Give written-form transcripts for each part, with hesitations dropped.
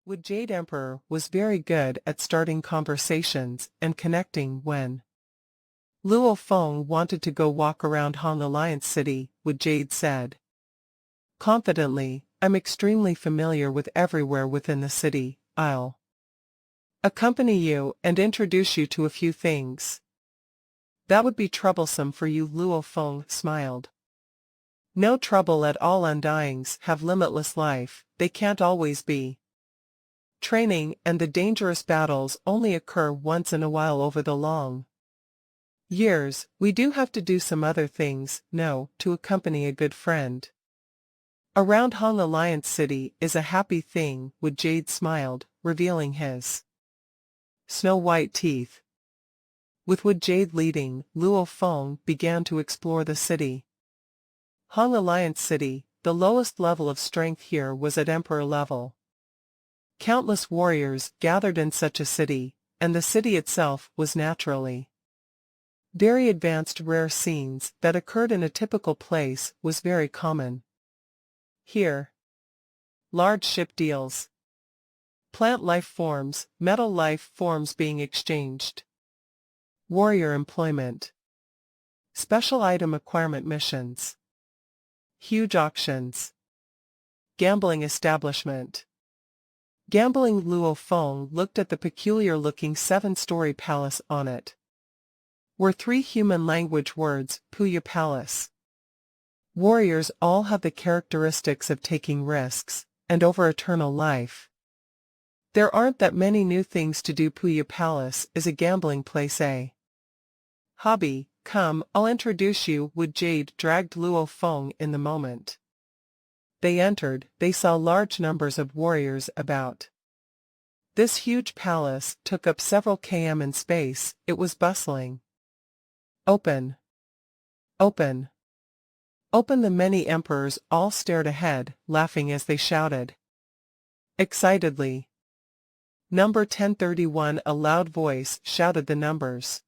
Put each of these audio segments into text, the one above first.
Wood Jade Emperor was very good at starting conversations and connecting when Luo Feng wanted to go walk around Hong Alliance City, Wood Jade said confidently, I'm extremely familiar with everywhere within the city, I'll accompany you and introduce you to a few things. That would be troublesome for you, Luo Feng smiled. No trouble at all. Undyings have limitless life, they can't always be. Training and the dangerous battles only occur once in a while over the long years. We do have to do some other things, no, to accompany a good friend. Around Hong Alliance City is a happy thing, Wood Jade smiled, revealing his snow-white teeth. With Wood Jade leading, Luo Feng began to explore the city. Hong Alliance City, the lowest level of strength here was at Emperor level. Countless warriors gathered in such a city, and the city itself was naturally very advanced. Rare scenes that occurred in a typical place was very common. Here, large ship deals, plant life forms, metal life forms being exchanged, warrior employment, special item acquirement missions, huge auctions, gambling establishment. Gambling. Luo Feng looked at the peculiar-looking 7-story palace. On it were 3 human language words, Puya Palace. Warriors all have the characteristics of taking risks, and over eternal life. There aren't that many new things to do. Puya Palace is a gambling place, a hobby. Come, I'll introduce you. Wood Jade dragged Luo Feng in the moment they entered. They saw large numbers of warriors about. This huge palace took up several km in space. It was bustling. Open! Open! Open! The many emperors all stared ahead, laughing as they shouted excitedly. Number 1031. A loud voice shouted the numbers.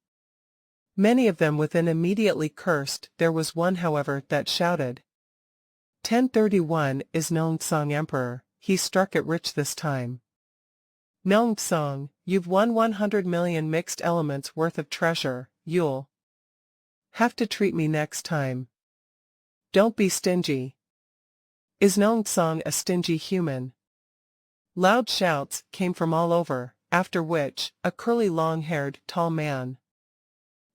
Many of them within immediately cursed. There was one, however, that shouted 1031 is Nongtsong Emperor. He struck it rich this time. Nongtsong, you've won 100 million mixed elements worth of treasure. You'll have to treat me next time. Don't be stingy. Is Nongtsong a stingy human? Loud shouts came from all over, after which, a curly long-haired, tall man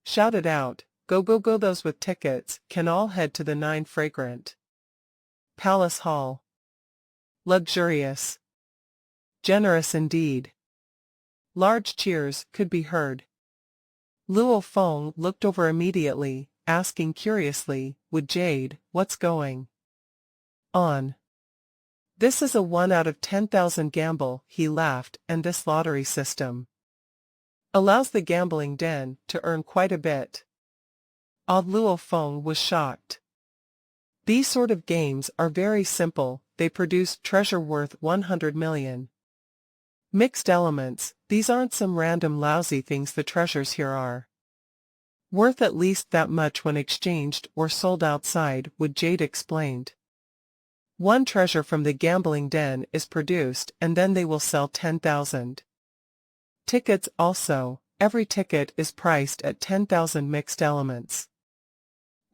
shouted out, Go go go, those with tickets can all head to the 9 fragrant Palace Hall. Luxurious. Generous indeed. Large cheers could be heard. Luo Feng looked over immediately, asking curiously, Wood Jade, what's going on? This is a 1 out of 10,000 gamble, he laughed, and this lottery system allows the gambling den to earn quite a bit. Odd. Luo Feng was shocked. These sort of games are very simple. They produce treasure worth 100 million. Mixed elements. These aren't some random lousy things. The treasures here are worth at least that much when exchanged or sold outside, Wood Jade explained. One treasure from the gambling den is produced and then they will sell 10,000 tickets also. Every ticket is priced at 10,000 mixed elements.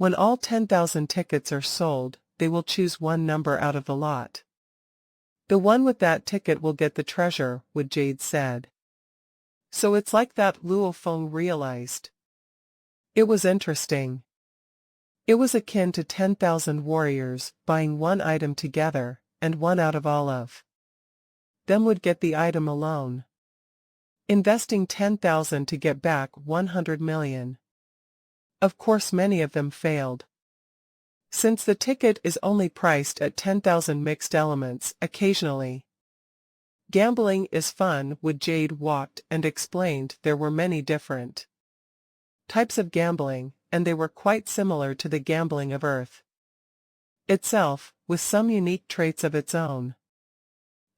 When all 10,000 tickets are sold, they will choose one number out of the lot. The one with that ticket will get the treasure, Wood Jade said. So it's like that, Luo Feng realized. It was interesting. It was akin to 10,000 warriors buying one item together, and one out of all of them would get the item alone. Investing 10,000 to get back 100 million. Of course many of them failed. Since the ticket is only priced at 10,000 mixed elements, occasionally gambling is fun. Wood Jade walked and explained there were many different types of gambling, and they were quite similar to the gambling of Earth itself, with some unique traits of its own.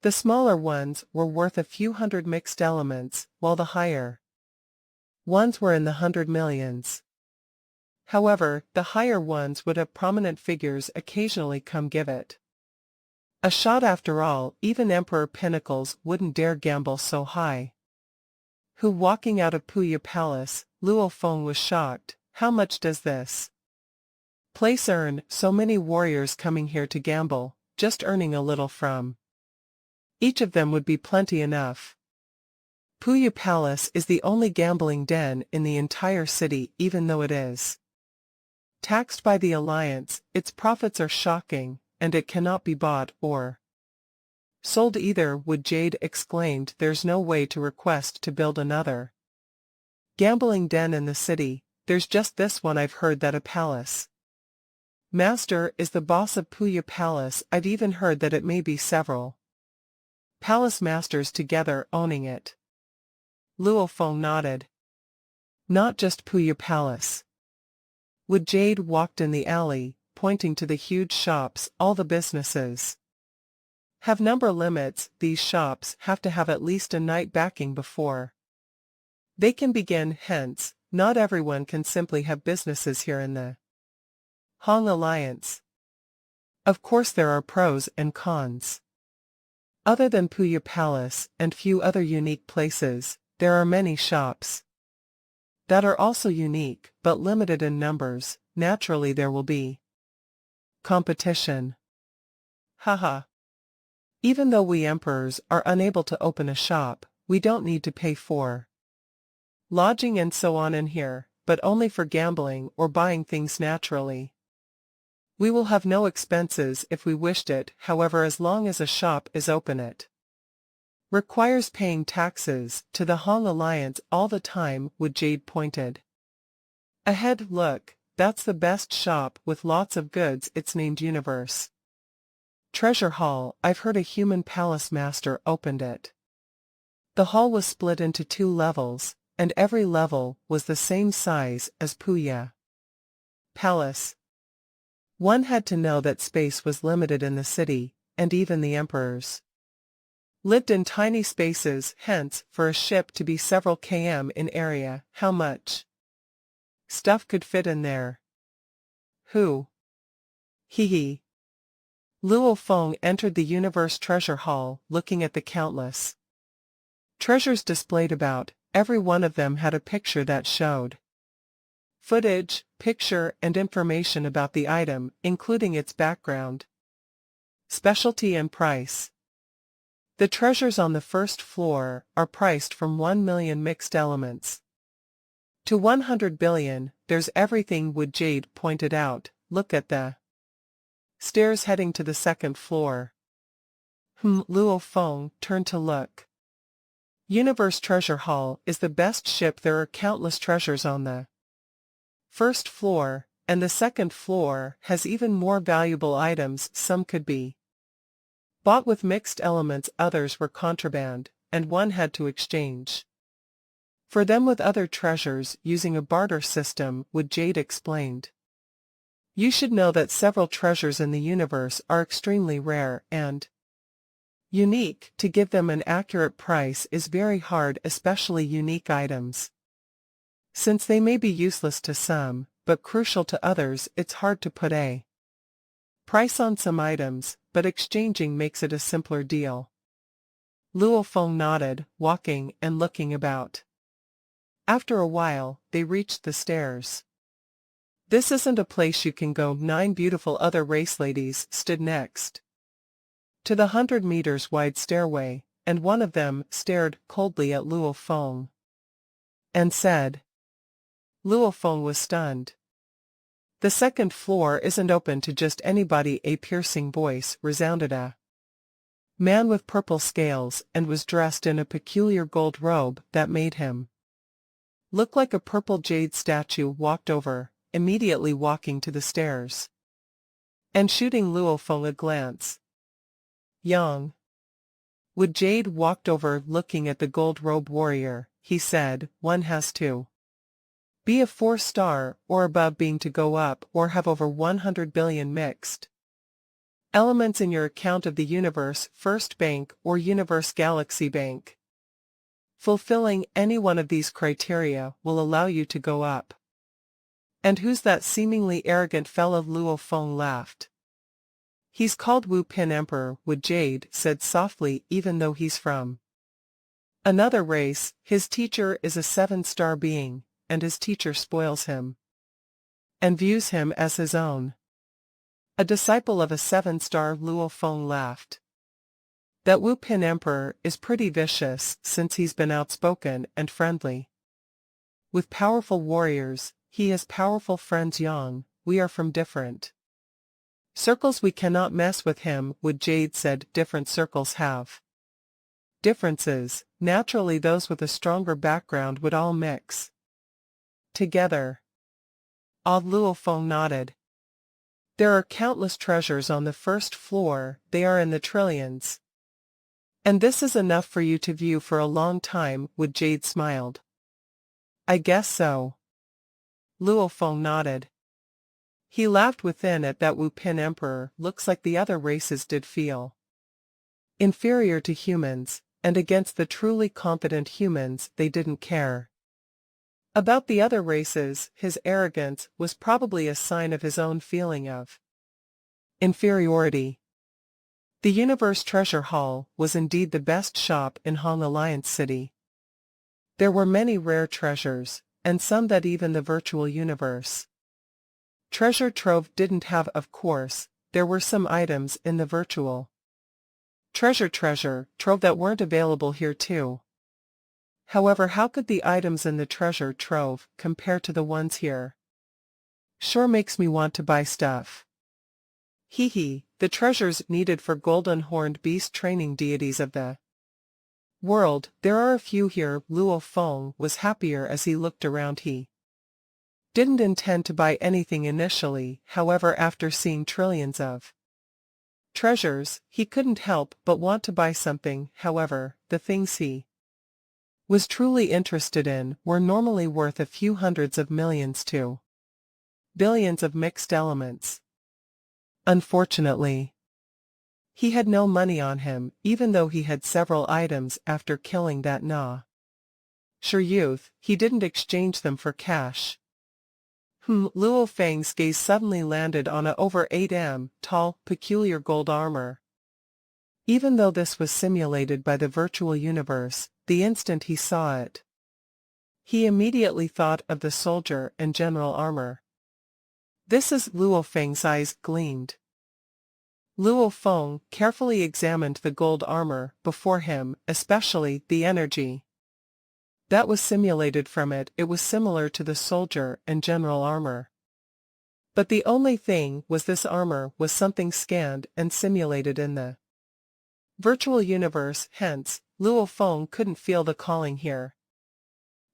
The smaller ones were worth a few hundred mixed elements, while the higher ones were in the 100 millions. However, the higher ones would have prominent figures occasionally come give it A shot after all, even Emperor Pinnacles wouldn't dare gamble so high. Who walking out of Puya Palace, Luo Feng was shocked. How much does this place earn? So many warriors coming here to gamble, just earning a little from each of them would be plenty enough. Puya Palace is the only gambling den in the entire city, even though it is taxed by the Alliance. Its profits are shocking, and it cannot be bought or sold either. Would Jade exclaimed, there's no way to request to build another gambling den in the city. There's just this one. I've heard that a palace master is the boss of Puya Palace. I've even heard that it may be several palace masters together owning it. Luo Feng nodded. Not just Puya Palace. Would Jade walked in the alley, pointing to the huge shops. All the businesses have number limits. These shops have to have at least a night backing before they can begin. Hence, not everyone can simply have businesses here in the Hong Alliance. Of course there are pros and cons. Other than Puya Palace and few other unique places, there are many shops that are also unique, but limited in numbers. Naturally there will be competition. Haha. Even though we emperors are unable to open a shop, we don't need to pay for lodging and so on in here, but only for gambling or buying things. Naturally we will have no expenses if we wished it. However, as long as a shop is open, it requires paying taxes to the Hong Alliance all the time. Would Jade pointed ahead. Look, that's the best shop with lots of goods. It's named Universe Treasure Hall. I've heard a human palace master opened it. The hall was split into 2 levels, and every level was the same size as Puya Palace. One had to know that space was limited in the city, and even the emperors lived in tiny spaces. Hence, for a ship to be several km in area, how much stuff could fit in there? Who? Hee. Luo Feng entered the Universe Treasure Hall, looking at the countless treasures displayed about. Every one of them had a picture that showed footage, picture, and information about the item, including its background, specialty, and price. The treasures on the first floor are priced from 1 million mixed elements to 100 billion. There's everything. Would Jade pointed out. Look at the stairs heading to the second floor. Luo Feng turned to look. Universe Treasure Hall is the best ship. There are countless treasures on the first floor, and the second floor has even more valuable items. Some could be bought with mixed elements, others were contraband, and one had to exchange for them with other treasures using a barter system. Would Jade explained. You should know that several treasures in the universe are extremely rare and unique. To give them an accurate price is very hard, especially unique items. Since they may be useless to some, but crucial to others, it's hard to put a price on some items, but exchanging makes it a simpler deal. Luo Feng nodded, walking and looking about. After a while, they reached the stairs. This isn't a place you can go. 9 beautiful other race ladies stood next to the 100 meters wide stairway, and one of them stared coldly at Luo Feng and said. Luo Feng was stunned. The second floor isn't open to just anybody. A piercing voice resounded. A man with purple scales and was dressed in a peculiar gold robe that made him look like a purple jade statue walked over, immediately walking to the stairs and shooting Luo Feng a glance. Young. Would Jade walked over, looking at the gold robe warrior. He said, one has to be a 4-star or above being to go up or have over 100 billion mixed elements in your account of the Universe First Bank or Universe Galaxy Bank. Fulfilling any one of these criteria will allow you to go up. And who's that seemingly arrogant fellow? Luo Feng laughed. He's called Wu Pin Emperor, Wood Jade said softly, even though he's from another race. His teacher is a 7-star being, and his teacher spoils him and views him as his own. A disciple of a 7-star, Luo Feng laughed. That Wu Pin Emperor is pretty vicious since he's been outspoken and friendly with powerful warriors. He has powerful friends. Yang, we are from different circles. We cannot mess with him, Wood Jade said. Different circles have differences. Naturally those with a stronger background would all mix together. Odd. Luo Feng nodded. There are countless treasures on the first floor. They are in the trillions. And this is enough for you to view for a long time, Wood Jade smiled. I guess so. Luo Feng nodded. He laughed within at that Wu Pin Emperor looks like the other races did feel inferior to humans, and against the truly competent humans they didn't care about the other races. His arrogance was probably a sign of his own feeling of inferiority. The Universe Treasure Hall was indeed the best shop in Hong Alliance City. There were many rare treasures, and some that even the virtual universe treasure trove didn't have. Of course, there were some items in the virtual treasure trove that weren't available here too. However, how could the items in the treasure trove compare to the ones here? Sure makes me want to buy stuff. Hee, the treasures needed for golden horned beast training deities of the world. There are a few here. Luo Feng was happier as he looked around. He didn't intend to buy anything initially, however after seeing trillions of treasures, he couldn't help but want to buy something. However, the things he was truly interested in were normally worth a few hundreds of millions to billions of mixed elements. Unfortunately, he had no money on him, even though he had several items after killing that sure youth. He didn't exchange them for cash. Luo Feng's gaze suddenly landed on a over 8 tall, peculiar gold armor. Even though this was simulated by the virtual universe, the instant he saw it, he immediately thought of the soldier and general armor. This is. Luo Feng's eyes gleamed. Luo Feng carefully examined the gold armor before him, especially the energy that was simulated from it. It was similar to the soldier and general armor. But the only thing was this armor was something scanned and simulated in the virtual universe, hence, Luo Feng couldn't feel the calling here.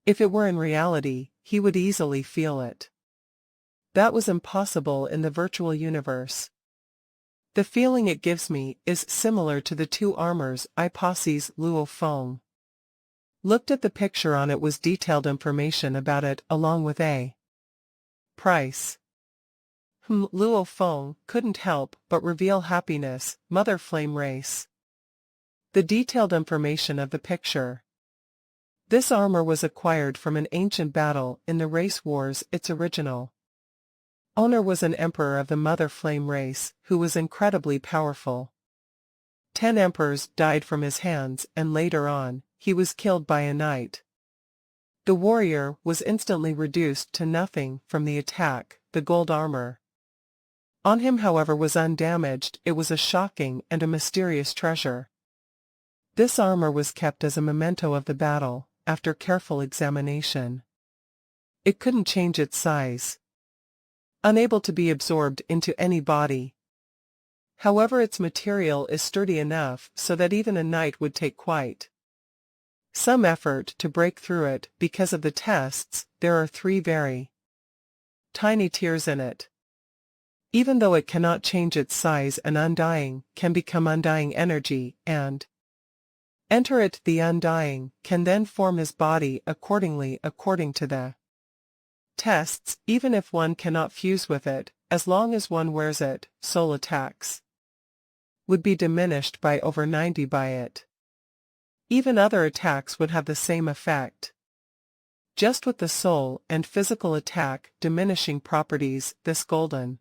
If it were in reality, he would easily feel it. That was impossible in the virtual universe. The feeling it gives me is similar to the two armors I possess. Luo Feng looked at the picture. On it was detailed information about it, along with a price. Luo Feng couldn't help but reveal happiness. Mother Flame Race. The detailed information of the picture. This armor was acquired from an ancient battle in the race wars. Its original owner was an emperor of the Mother Flame race, who was incredibly powerful. 10 emperors died from his hands, and later on, he was killed by a knight. The warrior was instantly reduced to nothing from the attack. The gold armor on him, however, was undamaged. It was a shocking and a mysterious treasure. This armor was kept as a memento of the battle. After careful examination, it couldn't change its size, unable to be absorbed into any body. However, its material is sturdy enough so that even a knight would take quite some effort to break through it. Because of the tests, there are 3 very tiny tears in it. Even though it cannot change its size, an undying can become undying energy and enter it. The undying can then form his body accordingly. According to the tests, even if one cannot fuse with it, as long as one wears it, soul attacks would be diminished by over 90 by it. Even other attacks would have the same effect. Just with the soul and physical attack diminishing properties, this golden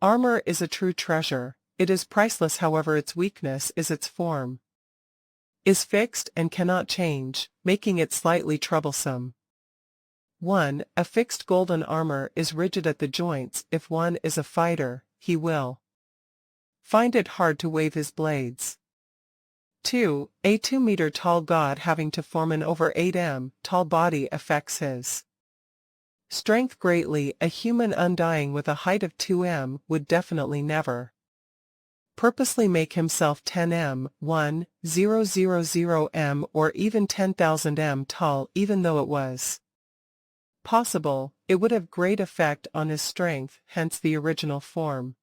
armor is a true treasure. It is priceless, however its weakness is its form is fixed and cannot change, making it slightly troublesome. 1. A fixed golden armor is rigid at the joints. If one is a fighter, he will find it hard to wave his blades. 2. A 2-meter tall god having to form an over 8 m tall body affects his strength greatly. A human undying with a height of 2 m would definitely never purposely make himself 10 m, 1,000 m or even 10,000 m tall. Even though it was possible, it would have great effect on his strength, hence the original form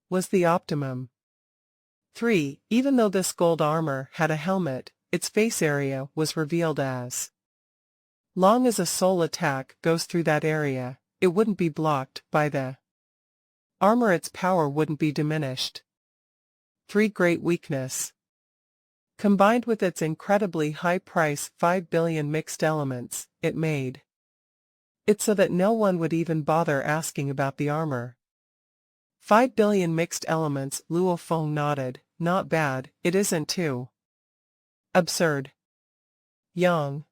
was the optimum. 3. Even though this gold armor had a helmet, its face area was revealed as long as a soul attack goes through that area, it wouldn't be blocked by the armor. Its power wouldn't be diminished. 3. Great weakness. Combined with its incredibly high price, 5 billion mixed elements, it made it so that no one would even bother asking about the armor. 5 billion mixed elements. Luo Feng nodded. Not bad, it isn't too absurd. Yang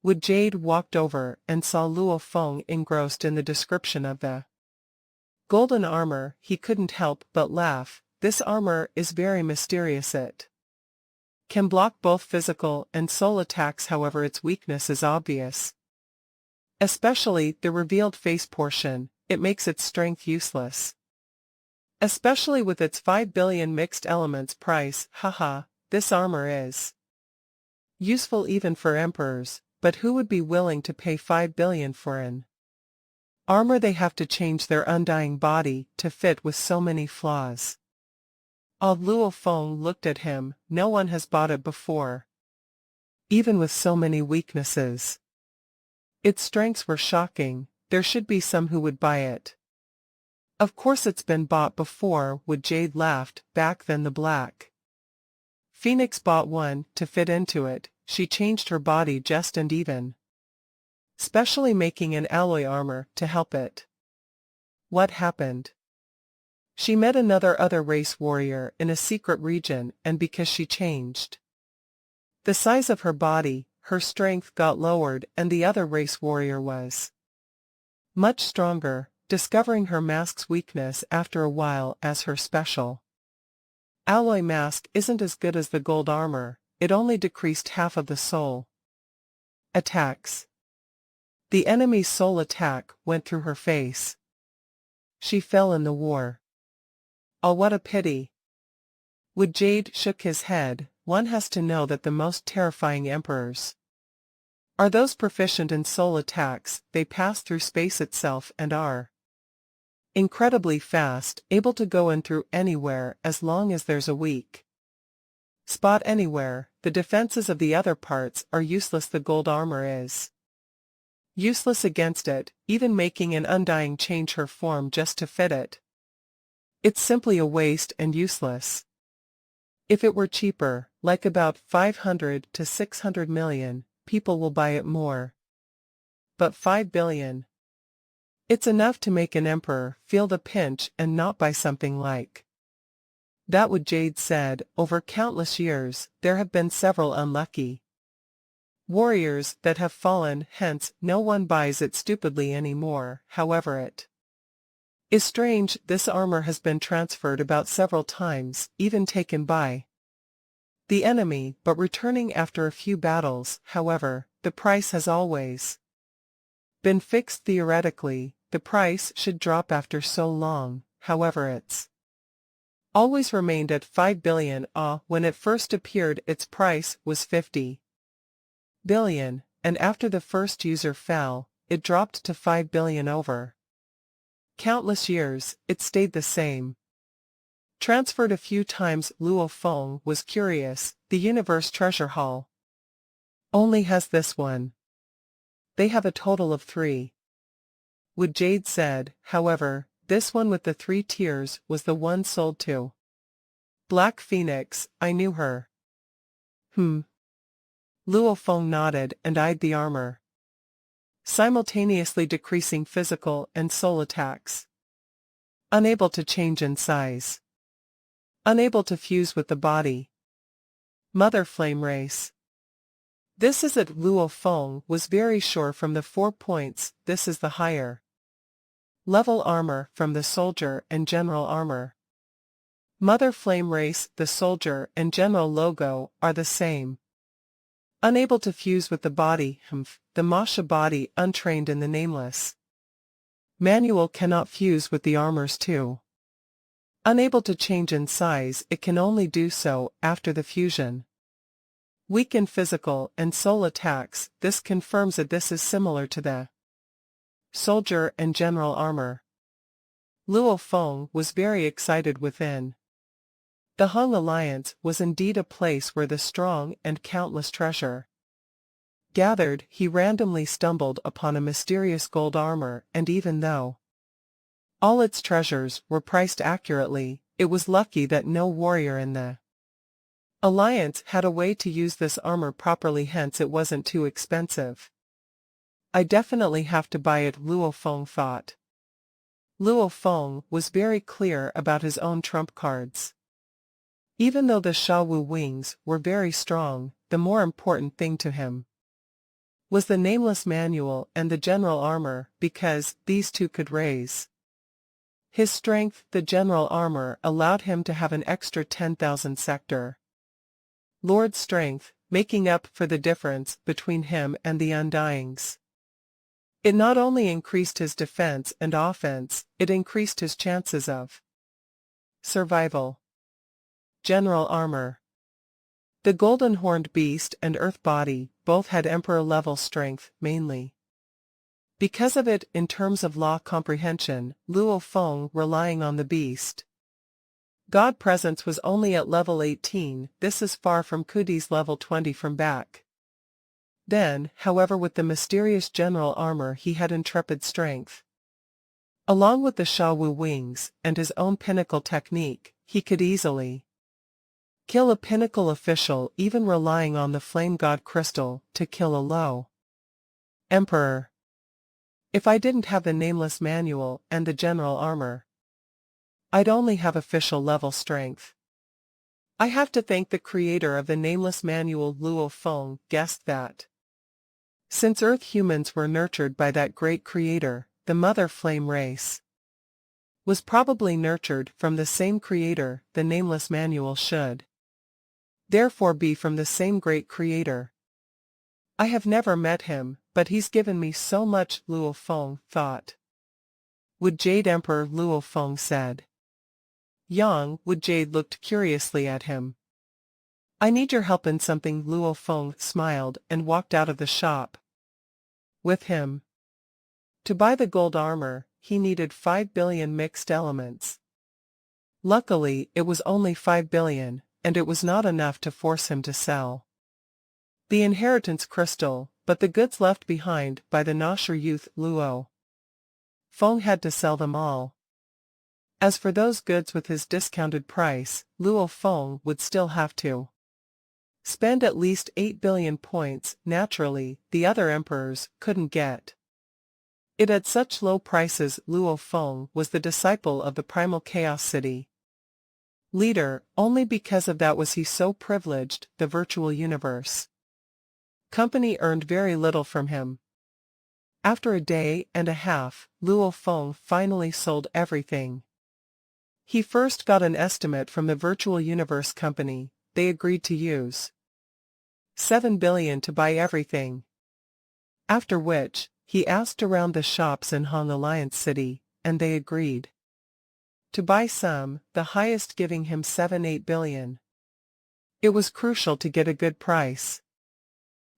Would Jade walked over and saw Luo Feng engrossed in the description of the golden armor. He couldn't help but laugh. This armor is very mysterious. It can block both physical and soul attacks, however its weakness is obvious. Especially the revealed face portion, it makes its strength useless. Especially with its 5 billion mixed elements price. Haha, this armor is useful even for emperors, but who would be willing to pay 5 billion for an armor they have to change their undying body to fit with so many flaws? Old Luo Feng looked at him. No one has bought it before, even with so many weaknesses. Its strengths were shocking. There should be some who would buy it. Of course it's been bought before. Would Jade laughed back. Then the Black Phoenix bought one to fit into it. She changed her body just and even specially making an alloy armor to help it. What happened? She met another race warrior in a secret region, and because she changed the size of her body, her strength got lowered and the other race warrior was much stronger, discovering her mask's weakness after a while as her special alloy mask isn't as good as the gold armor. It only decreased half of the soul attacks. The enemy's soul attack went through her face. She fell in the war. Oh, what a pity. Would Jade shook his head. One has to know that the most terrifying emperors are those proficient in soul attacks. They pass through space itself and are incredibly fast, able to go in through anywhere as long as there's a weak spot anywhere. The defenses of the other parts are useless. The gold armor is useless against it, even making an undying change her form just to fit it. It's simply a waste and useless. If it were cheaper, like about 500 to 600 million, people will buy it more. But 5 billion? It's enough to make an emperor feel the pinch and not buy something like that. What Jade said. Over countless years, there have been several unlucky warriors that have fallen, hence no one buys it stupidly anymore. However, it is strange. This armor has been transferred about several times, even taken by the enemy, but returning after a few battles. However, the price has always been fixed. Theoretically, the price should drop after so long. However, it's always remained at 5 billion. When it first appeared, its price was 50 billion, and after the first user fell, it dropped to 5 billion. Over countless years, it stayed the same. Transferred a few times. Luo Feng was curious. The Universe Treasure Hall only has this one. They have a total of 3. Would Jade said. However, this one with the 3 tiers was the one sold to Black Phoenix. I knew her. Luo Feng nodded and eyed the armor, simultaneously decreasing physical and soul attacks. Unable to change in size. Unable to fuse with the body. Mother Flame Race. This is it. Luo Feng was very sure from the 4 points. This is the higher level armor from the soldier and general armor. Mother Flame Race, the soldier and general logo are the same. Unable to fuse with the body, the Masha body untrained in the nameless manual cannot fuse with the armors too. Unable to change in size, it can only do so after the fusion. Weak in physical and soul attacks, this confirms that this is similar to the soldier and general armor. Luo Feng was very excited within. The Hung Alliance was indeed a place where the strong and countless treasure gathered. He randomly stumbled upon a mysterious gold armor, and even though all its treasures were priced accurately, it was lucky that no warrior in the Alliance had a way to use this armor properly, hence it wasn't too expensive. I definitely have to buy it, Luo Feng thought. Luo Feng was very clear about his own trump cards. Even though the Shawu wings were very strong, the more important thing to him was the nameless manual and the general armor, because these two could raise his strength. The general armor allowed him to have an extra 10,000 sector Lord strength, making up for the difference between him and the Undyings. It not only increased his defense and offense, it increased his chances of survival. General armor. The Golden Horned Beast and Earth Body both had Emperor-level strength, mainly because of it. In terms of law comprehension, Luo Feng relying on the Beast God presence was only at level 18, this is far from Kudi's level 20 from back then. However, with the mysterious general armor he had intrepid strength. Along with the Shawu wings and his own pinnacle technique, he could easily kill a pinnacle official, even relying on the Flame God crystal to kill a low emperor. If I didn't have the nameless manual and the general armor, I'd only have official level strength. I have to thank the creator of the nameless manual. Luo Feng guessed that since Earth humans were nurtured by that great creator, the Mother Flame race was probably nurtured from the same creator. The nameless manual should therefore be from the same great creator. I have never met him, but he's given me so much, Luo Feng thought. Would Jade Emperor? Luo Feng said. Yang Would Jade looked curiously at him. I need your help in something. Luo Feng smiled and walked out of the shop with him. To buy the gold armor, he needed 5 billion mixed elements. Luckily, it was only 5 billion, and it was not enough to force him to sell the inheritance crystal, but the goods left behind by the Nasher youth. Luo Feng had to sell them all. As for those goods with his discounted price, Luo Feng would still have to spend at least 8 billion points. Naturally, the other emperors couldn't get it at such low prices. Luo Feng was the disciple of the Primal Chaos City leader. Only because of that was he so privileged. The virtual universe company earned very little from him. After a day and a half, Luo Feng finally sold everything. He first got an estimate from the virtual universe company. They agreed to use 7 billion to buy everything. After which, he asked around the shops in Hong Alliance City, and they agreed to buy some, the highest giving him 7-8 billion. It was crucial to get a good price.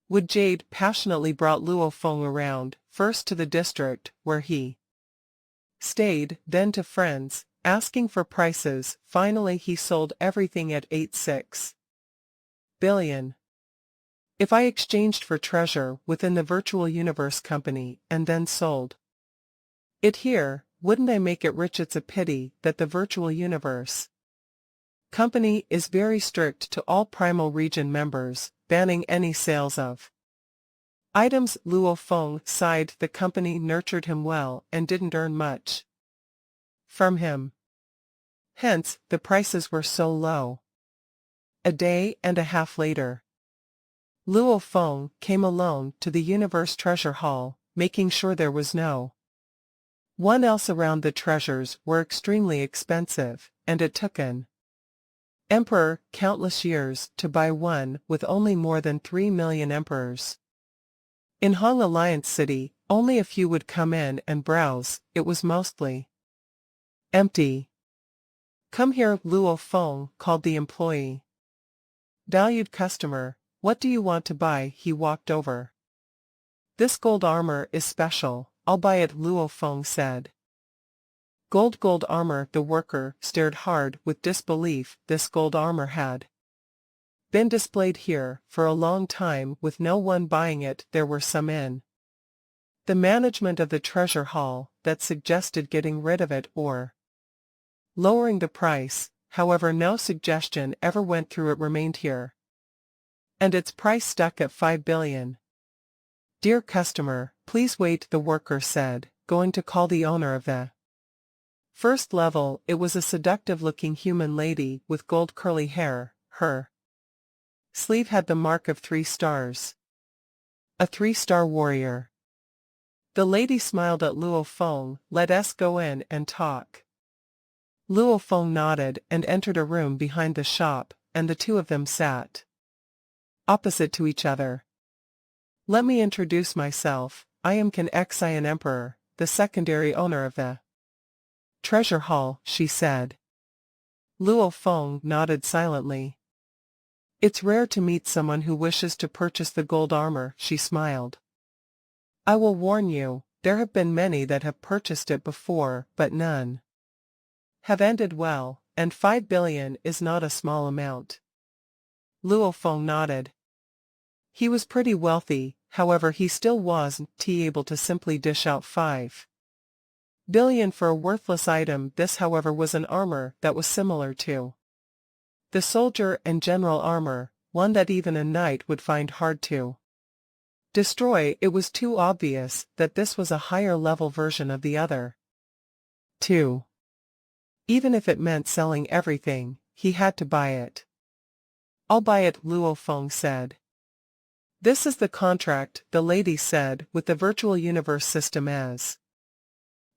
Would Jade passionately brought Luo Feng around, first to the district, where he stayed, then to friends, asking for prices. Finally he sold everything at 8.6 billion. If I exchanged for treasure within the virtual universe company and then sold it here, wouldn't I make it rich? It's a pity that the virtual universe company is very strict to all Primal Region members, banning any sales of items. Luo Feng sighed. The company nurtured him well and didn't earn much from him. Hence, the prices were so low. A day and a half later, Luo Feng came alone to the Universe Treasure Hall, making sure there was no one else around. The treasures were extremely expensive, and it took an emperor countless years to buy one, with only more than 3 million emperors. In Hong Alliance City, only a few would come in and browse. It was mostly empty. "Come here," Luo Feng called the employee. "Valued customer, what do you want to buy?" He walked over. "This gold armor is special, I'll buy it," Luo Feng said. Gold armor. The worker stared hard with disbelief. This gold armor had been displayed here for a long time with no one buying it. There were some in the management of the treasure hall that suggested getting rid of it or lowering the price, however no suggestion ever went through. It remained here. And its price stuck at 5 billion. "Dear customer, please wait," the worker said, going to call the owner of the first level. It was a seductive-looking human lady with gold curly hair. Her sleeve had the mark of 3 stars. A 3-star warrior. The lady smiled at Luo Feng. "Let us go in and talk." Luo Feng nodded and entered a room behind the shop, and the two of them sat opposite to each other. "Let me introduce myself. I am Kan Xian Emperor, the secondary owner of the treasure hall," she said. Luo Feng nodded silently. "It's rare to meet someone who wishes to purchase the gold armor," she smiled. "I will warn you, there have been many that have purchased it before, but none have ended well, and 5 billion is not a small amount." Luo Feng nodded. He was pretty wealthy, however he still wasn't able to simply dish out 5 billion for a worthless item. This, however, was an armor that was similar to the soldier and general armor, one that even a knight would find hard to destroy. It was too obvious that this was a higher-level version of the other two. Even if it meant selling everything, he had to buy it. "I'll buy it," Luo Feng said. "This is the contract," the lady said, "with the virtual universe system as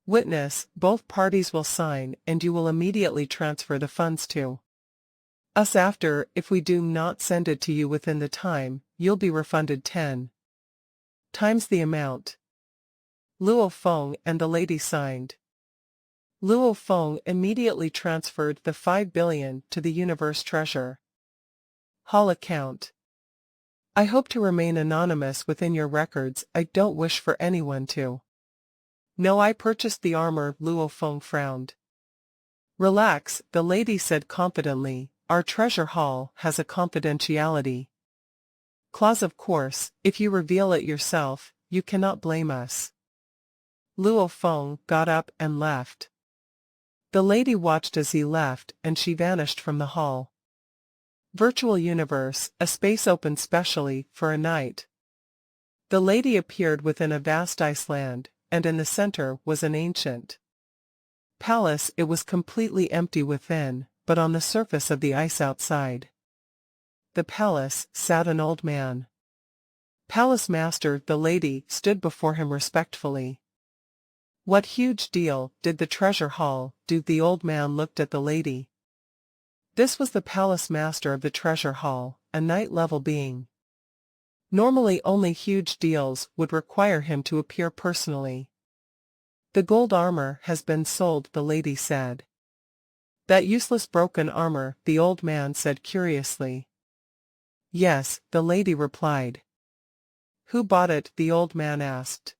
witness. Both parties will sign, and you will immediately transfer the funds to us. After, if we do not send it to you within the time, you'll be refunded 10 times the amount." Luo Feng and the lady signed. Luo Feng immediately transferred the 5 billion to the Universe Treasure Hall account. "I hope to remain anonymous within your records. I don't wish for anyone to know I purchased the armor." Luo Feng frowned. "Relax," the lady said confidently. "Our treasure hall has a confidentiality clause. Of course, if you reveal it yourself, you cannot blame us." Luo Feng got up and left. The lady watched as he left, and she vanished from the hall. Virtual universe, a space opened specially for a night. The lady appeared within a vast iceland, and in the center was an ancient palace. It was completely empty within, but on the surface of the ice outside the palace sat an old man. "Palace master," the lady stood before him respectfully. "What huge deal did the treasure hall do?" The old man looked at the lady. This was the palace master of the treasure hall, a knight-level being. Normally only huge deals would require him to appear personally. "The gold armor has been sold," the lady said. "That useless broken armor?" the old man said curiously. "Yes," the lady replied. "Who bought it?" the old man asked.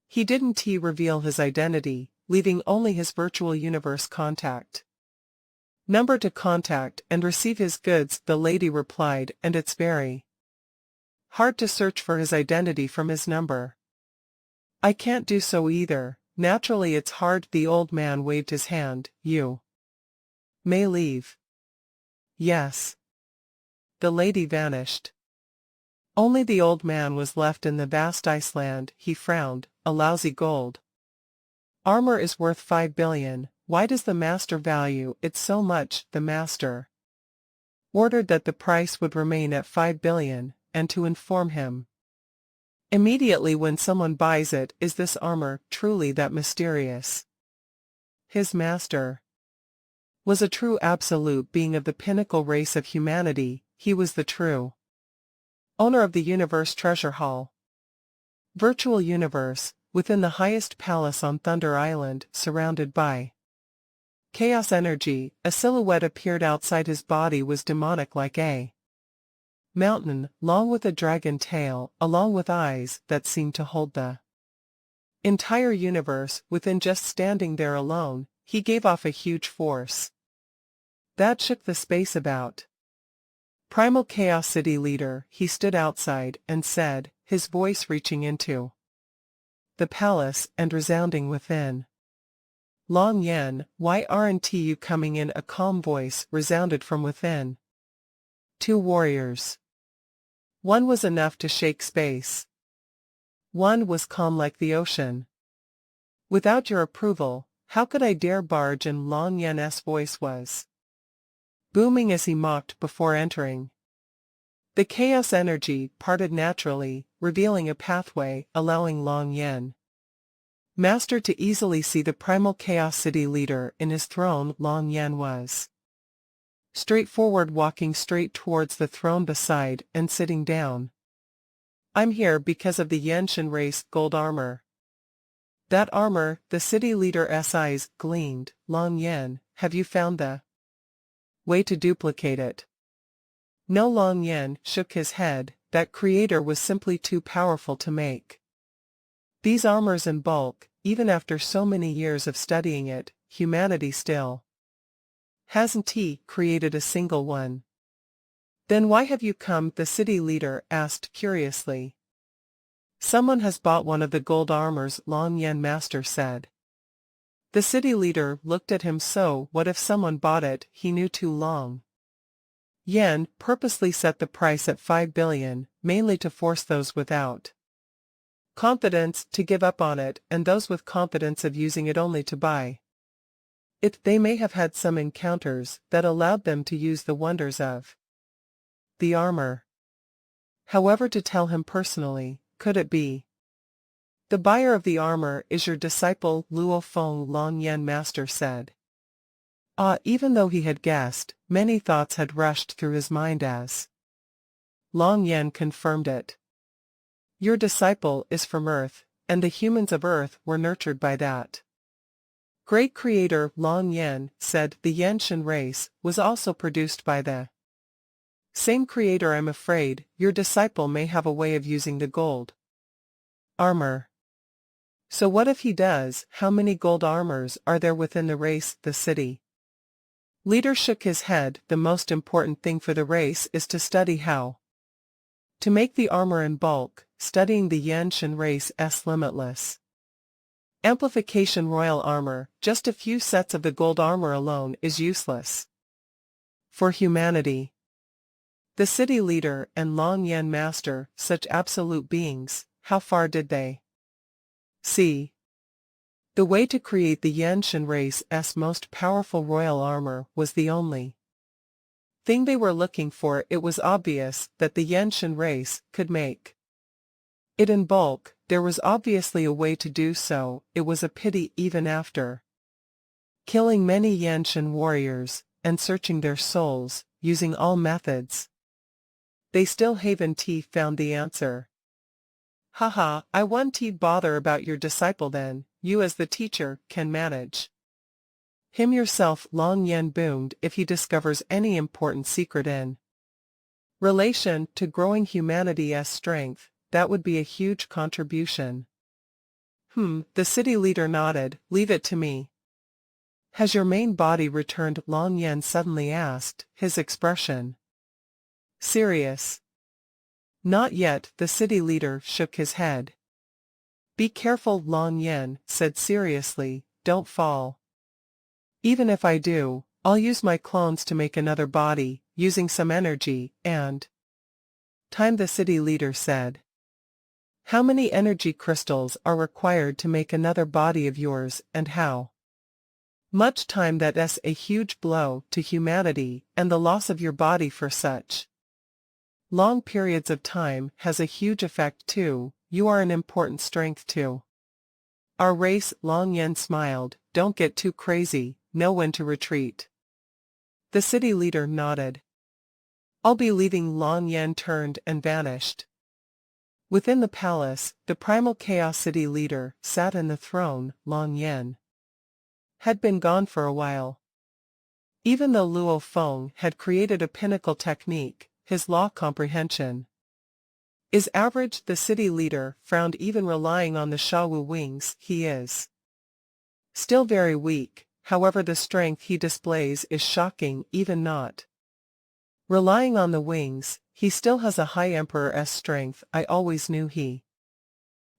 He didn't reveal his identity, leaving only his virtual universe contact number to contact and receive his goods, the lady replied, "and it's very hard to search for his identity from his number." "I can't do so either. Naturally it's hard." The old man waved his hand. "You may leave." "Yes." The lady vanished. Only the old man was left in the vast iceland. He frowned. "A lousy gold armor is worth 5 billion. why does the master value it so much? The master ordered that the price would remain at 5 billion, and to inform him immediately when someone buys it, is this armor truly that mysterious? His master was a true absolute being of the pinnacle race of humanity. He was the true owner of the universe treasure hall. Virtual universe, within the highest palace on Thunder Island, surrounded by chaos energy, a silhouette appeared outside his body, was demonic like a mountain, long with a dragon tail, along with eyes that seemed to hold the entire universe within. Just standing there alone, he gave off a huge force that shook the space about. Primal Chaos City Leader, he stood outside and said, his voice reaching into the palace and resounding within. Long Yen, why aren't you coming in? A calm voice resounded from within. 2 warriors. One was enough to shake space. One was calm like the ocean. Without your approval, how could I dare barge in? Long Yen's voice was booming as he mocked before entering. The chaos energy parted naturally, revealing a pathway, allowing Long Yen master to easily see the primal Chaos City Leader in his throne. Long Yen was straightforward, walking straight towards the throne beside and sitting down. I'm here because of the Yenshin race gold armor. That armor, the city leader's eyes gleamed. Long Yen, have you found the way to duplicate it? No. Long Yen shook his head. That creator was simply too powerful to make these armors in bulk. Even after so many years of studying it, humanity still hasn't created a single one. Then why have you come? The city leader asked curiously. Someone has bought one of the gold armors, Long Yen master said. The city leader looked at him. So what if someone bought it? He knew too. Long Yen purposely set the price at 5 billion, mainly to force those without confidence to give up on it, and those with confidence of using it only to buy it. They may have had some encounters that allowed them to use the wonders of the armor. However, to tell him personally, could it be the buyer of the armor is your disciple Luo Feng? Long Yen master said. Even though he had guessed, many thoughts had rushed through his mind as Long Yen confirmed it. Your disciple is from Earth, and the humans of Earth were nurtured by that great creator. Long Yen said the Yenshin race was also produced by the same creator. I'm afraid your disciple may have a way of using the gold armor. So what if he does? How many gold armors are there within the race? The city leader shook his head. The most important thing for the race is to study how to make the armor in bulk. Studying the Yenshin race's limitless amplification royal armor, just a few sets of the gold armor alone, is useless for humanity. The city leader and Long Yen master, such absolute beings, how far did they see? The way to create the Yenshin race's most powerful royal armor was the only thing they were looking for. It was obvious that the Yenshin race could make it in bulk. There was obviously a way to do so. It was a pity even after killing many Yenshin warriors and searching their souls, using all methods, they still haven't found the answer. Haha, I won't bother about your disciple then. You as the teacher can manage him yourself. Long Yen boomed. If he discovers any important secret in relation to growing humanity's strength, that would be a huge contribution. The city leader nodded. Leave it to me. Has your main body returned? Long Yen suddenly asked, his expression serious. Not yet. The city leader shook his head. Be careful, Long Yen said seriously, don't fall. Even if I do, I'll use my clones to make another body, using some energy and time. The city leader said. How many energy crystals are required to make another body of yours, and how Much time that's a huge blow to humanity, and the loss of your body for such long periods of time has a huge effect too. You are an important strength too. Our race, Long Yen smiled, don't get too crazy, know when to retreat. The city leader nodded. I'll be leaving. Long Yen turned and vanished. Within the palace, the primal chaos city leader sat in the throne. Long Yen had been gone for a while. Even though Luo Feng had created a pinnacle technique, his law comprehension is average. The city leader frowned. Even relying on the Shawu wings, he is still very weak. However, the strength he displays is shocking. Even not relying on the wings, he still has a high Emperor's strength. I always knew he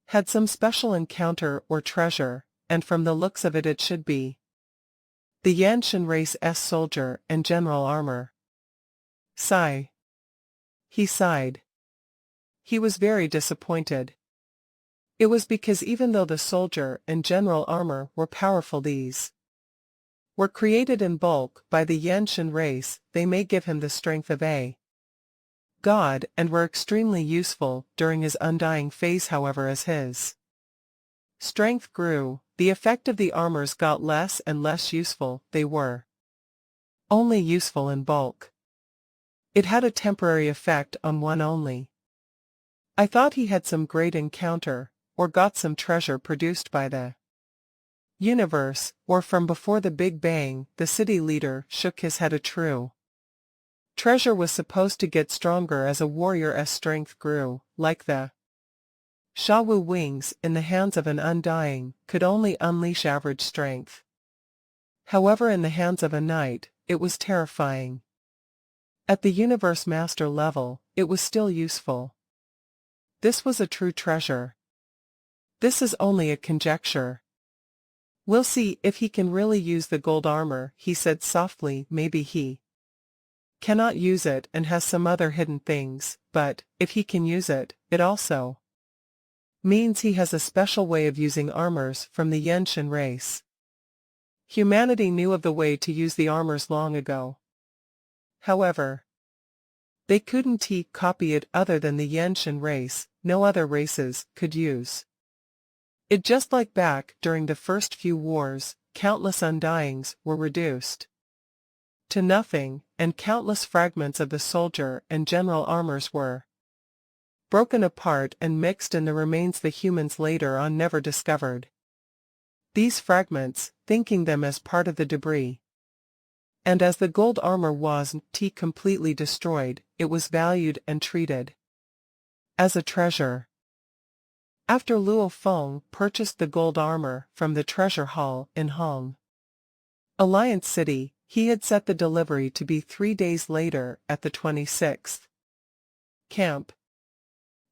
had some special encounter or treasure, and from the looks of it, it should be the Yanshan race's soldier and general armor. Sigh. He sighed. He was very disappointed. It was because even though the soldier and general armor were powerful, these were created in bulk by the Yanshan race. They may give him the strength of a god and were extremely useful during his undying phase. However, as his strength grew, the effect of the armors got less and less useful. They were only useful in bulk. It had a temporary effect on one only. I thought he had some great encounter, or got some treasure produced by the universe, or from before the Big Bang. The city leader shook his head. A true treasure was supposed to get stronger as a warrior's strength grew, like the Shawu wings in the hands of an undying could only unleash average strength. However, in the hands of a knight, it was terrifying. At the universe master level, it was still useful. This was a true treasure. This is only a conjecture. We'll see if he can really use the gold armor, he said softly. Maybe he cannot use it and has some other hidden things, but if he can use it, it also means he has a special way of using armors from the Yanshan race. Humanity knew of the way to use the armors long ago. However, they couldn't copy it other than the Yanshan race. No other races could use it. Just like back during the first few wars, countless undyings were reduced to nothing, and countless fragments of the soldier and general armors were broken apart and mixed in the remains the humans later on never discovered these fragments, thinking them as part of the debris. And as the gold armor wasn't completely destroyed, it was valued and treated as a treasure. After Luo Feng purchased the gold armor from the treasure hall in Hong Alliance City, he had set the delivery to be 3 days later at the 26th camp.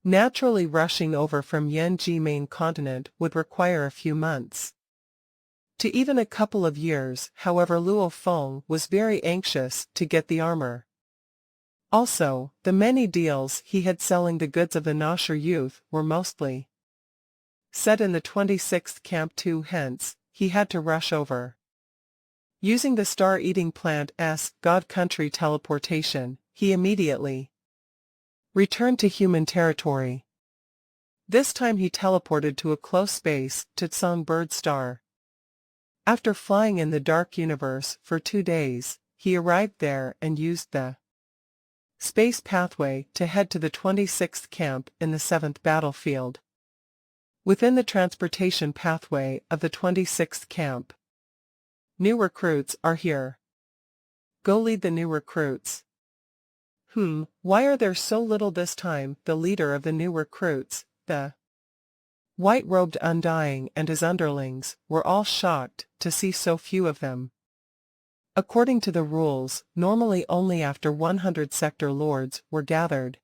Naturally, rushing over from Yanji main continent would require a few months to even a couple of years. However, Luo Feng was very anxious to get the armor. Also, the many deals he had selling the goods of the Nasher youth were mostly set in the 26th camp too, hence, he had to rush over. Using the star-eating plant's God Country teleportation, he immediately returned to human territory. This time he teleported to a close space to Songbird Star. After flying in the dark universe for 2 days, he arrived there and used the space pathway to head to the 26th camp in the 7th battlefield. Within the transportation pathway of the 26th camp, new recruits are here. Go lead the new recruits. Why are there so little this time? The leader of the new recruits, the white-robed Undying, and his underlings, were all shocked to see so few of them. According to the rules, normally only after 100 sector lords were gathered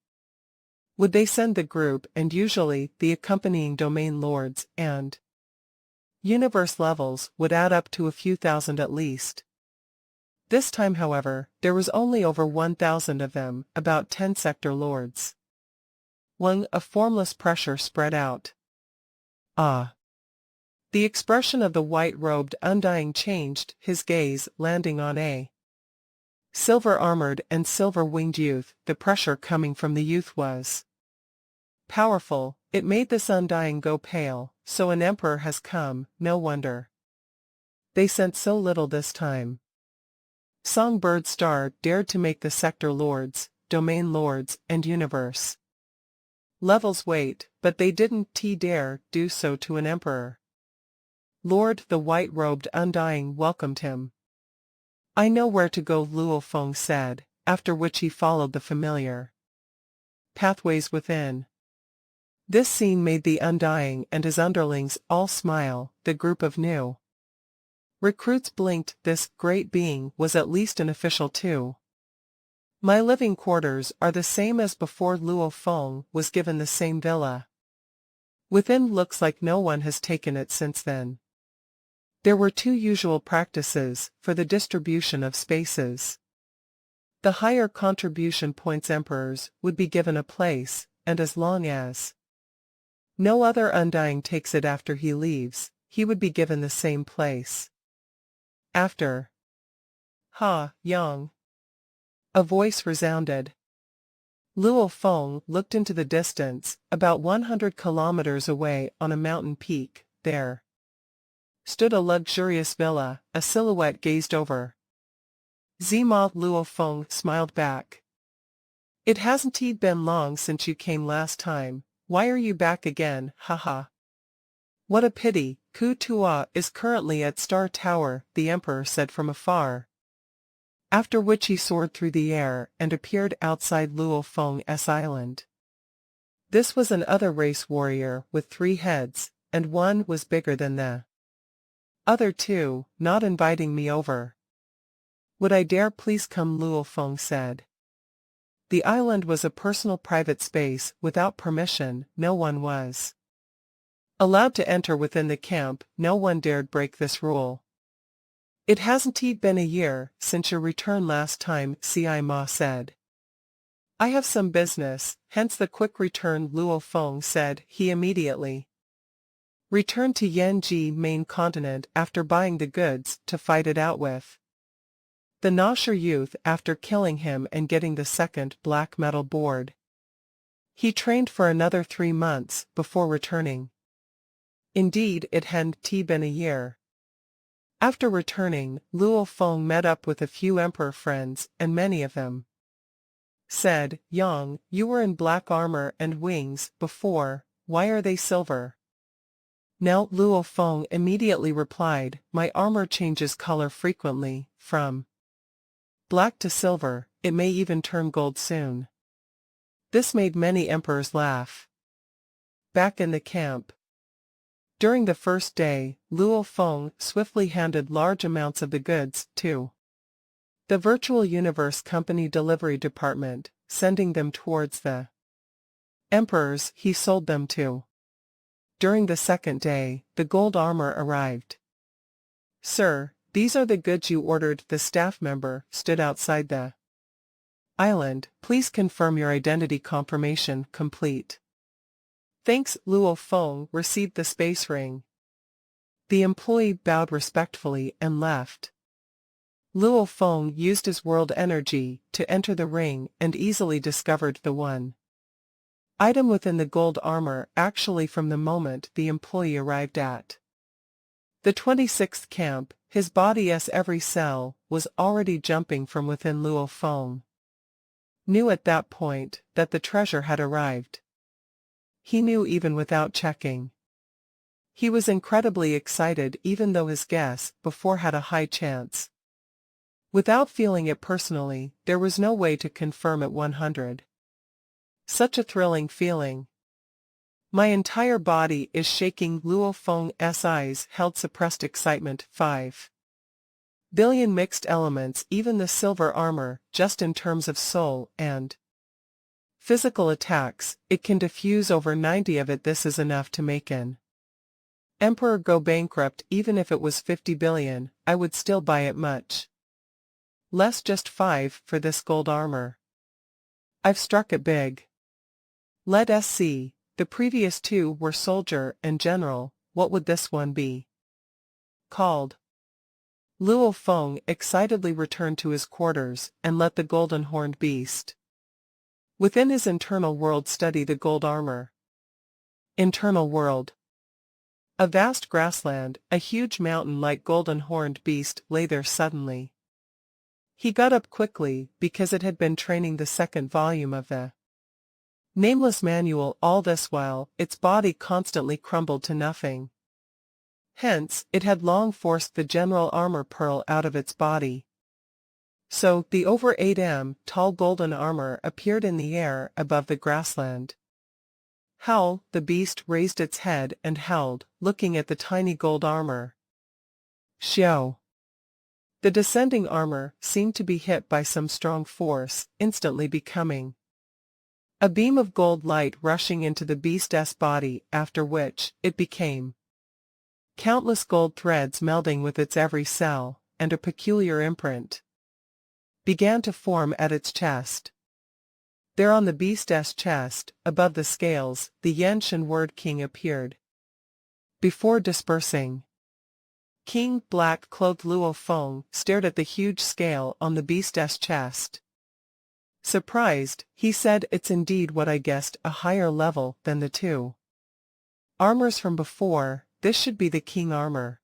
would they send the group, and usually the accompanying domain lords and universe levels would add up to a few thousand at least. This time, however, there was only over 1,000 of them, about 10 sector lords. A formless pressure spread out. The expression of the white-robed undying changed, his gaze landing on a silver-armored and silver-winged youth. The pressure coming from the youth was powerful. It made this undying go pale. So an emperor has come, no wonder they sent so little this time. Songbird Star dared to make the sector lords, domain lords, and universe levels wait, but they didn't dare do so to an emperor. Lord, the white-robed undying welcomed him. I know where to go, Luo Feng said, after which he followed the familiar pathways within. This scene made the undying and his underlings all smile. The group of new recruits blinked. This great being was at least an official too. My living quarters are the same as before. Luo Feng was given the same villa. Within looks like no one has taken it since then. There were two usual practices for the distribution of spaces. The higher contribution points emperors would be given a place, and as long as no other undying takes it after he leaves, he would be given the same place. After Yang, a voice resounded. Luo Feng looked into the distance. About 100 kilometers away on a mountain peak, there stood a luxurious villa. A silhouette gazed over. Zima. Luo Feng smiled back. It hasn't been long since you came last time. Why are you back again? Haha. What a pity. Ku Tua is currently at Star Tower, the emperor said from afar. After which he soared through the air and appeared outside Luo Feng's island. This was an other race warrior with 3 heads, and one was bigger than the other 2, not inviting me over. Would I dare please come? Luo Feng said. The island was a personal private space. Without permission, no one was allowed to enter within the camp. No one dared break this rule. It hasn't been a year since your return last time, Ci Ma said. I have some business, hence the quick return, Luo Feng said. He immediately returned to Yanji main continent after buying the goods to fight it out with the Nosher youth. After killing him and getting the second black metal board, he trained for another 3 months before returning. Indeed, it hadn't been a year. After returning, Luo Feng met up with a few emperor friends, and many of them said, Yang, you were in black armor and wings before, why are they silver now? Luo Feng immediately replied, my armor changes color frequently, from black to silver. It may even turn gold soon. This made many emperors laugh. Back in the camp, during the first day, Luo Feng swiftly handed large amounts of the goods to the Virtual Universe Company delivery department, sending them towards the emperors he sold them to. During the second day, the gold armor arrived. Sir, these are the goods you ordered. The staff member stood outside the island. Please confirm your identity. Confirmation complete. Thanks. Luo Feng received the space ring. The employee bowed respectfully and left. Luo Feng used his world energy to enter the ring and easily discovered the one item within the gold armor. Actually, from the moment the employee arrived at the 26th camp, his body's every cell was already jumping from within. Luo Feng knew at that point that the treasure had arrived. He knew even without checking. He was incredibly excited even though his guess before had a high chance. Without feeling it personally, there was no way to confirm it 100. Such a thrilling feeling. My entire body is shaking. Luo Feng's eyes held suppressed excitement. 5 billion mixed elements. Even the silver armor, just in terms of soul and physical attacks, it can diffuse over 90 of it. This is enough to make an emperor go bankrupt. Even if it was 50 billion, I would still buy it much less. Just 5 for this gold armor. I've struck it big. Let us see. The previous 2 were soldier and general, what would this one be called? Luo Feng excitedly returned to his quarters and let the golden horned beast within his internal world study the gold armor. Internal world. A vast grassland, a huge mountain-like golden horned beast lay there suddenly. He got up quickly because it had been training the second volume of the nameless manual. All this while, its body constantly crumbled to nothing. Hence, it had long forced the general armor pearl out of its body. So, the over 8 m tall golden armor appeared in the air above the grassland. Howl, the beast raised its head and howled, looking at the tiny gold armor. Xiao. The descending armor seemed to be hit by some strong force, instantly becoming a beam of gold light rushing into the beast's body, after which, it became countless gold threads melding with its every cell, and a peculiar imprint began to form at its chest. There on the beast's chest, above the scales, the Yenshin word king appeared. Before dispersing, King Black-clothed Luo Feng stared at the huge scale on the beast's chest. Surprised, he said, "It's indeed what I guessed, a higher level than the two armors from before. This should be the king armor."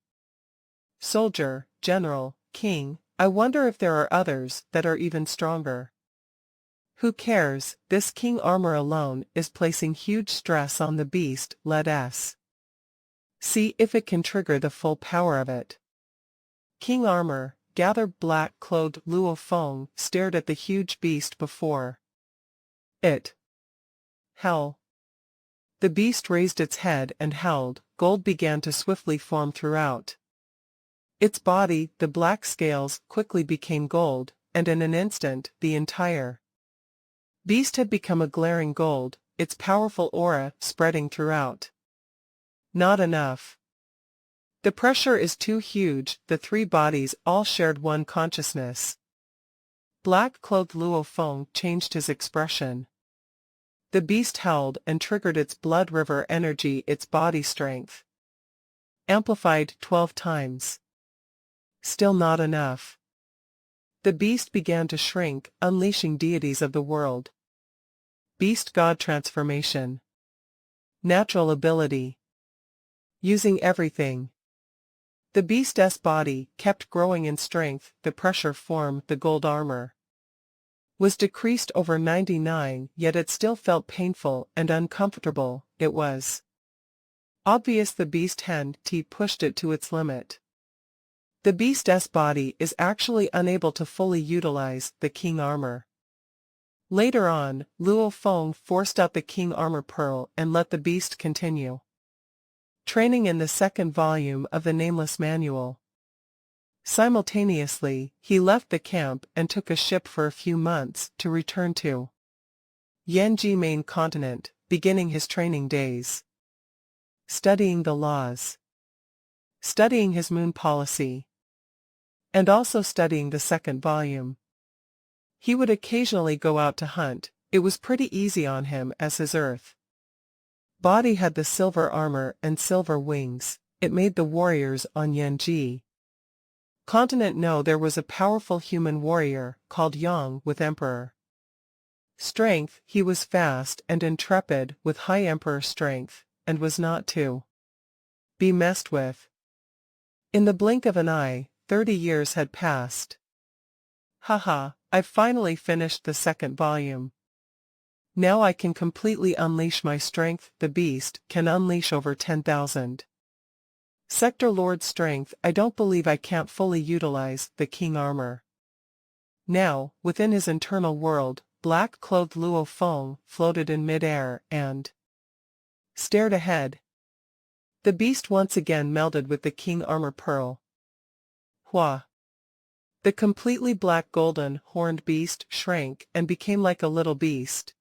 Soldier, general, king, I wonder if there are others that are even stronger. Who cares, this king armor alone is placing huge stress on the beast. Let us see if it can trigger the full power of it. King armor, gather. Black-clothed Luo Feng stared at the huge beast before it. Hell. The beast raised its head and howled. Gold began to swiftly form throughout its body. The black scales quickly became gold, and in an instant, the entire beast had become a glaring gold, its powerful aura spreading throughout. Not enough. The pressure is too huge. The three bodies all shared one consciousness. Black-clothed Luo Feng changed his expression. The beast howled and triggered its blood river energy, its body strength amplified 12 times. Still not enough. The beast began to shrink, unleashing deities of the world. Beast God transformation. Natural ability. Using everything. The beast's body kept growing in strength. The pressure formed the gold armor was decreased over 99, yet it still felt painful and uncomfortable. It was obvious the beast hand pushed it to its limit. The beast's body is actually unable to fully utilize the king armor. Later on, Luo Feng forced out the king armor pearl and let the beast continue training in the second volume of the Nameless Manual. Simultaneously, he left the camp and took a ship for a few months to return to Yanji main continent, beginning his training days. Studying the laws. Studying his moon policy. And also studying the second volume. He would occasionally go out to hunt. It was pretty easy on him as his earth body had the silver armor and silver wings. It made the warriors on Yanji continent know there was a powerful human warrior called Yang with emperor strength. He was fast and intrepid with high emperor strength, and was not to be messed with. In the blink of an eye, 30 years had passed. Haha, I've finally finished the second volume. Now I can completely unleash my strength. The beast can unleash over 10,000. Sector Lord strength. I don't believe I can't fully utilize the king armor. Now, within his internal world, black-clothed Luo Feng floated in mid-air and stared ahead. The beast once again melded with the king armor pearl. Hua. The completely black golden horned beast shrank and became like a little beast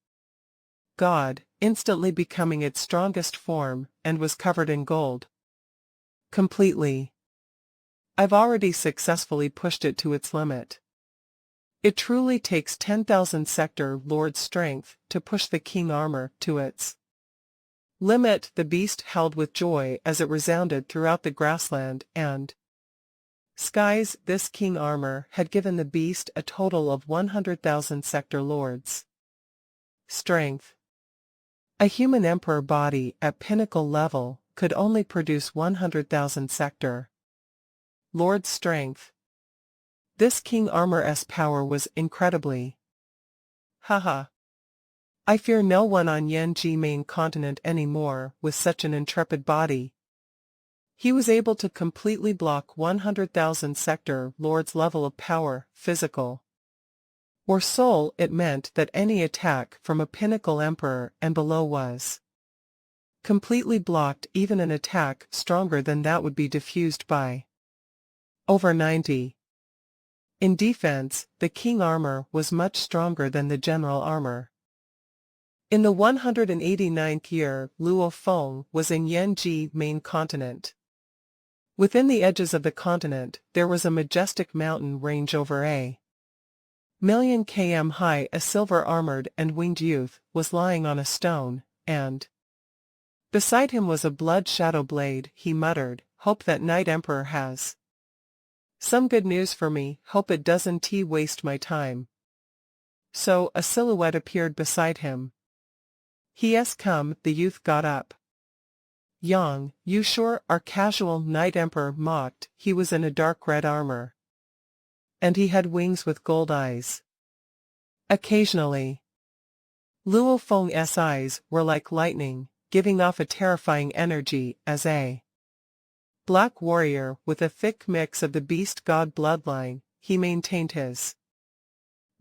god, instantly becoming its strongest form, and was covered in gold. Completely. I've already successfully pushed it to its limit. It truly takes 10,000 sector lord strength to push the king armor to its Limit, the beast howled with joy as it resounded throughout the grassland and skies. This king armor had given the beast a total of 100,000 sector lords. Strength. A human emperor body at pinnacle level could only produce 100,000 sector lords strength. This king armor's power was incredibly. Haha. I fear no one on Yanji main continent anymore with such an intrepid body. He was able to completely block 100,000 sector lords level of power, physical or soul. It meant that any attack from a pinnacle emperor and below was completely blocked. Even an attack stronger than that would be diffused by over 90. In defense, the king armor was much stronger than the general armor. In the 189th year, Luo Feng was in Yanji main continent. Within the edges of the continent, there was a majestic mountain range over a million km high. A silver-armored and winged youth was lying on a stone, and beside him was a blood shadow blade. He muttered, "Hope that Night Emperor has some good news for me, hope it doesn't waste my time." So, a silhouette appeared beside him. "He's come." The youth got up. "Yang, you sure are casual?" Night Emperor mocked. He was in a dark red armor, and he had wings with gold eyes. Occasionally, Luo Feng's eyes were like lightning, giving off a terrifying energy. As a black warrior with a thick mix of the beast god bloodline, he maintained his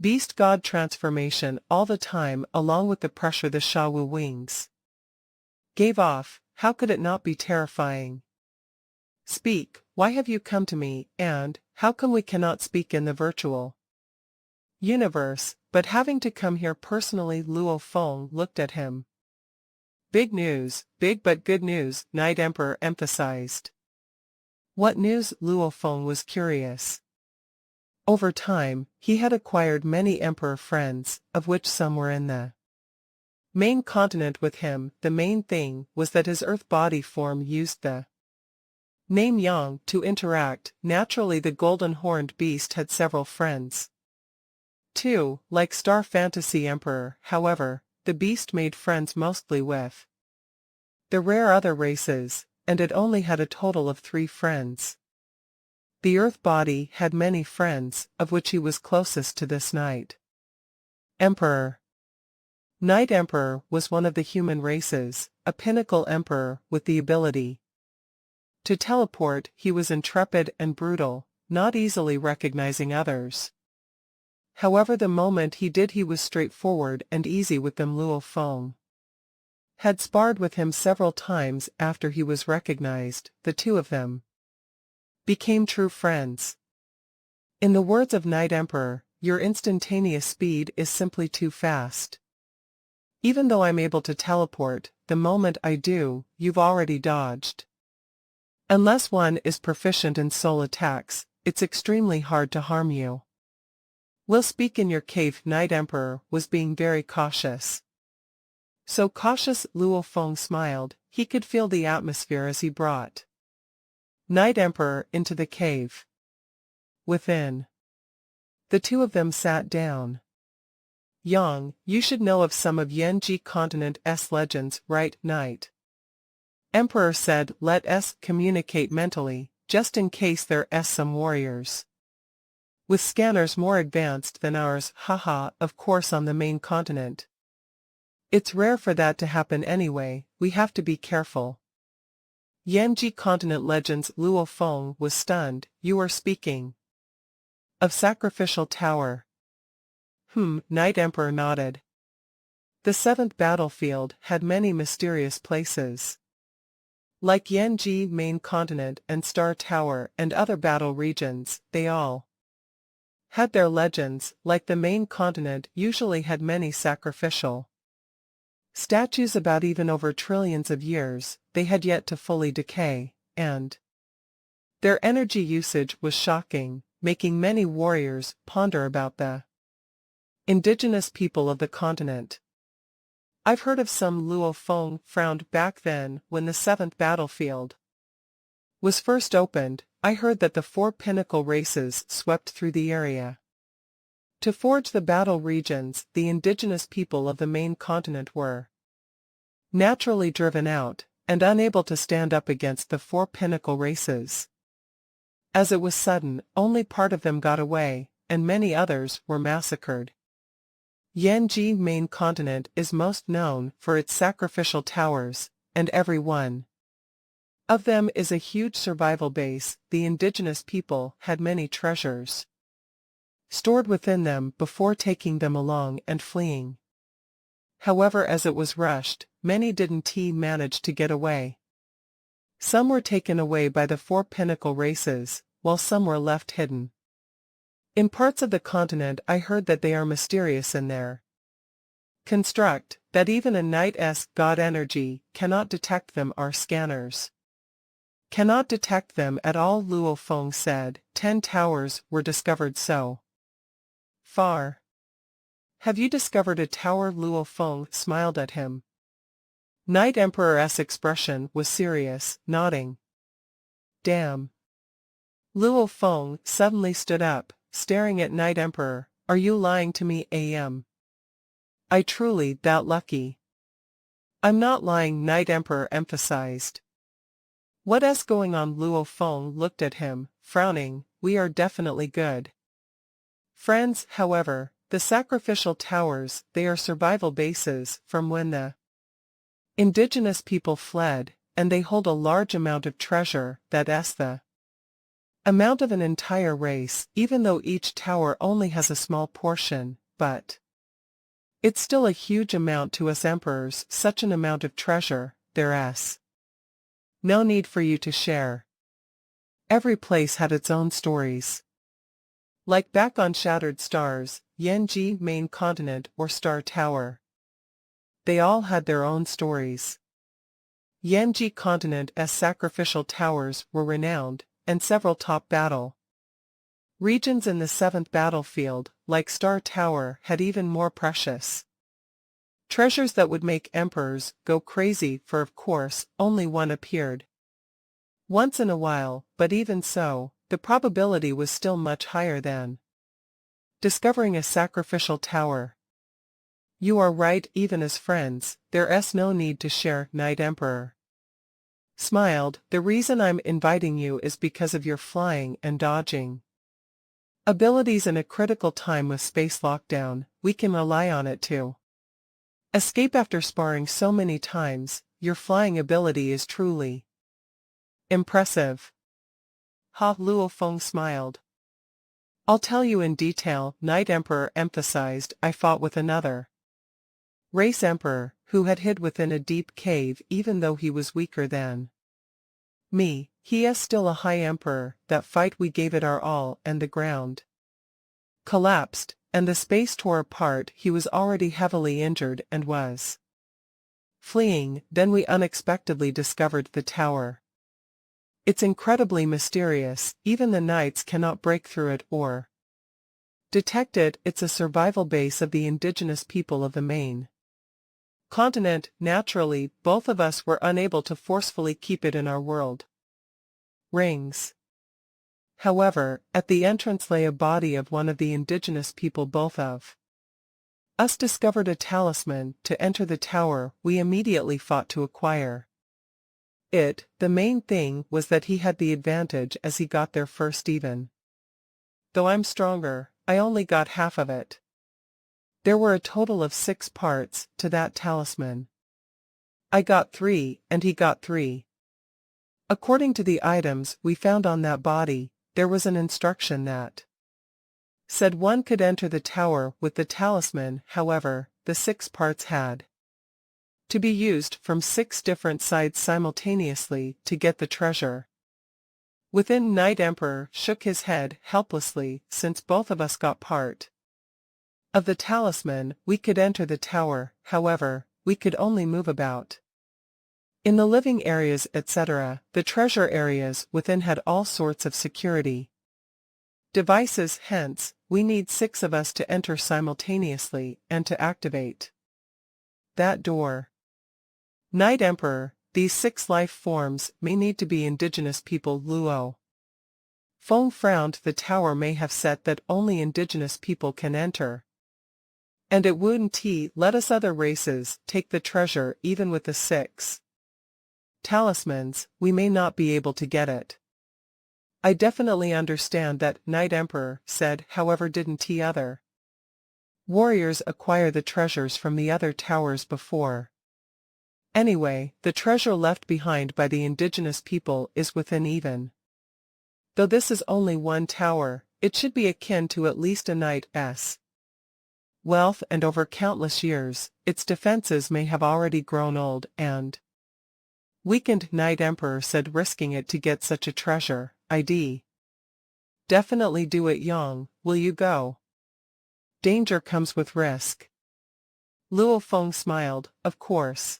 beast god transformation all the time, along with the pressure the Shawu wings gave off. How could it not be terrifying? "Speak, why have you come to me, and how come we cannot speak in the virtual universe, but having to come here personally?" Luo Feng looked at him. "Big news, big but good news," Night Emperor emphasized. "What news?" Luo Feng was curious. Over time, he had acquired many emperor friends, of which some were in the main continent with him. The main thing was that his earth body form used the name Yang to interact. Naturally, the golden horned beast had several friends too, like Star Fantasy Emperor. However, the beast made friends mostly with the rare other races, and it only had a total of 3 friends. The earth body had many friends, of which he was closest to this Night Emperor. Night Emperor was one of the human races, a pinnacle emperor with the ability to teleport. He was intrepid and brutal, not easily recognizing others. However, the moment he did, he was straightforward and easy with them. Luo Feng had sparred with him several times after he was recognized. The two of them became true friends. In the words of Night Emperor, "Your instantaneous speed is simply too fast. Even though I'm able to teleport, the moment I do, you've already dodged. Unless one is proficient in soul attacks, it's extremely hard to harm you. We'll speak in your cave." Night Emperor was being very cautious. So cautious, Luo Feng smiled. He could feel the atmosphere as he brought Night Emperor into the cave. Within, the two of them sat down. "Yang, you should know of some of Yanji continent's legends, right?" Night Emperor said. "Let us communicate mentally, just in case there's some warriors with scanners more advanced than ours." "Haha, of course, on the main continent. It's rare for that to happen anyway. We have to be careful." Yanji continent legends. Luo Feng was stunned. "You are speaking of Sacrificial Tower?" Night Emperor nodded. The 7th battlefield had many mysterious places, like Yanji main continent and Star Tower and other battle regions. They all had their legends. Like the main continent usually had many sacrificial statues about even over trillions of years. They had yet to fully decay, and their energy usage was shocking, making many warriors ponder about the indigenous people of the continent. I've heard of some. Luo Feng frowned. Back then, when the seventh battlefield was first opened, I heard that the four pinnacle races swept through the area to forge the battle regions. The indigenous people of the main continent were naturally driven out, and unable to stand up against the four pinnacle races. As it was sudden, only part of them got away, and many others were massacred. Yanji main continent is most known for its sacrificial towers, and every one of them is a huge survival base. The indigenous people had many treasures stored within them before taking them along and fleeing. However, as it was rushed, many didn't manage to get away. Some were taken away by the four pinnacle races, while some were left hidden. In parts of the continent I heard that they are mysterious in their construct, that even a Knight's god energy cannot detect them. Our scanners cannot detect them at all. Luo Feng said. 10 towers were discovered so far. Have you discovered a tower? Luo Feng smiled at him. Knight Emperor's expression was serious, nodding. Damn. Luo Feng suddenly stood up, staring at Knight Emperor. Are you lying to me? I truly that lucky. I'm not lying, Knight Emperor emphasized. What's going on? Luo Feng looked at him, frowning. We are definitely good friends. However, the sacrificial towers, they are survival bases from when the indigenous people fled, and they hold a large amount of treasure. That's the amount of an entire race, even though each tower only has a small portion, but it's still a huge amount to us emperors. Such an amount of treasure, there's no need for you to share. Every place had its own stories. Like back on Shattered Stars, Yanji main continent or Star Tower. They all had their own stories. Yanji continent's sacrificial towers were renowned, and several top battle regions in the 7th battlefield, like Star Tower, had even more precious treasures that would make emperors go crazy. For of course, only one appeared once in a while, but even so, the probability was still much higher than discovering a sacrificial tower. You are right. Even as friends, there's no need to share. Knight Emperor smiled. The reason I'm inviting you is because of your flying and dodging abilities. In a critical time with space lockdown, we can rely on it to escape after sparring so many times. Your flying ability is truly impressive. Ha! Luo Feng smiled. I'll tell you in detail, Knight Emperor emphasized. I fought with another race emperor, who had hid within a deep cave. Even though he was weaker than me, he is still a high emperor. That fight we gave it our all, and the ground collapsed, and the space tore apart. He was already heavily injured and was fleeing. Then we unexpectedly discovered the tower. It's incredibly mysterious. Even the knights cannot break through it or detect it. It's a survival base of the indigenous people of the main continent. Naturally, both of us were unable to forcefully keep it in our world rings. However, at the entrance lay a body of one of the indigenous people. Both of us discovered a talisman to enter the tower. We immediately fought to acquire it. The main thing was that he had the advantage as he got there first. Even though I'm stronger, I only got half of it. There were a total of 6 parts to that talisman. I got 3, and he got 3. According to the items we found on that body, there was an instruction that said one could enter the tower with the talisman. However, the 6 parts had to be used from 6 different sides simultaneously to get the treasure. Within, Knight Emperor shook his head helplessly. Since both of us got part of the talisman, we could enter the tower. However, we could only move about in the living areas, etc. The treasure areas within had all sorts of security devices. Hence, we need 6 of us to enter simultaneously and to activate that door. Night Emperor, these 6 life forms may need to be indigenous people. Luo Feng frowned. The tower may have said that only indigenous people can enter. And it wouldn't let us other races take the treasure. Even with the 6 talismans, we may not be able to get it. I definitely understand that, Night Emperor said. However, didn't other warriors acquire the treasures from the other towers before? Anyway, the treasure left behind by the indigenous people is within. Even though this is only 1 tower, it should be akin to at least a knight's wealth, and over countless years, its defenses may have already grown old and weakened. Night Emperor said, risking it to get such a treasure. I'd definitely do it. Yang, will you go? Danger comes with risk. Luo Feng smiled. Of course.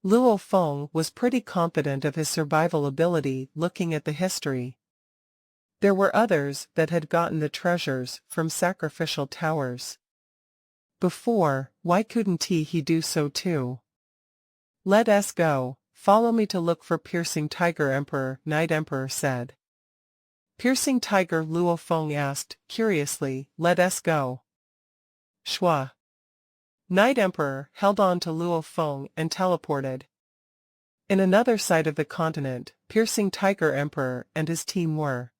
Luo Feng was pretty confident of his survival ability. Looking at the history, there were others that had gotten the treasures from sacrificial towers before. Why couldn't he do so too? Let us go. Follow me to look for Piercing Tiger. Emperor, Night Emperor said. Piercing Tiger? Luo Feng asked, curiously. Let us go. Shua. Night Emperor held on to Luo Feng and teleported. In another side of the continent, Piercing Tiger Emperor and his team were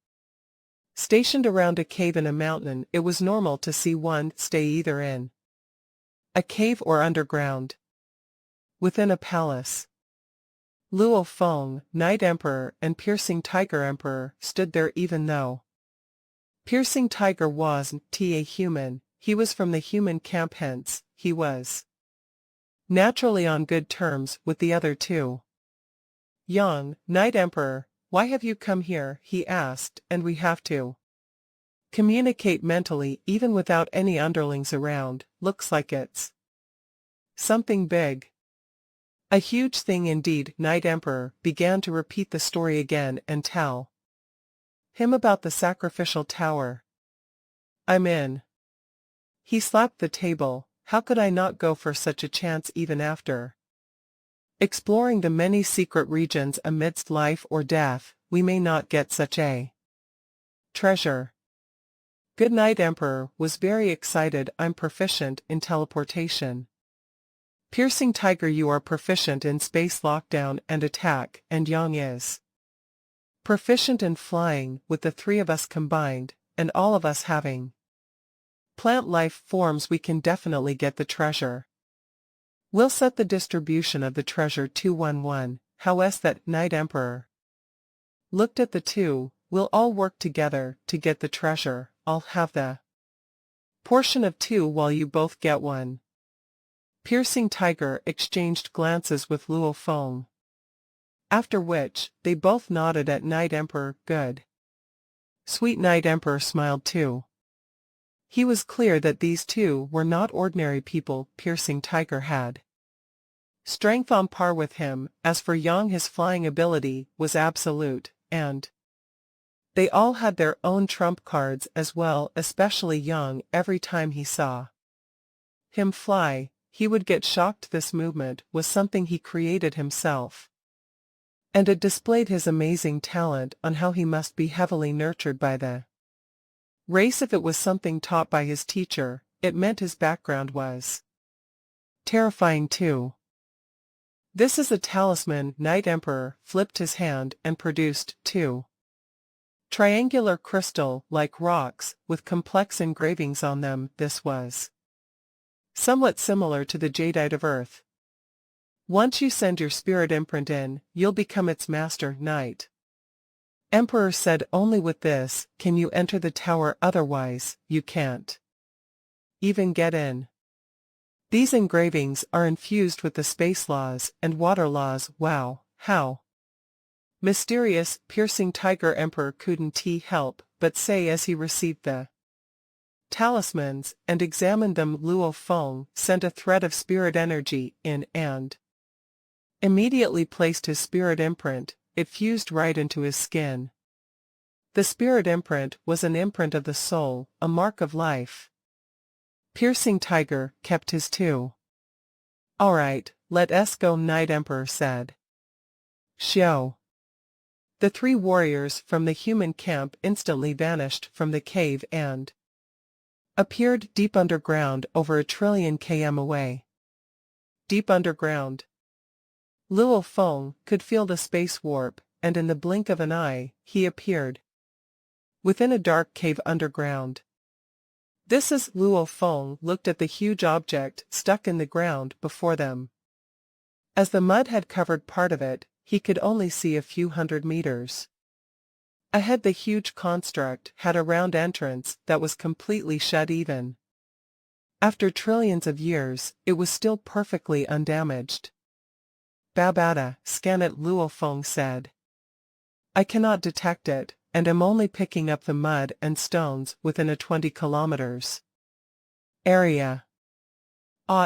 stationed around a cave in a mountain. It was normal to see one stay either in a cave or underground within a palace. Luo Feng, Night Emperor, and Piercing Tiger Emperor stood there. Even though Piercing Tiger wasn't a human, he was from the human camp, hence, he was naturally on good terms with the other 2. Young, Night Emperor, why have you come here? He asked. And we have to communicate mentally even without any underlings around. Looks like it's something big. A huge thing indeed. Night Emperor began to repeat the story again and tell him about the sacrificial tower. I'm in. He slapped the table. How could I not go for such a chance? Even after exploring the many secret regions amidst life or death, we may not get such a treasure. Good Night Emperor was very excited. I'm proficient in teleportation. Piercing Tiger, you are proficient in space lockdown and attack, and Yang is proficient in flying. With the 3 of us combined, and all of us having plant life forms, we can definitely get the treasure. We'll set the distribution of the treasure 211. How's that? Night Emperor looked at the 2. We'll all work together to get the treasure. I'll have the portion of 2 while you both get 1. Piercing Tiger exchanged glances with Luo Feng, after which, they both nodded at Night Emperor. Good. Sweet. Night Emperor smiled too. He was clear that these 2 were not ordinary people. Piercing Tiger had strength on par with him. As for Yang, his flying ability was absolute, and they all had their own trump cards as well, especially Yang. Every time he saw him fly, he would get shocked. This movement was something he created himself, and it displayed his amazing talent on how he must be heavily nurtured by the race. If it was something taught by his teacher, it meant his background was terrifying too. This is a talisman. Night Emperor flipped his hand and produced 2 triangular crystal-like rocks with complex engravings on them. This was somewhat similar to the jadeite of Earth. Once you send your spirit imprint in, you'll become its master. Night Emperor said, only with this can you enter the tower, otherwise, you can't even get in. These engravings are infused with the space laws and water laws. Wow, how mysterious. Piercing Tiger Emperor couldn't help but say as he received the talismans and examined them. Luo Feng sent a thread of spirit energy in and immediately placed his spirit imprint. It fused right into his skin. The spirit imprint was an imprint of the soul, a mark of life. Piercing Tiger kept his 2 All right, let us go, Night Emperor said. Show. The three warriors from the human camp instantly vanished from the cave and appeared deep underground over 1,000,000,000 km away. Deep underground. Luo Feng could feel the space warp, and in the blink of an eye, he appeared within a dark cave underground. This is Luo Feng looked at the huge object stuck in the ground before them. As the mud had covered part of it, he could only see a few hundred meters ahead. The huge construct had a round entrance that was completely shut even. After trillions of years, it was still perfectly undamaged. Babada, scan it, Luo Feng said. I cannot detect it, and am only picking up the mud and stones within a 20 kilometers area.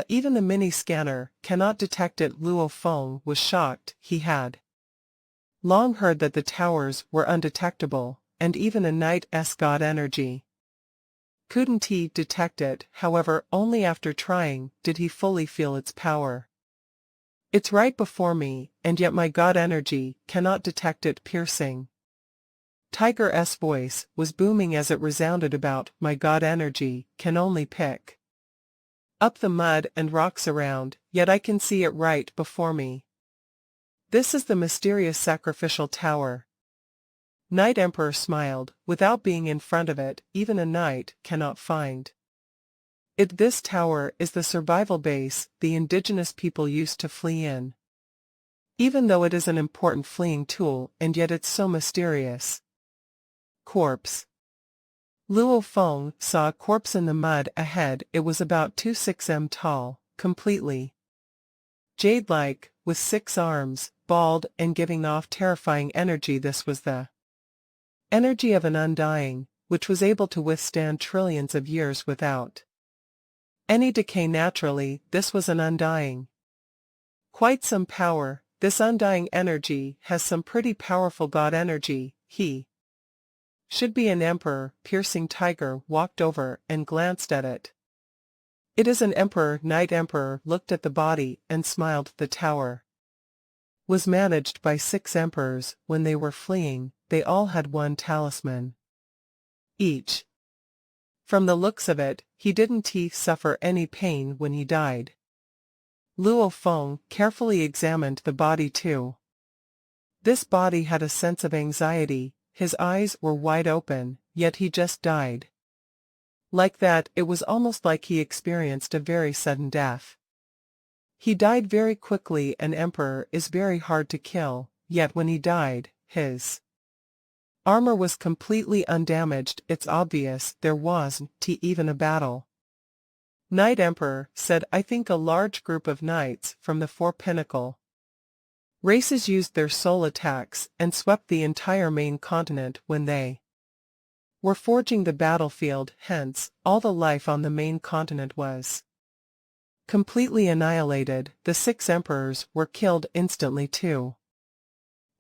Even the mini-scanner cannot detect it. Luo Feng was shocked. He had long heard that the towers were undetectable, and even a Knight's god energy couldn't he detect it. However, only after trying did he fully feel its power. It's right before me, and yet my god energy cannot detect it. Piercing Tiger's voice was booming as it resounded about, my god energy can only pick up the mud and rocks around, yet I can see it right before me. This is the mysterious sacrificial tower. Night Emperor smiled. Without being in front of it, even a knight cannot find it. This tower is the survival base the indigenous people used to flee in. Even though it is an important fleeing tool, and yet it's so mysterious. Corpse. Luo Feng saw a corpse in the mud ahead. It was about 26 m tall, completely jade-like, with 6 arms, bald and giving off terrifying energy. This was the energy of an undying, which was able to withstand trillions of years without any decay. Naturally, this was an undying. Quite some power. This undying energy has some pretty powerful god energy. He should be an emperor. Piercing Tiger walked over and glanced at it. It is an emperor. Night Emperor looked at the body and smiled. The tower was managed by 6 emperors. When they were fleeing, they all had one talisman each. From the looks of it, he didn't suffer any pain when he died. Luo Feng carefully examined the body too. This body had a sense of anxiety. His eyes were wide open, yet he just died. Like that, it was almost like he experienced a very sudden death. He died very quickly. An emperor is very hard to kill, yet when he died, his armor was completely undamaged. It's obvious there wasn't even a battle. Night Emperor said, I think a large group of knights from the 4 pinnacle races used their soul attacks and swept the entire main continent when they were forging the battlefield. Hence, all the life on the main continent was completely annihilated. The 6 emperors were killed instantly too.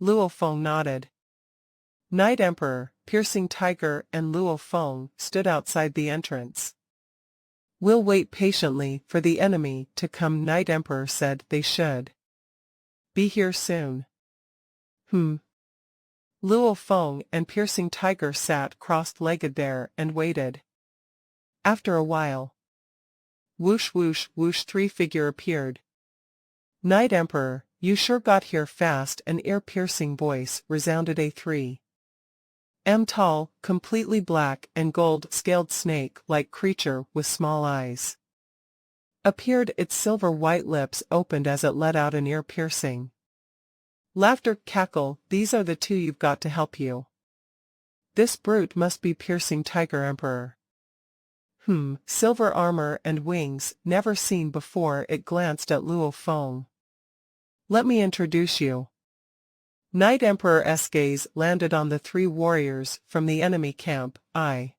Luo Feng nodded. Night Emperor, Piercing Tiger and Luo Feng stood outside the entrance. We'll wait patiently for the enemy to come. Night Emperor said they should be here soon. Luo Feng and Piercing Tiger sat cross-legged there and waited. After a while, whoosh whoosh whoosh, 3 figure appeared. Night Emperor, you sure got here fast. An ear-piercing voice resounded. A 3 m tall, completely black and gold-scaled snake-like creature with small eyes appeared. Its silver white lips opened as it let out an ear-piercing laughter cackle. These are the 2 you've got to help you. This brute must be Piercing Tiger Emperor. Silver armor and wings, never seen before. It glanced at Luo Feng. Let me introduce you. Night Emperor's gaze landed on the 3 warriors from the enemy camp. I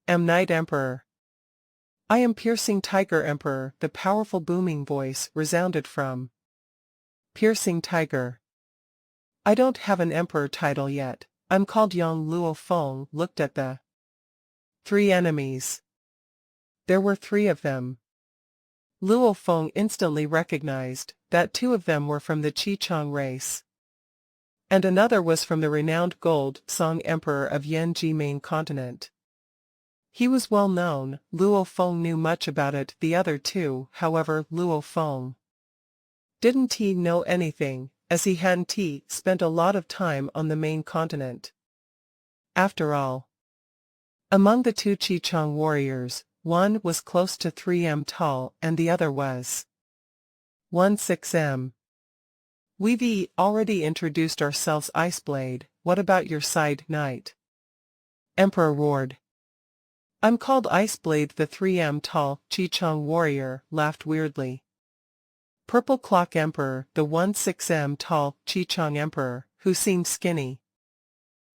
am Night Emperor. I am Piercing Tiger Emperor. The powerful booming voice resounded from Piercing Tiger. I don't have an emperor title yet. I'm called Young. Luo Feng looked at the 3 enemies. There were 3 of them. Luo Feng instantly recognized that two of them were from the Qichang race, and another was from the renowned Gold Song Emperor of Yanji main continent. He was well known. Luo Feng knew much about it. The other two, however, Luo Feng didn't he know anything, as he hadn't spent a lot of time on the main continent. After all, among the two Qichang warriors, one was close to 3m tall and the other was 16m. We've already introduced ourselves, Iceblade. What about your side, Knight? Emperor roared. I'm called Iceblade. The 3m tall Qichang warrior laughed weirdly. Purple Clock Emperor, the 16m tall Qichang emperor, who seemed skinny,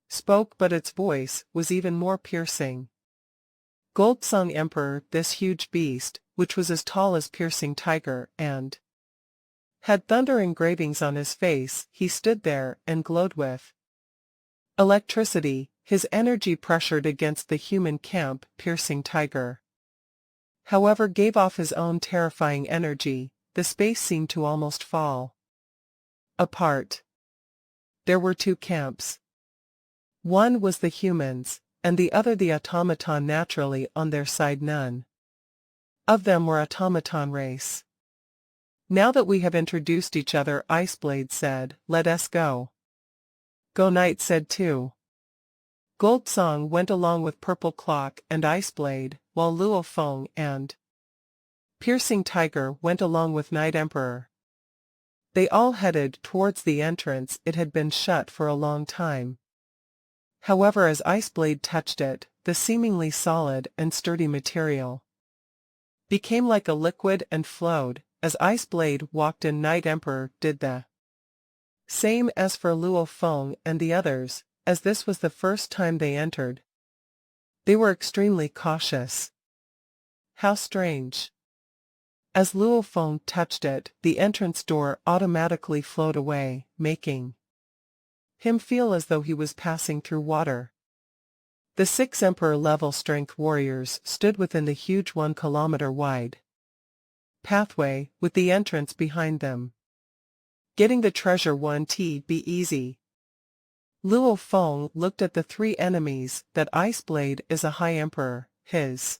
spoke, but its voice was even more piercing. Gold Song Emperor, this huge beast, which was as tall as Piercing Tiger and had thunder engravings on his face, he stood there and glowed with electricity. His energy pressured against the human camp. Piercing Tiger, however, gave off his own terrifying energy. The space seemed to almost fall apart. There were two camps. One was the humans, and the other the automaton. Naturally, on their side none of them were automaton race. Now that we have introduced each other, Iceblade said, let us go. Go, Knight said too. Gold Song went along with Purple Clock and Iceblade, while Luo Feng and Piercing Tiger went along with Night Emperor. They all headed towards the entrance. It had been shut for a long time. However, as Iceblade touched it, the seemingly solid and sturdy material became like a liquid and flowed. As Iceblade walked in, Night Emperor did the same. As for Luo Feng and the others, as this was the first time they entered, they were extremely cautious. How strange! As Luo Feng touched it, the entrance door automatically flowed away, making him feel as though he was passing through water. The 6 Emperor-level strength warriors stood within the huge 1-kilometer wide pathway, with the entrance behind them. Getting the treasure won't be easy. Luo Feng looked at the 3 enemies. That Iceblade is a high emperor. His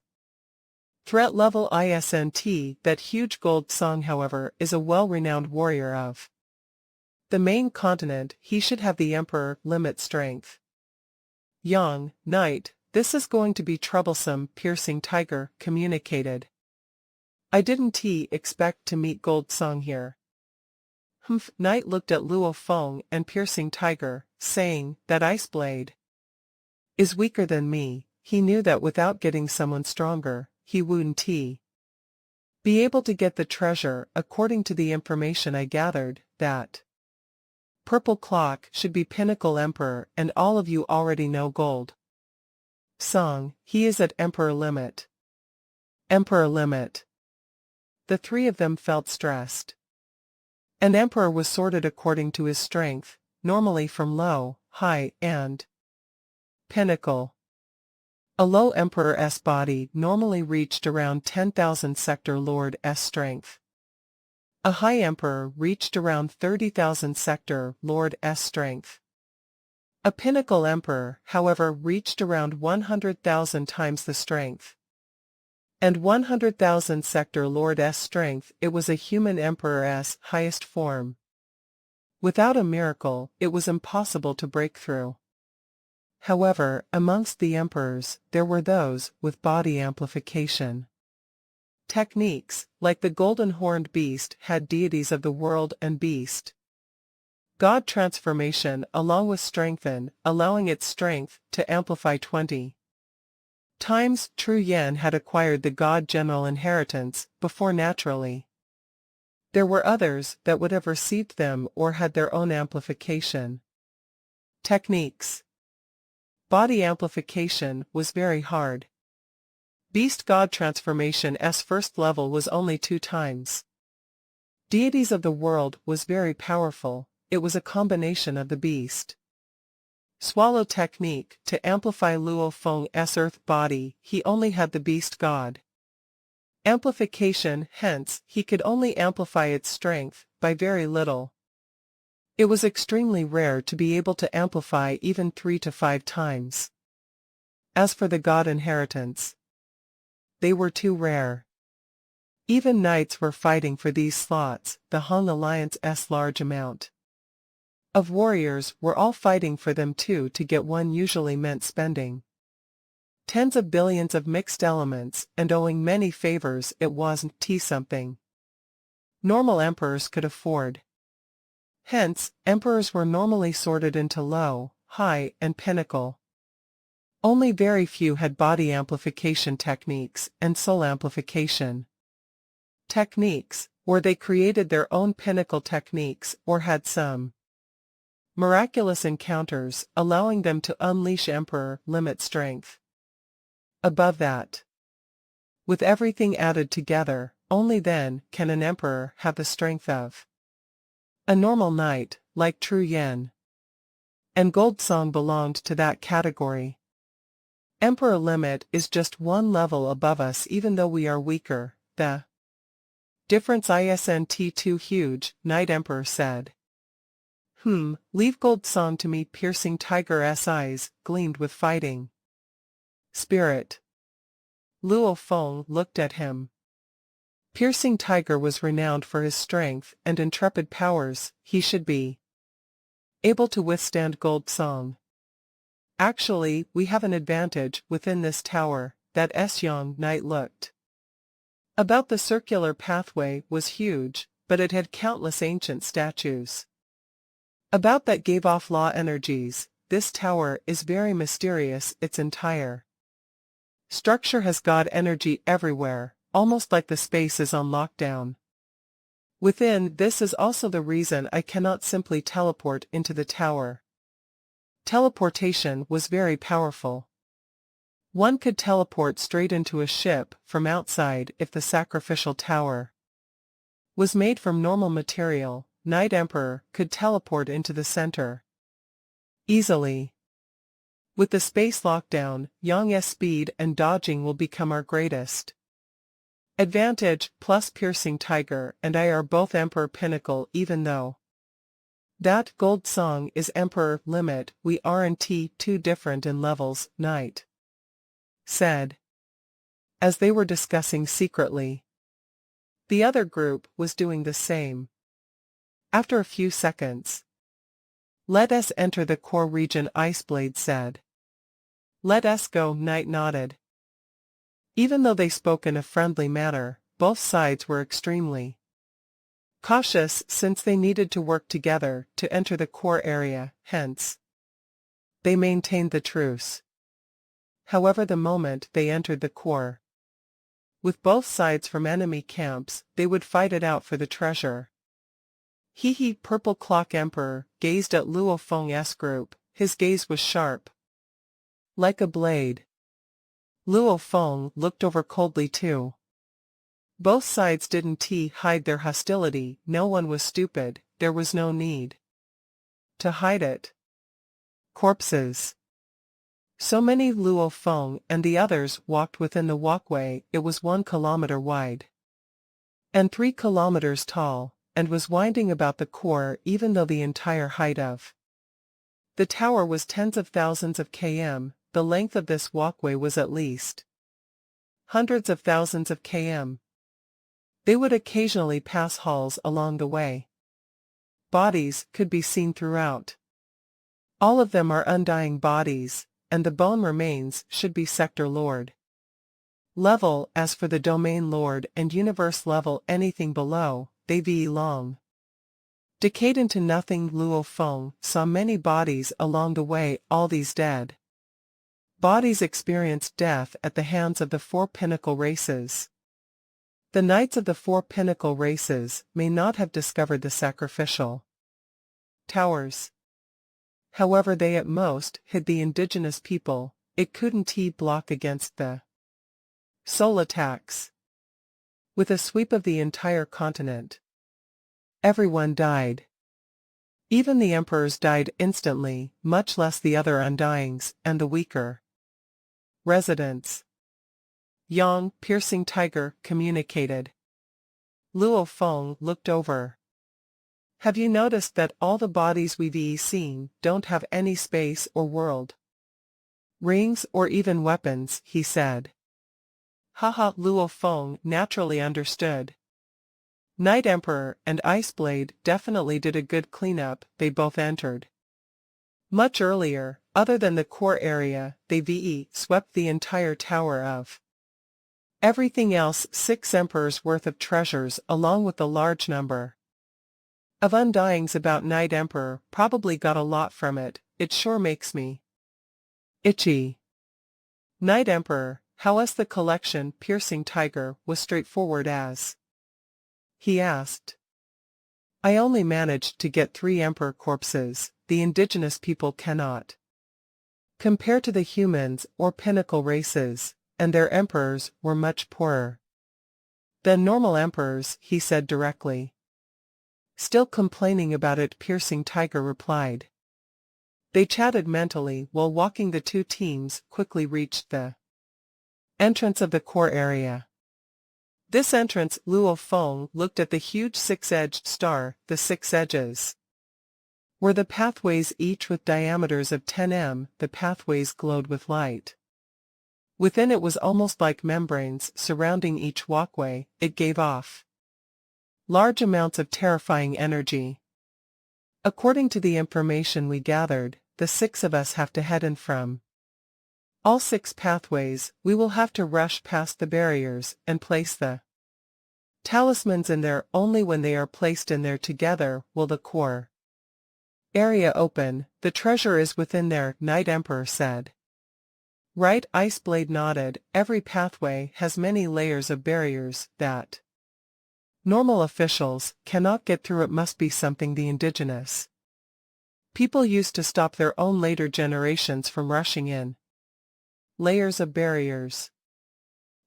threat level isn't. That huge Gold Song, however, is a well-renowned warrior of the main continent. He should have the emperor limit strength. Young Knight, this is going to be troublesome, Piercing Tiger communicated. I didn't expect to meet Gold Song here. Humph. Knight looked at Luo Feng and Piercing Tiger, saying that Iceblade is weaker than me. He knew that without getting someone stronger, he wouldn't be able to get the treasure. According to the information I gathered, that Purple Clock should be Pinnacle Emperor, and all of you already know Gold Song. He is at Emperor limit. Emperor limit. The 3 of them felt stressed. An emperor was sorted according to his strength, normally from low, high, and pinnacle. A low emperor's body normally reached around 10,000 sector lord's strength. A high emperor reached around 30,000 sector lord's strength. A pinnacle emperor, however, reached around 100,000 times the strength. And 100,000 sector lord's strength. It was a human emperor's highest form. Without a miracle, it was impossible to break through. However, amongst the emperors, there were those with body amplification techniques, like the golden horned beast had deities of the world and beast god transformation along with strengthen, allowing its strength to amplify 20 times. True Yan had acquired the god general inheritance before naturally. There were others that would have received them or had their own amplification techniques. Body amplification was very hard. Beast god transformation's first level was only 2 times. Deities of the world was very powerful. It was a combination of the beast swallow technique to amplify Luo Feng's earth body. He only had the beast god Amplification, hence, he could only amplify its strength, by very little. It was extremely rare to be able to amplify even 3 to 5 times. As for the god inheritance, they were too rare. Even knights were fighting for these slots, the Han Alliance's large amount of warriors were all fighting for them too. To get one usually meant spending tens of billions of mixed elements and owing many favors. It wasn't something normal emperors could afford. Hence, emperors were normally sorted into low, high, and pinnacle. Only very few had body amplification techniques and soul amplification techniques, or they created their own pinnacle techniques or had some miraculous encounters allowing them to unleash emperor limit strength. Above that, with everything added together, only then can an emperor have the strength of a normal knight, like True Yen. And Goldsong belonged to that category. Emperor limit is just one level above us even though we are weaker. The difference isn't too huge, Knight Emperor said. Leave Goldsong to me. Piercing Tiger's eyes gleamed with fighting spirit. Luo Feng looked at him. Piercing Tiger was renowned for his strength and intrepid powers. He should be able to withstand Goldsong. Actually, we have an advantage within this tower. That young knight looked about the circular pathway was huge, but it had countless ancient statues about that gave off law energies. This tower is very mysterious. Its entire structure has God energy everywhere, almost like the space is on lockdown. Within this is also the reason I cannot simply teleport into the tower. Teleportation was very powerful. One could teleport straight into a ship from outside if the sacrificial tower was made from normal material. Knight Emperor could teleport into the center easily. With the space lockdown, Yang's speed and dodging will become our greatest advantage, plus Piercing Tiger and I are both Emperor Pinnacle. Even though that Goldsong is Emperor limit, we aren't too different in levels, Knight said, as they were discussing secretly. The other group was doing the same. After a few seconds, "Let us enter the core region," Iceblade said. "Let us go," Knight nodded. Even though they spoke in a friendly manner, both sides were extremely cautious since they needed to work together to enter the core area, hence they maintained the truce. However, the moment they entered the core, with both sides from enemy camps, they would fight it out for the treasure. Purple Clock Emperor gazed at Luo Feng's group. His gaze was sharp, like a blade. Luo Feng looked over coldly too. Both sides didn't hide their hostility. No one was stupid. There was no need to hide it. Corpses. So many. Luo Feng and the others walked within the walkway. It was 1 kilometer wide and 3 kilometers tall, and was winding about the core even though the entire height of the tower was tens of thousands of km. The length of this walkway was at least hundreds of thousands of km. They would occasionally pass halls along the way. Bodies could be seen throughout. All of them are undying bodies, and the bone remains should be sector lord level. As for the domain lord and universe level, anything below, they long decayed into nothing. Luo Feng saw many bodies along the way. All these dead bodies experienced death at the hands of the 4 pinnacle races. The knights of the 4 pinnacle races may not have discovered the sacrificial towers. However, they at most hid the indigenous people. It couldn't block against the soul attacks. With a sweep of the entire continent, everyone died. Even the emperors died instantly, much less the other undyings and the weaker residents. Yang, piercing tiger, communicated. Luo Feng looked over. Have you noticed that all the bodies we've seen don't have any space or world? Rings or even weapons, he said. Haha, Luo Feng naturally understood. Night Emperor and Iceblade definitely did a good cleanup. They both entered much earlier. Other than the core area, they swept the entire tower of everything else. 6 emperors worth of treasures, along with a large number of undyings about Night Emperor. Probably got a lot from it. It sure makes me itchy. Night Emperor, how was the collection? Piercing Tiger was straightforward as he asked. I only managed to get 3 emperor corpses. The indigenous people cannot compare to the humans or pinnacle races, and their emperors were much poorer than normal emperors, he said directly. Still complaining about it, Piercing Tiger replied. They chatted mentally while walking. The 2 teams quickly reached the entrance of the core area. This entrance, Luo Feng looked at the huge 6-edged star. The 6 edges were the pathways, each with diameters of 10 m. The pathways glowed with light. Within it was almost like membranes surrounding each walkway. It gave off large amounts of terrifying energy. According to the information we gathered, the 6 of us have to head in from all 6 pathways. We will have to rush past the barriers and place the talismans in there. Only when they are placed in there together will the core area open. The treasure is within there, Night Emperor said. Right, Iceblade nodded. Every pathway has many layers of barriers that normal officials cannot get through. It must be something the indigenous people used to stop their own later generations from rushing in. Layers of barriers.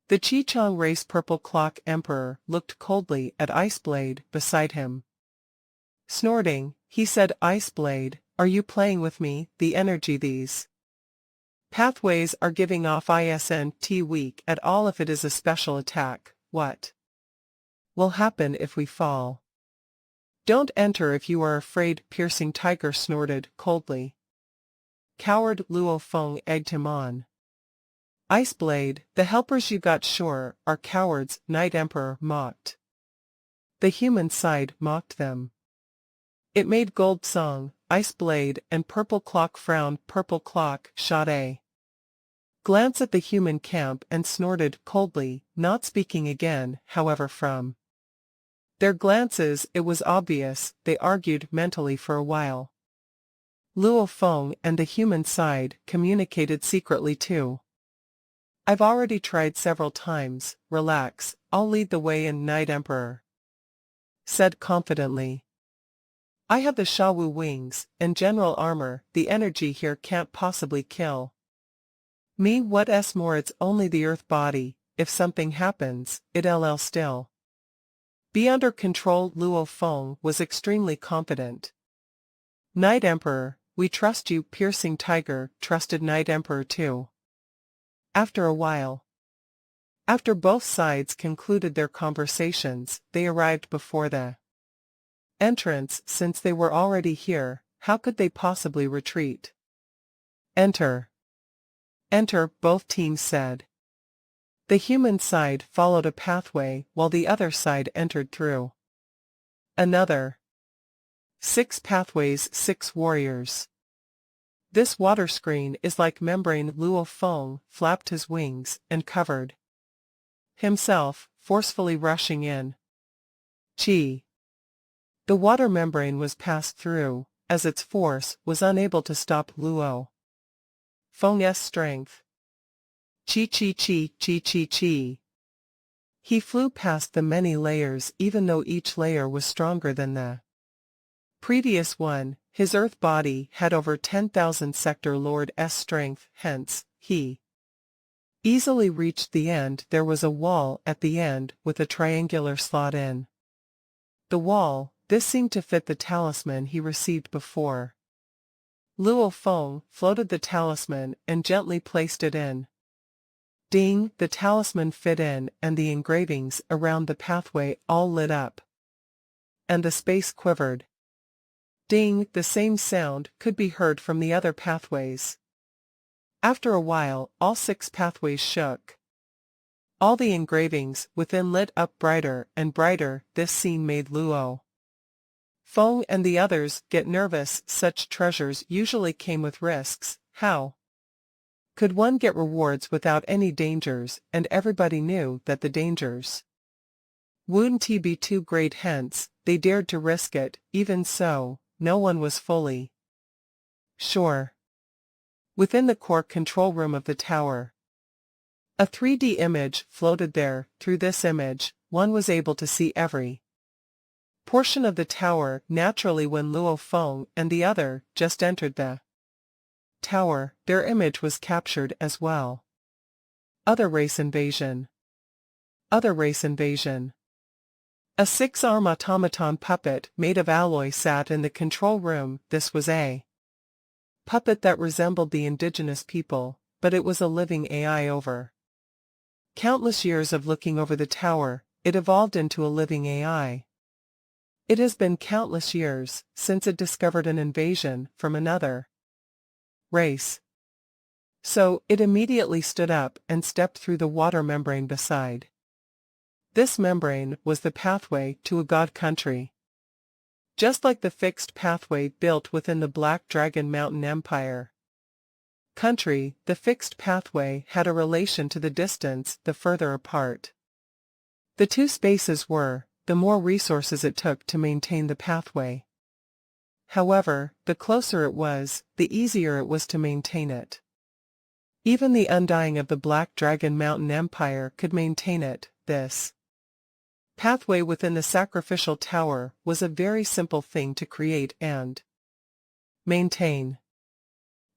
The Chichong race Purple Clock Emperor looked coldly at Iceblade beside him. Snorting, he said, Iceblade, are you playing with me? The energy these pathways are giving off isn't weak at all. If it is a special attack, what will happen if we fall? Don't enter if you are afraid, Piercing Tiger snorted coldly. Coward, Luo Feng egged him on. Iceblade, the helpers you got sure are cowards, Night Emperor mocked. The human side mocked them. It made Gold Song, Iceblade, and Purple Clock frowned. Purple Clock shot a glance at the human camp and snorted coldly, not speaking again. However, from their glances it was obvious they argued mentally for a while. Luo Feng and the human side communicated secretly too. I've already tried several times. Relax, I'll lead the way in, Night Emperor said confidently. I have the Shawu wings and general armor. The energy here can't possibly kill me. What's more, it's only the earth body. If something happens, it'll still be under control. Luo Feng was extremely confident. Night Emperor, we trust you. Piercing Tiger trusted Night Emperor too. After a while, after both sides concluded their conversations, they arrived before the entrance. Since they were already here, how could they possibly retreat? Enter. Enter, both teams said. The human side followed a pathway while the other side entered through another. 6 pathways, 6 warriors. This water screen is like membrane. Luo Feng flapped his wings and covered himself, forcefully rushing in. Chi. The water membrane was passed through, as its force was unable to stop Luo Feng's strength. Chi chi chi chi chi chi. He flew past the many layers. Even though each layer was stronger than the previous one, his earth body had over 10,000 Sector Lord's strength, hence, he easily reached the end. There was a wall at the end with a triangular slot in the wall. This seemed to fit the talisman he received before. Luo Feng floated the talisman and gently placed it in Ding, the talisman fit in and the engravings around the pathway all lit up. And the space quivered. Ding, the same sound could be heard from the other pathways. After a while, all 6 pathways shook. All the engravings within lit up brighter and brighter. This scene made Luo Feng and the others get nervous. Such treasures usually came with risks. How could one get rewards without any dangers? And everybody knew that the dangers wouldn't be too great, hence they dared to risk it. Even so, no one was fully sure. Within the core control room of the tower, a 3D image floated there. Through this image, one was able to see every portion of the tower. Naturally, when Luo Feng and the other just entered the tower, their image was captured as well. Other race invasion. Other race invasion. A 6-arm automaton puppet made of alloy sat in the control room. This was a puppet that resembled the indigenous people, but it was a living AI. Over countless years of looking over the tower, it evolved into a living AI. It has been countless years since it discovered an invasion from another race. So, it immediately stood up and stepped through the water membrane beside. This membrane was the pathway to a god country. Just like the fixed pathway built within the Black Dragon Mountain Empire country, the fixed pathway had a relation to the distance the further apart the 2 spaces were, the more resources it took to maintain the pathway. However, the closer it was, the easier it was to maintain it. Even the Undying of the Black Dragon Mountain Empire could maintain it. This pathway within the sacrificial tower was a very simple thing to create and maintain.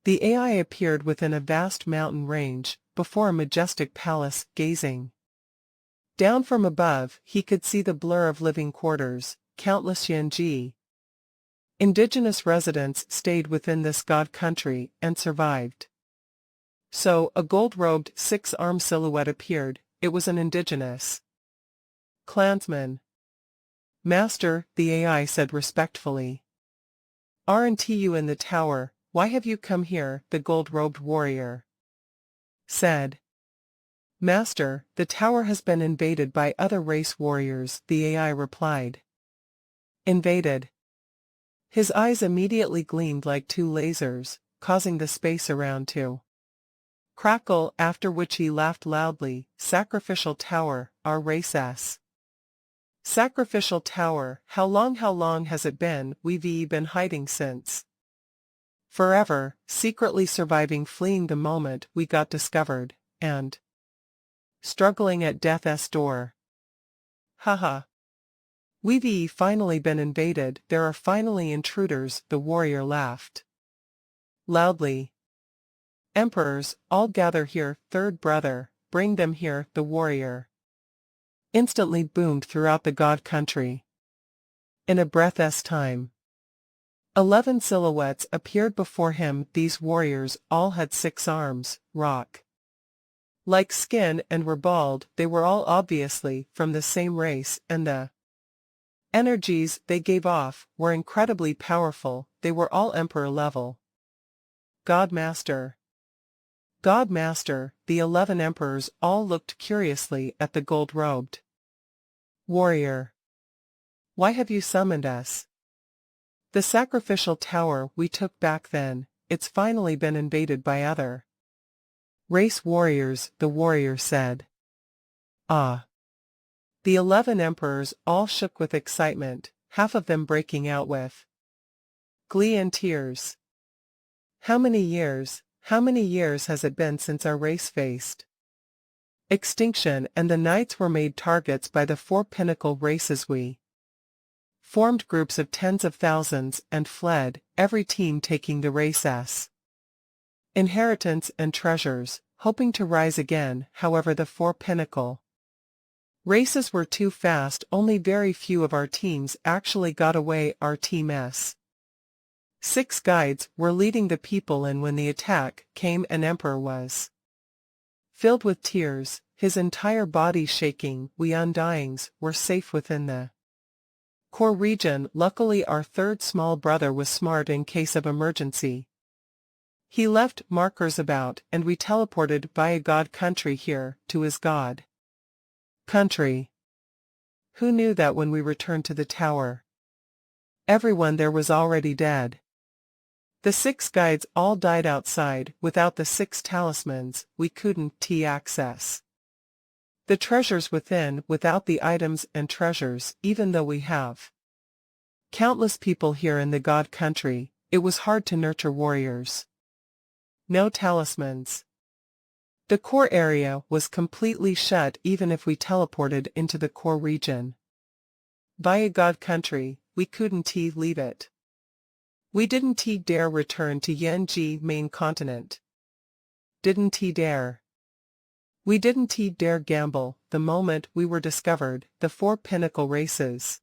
The AI appeared within a vast mountain range, before a majestic palace. Gazing down from above, he could see the blur of living quarters. Countless Yanji indigenous residents stayed within this god country and survived. So, a gold-robed 6-arm silhouette appeared. It was an indigenous clansman. Master, the AI said respectfully. Aren't you in the tower? Why have you come here? The gold-robed warrior said. Master, the tower has been invaded by other race warriors, the AI replied. Invaded? His eyes immediately gleamed like 2 lasers, causing the space around to crackle, after which he laughed loudly. Sacrificial tower, our race. Sacrificial tower, how long has it been? We've been hiding since forever, secretly surviving, fleeing the moment we got discovered, and struggling at death's door. Haha. We've finally been invaded. There are finally intruders, the warrior laughed loudly. Emperors, all gather here. 3rd brother, bring them here. The warrior instantly boomed throughout the god country. In a breath's time, 11 silhouettes appeared before him. These warriors all had 6 arms, rock like skin, and were bald. They were all obviously from the same race, and the energies they gave off were incredibly powerful. They were all emperor level. Godmaster. Godmaster, the 11 emperors all looked curiously at the gold-robed warrior. Why have you summoned us? The sacrificial tower we took back then, it's finally been invaded by other race warriors, the warrior said. Ah. The 11 emperors all shook with excitement, half of them breaking out with glee and tears. How many years has it been since our race faced extinction, and the knights were made targets by the 4 pinnacle races? We formed groups of tens of thousands and fled, every team taking the race's inheritance and treasures, hoping to rise again. However, the 4 pinnacle races were too fast. Only very few of our teams actually got away. Our team's 6 guides were leading the people in when the attack came. An emperor was Filled with tears, his entire body shaking, we Undyings were safe within the core region. Luckily our third small brother was smart in case of emergency. He left markers about and we teleported by a god country here to his god country. Who knew that when we returned to the tower, everyone there was already dead. The 6 guides all died outside. Without the 6 talismans, we couldn't access the treasures within. Without the items and treasures, even though we have countless people here in the god country, it was hard to nurture warriors. No talismans. The core area was completely shut even if we teleported into the core region. By a god country, we couldn't leave it. We didn't dare return to Yenji main continent. Didn't dare. We didn't dare gamble. The moment we were discovered, the 4 pinnacle races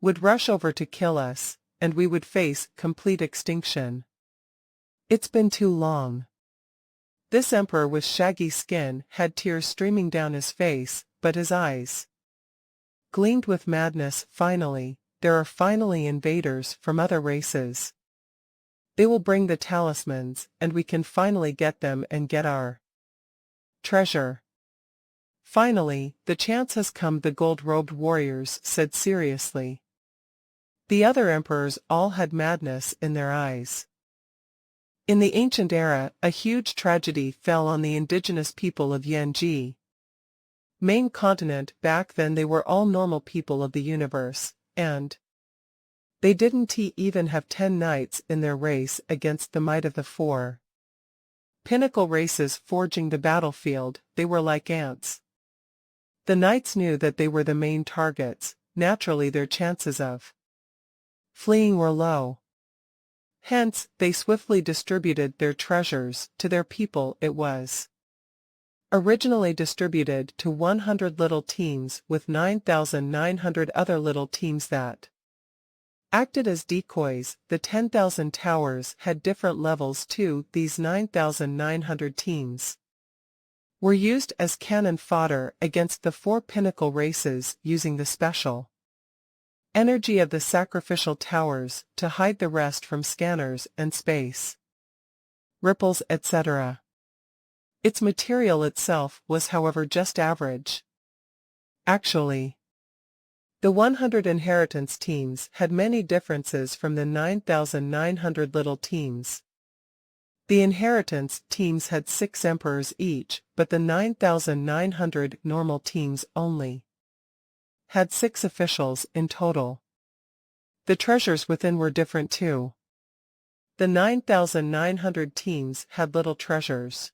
would rush over to kill us, and we would face complete extinction. It's been too long. This emperor with shaggy skin had tears streaming down his face, but his eyes gleamed with madness. Finally, there are finally invaders from other races. They will bring the talismans, and we can finally get them and get our treasure. Finally, the chance has come, the gold-robed warriors said seriously. The other emperors all had madness in their eyes. In the ancient era, a huge tragedy fell on the indigenous people of Yenji main continent. Back then they were all normal people of the universe, and they didn't even have 10 knights in their race against the might of the 4 pinnacle races forging the battlefield. They were like ants. The knights knew that they were the main targets. Naturally their chances of fleeing were low. Hence, they swiftly distributed their treasures to their people. It was originally distributed to 100 little teams with 9,900 other little teams that acted as decoys. The 10,000 towers had different levels too. These 9,900 teams were used as cannon fodder against the 4 pinnacle races, using the special energy of the sacrificial towers to hide the rest from scanners and space ripples, etc. Its material itself was, however, just average. Actually, the 100 inheritance teams had many differences from the 9,900 little teams. The inheritance teams had 6 emperors each, but the 9,900 normal teams only had 6 officials in total. The treasures within were different too. The 9,900 teams had little treasures.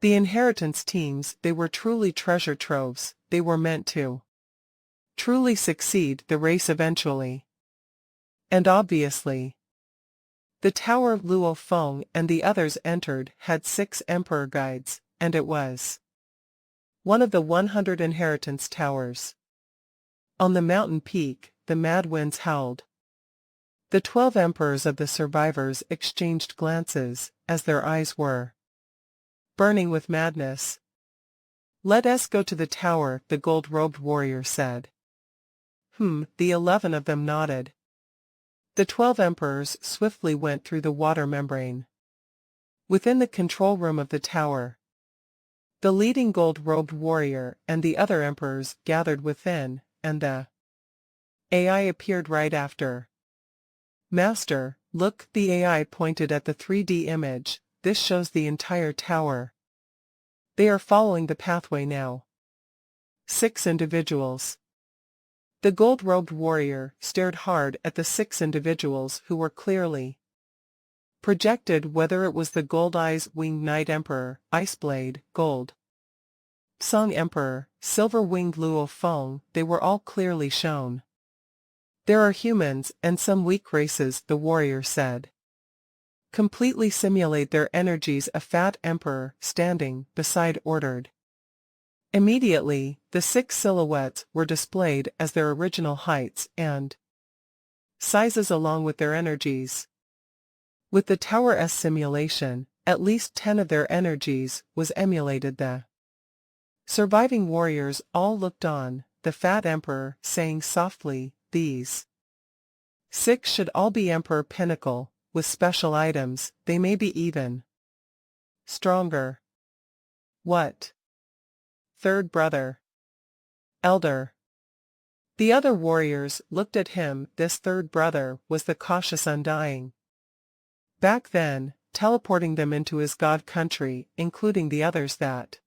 The inheritance teams, they were truly treasure troves. They were meant to truly succeed the race eventually. And obviously, the Tower of Luo Feng and the others entered had 6 emperor guides, and it was one of the 100 inheritance towers. On the mountain peak, the mad winds howled. The 12 emperors of the survivors exchanged glances, as their eyes were burning with madness. "Let us go to the tower," the gold-robed warrior said. The 11 of them nodded. The 12 emperors swiftly went through the water membrane. Within the control room of the tower, the leading gold-robed warrior and the other emperors gathered within, and the AI appeared right after. "Master, look," the AI pointed at the 3D image. "This shows the entire tower. They are following the pathway now." 6 individuals. The gold-robed warrior stared hard at the 6 individuals who were clearly projected, whether it was the Gold Eyes Winged Knight Emperor, Iceblade, Gold Song Emperor, Silver-Winged Luo Feng, they were all clearly shown. "There are humans and some weak races," the warrior said. "Completely simulate their energies," a fat emperor standing beside ordered. Immediately, the 6 silhouettes were displayed as their original heights and sizes along with their energies. With the Tower S simulation, at least 10 of their energies was emulated. The surviving warriors all looked on, the fat emperor saying softly, "These 6 should all be Emperor Pinnacle, with special items, they may be even stronger." What? Third brother. Elder. The other warriors looked at him. This third brother was the cautious Undying. Back then, teleporting them into his god country, including the others that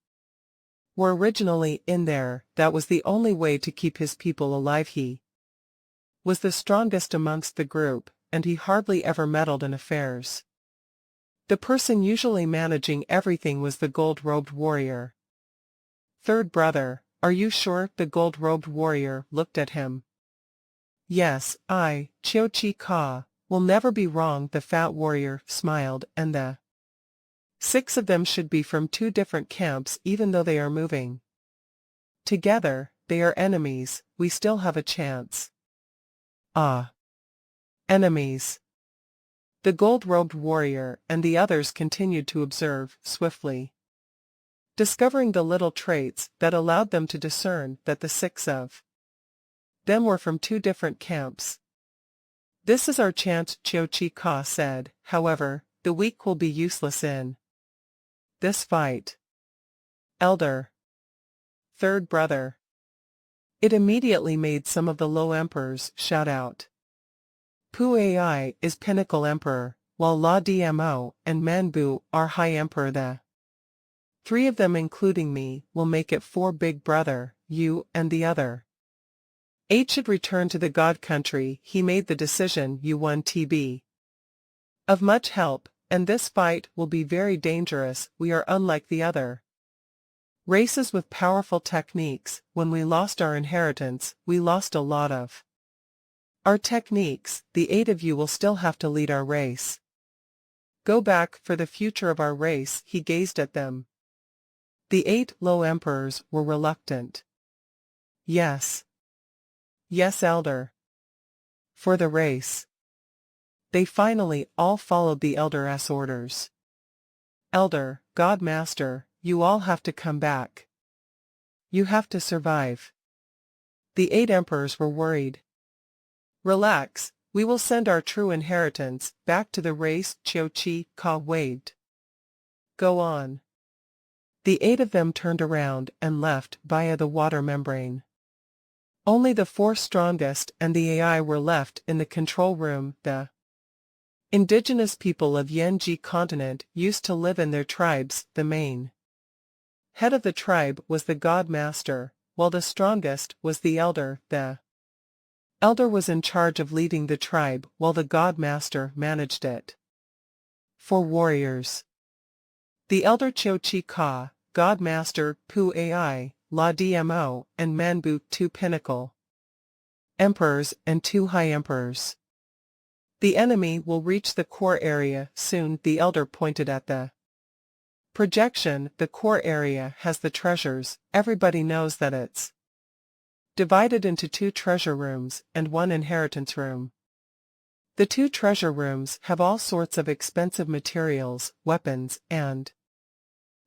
were originally in there, that was the only way to keep his people alive. He was the strongest amongst the group, and he hardly ever meddled in affairs. The person usually managing everything was the gold-robed warrior. Third brother, are you sure? The gold-robed warrior looked at him. Yes, I, Chio Chi Ka, will never be wrong. The fat warrior smiled, and the 6 of them should be from 2 different camps. Even though they are moving together, they are enemies, we still have a chance. Ah. Enemies. The gold-robed warrior and the others continued to observe, swiftly discovering the little traits that allowed them to discern that the 6 of them were from 2 different camps. This is our chance, Chio Chi Ka said. However, the weak will be useless in this fight. Elder. Third brother. It immediately made some of the low emperors shout out. Pu Ai is Pinnacle Emperor, while La Dmo and Manbu are High Emperor. The 3 of them including me will make it 4. Big brother, you and the other 8 should return to the god country. He made the decision. You won to be of much help, and this fight will be very dangerous. We are unlike the other races with powerful techniques. When we lost our inheritance, we lost a lot of our techniques. The 8 of you will still have to lead our race. Go back for the future of our race. He gazed at them. The 8 low emperors were reluctant. Yes. Yes, elder. For the race. They finally all followed the elder's orders. Elder, God Master, you all have to come back. You have to survive. The 8 emperors were worried. Relax, we will send our true inheritance back to the race. Chio Chi Ka waved. Go on. The 8 of them turned around and left via the water membrane. Only the 4 strongest and the AI were left in the control room. The indigenous people of Yenji continent used to live in their tribes. The main head of the tribe was the God Master, while the strongest was the elder. The elder was in charge of leading the tribe while the God Master managed it. 4 warriors. The elder Chio Chi Ka, God Master, Pu Ai, La Dmo, and Manbu, 2 Pinnacle Emperors and 2 High Emperors. The enemy will reach the core area soon. The elder pointed at the projection. The core area has the treasures. Everybody knows that it's divided into 2 treasure rooms and 1 inheritance room. The 2 treasure rooms have all sorts of expensive materials, weapons, and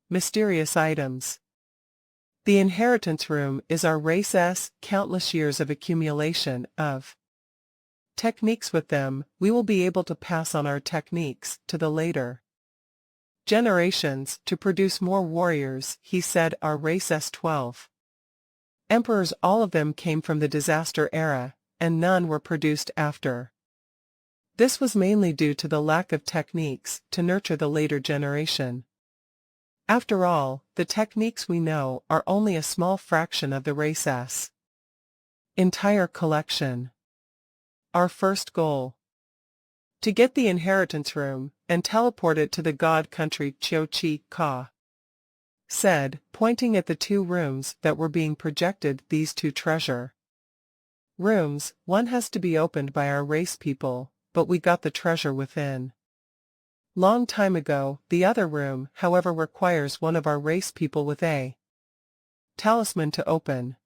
mysterious items. The inheritance room is our race's countless years of accumulation of techniques. With them, we will be able to pass on our techniques to the later generations to produce more warriors. He said our race's 12 emperors, all of them came from the disaster era, and none were produced after. This was mainly due to the lack of techniques to nurture the later generation. After all, the techniques we know are only a small fraction of the race's entire collection. Our first goal: to get the inheritance room and teleport it to the god country. Chio Chi Ka said, pointing at the 2 rooms that were being projected. These 2 treasure rooms, one has to be opened by our race people, but we got the treasure within long time ago. The other room, however, requires one of our race people with a talisman to open.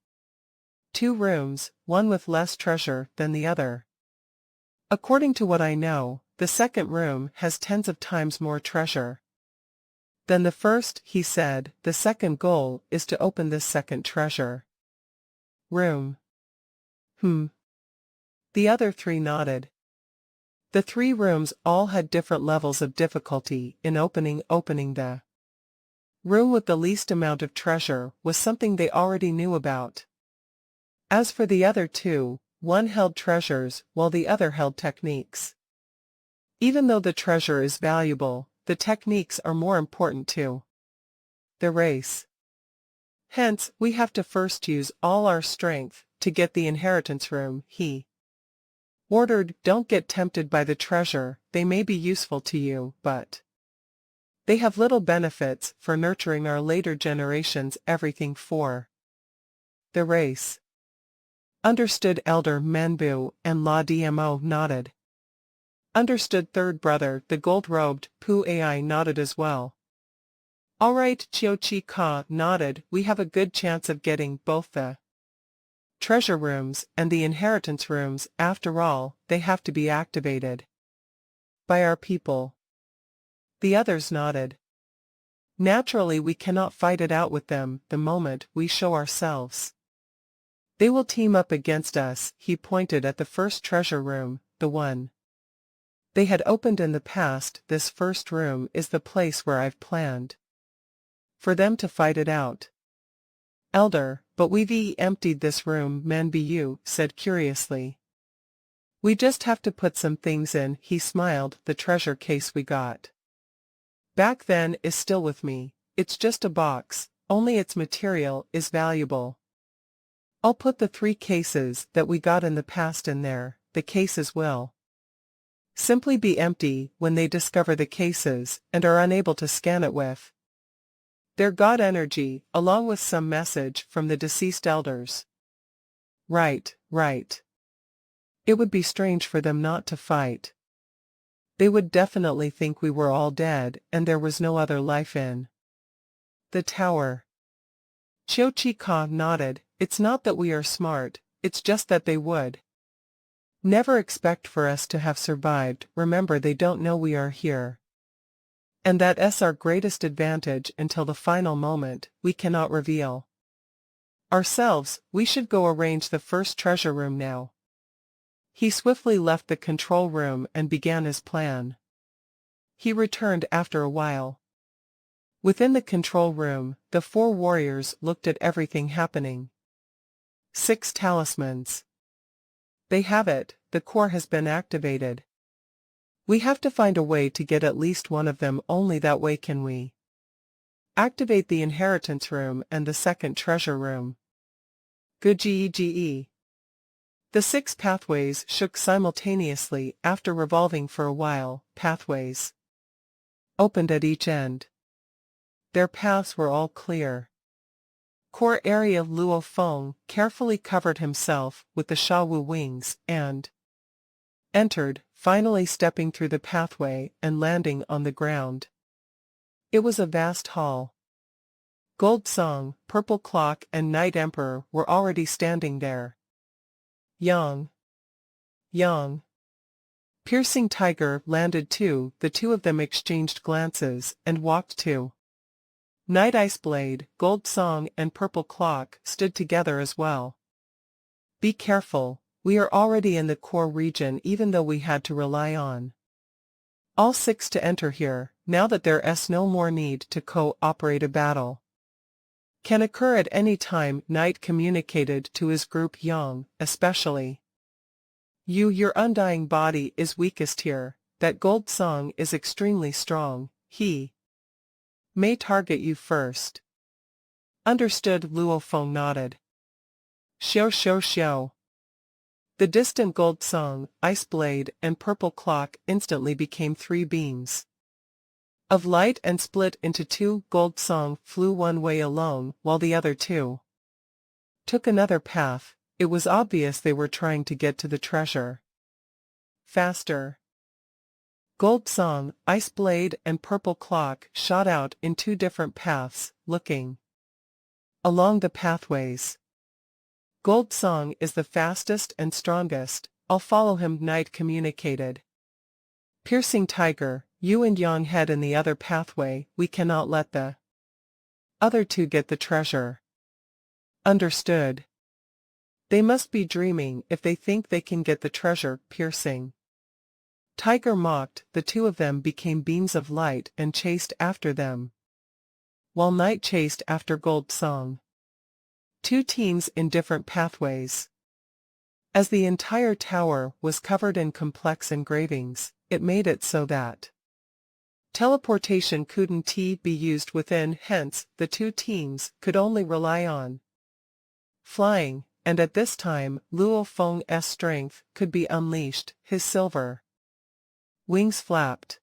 2 rooms, one with less treasure than the other. According to what I know, the second room has tens of times more treasure. Then the first, he said, the second goal is to open this second treasure room. The other three nodded. The 3 rooms all had different levels of difficulty in opening the room with the least amount of treasure was something they already knew about. As for the other 2, one held treasures while the other held techniques. Even though the treasure is valuable, the techniques are more important too. The race. Hence, we have to first use all our strength to get the inheritance room, he ordered. Don't get tempted by the treasure, they may be useful to you, but they have little benefits for nurturing our later generations. Everything for the race. Understood. Elder Menbu and La Dmo nodded. Understood. Third brother, the gold-robed Pu Ai nodded as well. All right, Chiu Chi Ka nodded. We have a good chance of getting both the treasure rooms and the inheritance rooms. After all, they have to be activated by our people. The others nodded. Naturally, we cannot fight it out with them the moment we show ourselves. They will team up against us. He pointed at the first treasure room, the one they had opened in the past. This first room is the place where I've planned for them to fight it out. Elder, but we've emptied this room. Manbu said curiously. We just have to put some things in. He smiled. The treasure case we got back then is still with me. It's just a box, only its material is valuable. I'll put the 3 cases that we got in the past in there. The cases will simply be empty when they discover the cases and are unable to scan it with their god energy, along with some message from the deceased elders. Right. It would be strange for them not to fight. They would definitely think we were all dead and there was no other life in the tower. Chiu Chi Ka nodded. It's not that we are smart, it's just that they would never expect for us to have survived. Remember, they don't know we are here. And that's our greatest advantage. Until the final moment, we cannot reveal ourselves. We should go arrange the first treasure room now. He swiftly left the control room and began his plan. He returned after a while. Within the control room, the 4 warriors looked at everything happening. 6 talismans. They have it, the core has been activated. We have to find a way to get at least one of them. Only that way can we activate the inheritance room and the second treasure room. Good GEGE. The 6 pathways shook simultaneously after revolving for a while. Pathways opened at each end. Their paths were all clear. Core area. Luo Feng carefully covered himself with the Shawu wings and entered, finally stepping through the pathway and landing on the ground. It was a vast hall. Gold Song, Purple Clock and Night Emperor were already standing there. Yang. Piercing Tiger landed too. The 2 of them exchanged glances and walked to Night Iceblade. Gold Song and Purple Clock stood together as well. Be careful, we are already in the core region even though we had to rely on all 6 to enter here. Now that there's no more need to cooperate, a battle can occur at any time. Night communicated to his group. Yang, especially your undying body is weakest here. That Gold Song is extremely strong. He may target you first. Understood. Luo Feng nodded. Xiao. The distant Gold Song, Ice Blade, and Purple Clock instantly became 3 beams of light and split into 2. Gold Song flew one way alone while the other 2 took another path. It was obvious they were trying to get to the treasure faster. Gold Song, Ice Blade and Purple Clock shot out in 2 different paths, looking along the pathways. Gold Song is the fastest and strongest. I'll follow him. Night communicated. Piercing Tiger, You and Yang head in the other pathway, we cannot let the other two get the treasure. Understood. They must be dreaming if they think they can get the treasure, piercing. Tiger mocked, the two of them became beams of light and chased after them, while night chased after Gold Song. Two teams in different pathways. As the entire tower was covered in complex engravings, it made it so that teleportation couldn't be used within, hence, the two teams could only rely on flying, and at this time, Luo Feng's strength could be unleashed, his silver wings flapped.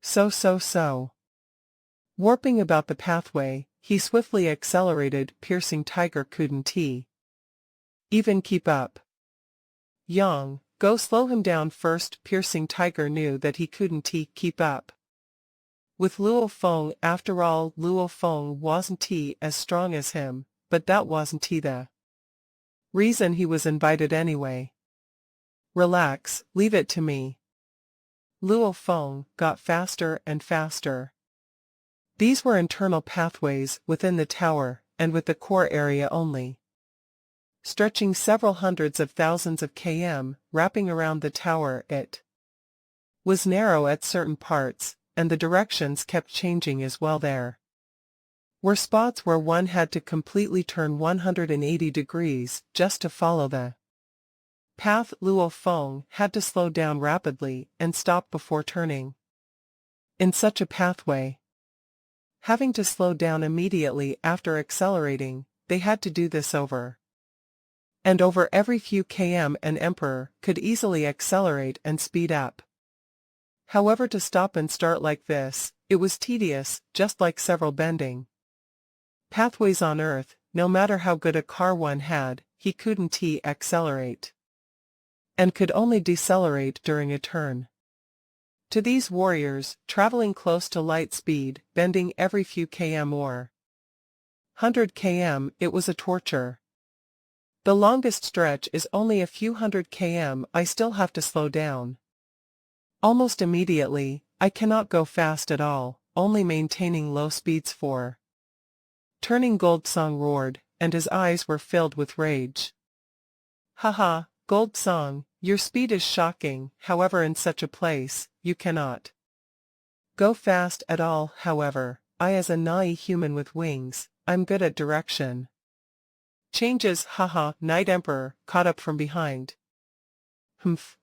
So. Warping about the pathway, he swiftly accelerated, piercing Tiger couldn't even keep up. Yang, go slow him down first, piercing Tiger knew that he couldn't keep up with Luo Feng. After all, Luo Feng wasn't as strong as him, but that wasn't the reason he was invited anyway. Relax, leave it to me. Luo Feng got faster and faster. These were internal pathways within the tower, and with the core area only, stretching several hundreds of thousands of km, wrapping around the tower. It was narrow at certain parts, and the directions kept changing as well. There were spots where one had to completely turn 180 degrees just to follow the path. Luo Feng had to slow down rapidly and stop before turning. In such a pathway, having to slow down immediately after accelerating, they had to do this over and over every few km. An emperor could easily accelerate and speed up. However, to stop and start like this, it was tedious, just like several bending pathways on Earth. No matter how good a car one had, he couldn't accelerate, and could only decelerate during a turn. To these warriors, traveling close to light speed, bending every few km or 100 km, it was a torture. The longest stretch is only a few hundred km. I still have to slow down almost immediately. I cannot go fast at all, only maintaining low speeds for turning. Gold Song roared, and his eyes were filled with rage. Haha, Gold Song, your speed is shocking. However, in such a place, you cannot go fast at all. However, I, as a Nai human with wings, I'm good at direction changes. Haha, Night Emperor caught up from behind. Humph.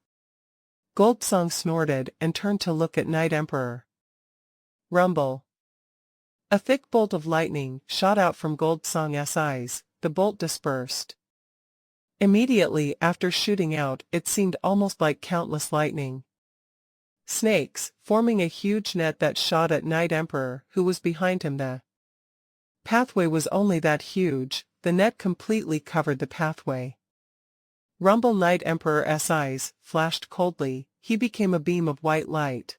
Gold Song snorted and turned to look at Night Emperor. Rumble. A thick bolt of lightning shot out from Gold Song's eyes. The bolt dispersed immediately after shooting out. It seemed almost like countless lightning snakes, forming a huge net that shot at Night Emperor, who was behind him. The pathway was only that huge. The net completely covered the pathway. Rumble. Night Emperor's eyes flashed coldly. He became a beam of white light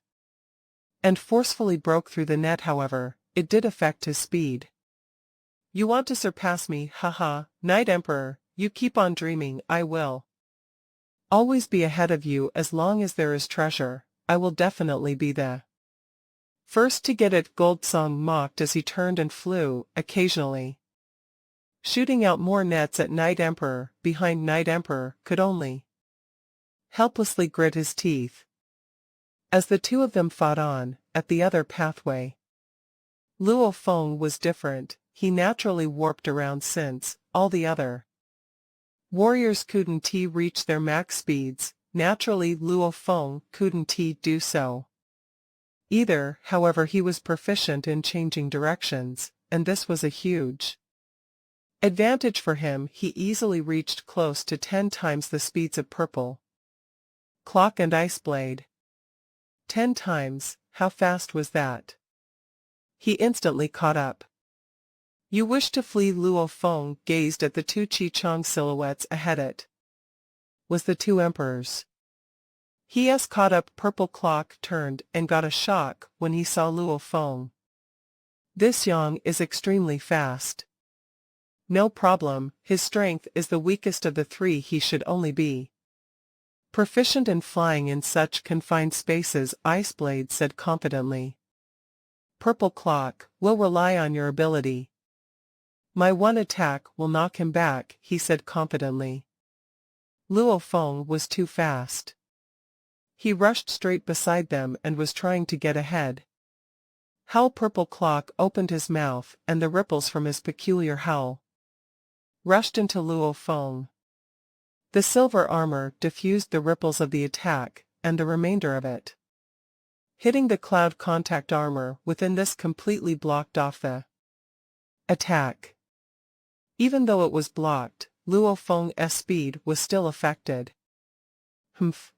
and forcefully broke through the net. However, it did affect his speed. You want to surpass me? Haha, Night Emperor, you keep on dreaming. I will always be ahead of you. As long as there is treasure, I will definitely be the first to get it. Gold Song mocked as he turned and flew, occasionally shooting out more nets at Night Emperor. Behind, Night Emperor could only helplessly grit his teeth as the two of them fought on. At the other pathway, Luo Feng was different. He naturally warped around since all the other warriors couldn't reach their max speeds. Naturally, Luo Feng couldn't do so either. However, he was proficient in changing directions, and this was a huge advantage for him. He easily reached close to 10 times the speeds of Purple Clock and Ice Blade. 10 times, how fast was that? He instantly caught up. You wish to flee? Luo Feng gazed at the two Chi-Chong silhouettes ahead. It was the two emperors. He caught up. Purple Clock turned and got a shock when he saw Luo Feng. This Yang is extremely fast. No problem, his strength is the weakest of the three. He should only be Proficient in flying in such confined spaces, Iceblade said confidently. Purple Clock, will rely on your ability. My one attack will knock him back, he said confidently. Luo Feng was too fast. He rushed straight beside them and was trying to get ahead. Howl Purple Clock opened his mouth, and the ripples from his peculiar howl rushed into Luo Feng. The silver armor diffused the ripples of the attack, and the remainder of it, hitting the cloud contact armor within this, completely blocked off the attack. Even though it was blocked, Luo Feng's speed was still affected. Humph.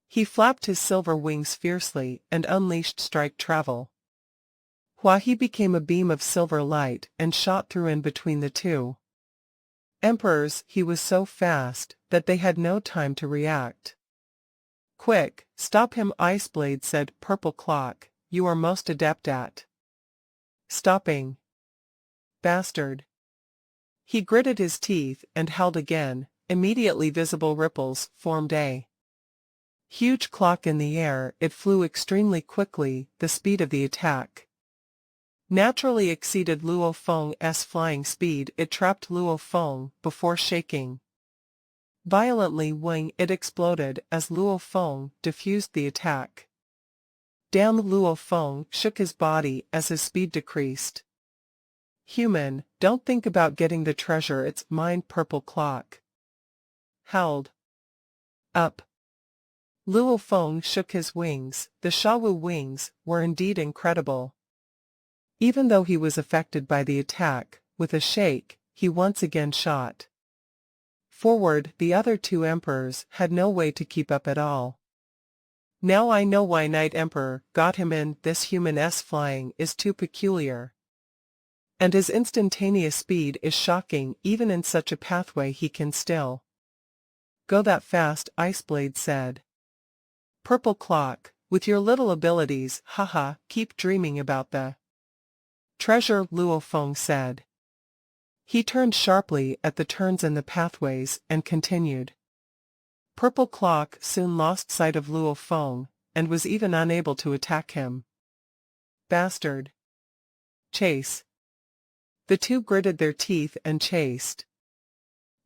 He flapped his silver wings fiercely and unleashed strike travel. He became a beam of silver light and shot through in between the two emperors. He was so fast that they had no time to react. Quick, stop him, Iceblade said. Purple Clock, you are most adept at stopping. Bastard. He gritted his teeth and howled again. Immediately visible ripples formed a huge clock in the air. It flew extremely quickly. The speed of the attack naturally exceeded Luo Feng's flying speed. It trapped Luo Feng before shaking violently. It exploded as Luo Feng diffused the attack. Damn! Luo Feng shook his body as his speed decreased. Human, don't think about getting the treasure, it's mine. Purple Clock howled. Up. Luo Feng shook his wings. The Shawu wings were indeed incredible. Even though he was affected by the attack, with a shake, he once again shot forward. The other two emperors had no way to keep up at all. Now I know why Night Emperor got him in. This human's flying is too peculiar, and his instantaneous speed is shocking. Even in such a pathway he can still go that fast, Iceblade said. Purple Clock, with your little abilities, haha, keep dreaming about the treasure, Luo Feng said. He turned sharply at the turns in the pathways and continued. Purple Clock soon lost sight of Luo Feng, and was even unable to attack him. Bastard. Chase. The two gritted their teeth and chased.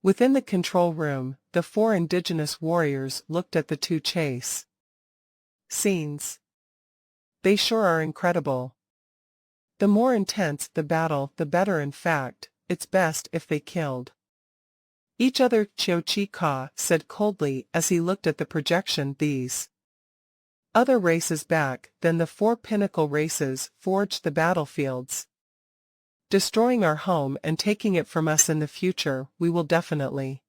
Within the control room, the four indigenous warriors looked at the two chase scenes. They sure are incredible. The more intense the battle, the better. In fact, it's best if they killed each other. Qiu Chi Ka said coldly as he looked at the projection. These other races back then, the four pinnacle races, forged the battlefields, destroying our home and taking it from us in the future. We will definitely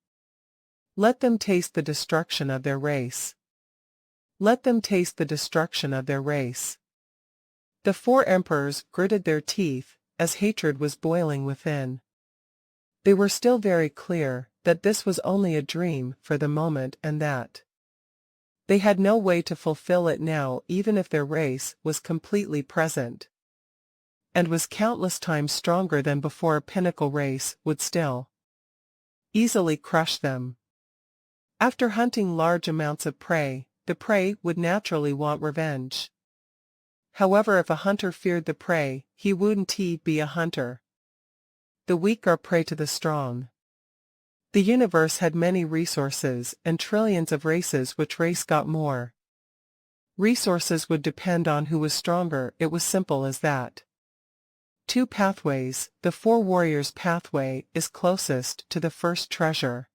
let them taste the destruction of their race. Let them taste the destruction of their race. The four emperors gritted their teeth as hatred was boiling within. They were still very clear that this was only a dream for the moment, and that they had no way to fulfill it now. Even if their race was completely present and was countless times stronger than before, a pinnacle race would still easily crush them. After hunting large amounts of prey, the prey would naturally want revenge. However, if a hunter feared the prey, he wouldn't be a hunter. The weak are prey to the strong. The universe had many resources and trillions of races. Which race got more resources would depend on who was stronger. It was simple as that. Two pathways. The four warriors' pathway is closest to the first treasure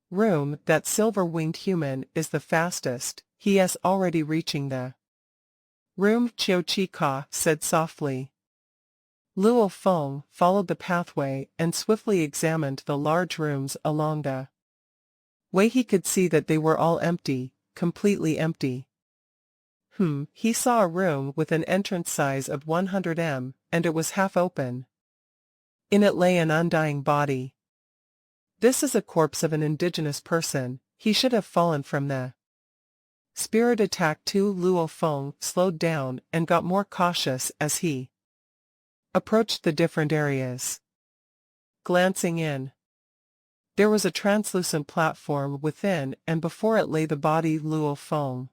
room. That silver-winged human is the fastest. He is already reaching the room, Qiu Chi Ka said softly. Luo Feng followed the pathway and swiftly examined the large rooms along the way. He could see that they were all empty, completely empty. He saw a room with an entrance size of 100 m, and it was half open. In it lay an undying body. This is a corpse of an indigenous person. He should have fallen from the spirit attack too. Luo Feng slowed down and got more cautious as he approached the different areas. Glancing in, There was a translucent platform within, and before it lay the body Luo Feng.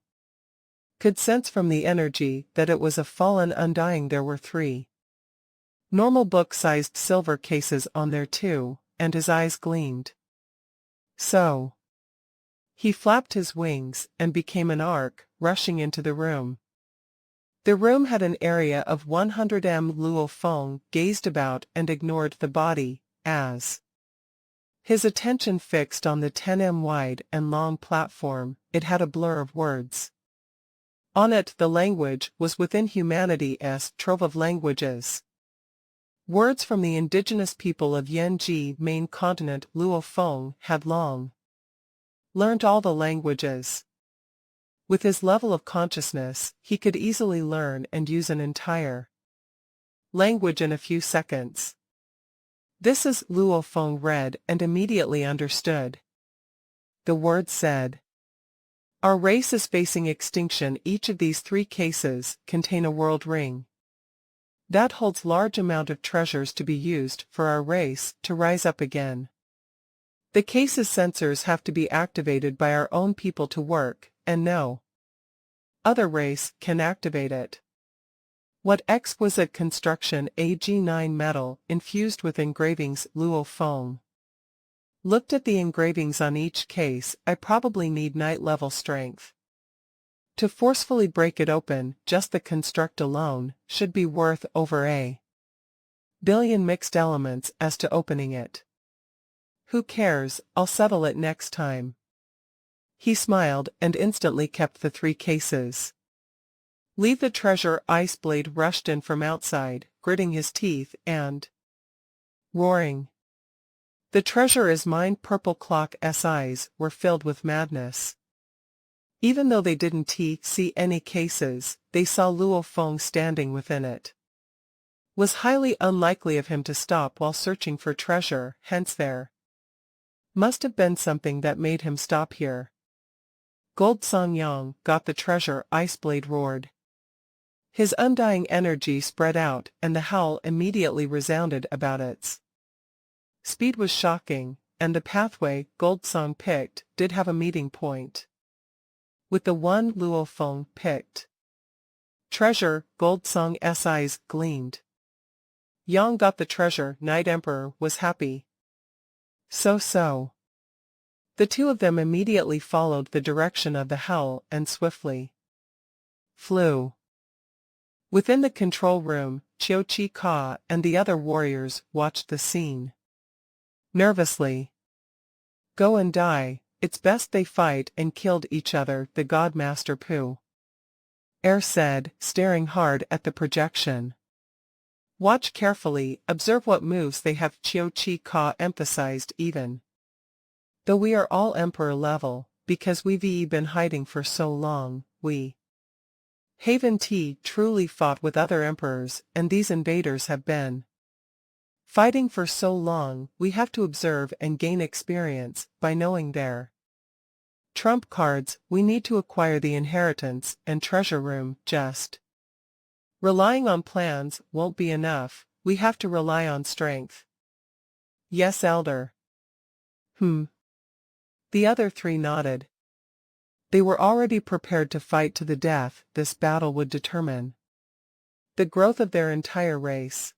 Could sense from the energy that it was a fallen undying. There were 3 normal book-sized silver cases on there too, and his eyes gleamed. So he flapped his wings and became an arc, rushing into the room. The room had an area of 100 m. Luo Feng gazed about and ignored the body, as his attention fixed on the 10 m wide and long platform. It had a blur of words. On it the language was within humanity's trove of languages. Words from the indigenous people of Yanji main continent. Luo Feng had long learned all the languages. With his level of consciousness, he could easily learn and use an entire language in a few seconds. This is Luo Feng read and immediately understood. The words said, "Our race is facing extinction. Each of these 3 cases contain a world ring that holds large amount of treasures to be used for our race to rise up again. The case's sensors have to be activated by our own people to work, and no other race can activate it." What exquisite construction! A G9 metal infused with engravings. Luo Feng looked at the engravings on each case. I probably need night-level strength to forcefully break it open. Just the construct alone should be worth over a billion mixed elements as to opening it. Who cares, I'll settle it next time. He smiled and instantly kept the 3 cases. Leave the treasure. Iceblade rushed in from outside, gritting his teeth and roaring. The treasure is mine. Purple Clock's eyes were filled with madness. Even though they didn't see any cases, they saw Luo Feng standing within it. Was highly unlikely of him to stop while searching for treasure, hence there must have been something that made him stop here. Gold Song Yang got the treasure, Iceblade roared. His undying energy spread out, and the howl immediately resounded about its speed was shocking, and the pathway Gold Song picked did have a meeting point with the one Luo Feng picked. Treasure, Gold Song's eyes gleamed. Yang got the treasure. Night Emperor was happy. So. The 2 of them immediately followed the direction of the howl and swiftly flew. Within the control room, Chiu Chi Ka and the other warriors watched the scene nervously. Go and die, it's best they fight and killed each other. The Godmaster Pu Air said, staring hard at the projection. Watch carefully, observe what moves they have. Chiu Chi Ka emphasized. Even though we are all Emperor level, because we've been hiding for so long, we haven't truly fought with other emperors, and these invaders have been fighting for so long. We have to observe and gain experience by knowing their trump cards. We need to acquire the inheritance and treasure room. Just relying on plans won't be enough. We have to rely on strength. Yes, Elder. The other 3 nodded. They were already prepared to fight to the death. This battle would determine the growth of their entire race.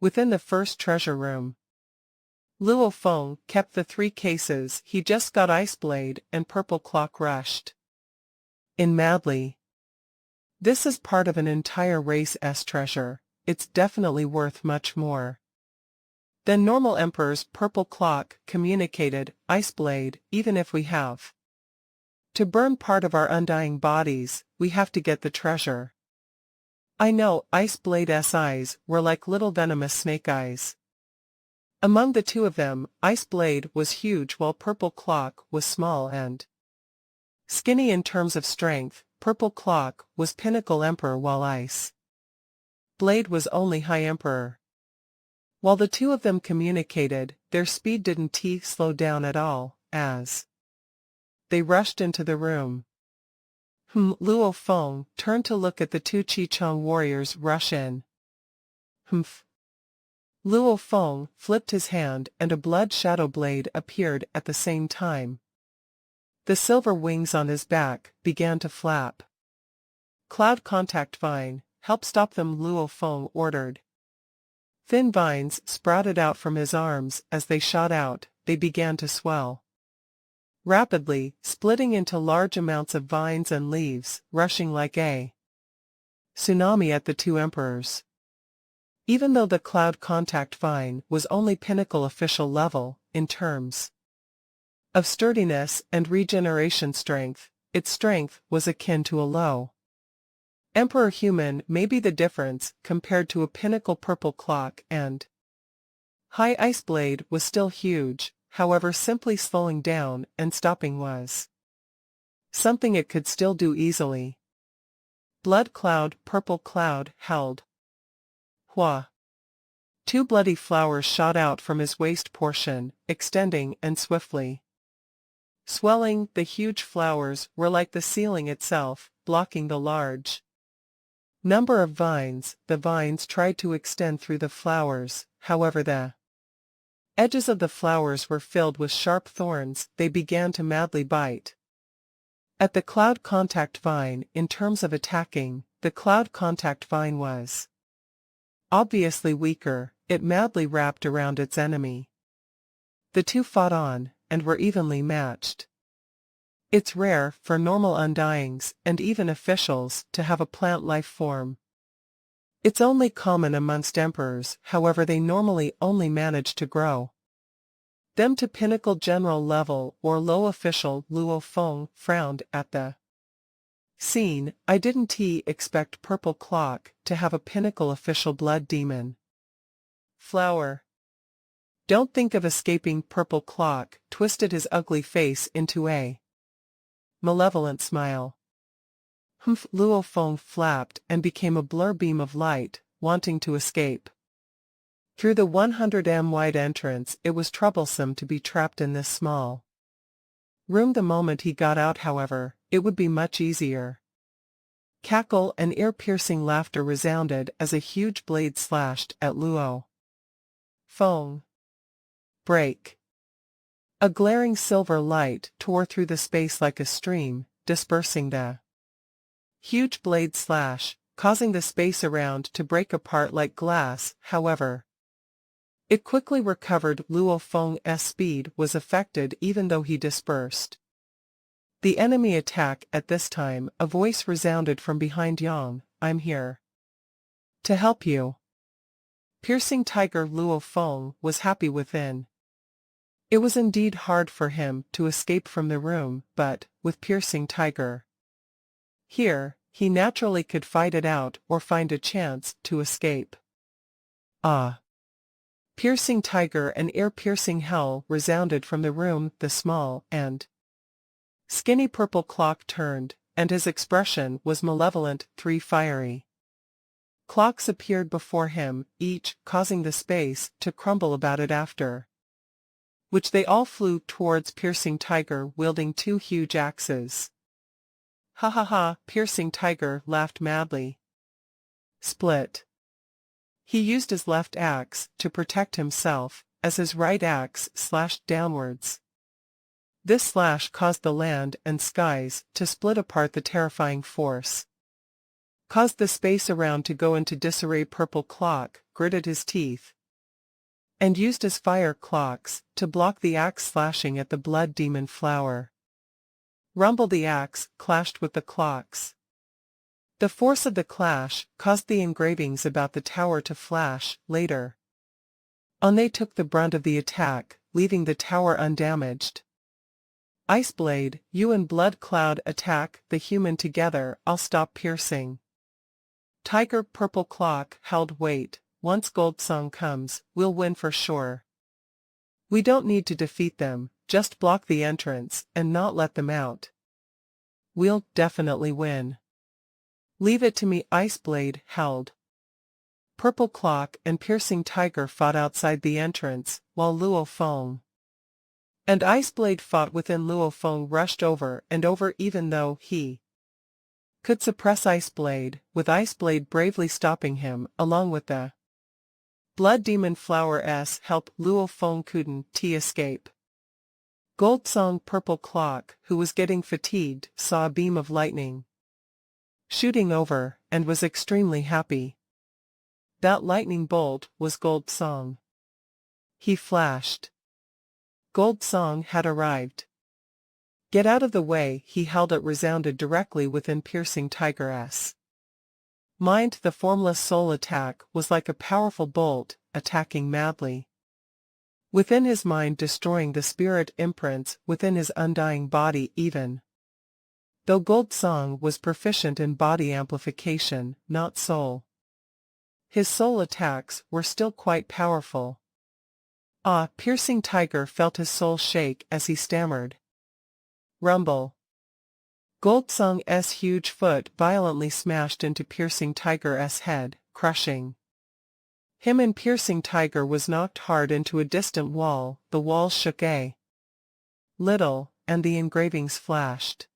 Within the first treasure room, Luo Feng kept the 3 cases. He just got. Iceblade and Purple Clock rushed in madly. This is part of an entire race's treasure. It's definitely worth much more than normal emperors. Purple Clock communicated. Iceblade, even if we have to burn part of our undying bodies, we have to get the treasure. I know. Iceblade's eyes were like little venomous snake eyes. Among the 2 of them, Iceblade was huge while Purple Clock was small and skinny. In terms of strength, Purple Clock was pinnacle emperor while Iceblade was only high emperor. While the 2 of them communicated, their speed didn't slow down at all, as they rushed into the room. Luo Feng turned to look at the 2 Chichong warriors rush in. Luo Feng flipped his hand and a blood shadow blade appeared at the same time. The silver wings on his back began to flap. Cloud contact vine, help stop them, Luo Feng ordered. Thin vines sprouted out from his arms. As they shot out, they began to swell rapidly, splitting into large amounts of vines and leaves, rushing like a tsunami at the two emperors. Even though the cloud contact vine was only pinnacle official level, in terms of sturdiness and regeneration strength, its strength was akin to a low emperor human. Maybe the difference compared to a pinnacle purple clock and high ice blade was still huge. However, simply slowing down and stopping was something it could still do easily. Blood cloud, purple cloud, held. Hua. Two bloody flowers shot out from his waist portion, extending and swiftly swelling. The huge flowers were like the ceiling itself, blocking the large number of vines. The vines tried to extend through the flowers, however the edges of the flowers were filled with sharp thorns. They began to madly bite at the cloud contact vine. In terms of attacking, the cloud contact vine was obviously weaker. It madly wrapped around its enemy. The two fought on, and were evenly matched. It's rare for normal undyings, and even officials, to have a plant life form. It's only common amongst emperors. However, they normally only manage to grow them to pinnacle general level or low official. Luo Feng frowned at the scene. I didn't expect purple clock to have a pinnacle official blood demon flower. Don't think of escaping. Purple clock twisted his ugly face into a malevolent smile. Humph. Luo Feng flapped and became a blur beam of light, wanting to escape through the 100 wide entrance. It was troublesome to be trapped in this small room. The moment he got out, however, it would be much easier. Cackle and ear-piercing laughter resounded as a huge blade slashed at Luo Feng. Break. A glaring silver light tore through the space like a stream, dispersing the huge blade slash, causing the space around to break apart like glass. However, it quickly recovered. Luo Feng's speed was affected even though he dispersed the enemy attack. At this time, a voice resounded from behind Yang. I'm here to help you. Piercing Tiger. Luo Feng was happy within. It was indeed hard for him to escape from the room, but, with Piercing Tiger here, he naturally could fight it out or find a chance to escape. Ah! Piercing Tiger and ear-piercing hell resounded from the room. The small and skinny purple clock turned, and his expression was malevolent. 3 fiery clocks appeared before him, each causing the space to crumble about it, after which they all flew towards Piercing Tiger wielding 2 huge axes. Ha ha ha! Piercing Tiger laughed madly. Split. He used his left axe to protect himself, as his right axe slashed downwards. This slash caused the land and skies to split apart. The terrifying force caused the space around to go into disarray. Purple clock gritted his teeth and used his fire clocks to block the axe slashing at the blood demon flower. Rumble. The axe clashed with the clocks. The force of the clash caused the engravings about the tower to flash. Later on, they took the brunt of the attack, leaving the tower undamaged. Iceblade, you and Blood Cloud attack the human together. I'll stop Piercing Tiger. Purple clock held. Wait, once Gold Song comes, we'll win for sure. We don't need to defeat them, just block the entrance and not let them out. We'll definitely win. Leave it to me. Iceblade held. Purple clock and Piercing Tiger fought outside the entrance, while Luo Feng and Iceblade fought within. Luo Feng rushed over and over even though he could suppress Iceblade, with Iceblade bravely stopping him, along with the Blood Demon Flower S help Luo Feng couldn't escape. Gold Song Purple Clock, who was getting fatigued, saw a beam of lightning shooting over, and was extremely happy. That lightning bolt was Gold Song. He flashed. Gold Song had arrived. Get out of the way, he held it resounded directly within piercing Tiger S. Mind the formless soul attack was like a powerful bolt, attacking madly within his mind, destroying the spirit imprints within his undying body even though Gold Song was proficient in body amplification, not soul. His soul attacks were still quite powerful. Piercing Tiger felt his soul shake as he stammered. Rumble. Gold Song's huge foot violently smashed into Piercing Tiger's head, crushing him, and Piercing Tiger was knocked hard into a distant wall. The wall shook a little, and the engravings flashed.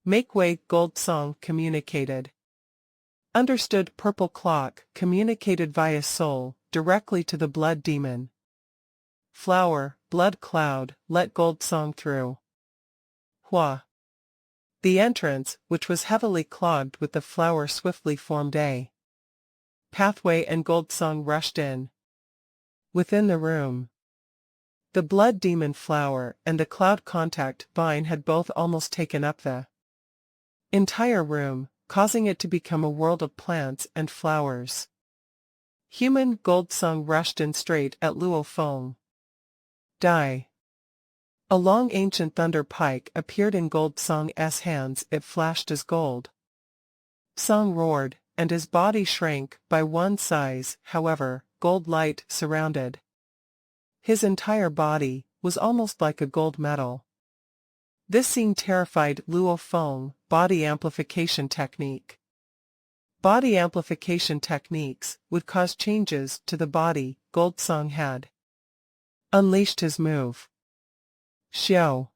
Make way, Gold Song communicated. Understood. Purple Clock communicated via soul, directly to the Blood Demon Flower. Blood Cloud, let Gold Song through. Hua. The entrance, which was heavily clogged with the flower, swiftly formed a pathway, and Gold Song rushed in. Within the room, the Blood Demon Flower and the Cloud Contact Vine had both almost taken up the entire room, causing it to become a world of plants and flowers. Human. Gold Song rushed in straight at Luo Feng. Die. A long ancient thunder pike appeared in Gold Song's hands. It flashed as Gold Song roared, and his body shrank by one size. However, gold light surrounded his entire body, was almost like a gold medal. This scene terrified Luo Feng. Body amplification technique. Body amplification techniques would cause changes to the body. Gold Song had unleashed his move. Xiao.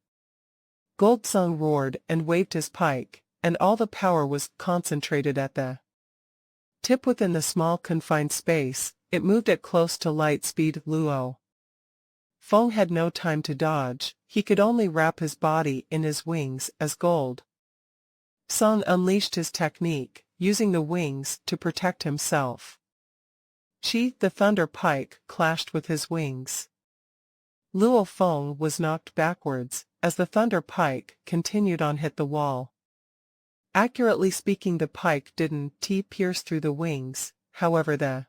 Gold Song roared and waved his pike, and all the power was concentrated at the tip within the small confined space. It moved at close to light speed. Luo Feng had no time to dodge. He could only wrap his body in his wings as Gold Song unleashed his technique, using the wings to protect himself. Chi, the thunder pike, clashed with his wings. Luo Feng was knocked backwards, as the thunder pike continued on hit the wall. Accurately speaking, the pike didn't pierce through the wings, however the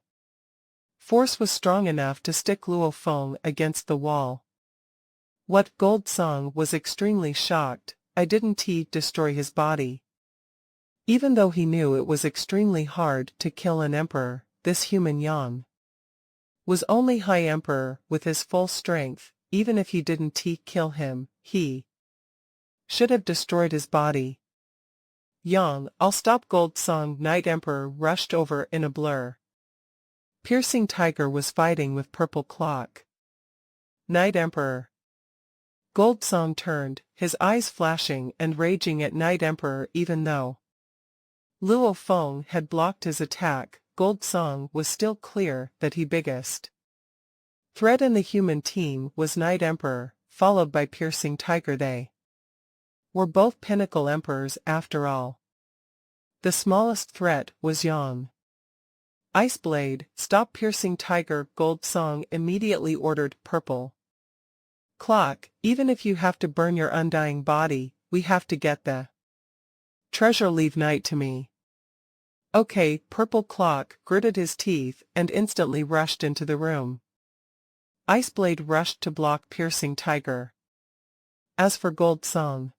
force was strong enough to stick Luo Feng against the wall. What? Gold Song was extremely shocked. I didn't destroy his body. Even though he knew it was extremely hard to kill an emperor, this human Yang was only High Emperor with his full strength. Even if he didn't kill him, he should have destroyed his body. Yang, I'll stop. Gold Song Night Emperor rushed over in a blur. Piercing Tiger was fighting with Purple Clock. Night Emperor. Gold Song turned, his eyes flashing and raging at Night Emperor. Even though Luo Feng had blocked his attack, Gold Song was still clear that he biggest threat in the human team was Night Emperor, followed by Piercing Tiger. They were both pinnacle emperors after all. The smallest threat was Yang. Ice Blade, stop Piercing Tiger. Gold Song immediately ordered Purple Clock, even if you have to burn your undying body, we have to get the treasure. Leave Night to me. Okay. Purple Clock gritted his teeth and instantly rushed into the room. Ice Blade rushed to block Piercing Tiger. As for Gold Song,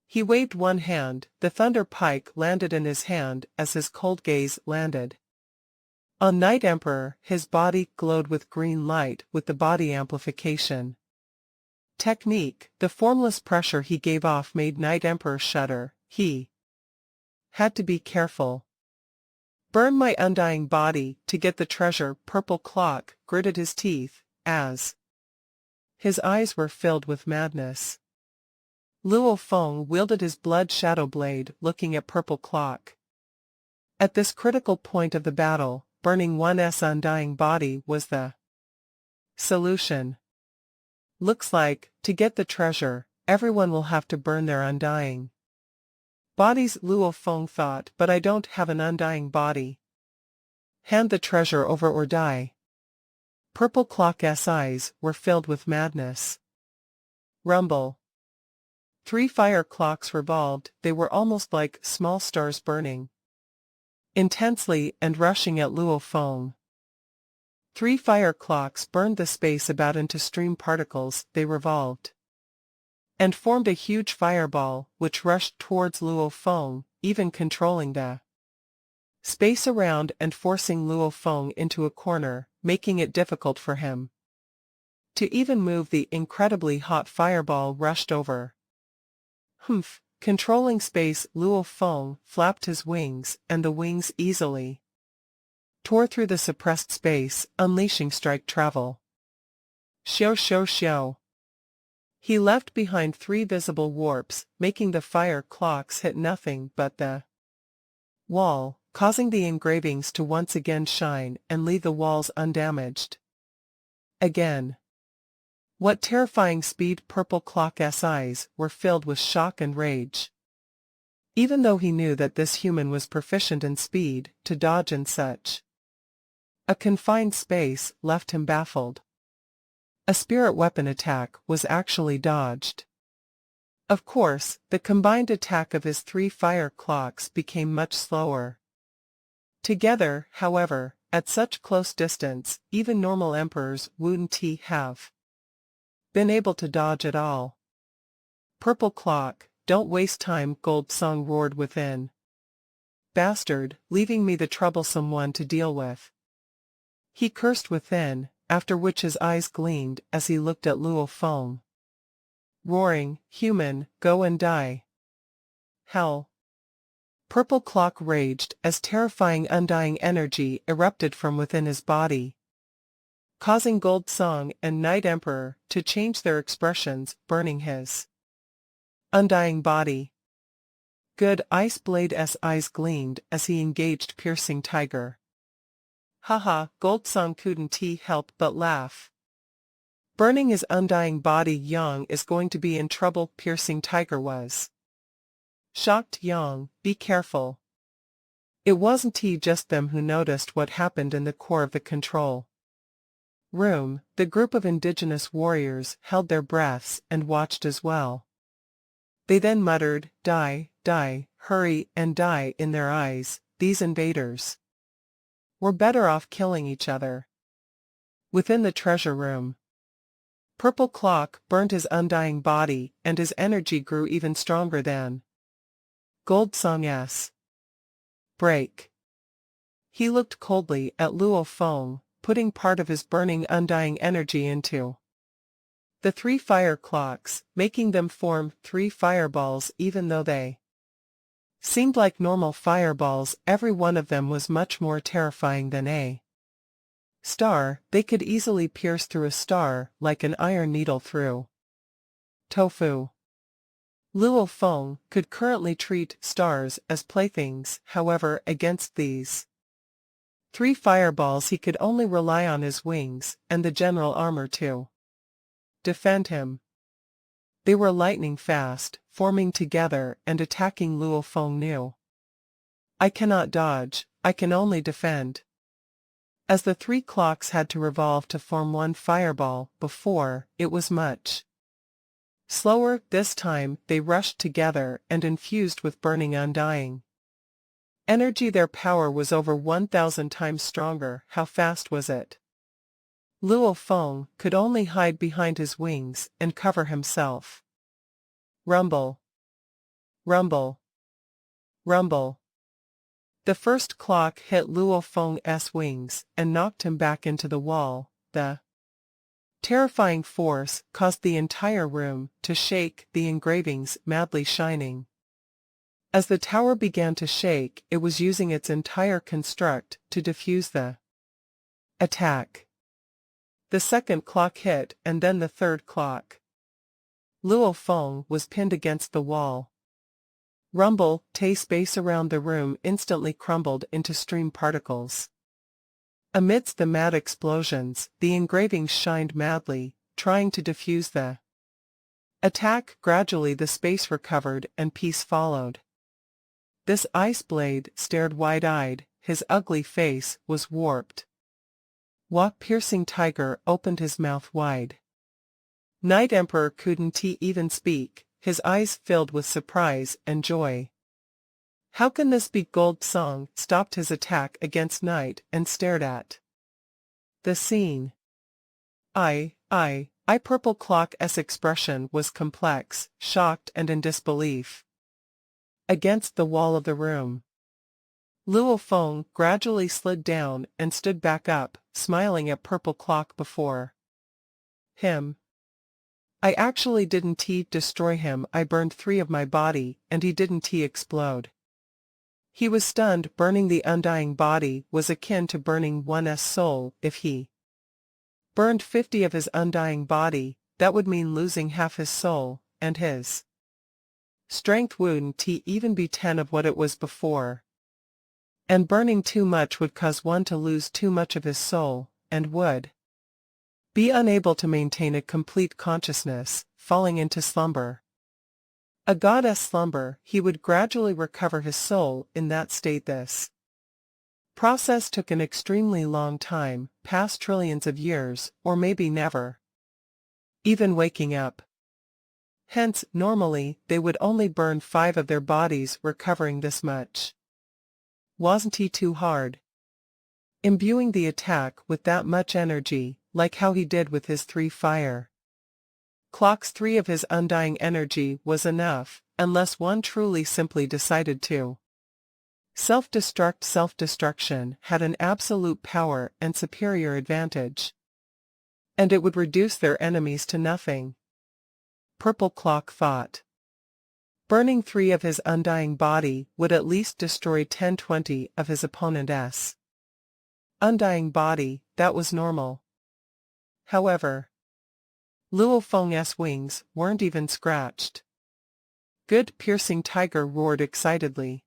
he waved one hand. The thunder pike landed in his hand as his cold gaze landed on Night Emperor. His body glowed with green light with the body amplification technique. The formless pressure he gave off made Night Emperor shudder. He had to be careful. Burn my undying body to get the treasure. Purple Clock gritted his teeth, as his eyes were filled with madness. Luo Feng wielded his blood shadow blade, looking at Purple Clock. At this critical point of the battle, burning one's undying body was the solution. Looks like, to get the treasure, everyone will have to burn their undying bodies, Luo Feng thought, but I don't have an undying body. Hand the treasure over or die. Purple Clock's eyes were filled with madness. Rumble. 3 fire clocks revolved, they were almost like small stars burning intensely and rushing at Luo Feng. 3 fire clocks burned the space about into stream particles, they revolved and formed a huge fireball, which rushed towards Luo Feng, even controlling the space around and forcing Luo Feng into a corner, making it difficult for him to even move. The incredibly hot fireball rushed over. Humph! Controlling space, Luo Feng flapped his wings, and the wings easily tore through the suppressed space, unleashing strike travel. Xiao. He left behind 3 visible warps, making the fire clocks hit nothing but the wall, causing the engravings to once again shine and leave the walls undamaged. Again. What terrifying speed! Purple Clock's eyes were filled with shock and rage. Even though he knew that this human was proficient in speed, to dodge in such a confined space left him baffled. A spirit weapon attack was actually dodged. Of course, the combined attack of his 3 fire clocks became much slower. Together, however, at such close distance, even normal emperors wouldn't have been able to dodge at all. Purple Clock, don't waste time, Gold Song roared within. Bastard, leaving me the troublesome one to deal with. He cursed within, after which his eyes gleamed as he looked at Luo Feng. Roaring, human, go and die. Hell. Purple Clock raged as terrifying undying energy erupted from within his body, causing Gold Song and Night Emperor to change their expressions, burning his undying body. Good. Ice Blade's eyes gleamed as he engaged Piercing Tiger. Haha, Gold Song couldn't help but laugh. Burning his undying body, Yang is going to be in trouble. Piercing Tiger was shocked. Yang, be careful. It wasn't just them who noticed what happened in the core of the control room. The group of indigenous warriors held their breaths and watched as well. They then muttered, die, hurry and die in their eyes. These invaders were better off killing each other. Within the treasure room, Purple Clock burned his undying body, and his energy grew even stronger than Gold Song's. Break. He looked coldly at Luo Feng, putting part of his burning undying energy into the 3 fire clocks, making them form 3 fireballs. Even though they seemed like normal fireballs, every one of them was much more terrifying than a star. They could easily pierce through a star like an iron needle through tofu. Luo Feng could currently treat stars as playthings, however, against these 3 fireballs he could only rely on his wings and the general armor to defend him. They were lightning fast, forming together and attacking Luo Feng new. I cannot dodge, I can only defend. As the 3 clocks had to revolve to form 1 fireball, before, it was much slower. This time, they rushed together and infused with burning undying energy. Their power was over 1,000 times stronger. How fast was it? Luo Feng could only hide behind his wings and cover himself. Rumble. Rumble. Rumble. The first clock hit Luo Feng's wings and knocked him back into the wall. The terrifying force caused the entire room to shake, the engravings madly shining. As the tower began to shake, it was using its entire construct to defuse the attack. The second clock hit, and then the third clock. Luo Feng was pinned against the wall. Rumble. Space around the room instantly crumbled into stream particles. Amidst the mad explosions, the engravings shined madly, trying to defuse the attack. Gradually the space recovered and peace followed. This ice blade stared wide-eyed, his ugly face was warped. Piercing tiger opened his mouth wide. Night Emperor couldn't even speak, his eyes filled with surprise and joy. How can this be? Gold Song stopped his attack against Night and stared at the scene. Purple Clock's expression was complex, shocked and in disbelief. Against the wall of the room, Luo Feng gradually slid down and stood back up, smiling at Purple Clock before him. I actually didn't destroy him. I burned 3 of my body, and he didn't explode. He was stunned. Burning the undying body was akin to burning one's soul. If he burned 50 of his undying body, that would mean losing half his soul, and his strength wouldn't even be 10 of what it was before. And burning too much would cause one to lose too much of his soul, and would be unable to maintain a complete consciousness, falling into slumber. A god's slumber. He would gradually recover his soul in that state. This process took an extremely long time, past trillions of years, or maybe never even waking up. Hence, normally, they would only burn 5 of their bodies. Recovering this much wasn't too hard. Imbuing the attack with that much energy, like how he did with his 3 fire clocks, 3 of his undying energy was enough, unless one truly simply decided to self-destruct. Self-destruction had an absolute power and superior advantage, and it would reduce their enemies to nothing. Purple Clock thought. Burning 3 of his undying body would at least destroy 10-20 of his opponent's undying body. That was normal. However, Luo Feng's wings weren't even scratched. Good. Piercing tiger roared excitedly.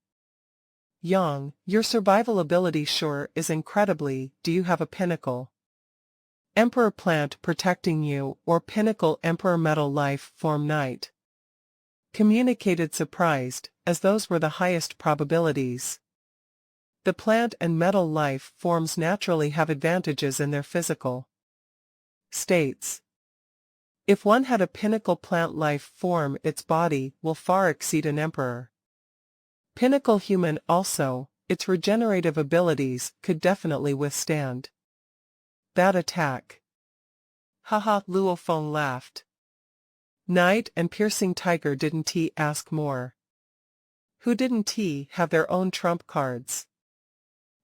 Yang, your survival ability sure is incredibly. Do you have a pinnacle Emperor plant protecting you, or pinnacle Emperor metal life form? Night communicated, surprised, as those were the highest probabilities. The plant and metal life forms naturally have advantages in their physical states. If one had a pinnacle plant life form, its body will far exceed an emperor. Pinnacle human also, its regenerative abilities could definitely withstand that attack. Haha, Luo Feng laughed. Night and Piercing Tiger didn't ask more. Who didn't have their own trump cards?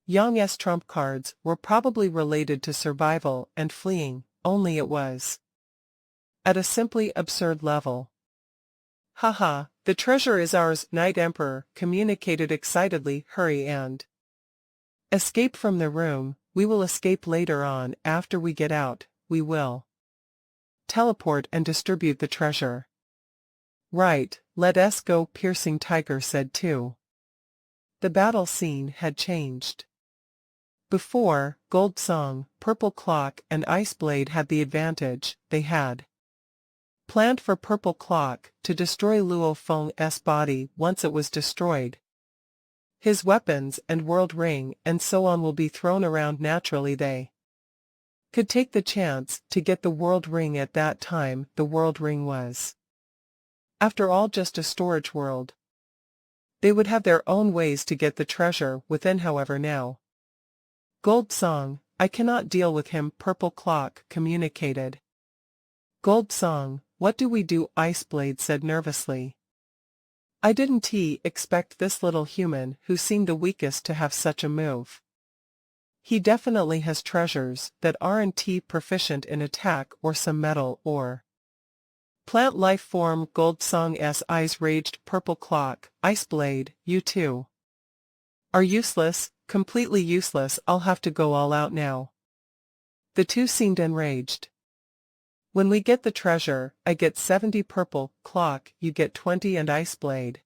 Yang's trump cards were probably related to survival and fleeing, only it was at a simply absurd level. Haha, the treasure is ours. Night Emperor communicated excitedly. Hurry and escape from the room. We will escape later on. After we get out, we will teleport and distribute the treasure. Right, let us go, Piercing Tiger said too. The battle scene had changed. Before, Gold Song, Purple Clock and Ice Blade had the advantage. They had planned for Purple Clock to destroy Luo Feng's body. Once it was destroyed, his weapons and world ring and so on will be thrown around naturally. They could take the chance to get the world ring at that time. The world ring was, after all, just a storage world. They would have their own ways to get the treasure within. However, now Gold Song, I cannot deal with him, Purple Clock communicated. Gold Song, what do we do? Ice Blade said nervously. I didn't expect this little human who seemed the weakest to have such a move. He definitely has treasures that aren't proficient in attack or some metal or plant life form. Gold Song's eyes raged. Purple Clock, Ice Blade, you two are useless, completely useless. I'll have to go all out now. The two seemed enraged. When we get the treasure, I get 70. Purple Clock, you get 20, and Ice Blade,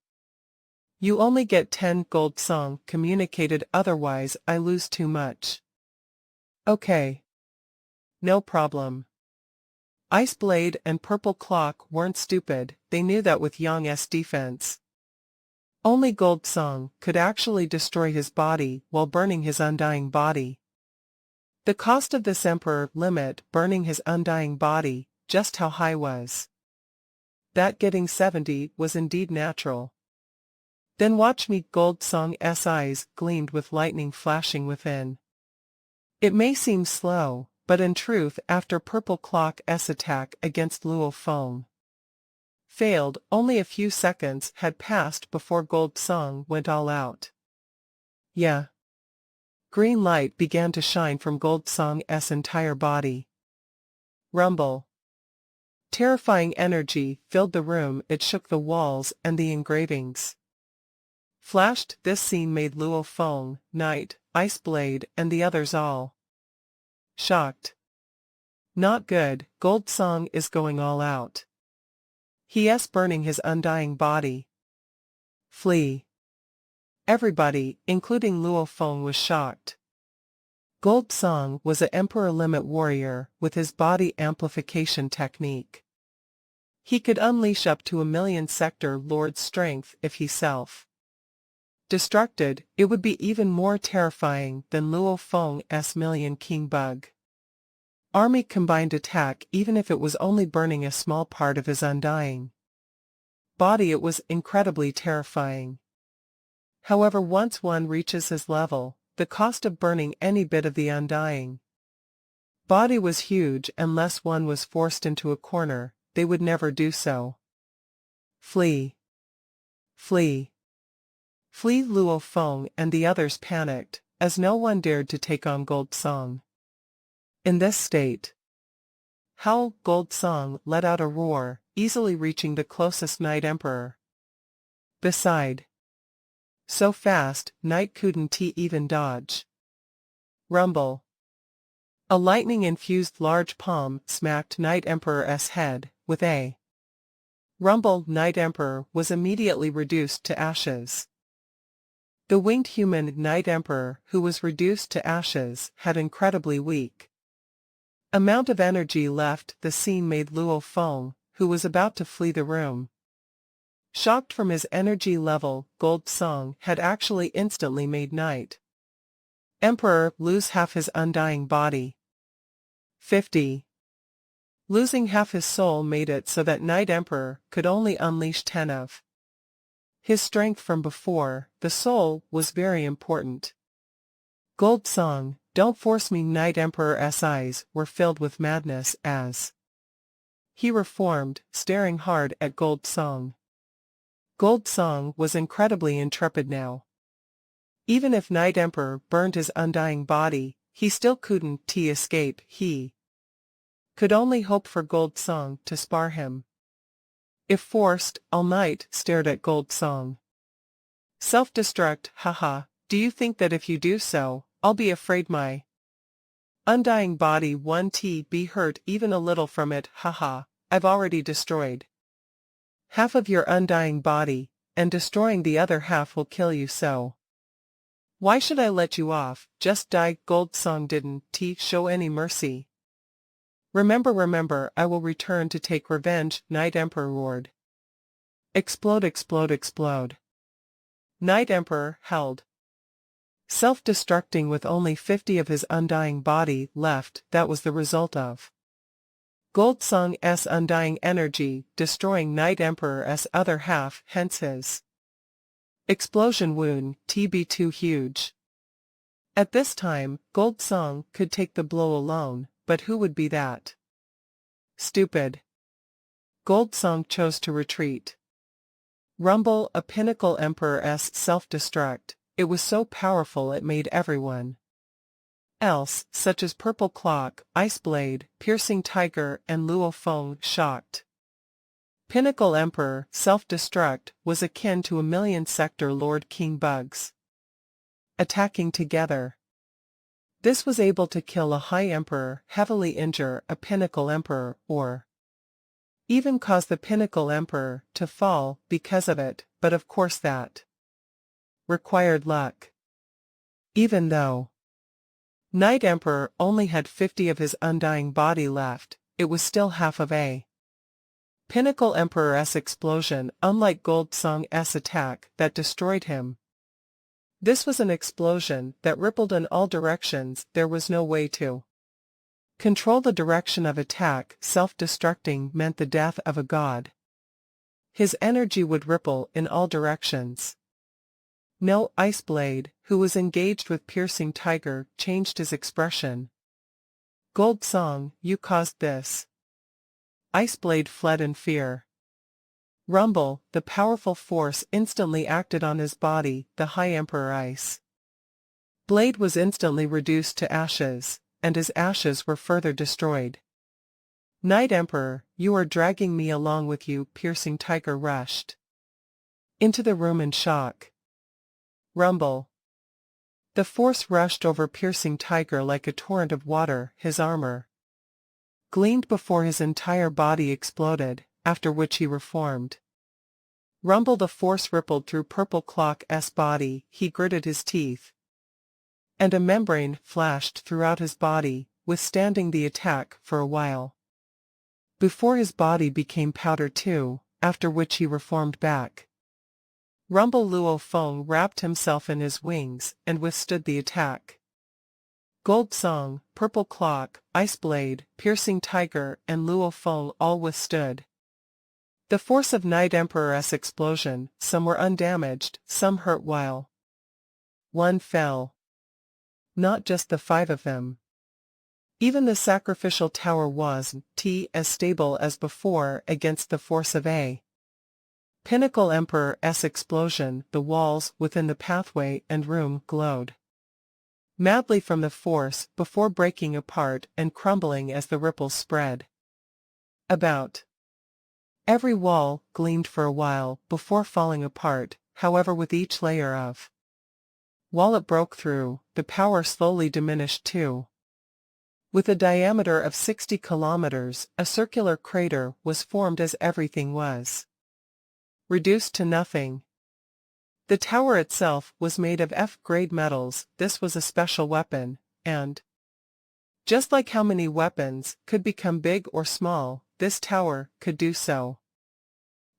you only get 10. Gold Song communicated. Otherwise I lose too much. Okay. No problem. Ice Blade and Purple Clock weren't stupid, they knew that with Yang's defense, only Gold Song could actually destroy his body while burning his undying body. The cost of this emperor limit burning his undying body, just how high was that? Getting 70 was indeed natural. Then watch me. Gold Song's eyes gleamed with lightning flashing within. It may seem slow, but in truth after Purple Clock's attack against Luo Feng failed, only a few seconds had passed before Gold Song went all out. Yeah. Green light began to shine from Gold Song's entire body. Rumble. Terrifying energy filled the room, it shook the walls and the engravings. Flashed. This scene made Luo Feng, Knight, Ice Blade and the others all shocked. Not good, Gold Song is going all out. He's burning his undying body. Flee. Everybody, including Luo Feng, was shocked. Gold Song was an Emperor Limit warrior with his body amplification technique. He could unleash up to 1,000,000 Sector Lord strength if he self-destructed. It would be even more terrifying than Luo Feng's Million King Bug Army combined attack. Even if it was only burning a small part of his undying body, it was incredibly terrifying. However, once one reaches his level, the cost of burning any bit of the undying body was huge. Unless one was forced into a corner, they would never do so. Flee. Flee. Flee. Luo Feng and the others panicked, as no one dared to take on Gold Song in this state. Howl. Gold Song let out a roar, easily reaching the closest Night Emperor. Beside, so fast, Knight couldn't even dodge. Rumble. A lightning-infused large palm smacked Night Emperor's head, with a rumble. Night Emperor was immediately reduced to ashes. The winged human Night Emperor, who was reduced to ashes, had incredibly weak amount of energy left. The scene made Luo Feng, who was about to flee the room, shocked. From his energy level, Gold Song had actually instantly made Night Emperor lose half his undying body. 50. Losing half his soul made it so that Night Emperor could only unleash 10 of his strength from before. The soul was very important. Gold Song, don't force me. Night Emperor's eyes were filled with madness as he reformed, staring hard at Gold Song. Gold Song was incredibly intrepid now. Even if Night Emperor burned his undying body, he still couldn't escape. He could only hope for Gold Song to spare him. If forced, All Night stared at Gold Song. Self-destruct, haha, do you think that if you do so, I'll be afraid my undying body won't be hurt even a little from it? Haha, I've already destroyed half of your undying body, and destroying the other half will kill you, so why should I let you off? Just die. Gold Song didn't show any mercy. Remember, I will return to take revenge. Night Emperor roared. Explode, explode, explode. Night Emperor held, self-destructing with only 50 of his undying body left. That was the result of Gold Song's undying energy destroying Night Emperor's other half, hence his explosion wound be too huge. At this time, Gold Song could take the blow alone, but who would be that stupid? Gold Song chose to retreat. Rumble. A Pinnacle Emperor's self-destruct. It was so powerful it made everyone else, such as Purple Clock, Ice Blade, Piercing Tiger and Luo Feng, shocked. Pinnacle Emperor self-destruct was akin to 1,000,000 Sector Lord King Bugs attacking together. This was able to kill a High Emperor, heavily injure a Pinnacle Emperor, or even cause the Pinnacle Emperor to fall because of it, but of course that required luck. Even though Night Emperor only had 50 of his undying body left, it was still half of a Pinnacle Emperor's explosion, unlike Gold Song's attack that destroyed him. This was an explosion that rippled in all directions. There was no way to control the direction of attack. Self-destructing meant the death of a god. His energy would ripple in all directions. No, Ice Blade, who was engaged with Piercing Tiger, changed his expression. Gold Song, you caused this. Ice Blade fled in fear. Rumble, the powerful force, instantly acted on his body. The High Emperor Ice Blade was instantly reduced to ashes, and his ashes were further destroyed. Night Emperor, you are dragging me along with you. Piercing Tiger rushed into the room in shock. Rumble. The force rushed over Piercing Tiger like a torrent of water. His armor gleamed before his entire body exploded, after which he reformed. Rumble. The force rippled through Purple Clock's body. He gritted his teeth, and a membrane flashed throughout his body, withstanding the attack for a while, before his body became powder too, after which he reformed back. Rumble. Luo Feng wrapped himself in his wings and withstood the attack. Gold Song, Purple Clock, Ice Blade, Piercing Tiger, and Luo Feng all withstood the force of Night Emperor's explosion. Some were undamaged, some hurt while one fell. Not just the 5 of them. Even the sacrificial tower wasn't as stable as before against the force of a Pinnacle Emperor's explosion. The walls within the pathway and room glowed madly from the force before breaking apart and crumbling as the ripples spread about. Every wall gleamed for a while before falling apart. However, with each layer of wall it broke through, the power slowly diminished too. With a diameter of 60 kilometers, a circular crater was formed as everything was reduced to nothing. The tower itself was made of F-grade metals. This was a special weapon, and just like how many weapons could become big or small, this tower could do so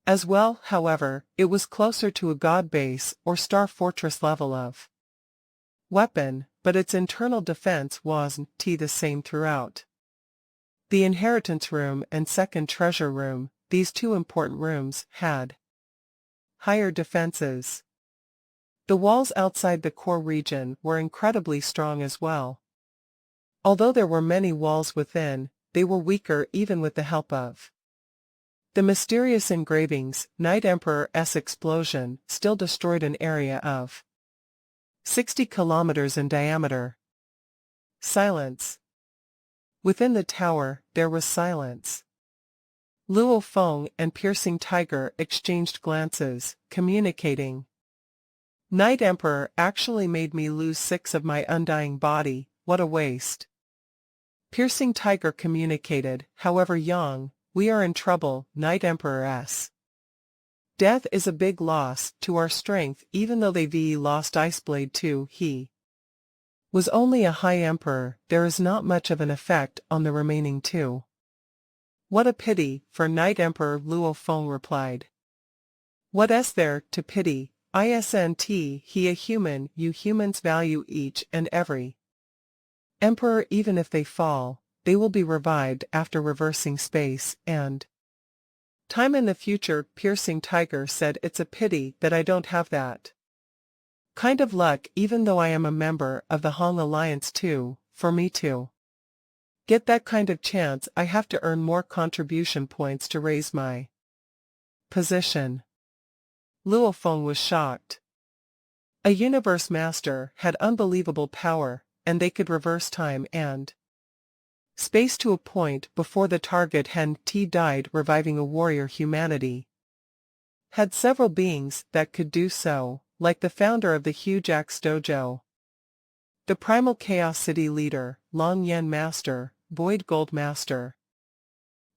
as well. However, it was closer to a god base or star fortress level of weapon, but its internal defense wasn't the same throughout. The inheritance room and second treasure room, these 2 important rooms, had higher defenses. The walls outside the core region were incredibly strong as well. Although there were many walls within, they were weaker even with the help of the mysterious engravings. Night Emperor's explosion still destroyed an area of 60 kilometers in diameter. Silence. Within the tower, there was silence. Luo Feng and Piercing Tiger exchanged glances, communicating. Night Emperor actually made me lose 6 of my undying body. What a waste. Piercing Tiger communicated. However, Yang, we are in trouble. Night Emperor's death is a big loss to our strength. Even though they lost Ice Blade too, he was only a High Emperor. There is not much of an effect on the remaining 2. What a pity for Night Emperor. Luo Feng replied. What is there to pity? Isn't he a human? You humans value each and every emperor. Even if they fall, they will be revived after reversing space and time in the future. Piercing Tiger said, it's a pity that I don't have that kind of luck. Even though I am a member of the Hong Alliance too, for me to get that kind of chance I have to earn more contribution points to raise my position. Luo Feng was shocked. A universe master had unbelievable power, and they could reverse time and space to a point before the target had died, reviving a warrior. Humanity had several beings that could do so, like the founder of the Huge Axe Dojo, the Primal Chaos City leader, Long Yen Master, Void Gold Master.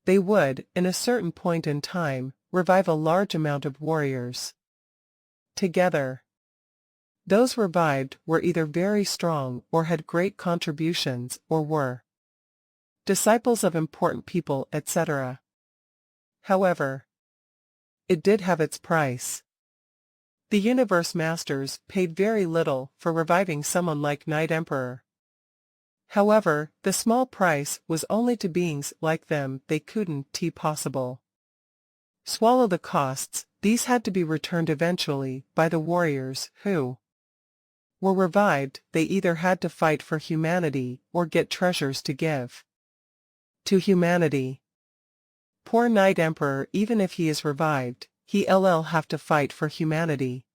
They would, in a certain point in time, revive a large amount of warriors together. Those revived were either very strong or had great contributions or were disciples of important people, etc. However, it did have its price. The Universe Masters paid very little for reviving someone like Night Emperor. However, the small price was only to beings like them they couldn't possible swallow the costs. These had to be returned eventually by the warriors who were revived. They either had to fight for humanity or get treasures to give to humanity. Poor Night Emperor, even if he is revived, he'll have to fight for humanity.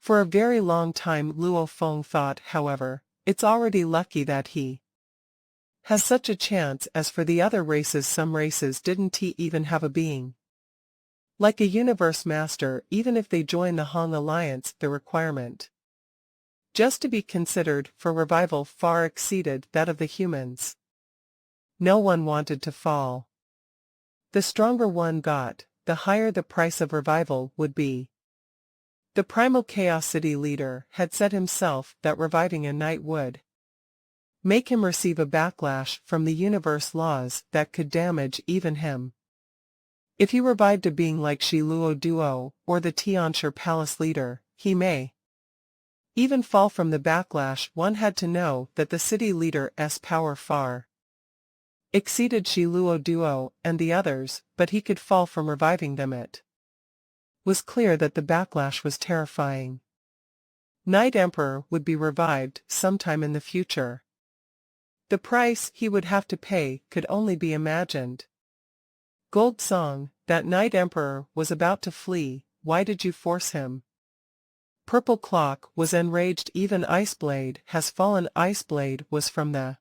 For a very long time Luo Feng thought, however, it's already lucky that he has such a chance, as for the other races some races didn't even have a being like a Universe Master. Even if they join the Hong Alliance, the requirement just to be considered for revival far exceeded that of the humans. No one wanted to fall. The stronger one got, the higher the price of revival would be. The Primal Chaos City leader had said himself that reviving a knight would make him receive a backlash from the universe laws that could damage even him. If he revived a being like Shi Luo Duo or the Tianshi Palace leader, he may even fall from the backlash. One had to know that the city leader's power far exceeded Shi Luo Duo and the others, but he could fall from reviving them. It was clear that the backlash was terrifying. Night Emperor would be revived sometime in the future. The price he would have to pay could only be imagined. Gold Song, that Night Emperor was about to flee. Why did you force him? Purple Clock was enraged. Even Iceblade has fallen. Iceblade was from the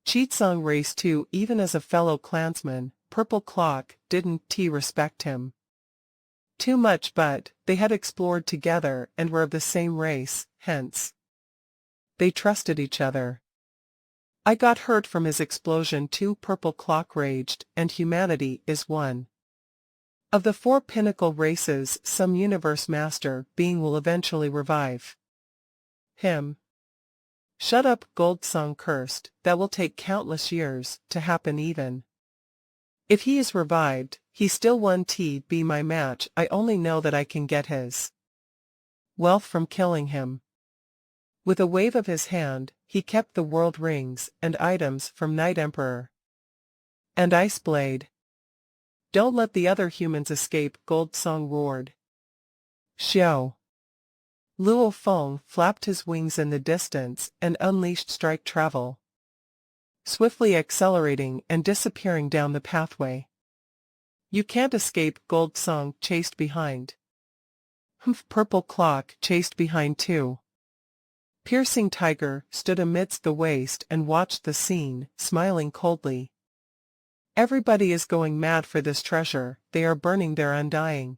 Cheatsong race too. Even as a fellow clansman, Purple Clock didn't respect him too much, but they had explored together and were of the same race, hence they trusted each other. I got hurt from his explosion too. Purple Clock raged, and humanity is one of the 4 pinnacle races. Some Universe Master being will eventually revive him. Shut up, Gold Song cursed. That will take countless years to happen. Even if he is revived, he still won't be my match. I only know that I can get his wealth from killing him. With a wave of his hand, he kept the world rings and items from Night Emperor and Iceblade. Don't let the other humans escape, Gold Song roared. Xiao. Luo Feng flapped his wings in the distance and unleashed strike travel, swiftly accelerating and disappearing down the pathway. You can't escape, Gold Song chased behind. Purple Clock chased behind too. Piercing Tiger stood amidst the waste and watched the scene, smiling coldly. Everybody is going mad for this treasure. They are burning their undying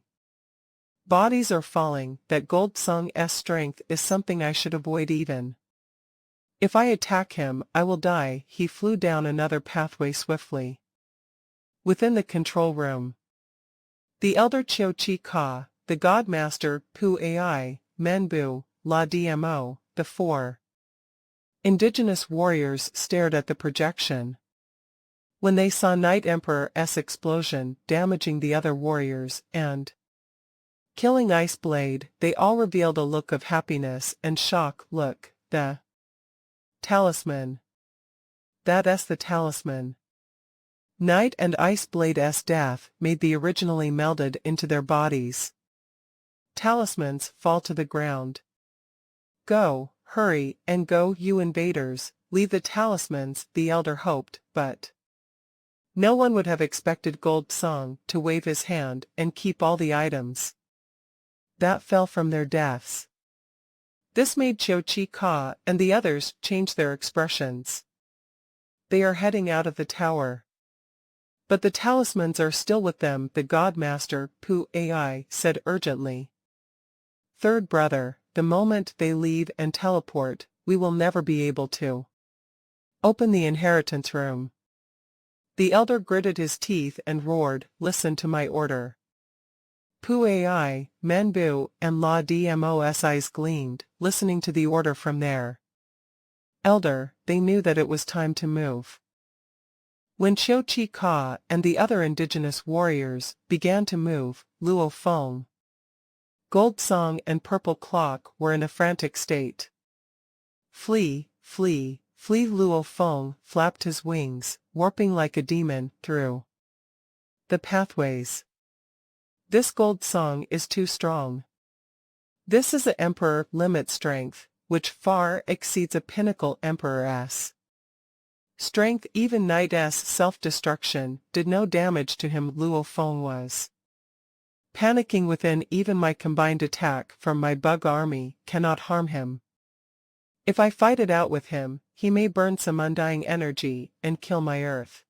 bodies are falling. That Gold Song's strength is something I should avoid. Even if I attack him, I will die. He flew down another pathway swiftly. Within the control room, the elder Qiu Chi Ka, the Godmaster, Pu Ai, Menbu, La Dmo, the 4 indigenous warriors stared at the projection. When they saw Night Emperor's explosion damaging the other warriors and killing Iceblade, they all revealed a look of happiness and shock. Look, the talisman. That's the talisman. Night and Iceblade's death made the originally melded into their bodies. Talismans fall to the ground. Go, hurry, and go, you invaders, leave the talismans, the elder hoped, but no one would have expected Gold Song to wave his hand and keep all the items that fell from their deaths. This made Qiu Chi Ka and the others change their expressions. They are heading out of the tower. But the talismans are still with them, the Godmaster, Pu Ai, said urgently. Third brother, the moment they leave and teleport, we will never be able to open the inheritance room. The elder gritted his teeth and roared, listen to my order. Pu Ai, Menbu, and La Dmos eyes gleamed, listening to the order from there. Elder, they knew that it was time to move. When Qiu Chi Ka and the other indigenous warriors began to move, Luo Feng, Gold Song and Purple Clock were in a frantic state. Flee, flee, flee! Luo Feng flapped his wings, warping like a demon, through the pathways. This Gold Song is too strong. This is an emperor limit strength, which far exceeds a pinnacle emperor's strength. Even Knight's self-destruction did no damage to him. Luo Feng was panicking within. Even my combined attack from my bug army cannot harm him. If I fight it out with him, he may burn some undying energy and kill my earth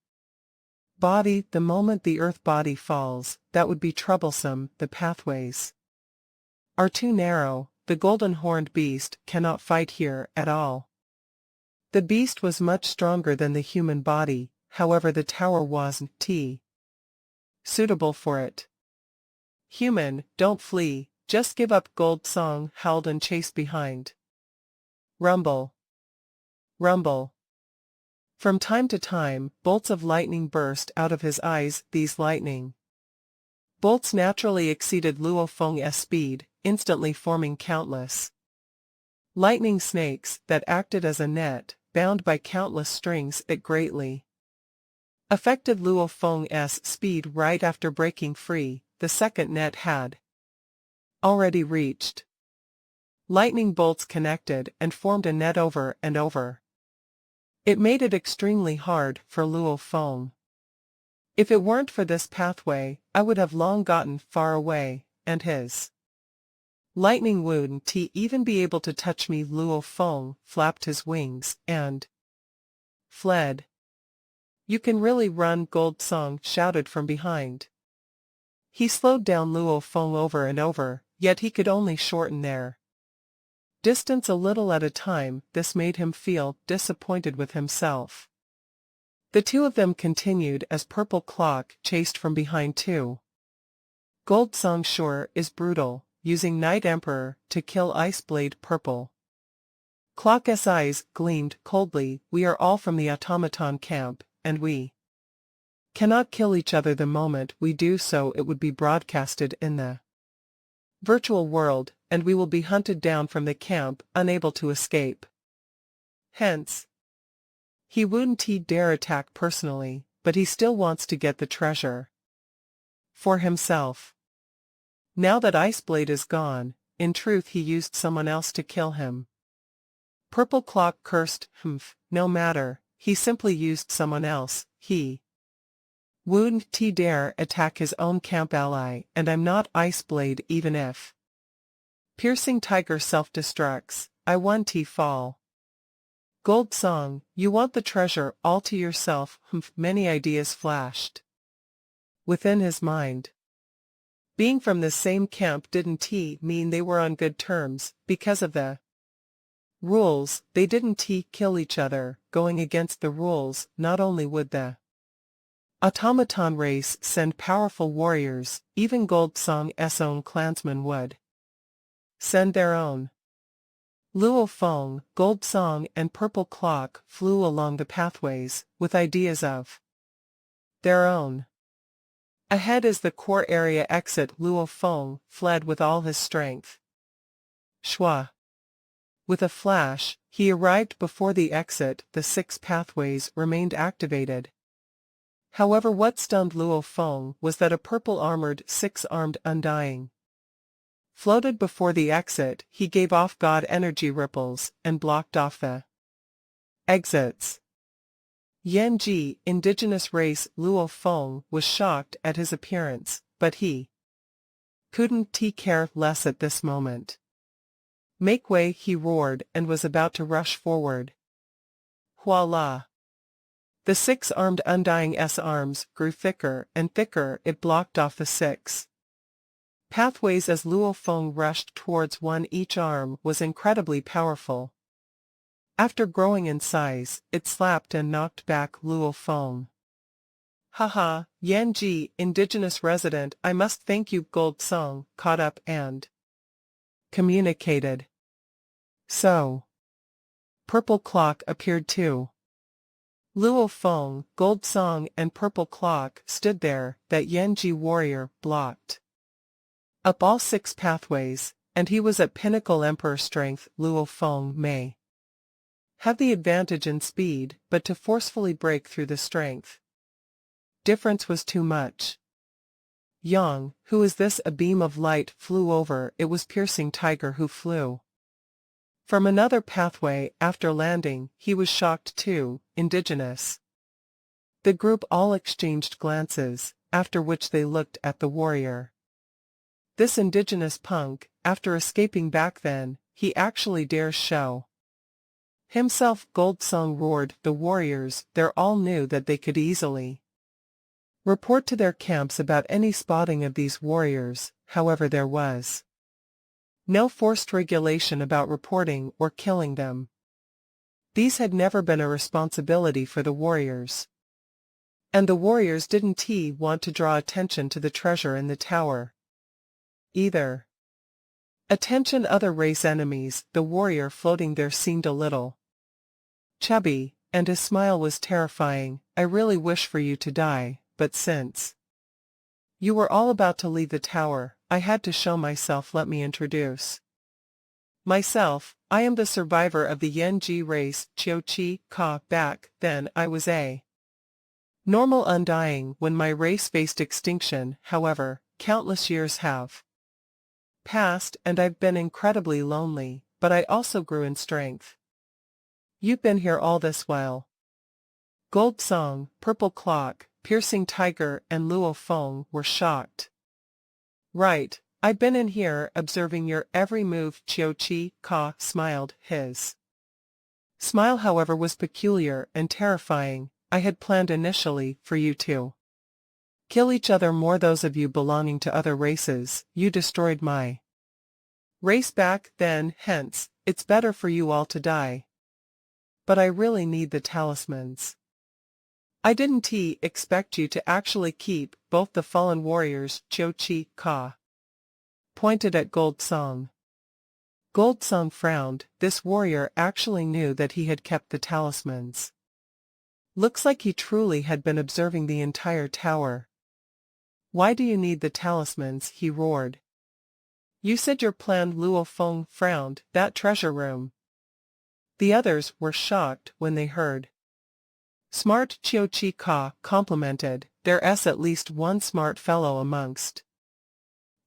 body. The moment the earth body falls, that would be troublesome. The pathways are too narrow. The golden horned beast cannot fight here at all. The beast was much stronger than the human body, however the tower wasn't suitable for it. Human, don't flee, just give up. Gold Song howled and chased behind. Rumble. Rumble. From time to time, bolts of lightning burst out of his eyes. These lightning bolts naturally exceeded Luo Feng's speed, instantly forming countless lightning snakes that acted as a net, bound by countless strings. It greatly affected Luo Feng's speed. Right after breaking free, the second net had already reached. Lightning bolts connected and formed a net over and over. It made it extremely hard for Luo Feng. If it weren't for this pathway, I would have long gotten far away, and his lightning wouldn't even be able to touch me. Luo Feng flapped his wings and fled. You can really run, Gold Song shouted from behind. He slowed down Luo Feng over and over, yet he could only shorten their distance a little at a time. This made him feel disappointed with himself. The two of them continued as Purple Clock chased from behind too. Gold Song sure is brutal, using Night Emperor to kill Iceblade. Purple Clock's eyes gleamed coldly. We are all from the automaton camp, and we cannot kill each other. The moment we do so, it would be broadcasted in the virtual world, and we will be hunted down from the camp, unable to escape. Hence, he wouldn't dare attack personally, but he still wants to get the treasure for himself. Now that Iceblade is gone, in truth he used someone else to kill him. Purple Clock cursed. No matter, he simply used someone else. He wouldn't dare attack his own camp ally, and I'm not Iceblade. Even if Piercing Tiger self-destructs, I won't fall. Gold Song, you want the treasure all to yourself. Many ideas flashed within his mind. Being from the same camp didn't mean they were on good terms. Because of the rules, they didn't kill each other. Going against the rules, not only would the automaton race send powerful warriors, even Gold Song's own clansmen would send their own. Luo Feng, Gold Song and Purple Clock flew along the pathways, with ideas of their own. Ahead is the core area exit. Luo Feng fled with all his strength. Shua. With a flash, he arrived before the exit. The 6 pathways remained activated. However, what stunned Luo Feng was that a purple-armored 6-armed undying floated before the exit. He gave off god energy ripples and blocked off the exits. Yanji, indigenous race. Luo Feng was shocked at his appearance, but he couldn't care less at this moment. Make way, he roared, and was about to rush forward. Voila! The 6-armed Undying's arms grew thicker and thicker. It blocked off the 6 pathways as Luo Feng rushed towards one. Each arm was incredibly powerful. After growing in size, it slapped and knocked back Luo Feng. Haha, Yanji, indigenous resident, I must thank you. Gold Song caught up and communicated. So. Purple Clock appeared too. Luo Feng, Gold Song and Purple Clock stood there, that Yanji warrior blocked up all 6 pathways, and he was at pinnacle emperor strength. Luo Feng may have the advantage in speed, but to forcefully break through the strength difference was too much. Yang, who is this? A beam of light flew over. It was Piercing Tiger who flew from another pathway. After landing, he was shocked too. Indigenous. The group all exchanged glances, after which they looked at the warrior. This indigenous punk, after escaping back then, he actually dares show himself. Gold Song roared. The warriors, they all knew that they could easily report to their camps about any spotting of these warriors. However, there was no forced regulation about reporting or killing them. These had never been a responsibility for the warriors. And the warriors didn't want to draw attention to the treasure in the tower either. Attention other race enemies. The warrior floating there seemed a little chubby, and his smile was terrifying. I really wish for you to die, but since you were all about to leave the tower, I had to show myself. Let me introduce myself. I am the survivor of the Yanji race, Chiochi Ka. Back then I was a normal undying when my race faced extinction. However, countless years have passed and I've been incredibly lonely, but I also grew in strength. You've been here all this while. Gold Song, Purple Clock, Piercing Tiger and Luo Feng were shocked. Right, I've been in here observing your every move. Chiochi Ka smiled. His smile, however, was peculiar and terrifying. I had planned initially for you to kill each other more. Those of you belonging to other races, you destroyed my race back then, hence, it's better for you all to die. But I really need the talismans. I didn't expect you to actually keep both the fallen warriors. Chiochi Ka pointed at Gold Song. Gold Song frowned. This warrior actually knew that he had kept the talismans. Looks like he truly had been observing the entire tower. Why do you need the talismans? He roared. You said your plan. Luo Feng frowned. That treasure room. The others were shocked when they heard. Smart. Chiochi Ka complimented. There's at least one smart fellow amongst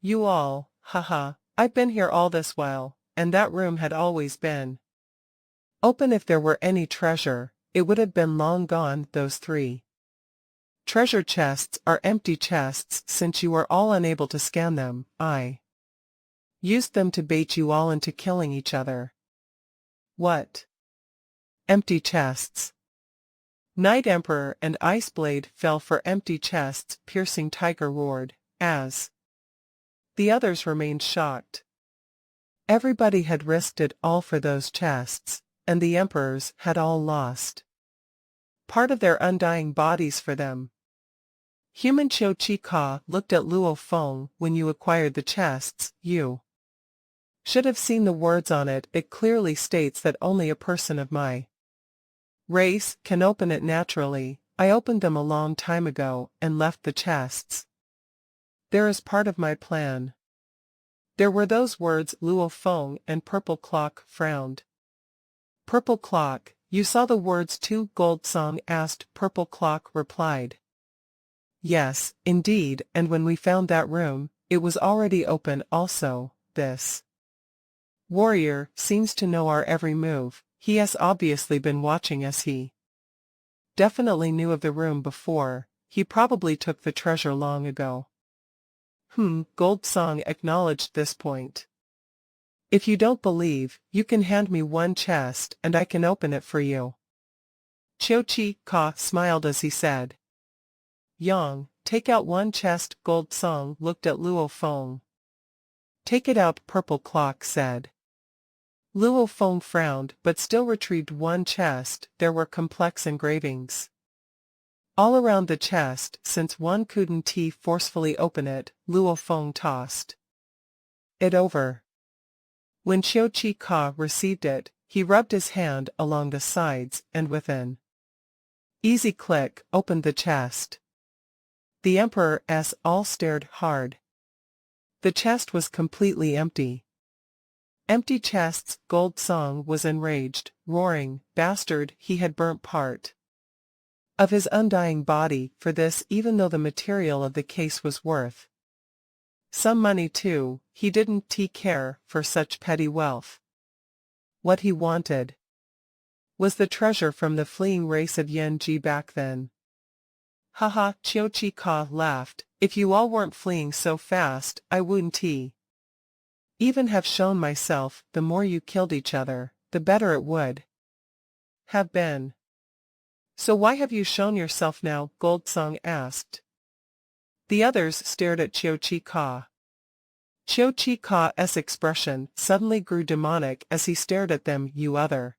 you all. Haha, I've been here all this while, and that room had always been open. If there were any treasure, it would have been long gone. Those 3 treasure chests are empty chests. Since you were all unable to scan them, I used them to bait you all into killing each other. What? Empty chests? Night Emperor and Iceblade fell for empty chests. Piercing Tiger roared, as the others remained shocked. Everybody had risked it all for those chests, and the emperors had all lost part of their undying bodies for them. Human. Chiochi Ka looked at Luo Feng. When you acquired the chests, you should have seen the words on it. It clearly states that only a person of my race can open it naturally. I opened them a long time ago and left the chests there as part of my plan. There were those words. Luo Feng and Purple Clock frowned. Purple Clock, you saw the words too? Gold Song asked. Purple Clock replied. Yes, indeed, and when we found that room, it was already open also. This warrior seems to know our every move. He has obviously been watching us. He definitely knew of the room before. He probably took the treasure long ago. Gold Song acknowledged this point. If you don't believe, you can hand me one chest and I can open it for you. Chiochi Ka smiled as he said. Yang, take out one chest. Gold Song looked at Luo Feng. Take it out, Purple Clock said. Luo Feng frowned but still retrieved one chest. There were complex engravings All around the chest, since one couldn't forcefully open it, Luo Feng tossed it over. When Qiu Qi Ka received it, he rubbed his hand along the sides and with an easy click opened the chest. The emperors all stared hard. The chest was completely empty. Empty chests. Gold Song was enraged, roaring, "Bastard!" He had burnt part of his undying body for this, even though the material of the case was worth some money too. He didn't care for such petty wealth. What he wanted was the treasure from the fleeing race of Yanji back then. Haha, Qiu Qi Ka laughed. If you all weren't fleeing so fast, I wouldn't even have shown myself. The more you killed each other, the better it would have been. So why have you shown yourself now? Gold Song asked. The others stared at Qiu Qi Ka. Qiu Qi Ka's expression suddenly grew demonic as he stared at them. You other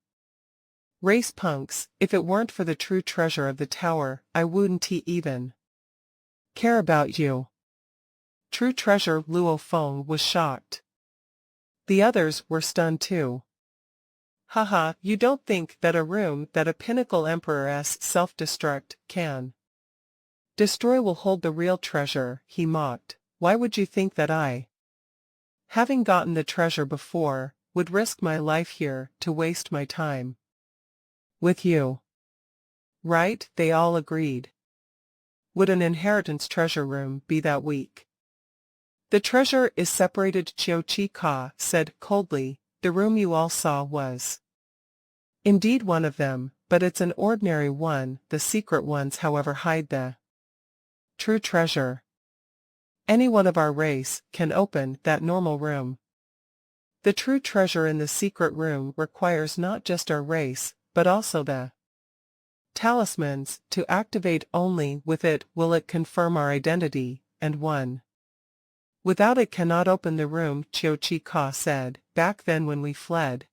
race punks, if it weren't for the true treasure of the tower, I wouldn't even care about you. True treasure? Luo Feng was shocked. The others were stunned too. Haha, you don't think that a room that a pinnacle emperor's self-destruct can destroy will hold the real treasure? He mocked. Why would you think that I, having gotten the treasure before, would risk my life here to waste my time with you? Right? They all agreed. Would an inheritance treasure room be that weak? The treasure is separated. Qiu Qi Ka said coldly. The room you all saw was indeed one of them, but it's an ordinary one. The secret ones, however, hide the true treasure. Anyone of our race can open that normal room. The true treasure in the secret room requires not just our race, but also the talismans to activate. Only with it will it confirm our identity, and one without it cannot open the room. Qiu Qi Ka said. Back then when we fled,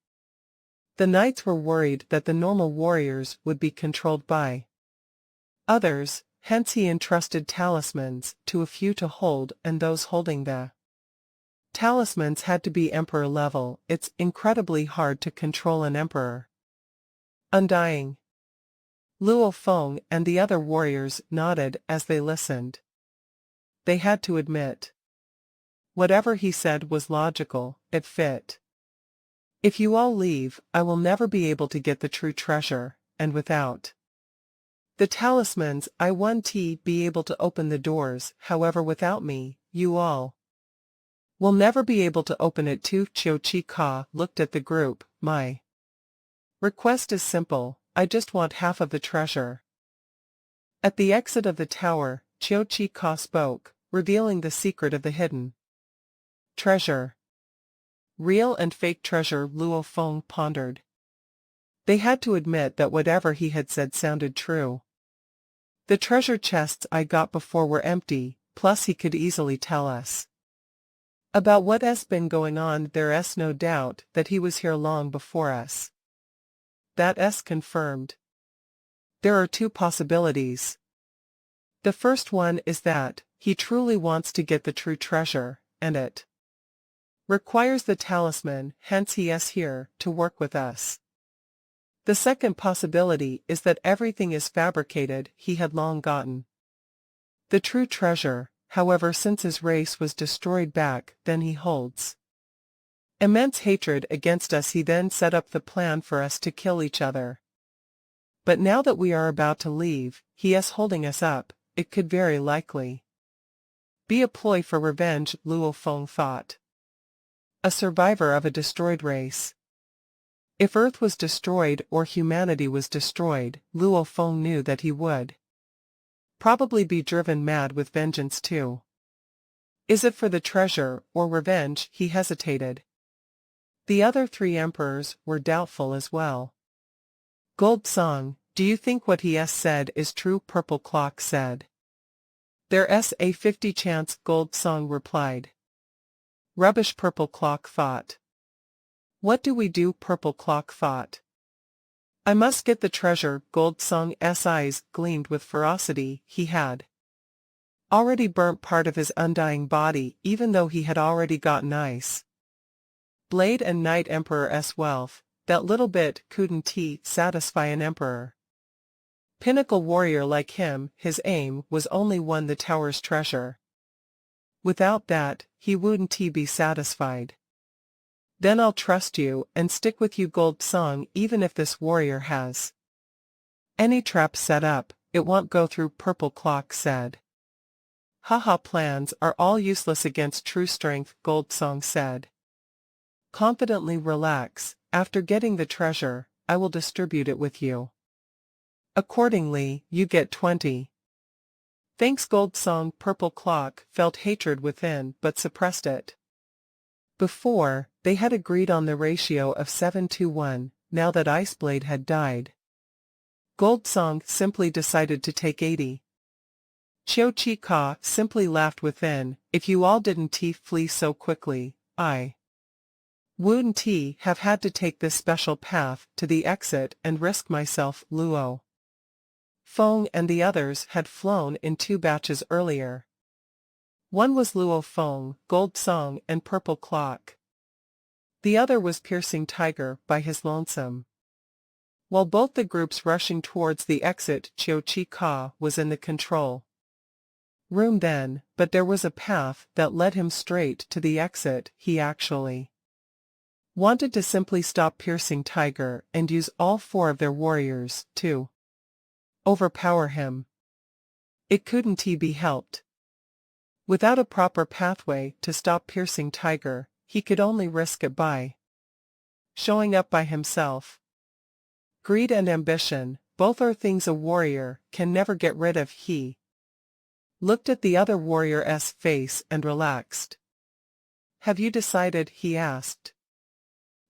the knights were worried that the normal warriors would be controlled by others, hence he entrusted talismans to a few to hold, and those holding the talismans had to be emperor level. It's incredibly hard to control an emperor. Undying. Luo Feng and the other warriors nodded as they listened. They had to admit, whatever he said was logical, it fit. If you all leave, I will never be able to get the true treasure, and without the talismans I won't be able to open the doors. However, without me, you all will never be able to open it too. Qiu Qi Ka looked at the group. My request is simple. I just want half of the treasure. At the exit of the tower, Qiu Qi Ka spoke, revealing the secret of the hidden treasure. Real and fake treasure? Luo Feng pondered. They had to admit that whatever he had said sounded true. The treasure chests I got before were empty, plus he could easily tell us about what's been going on. There's no doubt that he was here long before us. That's confirmed. There are two possibilities. The first one is that he truly wants to get the true treasure, and it requires the talisman, hence he is here to work with us. The second possibility is that everything is fabricated. He had long gotten the true treasure, however, since his race was destroyed back then, he holds immense hatred against us. He then set up the plan for us to kill each other. But now that we are about to leave, he is holding us up. It could very likely be a ploy for revenge, Luo Feng thought. A survivor of a destroyed race. If Earth was destroyed or humanity was destroyed, Luo Feng knew that he would probably be driven mad with vengeance too. Is it for the treasure or revenge? He hesitated. The other three emperors were doubtful as well. Gold Song, do you think what he has said is true? Purple Clock said. There's a 50 chance, Gold Song replied. Rubbish, Purple Clock thought. What do we do? Purple Clock thought. I must get the treasure. Gold Song's eyes gleamed with ferocity. He had already burnt part of his undying body, even though he had already gotten ice blade and Night Emperor's wealth. That little bit couldn't satisfy an emperor. Pinnacle warrior like him, his aim was only one, the tower's treasure. Without that, he wouldn't be satisfied. Then I'll trust you and stick with you, Gold Song, even if this warrior has any trap set up, it won't go through, Purple Clock said. Haha, plans are all useless against true strength, Gold Song said. Confidently, relax, after getting the treasure, I will distribute it with you. Accordingly, you get 20. Thanks, Gold Song. Purple Clock felt hatred within but suppressed it. Before, they had agreed on the ratio of 7-1, now that Iceblade had died. Gold Song simply decided to take 80. Chiao Chi Ka simply laughed within, if you all didn't flee so quickly, I wouldn't have had to take this special path to the exit and risk myself. Luo Feng and the others had flown in 2 batches earlier. One was Luo Feng, Gold Song and Purple Clock. The other was Piercing Tiger by his lonesome. While both the groups rushing towards the exit, Chiao Chi Ka was in the control room then, but there was a path that led him straight to the exit. He actually wanted to simply stop Piercing Tiger and use all 4 of their warriors to overpower him. It couldn't be helped. Without a proper pathway to stop Piercing Tiger, he could only risk it by showing up by himself. Greed and ambition, both are things a warrior can never get rid of. He looked at the other warrior's face and relaxed. Have you decided? He asked.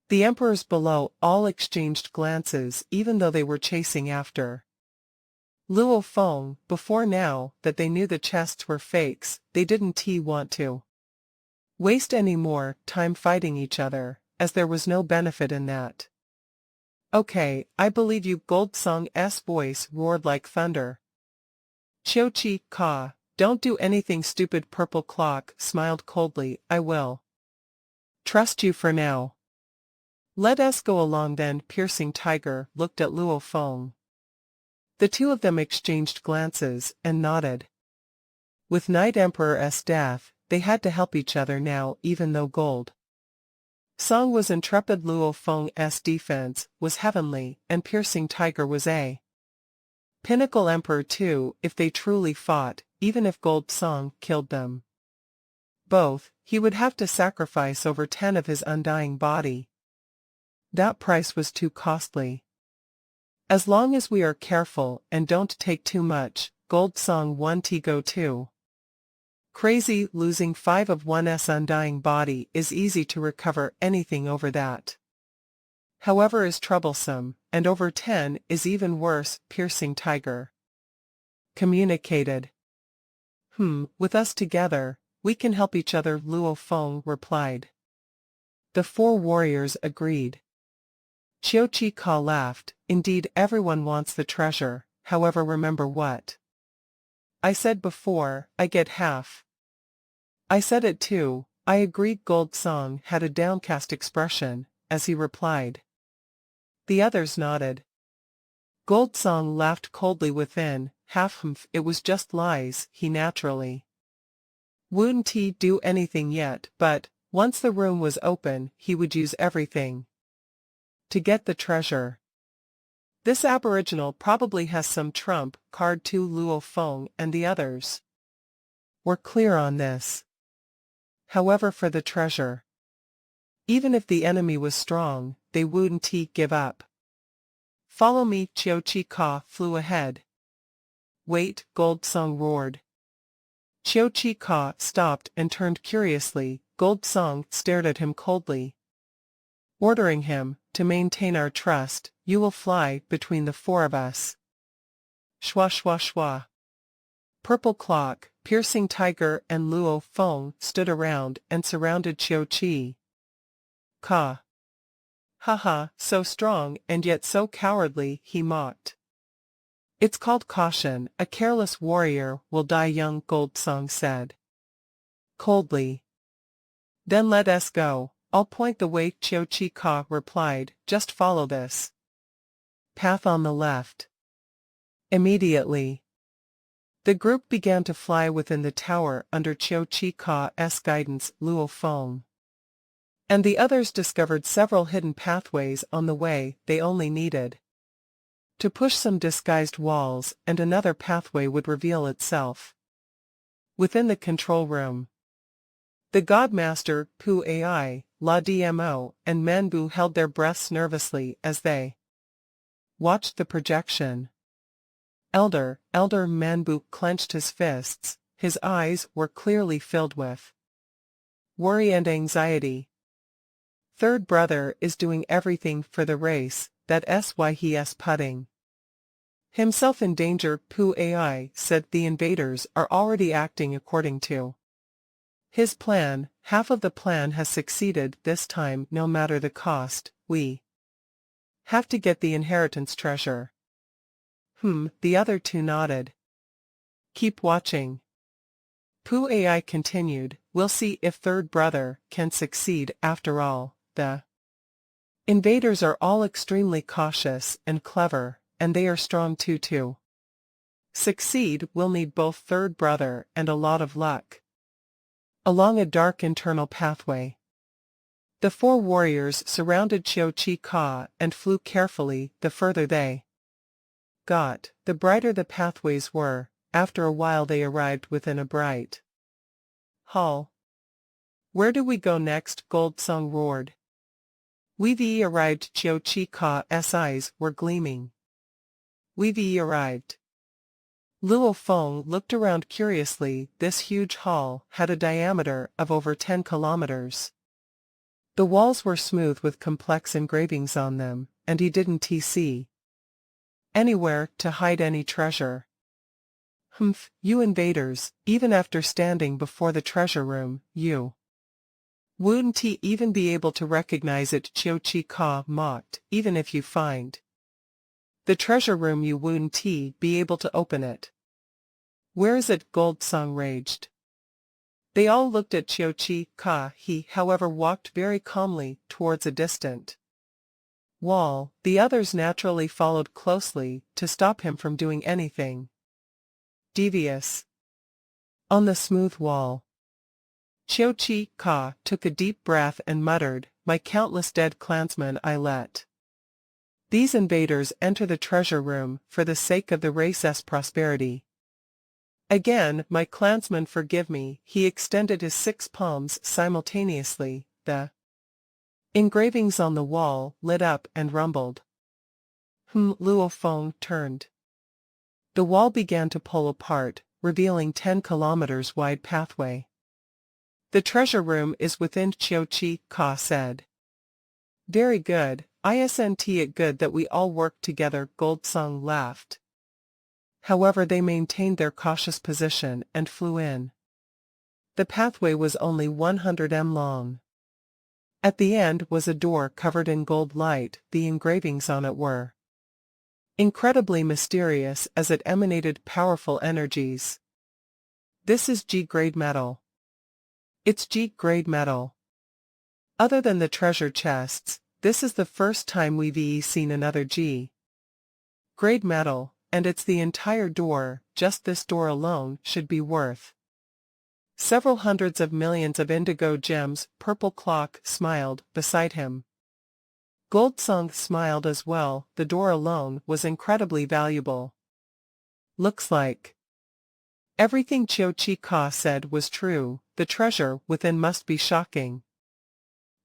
The emperors below all exchanged glances, even though they were chasing after Luo Feng. Before now that they knew the chests were fakes, they didn't want to waste any more time fighting each other, as there was no benefit in that. Okay, I believe you. Gold Song's voice roared like thunder. Chiao Chi Ka, don't do anything stupid. Purple Clock smiled coldly. I will trust you for now. Let us go along then. Piercing Tiger looked at Luo Feng. The 2 of them exchanged glances and nodded. With Night Emperor's death, they had to help each other now, even though Gold Song was intrepid. Luo Feng's defense was heavenly, and Piercing Tiger was a pinnacle emperor too. If they truly fought, even if Gold Song killed them both, he would have to sacrifice over 10 of his undying body. That price was too costly. As long as we are careful and don't take too much, Gold Song won't go too crazy. Losing 5 of one's undying body is easy to recover. Anything over that, however, is troublesome, and over 10 is even worse. Piercing Tiger communicated. With us together, we can help each other, Luo Feng replied. The 4 warriors agreed. Chiao Chi Ka laughed. Indeed, everyone wants the treasure, however, remember what I said before, I get half. I said it too, I agreed. Gold Song had a downcast expression, as he replied. The others nodded. Gold Song laughed coldly within. It was just lies. He naturally wouldn't do anything yet, but once the room was open, he would use everything to get the treasure. This aboriginal probably has some trump card too. Luo Feng and the others were clear on this. However, for the treasure, even if the enemy was strong, they wouldn't give up. Follow me. Chiao Chi Ka flew ahead. Wait, Gold Song roared. Chiao Chi Ka stopped and turned curiously. Gold Song stared at him coldly, ordering him to maintain our trust. You will fly between the 4 of us. Shwa shwa shwa. Purple Clock, Piercing Tiger and Luo Feng stood around and surrounded Chiao Chi Ka. Haha, so strong and yet so cowardly, he mocked. It's called caution, a careless warrior will die young, Goldsong said. Coldly. Then let us go, I'll point the way, Chiu Chi Ka replied, just follow this path on the left. Immediately, the group began to fly within the tower under Chiu Chi Ka's guidance, Luo Feng. And the others discovered several hidden pathways on the way. They only needed to push some disguised walls and another pathway would reveal itself. Within the control room, the Godmaster, Pu Ai, La Dmo, and Manbu held their breaths nervously as they watched the projection. Elder Manbu clenched his fists. His eyes were clearly filled with worry and anxiety. Third brother is doing everything for the race, that's why he's putting himself in danger. Pu Ai said the invaders are already acting according to his plan. Half of the plan has succeeded this time no matter the cost. We have to get the inheritance treasure. The other two nodded. Keep watching. Pu Ai continued, we'll see if third brother can succeed after all. The invaders are all extremely cautious and clever, and they are strong too. To succeed, we'll need both third brother and a lot of luck. Along a dark internal pathway, the four warriors surrounded Chiu Chi Ka and flew carefully. The further they got, the brighter the pathways were. After a while they arrived within a bright hall. Where do we go next? Goldsong roared. We've arrived. Chiu Chi Ka's eyes were gleaming. We've arrived. Luo Feng looked around curiously. This huge hall had a diameter of over 10 kilometers. The walls were smooth with complex engravings on them, and he didn't see anywhere to hide any treasure. You invaders, even after standing before the treasure room, you wouldn't even be able to recognize it. Chiu Chi Ka mocked. Even if you find the treasure room, you wouldn't be able to open it. Where is it? Goldsong raged. They all looked at Chiu Chi Ka. He, however, walked very calmly towards a distant wall. The others naturally followed closely to stop him from doing anything devious. On the smooth wall, Chiu Chi Ka took a deep breath and muttered, my countless dead clansmen, I let these invaders enter the treasure room for the sake of the race's prosperity. Again, my clansmen, forgive me. He extended his 6 palms simultaneously. The engravings on the wall lit up and rumbled. Luo Feng turned. The wall began to pull apart, revealing 10 kilometers wide pathway. The treasure room is within, Chiu Chi Ka said. Very good, isn't it good that we all work together? Goldsong laughed. However, they maintained their cautious position and flew in. The pathway was only 100 m long. At the end was a door covered in gold light. The engravings on it were incredibly mysterious as it emanated powerful energies. This is G-grade metal. It's G-grade metal. Other than the treasure chests, this is the first time we've seen another G-grade metal, and it's the entire door. Just this door alone should be worth several hundreds of millions of indigo gems. Purple Clock smiled beside him. Goldsong smiled as well. The door alone was incredibly valuable. Looks like everything Chiu Chi Ka said was true. The treasure within must be shocking.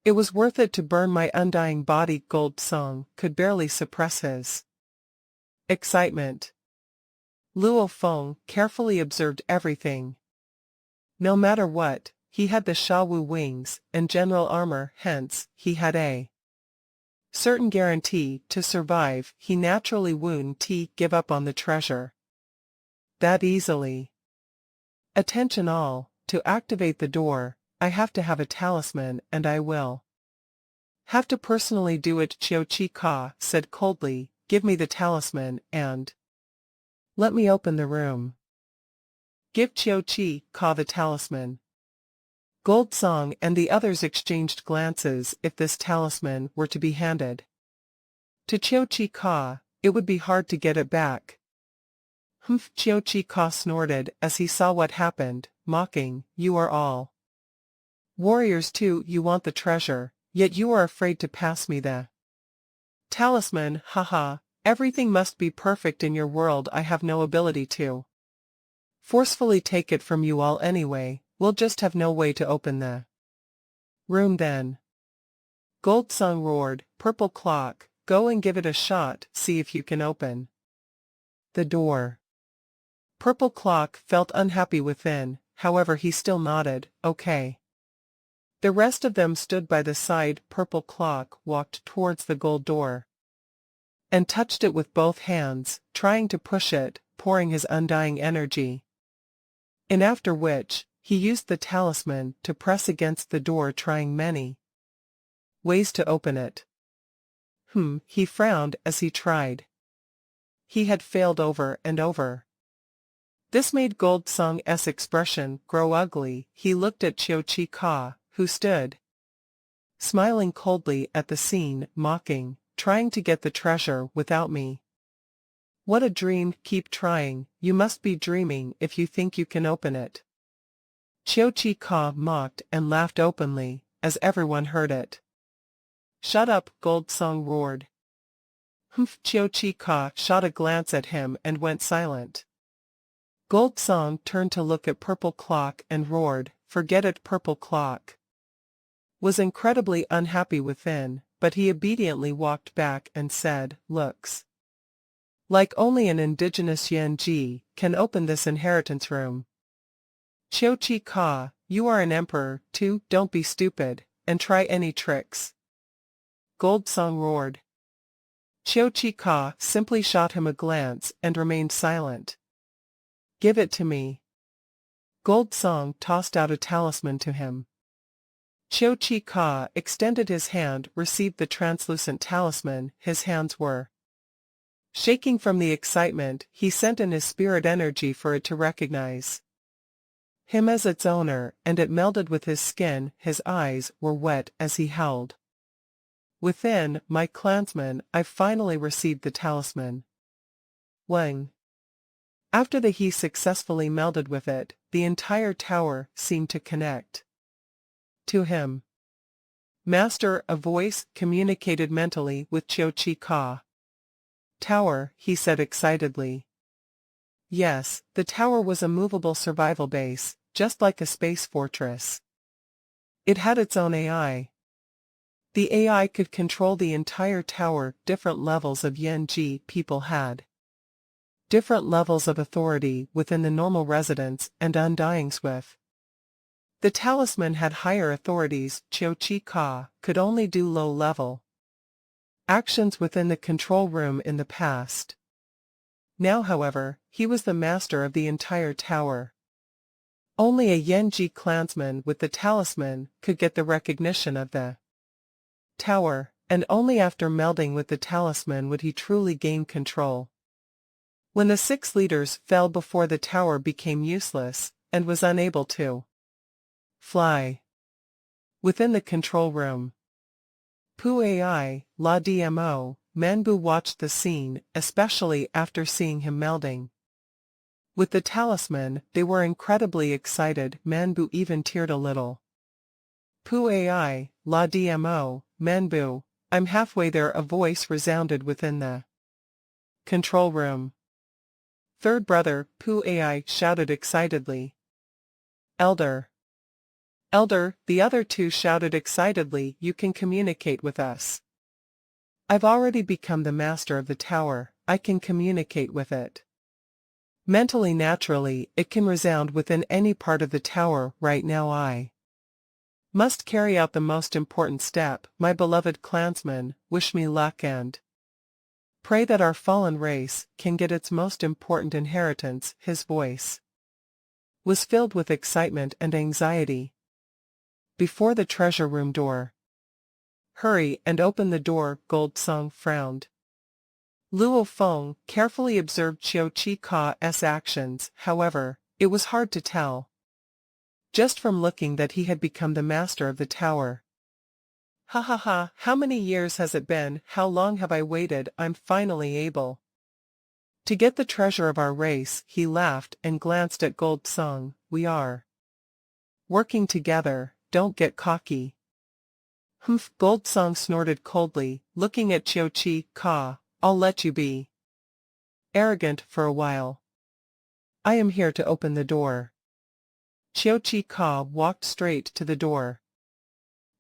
It was worth it to burn my undying body. Goldsong could barely suppress his excitement. Luo Feng carefully observed everything. No matter what, he had the Shawu wings and general armor, hence, he had a certain guarantee to survive. He naturally wouldn't give up on the treasure that easily. Attention all, to activate the door, I have to have a talisman, and I will Have to personally do it. Chiu-Chi said coldly, give me the talisman and let me open the room. Give Chiu-Chi the talisman. Gold Song and the others exchanged glances. If this talisman were to be handed to Chiu-Chi, it would be hard to get it back. Humph! Chiu-Chi snorted as he saw what happened, mocking, you are all warriors too. You want the treasure, yet you are afraid to pass me the talisman. Haha, everything must be perfect in your world. I have no ability to forcefully take it from you all anyway. We'll just have no way to open the room then. Gold Song roared, Purple Clock, go and give it a shot, see if you can open the door. Purple Clock felt unhappy within, however he still nodded, okay. The rest of them stood by the side. Purple Clock walked towards the gold door and touched it with both hands, trying to push it, pouring his undying energy in, after which he used the talisman to press against the door, trying many ways to open it. He frowned as he tried. He had failed over and over. This made Gold Song's expression grow ugly. He looked at Chiu-Chi, who stood smiling coldly at the scene, mocking, trying to get the treasure without me. What a dream. Keep trying, you must be dreaming if you think you can open it. Chiu-Chi mocked and laughed openly, as everyone heard it. Shut up, Gold Song roared. Humph! Chiu-Chi shot a glance at him and went silent. Gold Song turned to look at Purple Clock and roared, forget it. Purple Clock was incredibly unhappy within, but he obediently walked back and said, looks like only an indigenous Yuan-Ji can open this inheritance room. Chiu-Chi, you are an emperor too, don't be stupid, and try any tricks. Gold Song roared. Chiu-Chi simply shot him a glance and remained silent. Give it to me. Gold Song tossed out a talisman to him. Chiu-Chi extended his hand, received the translucent talisman. His hands were shaking from the excitement. He sent in his spirit energy for it to recognize him as its owner, and it melded with his skin. His eyes were wet as he howled. Within, my clansmen, I've finally received the talisman. Wang. After he successfully melded with it, the entire tower seemed to connect to him. Master, a voice communicated mentally with Chiu-Chi. Tower, he said excitedly. Yes, the tower was a movable survival base, just like a space fortress. It had its own AI. The AI could control the entire tower. Different levels of Yuan-Ji people had different levels of authority within the normal residents and undyings with. The talisman had higher authorities. Chiu-Chi could only do low-level actions within the control room in the past. Now, however, he was the master of the entire tower. Only a Yuan-Ji clansman with the talisman could get the recognition of the tower, and only after melding with the talisman would he truly gain control. When the 6 leaders fell before the tower became useless, and was unable to fly within the control room. Pu Ai, La Dmo, Manbu watched the scene, especially after seeing him melding with the talisman. They were incredibly excited. Manbu even teared a little. Pu Ai, La Dmo, Manbu, I'm halfway there. A voice resounded within the control room. Third brother, Pu Ai shouted excitedly. Elder. Elder, the other 2 shouted excitedly, you can communicate with us. I've already become the master of the tower, I can communicate with it. Mentally, naturally, it can resound within any part of the tower. Right now I must carry out the most important step. My beloved clansmen, wish me luck and pray that our fallen race can get its most important inheritance. His voice was filled with excitement and anxiety. Before the treasure room door, Hurry and open the door, Gold Song frowned. Luo Feng carefully observed Qiu Qi Ka's actions, however, it was hard to tell. Just from looking that he had become the master of the tower. Ha ha ha, how many years has it been, how long have I waited, I'm finally able to get the treasure of our race, he laughed and glanced at Gold Song, we are working together, don't get cocky. Humph, Gold Song snorted coldly, looking at Qiu Qi Ka, I'll let you be arrogant for a while. I am here to open the door. Qiu Qi Ka walked straight to the door.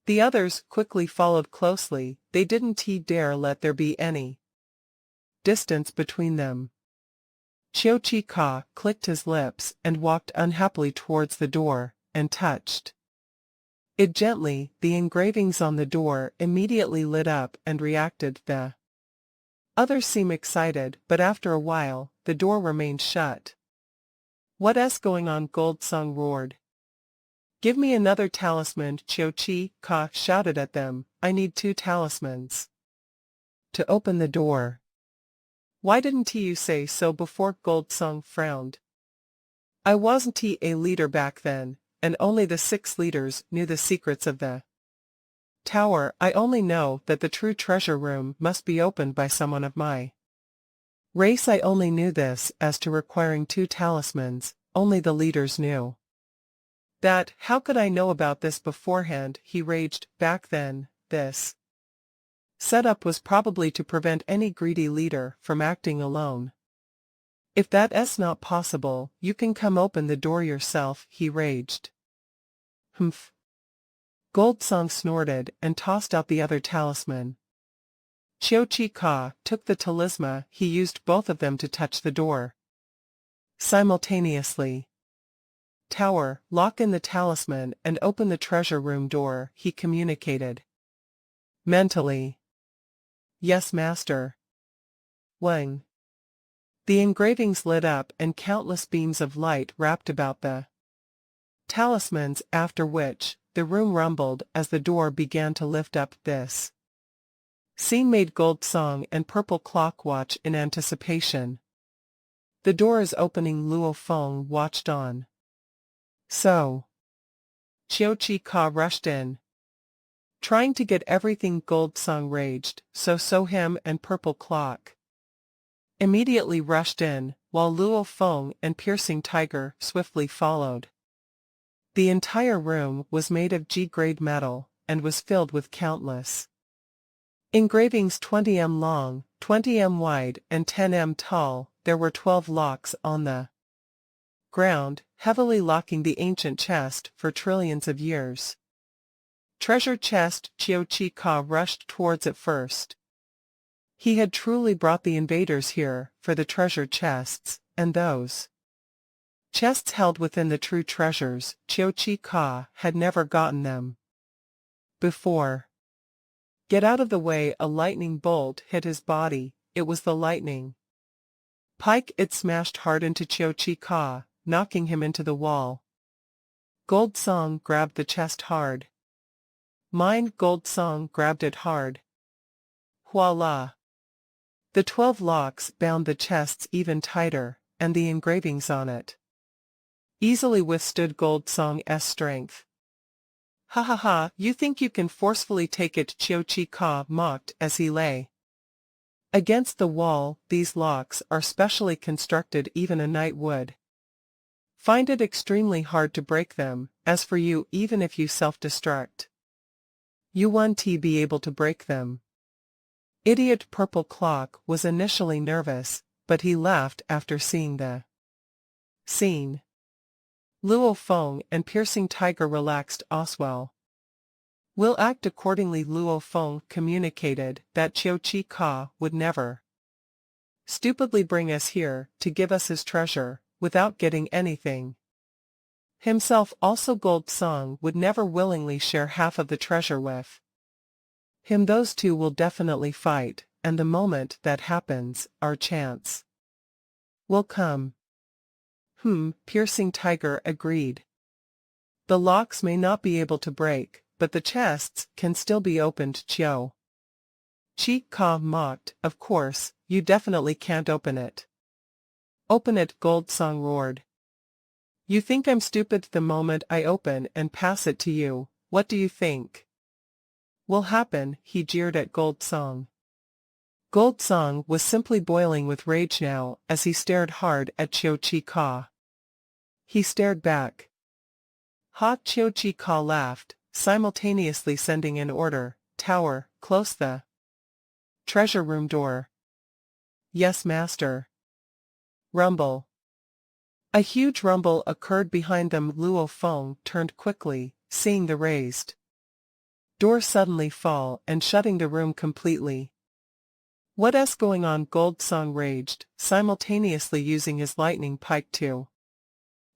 The others quickly followed closely, they didn't dare let there be any distance between them. Qiu Qi Ka clicked his lips and walked unhappily towards the door, and touched it gently. The engravings on the door immediately lit up and reacted. The others seemed excited, but after a while, the door remained shut. What's going on? Gold Song roared. Give me another talisman, Qiu Qi Ka shouted at them, I need 2 talismans to open the door. Why didn't you say so before? Gold Song frowned. I wasn't a leader back then, and only the 6 leaders knew the secrets of the tower. I only know that the true treasure room must be opened by someone of my race. I only knew this. As to requiring 2 talismans, only the leaders knew that. How could I know about this beforehand? He raged. Back then, this setup was probably to prevent any greedy leader from acting alone. If that's not possible, you can come open the door yourself, he raged. Humph. Gold Song snorted and tossed out the other talisman. Qiu Qi Ka took the talisman, he used both of them to touch the door simultaneously. Tower, lock in the talisman and open the treasure room door, he communicated mentally. Yes, master. Wang. The engravings lit up and countless beams of light wrapped about the talismans, after which, the room rumbled as the door began to lift up. This scene made Gold Song and Purple Clock watch in anticipation. The door is opening. Luo Feng watched on. So Qiu Qi Ka rushed in, trying to get everything. Gold Song raged, so him and Purple Clock immediately rushed in, while Luo Feng and Piercing Tiger swiftly followed. The entire room was made of G-grade metal, and was filled with countless engravings 20 m long, 20 m wide, and 10 m tall. There were 12 locks on the ground, heavily locking the ancient chest for trillions of years. Treasure chest. Qiu Qi Ka rushed towards it first. He had truly brought the invaders here for the treasure chests, and those chests held within the true treasures. Qiu Qi Ka had never gotten them before. Get out of the way! A lightning bolt hit his body. It was the lightning pike. It smashed hard into Qiu Qi Ka, knocking him into the wall. Gold Song grabbed the chest hard. Mine. Gold Song grabbed it hard. Voila! The 12 locks bound the chests even tighter, and the engravings on it easily withstood Gold Song's strength. Ha ha ha, you think you can forcefully take it? Qiu Qi Ka mocked as he lay against the wall. These locks are specially constructed, even a knight would find it extremely hard to break them. As for you, even if you self-destruct, you won't be able to break them. Idiot. Purple Clock was initially nervous, but he laughed after seeing the scene. Luo Feng and Piercing Tiger relaxed. Oswell will act accordingly. Luo Feng communicated that Qiu Qi Ka would never stupidly bring us here to give us his treasure without getting anything himself. Also, Gold Song would never willingly share half of the treasure with him. Those two will definitely fight, and the moment that happens, our chance will come. Piercing Tiger agreed. The locks may not be able to break, but the chests can still be opened. Chiu Chi mocked. Of course, you definitely can't open it. Open it, Gold Song roared. You think I'm stupid? The moment I open and pass it to you, what do you think will happen? He jeered at Gold Song. Gold Song was simply boiling with rage now as he stared hard at Chiu Chi. He stared back. Chiu Chi laughed, simultaneously sending an order. Tower, close the treasure room door. Yes, master. Rumble. A huge rumble occurred behind them. Luo Feng turned quickly, seeing the raised door suddenly fall and shutting the room completely. What's going on? Gold Song raged, simultaneously using his lightning pike to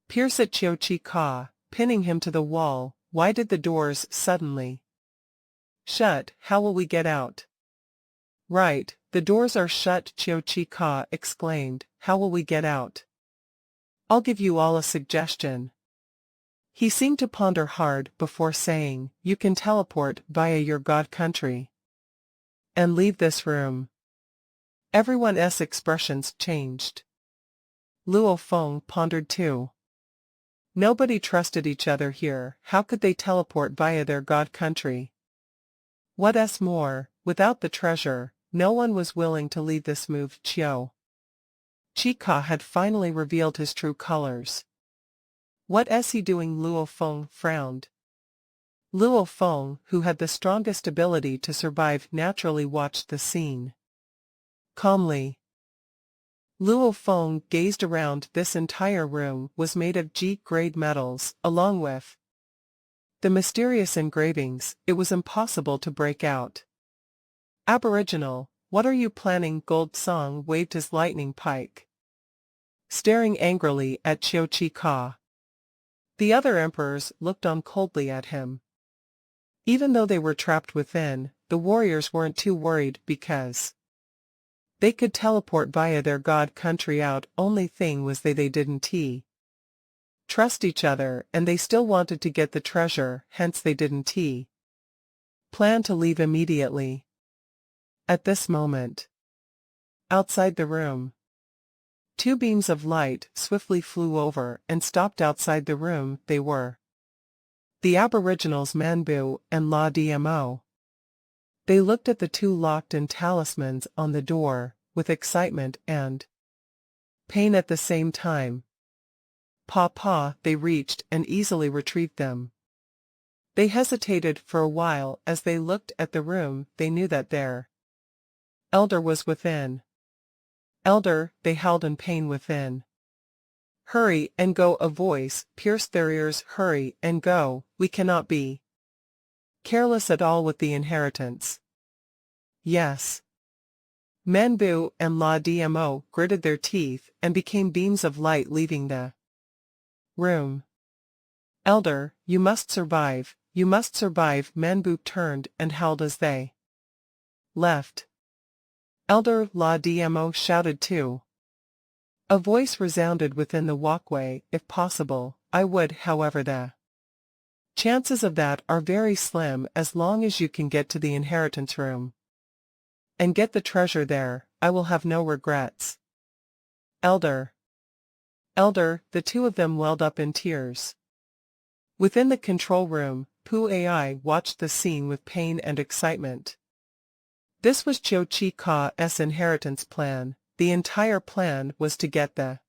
pierce at Chiu Chi, pinning him to the wall. Why did the doors suddenly shut? How will we get out? Right, the doors are shut, Chiu Chi exclaimed. How will we get out? I'll give you all a suggestion. He seemed to ponder hard before saying, you can teleport via your god country and leave this room. Everyone's expressions changed. Luo Feng pondered too. Nobody trusted each other here. How could they teleport via their god country? What's more, without the treasure, no one was willing to leave this move. Chiu Chi had finally revealed his true colors. What's he doing? Luo Feng frowned. Luo Feng, who had the strongest ability to survive, naturally watched the scene calmly. Luo Feng gazed around. This entire room was made of G-grade metals, along with the mysterious engravings. It was impossible to break out. Aboriginal, what are you planning? Gold Song waved his lightning pike, staring angrily at Chiu Chi. The other emperors looked on coldly at him. Even though they were trapped within, the warriors weren't too worried because they could teleport via their god country out. Only thing was they didn't trust each other, and they still wanted to get the treasure, hence they didn't plan to leave immediately. At this moment, outside the room, two beams of light swiftly flew over and stopped outside the room. They were the Aboriginals Manbu and La Dmo. They looked at the two locked-in talismans on the door, with excitement and pain at the same time. They reached and easily retrieved them. They hesitated for a while as they looked at the room. They knew that their elder was within. Elder, they howled in pain within. Hurry and go! A voice pierced their ears. Hurry and go, we cannot be careless at all with the inheritance. Yes. Manbu and La Dmo gritted their teeth and became beams of light leaving the room. Elder, you must survive, you must survive. Manbu turned and howled as they left. Elder, La Dmo shouted too. A voice resounded within the walkway. If possible, I would. However, the chances of that are very slim. As long as you can get to the inheritance room and get the treasure there, I will have no regrets. Elder. Elder, the two of them welled up in tears. Within the control room, Pu Ai watched the scene with pain and excitement. This was Chiu Chi's inheritance plan. The entire plan was to get the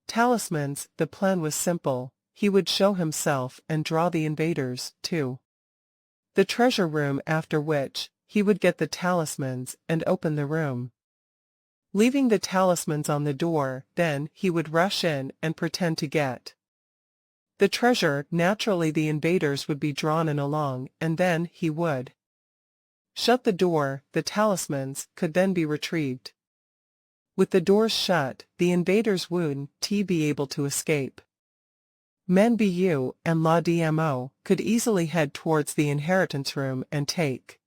talismans. The plan was simple. He would show himself and draw the invaders to the treasure room, after which he would get the talismans and open the room, leaving the talismans on the door. Then he would rush in and pretend to get the treasure. Naturally, the invaders would be drawn in along, and then he would shut the door. The talismans could then be retrieved. With the doors shut, the invaders wouldn't be able to escape. Manbu and La Dmo could easily head towards the inheritance room and take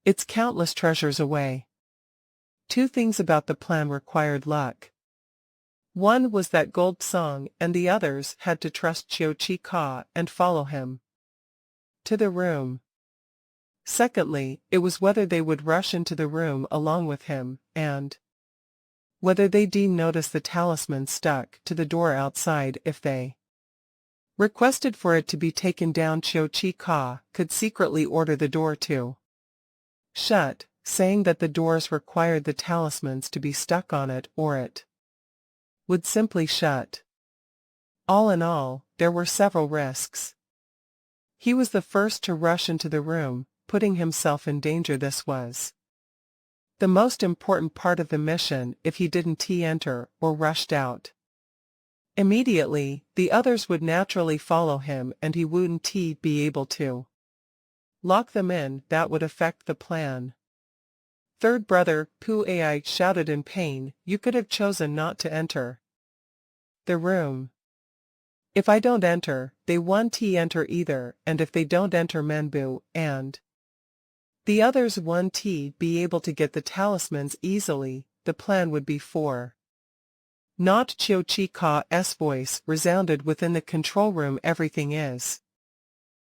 its countless treasures away. Two things about the plan required luck. One was that Gold Song and the others had to trust Chiu Chi and follow him. to the room. Secondly, it was whether they would rush into the room along with him, and whether they'd notice the talisman stuck to the door outside. If they requested for it to be taken down, Cho-Chi-Ka could secretly order the door to shut, saying that the doors required the talismans to be stuck on it or it would simply shut. All in all, there were several risks. He was the first to rush into the room, putting himself in danger. This was the most important part of the mission. If he didn't enter or rushed out immediately, the others would naturally follow him and he wouldn't be able to lock them in. That would affect the plan. Third brother, Pu Ai shouted in pain, "You could have chosen not to enter the room. If I don't enter, they won't enter either, and if they don't enter, Menbu and the others won't be able to get the talismans easily. The plan would be for not." Cho-Chi-Ka's voice resounded within the control room. "Everything is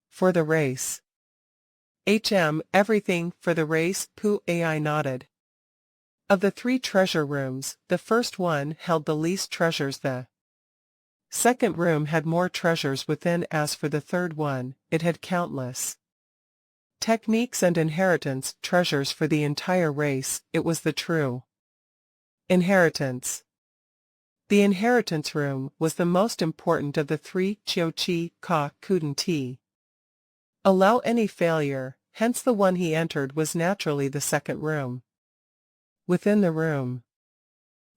for the race." Everything for the race, Pu Ai nodded. Of the 3 treasure rooms, the first one held the least treasures. The second room had more treasures within. As for the third one, it had countless techniques and inheritance treasures for the entire race. It was the true inheritance. The inheritance room was the most important of the 3. Cho-Chi-Ka couldn't allow any failure, hence the one he entered was naturally the second room. Within the room.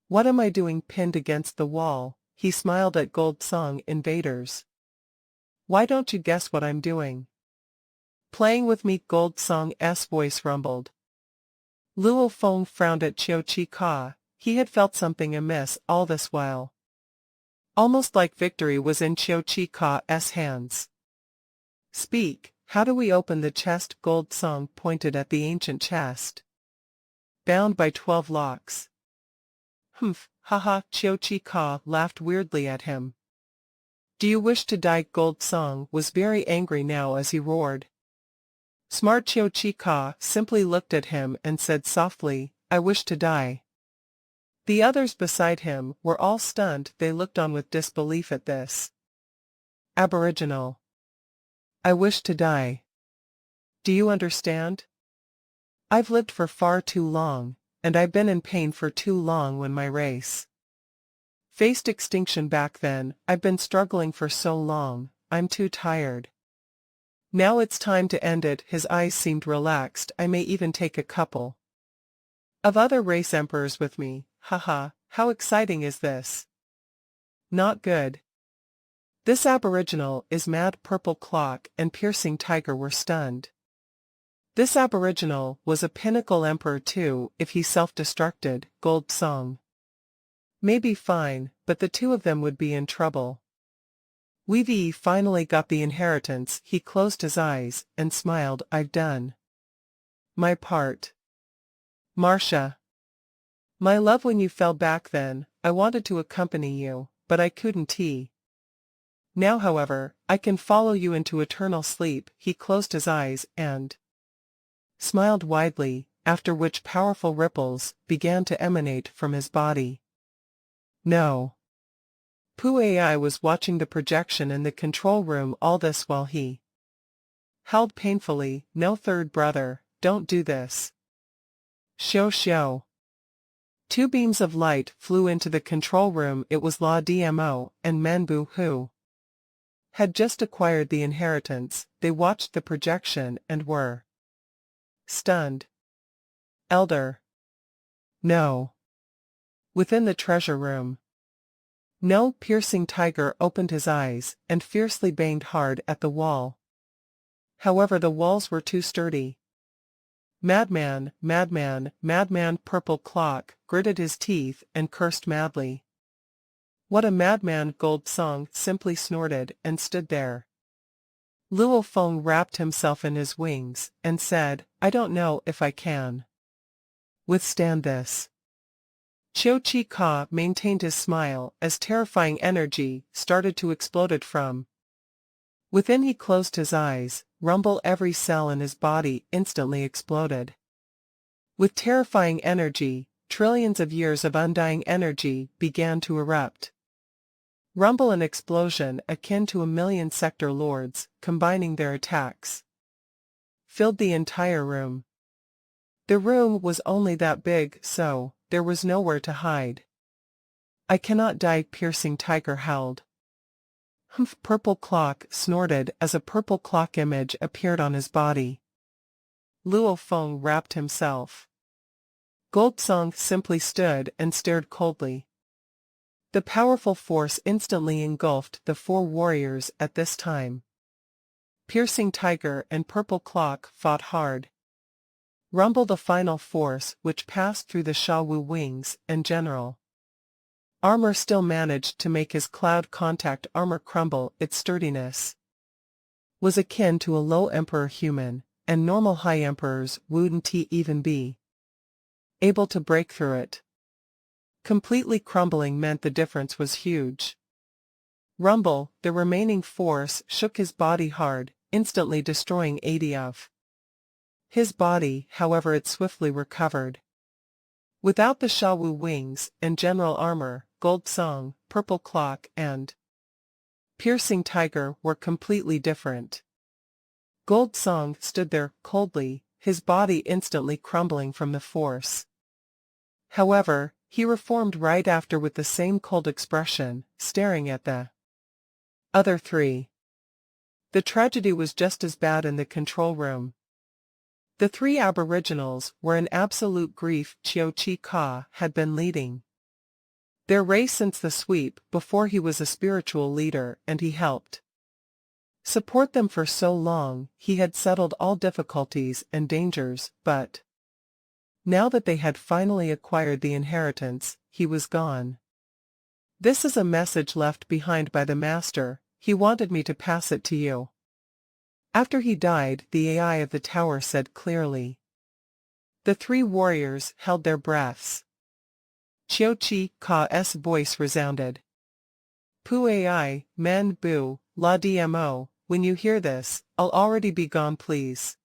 "What am I doing pinned against the wall?" He smiled at Gold Song invaders. "Why don't you guess what I'm doing?" "Playing with me," Gold Song's voice rumbled. Luo Feng frowned at Cho-Chi-Ka. He had felt something amiss all this while. Almost like victory was in Cho-Chi-Ka's hands. "Speak, how do we open the chest?" Gold Song pointed at the ancient chest. "Bound by 12 locks. "Humph, haha." Cho-Chi-Ka laughed weirdly at him. "Do you wish to die?" Gold Song was very angry now as he roared. Smart Cho-Chi-Ka simply looked at him and said softly, "I wish to die." The others beside him were all stunned. They looked on with disbelief at this. Aboriginal. "I wish to die. Do you understand? I've lived for far too long, and I've been in pain for too long. When my race faced extinction back then, I've been struggling for so long, I'm too tired. Now it's time to end it." His eyes seemed relaxed. "I may even take a couple of other race emperors with me. Haha, how exciting is this?" "Not good. This aboriginal is mad." Purple Clock and Piercing Tiger were stunned. This aboriginal was a pinnacle emperor too. If he self-destructed, Gold Song may be fine, but the 2 of them would be in trouble. "We've finally got the inheritance." He closed his eyes and smiled. "I've done my part. Marcia, my love, when you fell back then, I wanted to accompany you, but I couldn't. Now however, I can follow you into eternal sleep." He closed his eyes and smiled widely, after which powerful ripples began to emanate from his body. No. Pu Ai was watching the projection in the control room all this while he howled painfully, "No, third brother, don't do this. Show. 2 beams of light flew into the control room. It was La Dmo and Manbu who had just acquired the inheritance. They watched the projection and were stunned. "Elder. No." Within the treasure room. "No." Piercing Tiger opened his eyes and fiercely banged hard at the wall. However, the walls were too sturdy. "Madman, madman, madman." Purple Clock gritted his teeth and cursed madly. "What a madman!" Gold Song simply snorted and stood there. Luo Feng wrapped himself in his wings and said, "I don't know if I can withstand this." Cho-Chi-Ka maintained his smile as terrifying energy started to explode from within. He closed his eyes, Rumble, every cell in his body instantly exploded. With terrifying energy, trillions of years of undying energy began to erupt. Rumble, an explosion akin to 1,000,000 sector lords, combining their attacks, filled the entire room. The room was only that big, so there was nowhere to hide. "I cannot die," piercing tiger howled. "Humph!" Purple clock snorted as a purple clock image appeared on his body. Luo Feng wrapped himself. Gold Song simply stood and stared coldly. The powerful force instantly engulfed the four warriors at this time. Piercing Tiger and Purple Clock fought hard. Rumble, the final force which passed through the Shawu wings and general armor, still managed to make his cloud contact armor crumble. Its sturdiness was akin to a low emperor human, and normal high emperors wouldn't even be able to break through it. Completely crumbling meant the difference was huge. Rumble, the remaining force, shook his body hard, instantly destroying 80 of his body. However, it swiftly recovered. Without the Shawu wings and general armor, Gold Song, Purple Clock, and Piercing Tiger were completely different. Gold Song stood there coldly, his body instantly crumbling from the force. However, he reformed right after with the same cold expression, staring at the other three. The tragedy was just as bad in the control room. The three aboriginals were in absolute grief. Chiao Chi Ka had been leading their race since the sweep before he was a spiritual leader, and he helped support them for so long. He had settled all difficulties and dangers, but now that they had finally acquired the inheritance, he was gone. "This is a message left behind by the master. He wanted me to pass it to you." After he died, the AI of the tower said clearly. The three warriors held their breaths. Chiao Chi Ka's voice resounded. "Pu AI, Men Bu, La Dmo, when you hear this, I'll already be gone. Please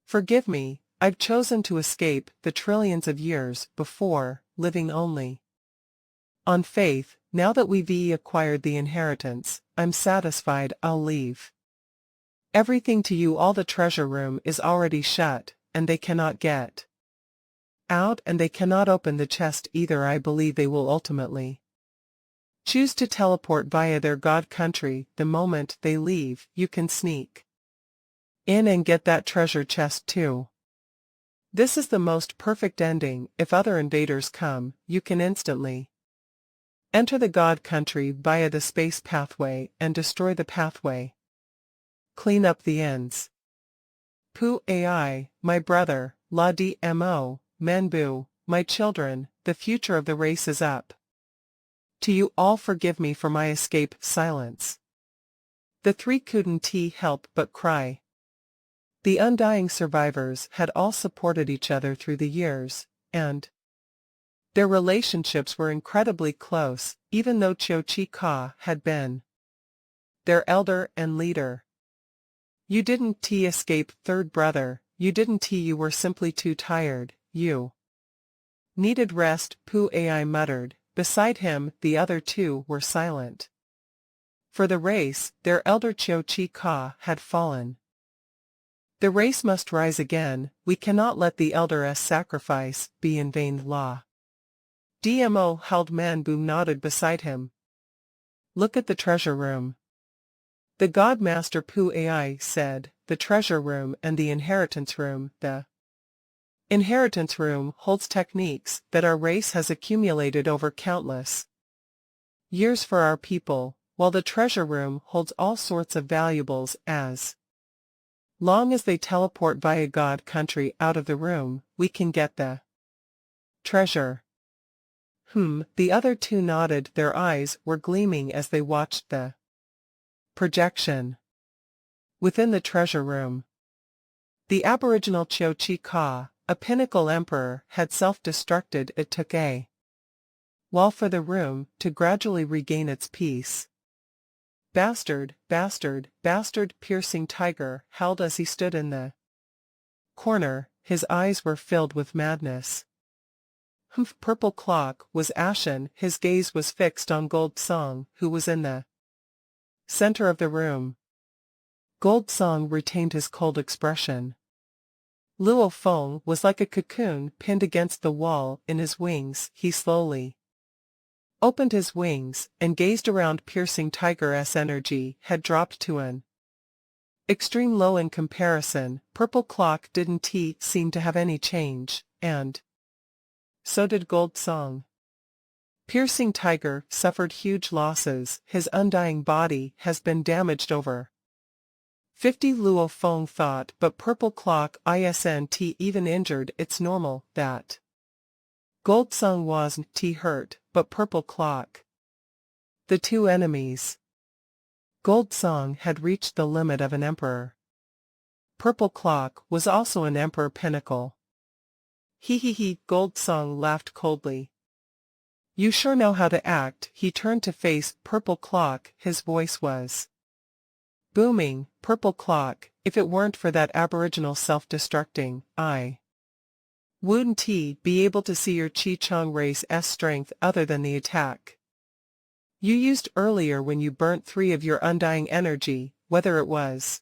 forgive me. I've chosen to escape the trillions of years before, living only on faith. Now that we've acquired the inheritance, I'm satisfied. I'll leave everything to you. All the treasure room is already shut, and they cannot get out, and they cannot open the chest either. I believe they will ultimately choose to teleport via their god country. The moment they leave, you can sneak in and get that treasure chest too. This is the most perfect ending. If other invaders come, you can instantly enter the god country via the space pathway and destroy the pathway. Clean up the ends. Pu AI, my brother, La Dmo, Menbu, my children, the future of the race is up to you all. Forgive me for my escape." Silence. The three couldn't help but cry. The undying survivors had all supported each other through the years, and their relationships were incredibly close, even though Chiao Chi Ka had been their elder and leader. "You didn't escape, third brother. You didn't. You were simply too tired. You needed rest," Pu AI muttered. Beside him, the other two were silent. For the race, their elder Chiao Chi Ka had fallen. The race must rise again. We cannot let the elder's sacrifice be in vain. La Dmo held. Manbu nodded beside him. "Look at the treasure room." The God Master Pu AI said, "The treasure room and the inheritance room. The inheritance room holds techniques that our race has accumulated over countless years for our people, while the treasure room holds all sorts of valuables. As long as they teleport via God country out of the room, we can get the treasure." The other two nodded. Their eyes were gleaming as they watched the projection within the treasure room. The aboriginal Chiao Chi Ka, a pinnacle emperor, had self-destructed. It took a while for the room to gradually regain its peace. Bastard, bastard, bastard, piercing tiger howled as he stood in the corner, his eyes were filled with madness. Humph! Purple Clock was ashen, his gaze was fixed on Gold Song, who was in the center of the room. Gold Song retained his cold expression. Luo Feng was like a cocoon pinned against the wall. In his wings, he slowly opened his wings, and gazed around. Piercing Tiger's energy had dropped to an extreme low in comparison. Purple Clock didn't seem to have any change, and so did Gold Song. Piercing Tiger suffered huge losses. His undying body has been damaged over 50. Luo Feng thought, but Purple Clock isn't even injured. It's normal that Gold Song wasn't hurt, but Purple Clock. The two enemies. Gold Song had reached the limit of an emperor. Purple Clock was also an emperor pinnacle. He, Gold Song laughed coldly. You sure know how to act. He turned to face Purple Clock, his voice was booming. Purple Clock, if it weren't for that aboriginal self-destructing, I wouldn't be able to see your Chi-Chong race's strength other than the attack you used earlier when you burnt 3 of your undying energy, whether it was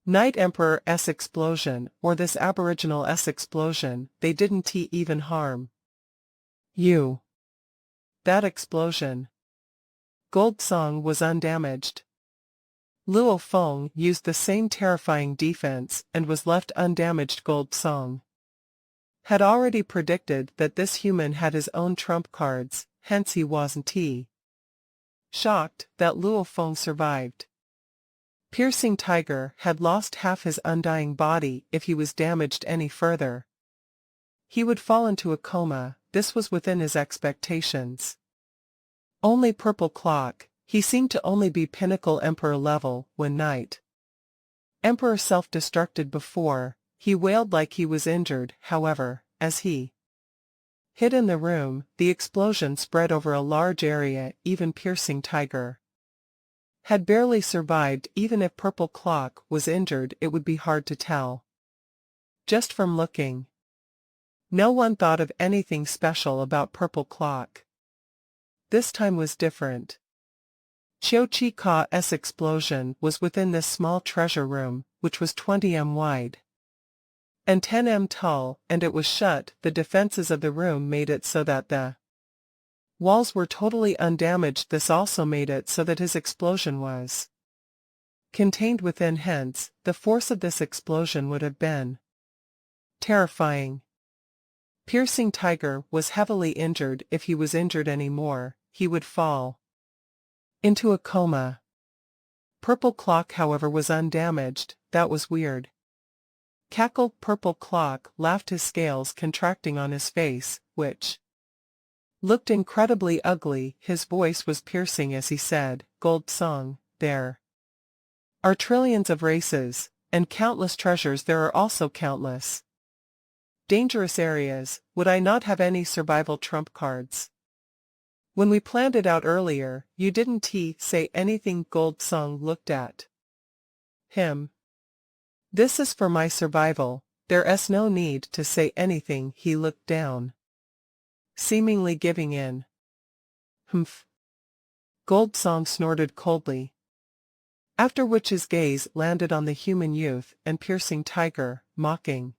Night Emperor's explosion or this aboriginal's explosion. They didn't even harm you. That explosion. Gold Song was undamaged. Luo Feng used the same terrifying defense and was left undamaged. Gold Song had already predicted that this human had his own trump cards, hence he wasn't shocked that Luo Feng survived. Piercing Tiger had lost half his undying body. If he was damaged any further, he would fall into a coma. This was within his expectations. Only Purple Clock, he seemed to only be pinnacle emperor level. When Night Emperor self-destructed before, he wailed like he was injured. However, as he hid in the room, the explosion spread over a large area. Even Piercing Tiger had barely survived. Even if Purple Clock was injured, it would be hard to tell just from looking. No one thought of anything special about Purple Clock. This time was different. Chiu Chi Ka's explosion was within this small treasure room, which was 20 m wide and 10 m tall, and it was shut. The defenses of the room made it so that the walls were totally undamaged. This also made it so that his explosion was contained within, hence, the force of this explosion would have been terrifying. Piercing Tiger was heavily injured. If he was injured anymore, he would fall into a coma. Purple Clock, however, was undamaged. That was weird. Cackled. Purple Clock laughed, his scales contracting on his face, which looked incredibly ugly. His voice was piercing as he said, Gold Song, there are trillions of races, and countless treasures. There are also countless dangerous areas. Would I not have any survival trump cards? When we planned it out earlier, you didn't say anything. Gold Song looked at him. This is for my survival. There's no need to say anything. He looked down, seemingly giving in. Humph. Gold Song snorted coldly, after which his gaze landed on the human youth and Piercing Tiger, mocking.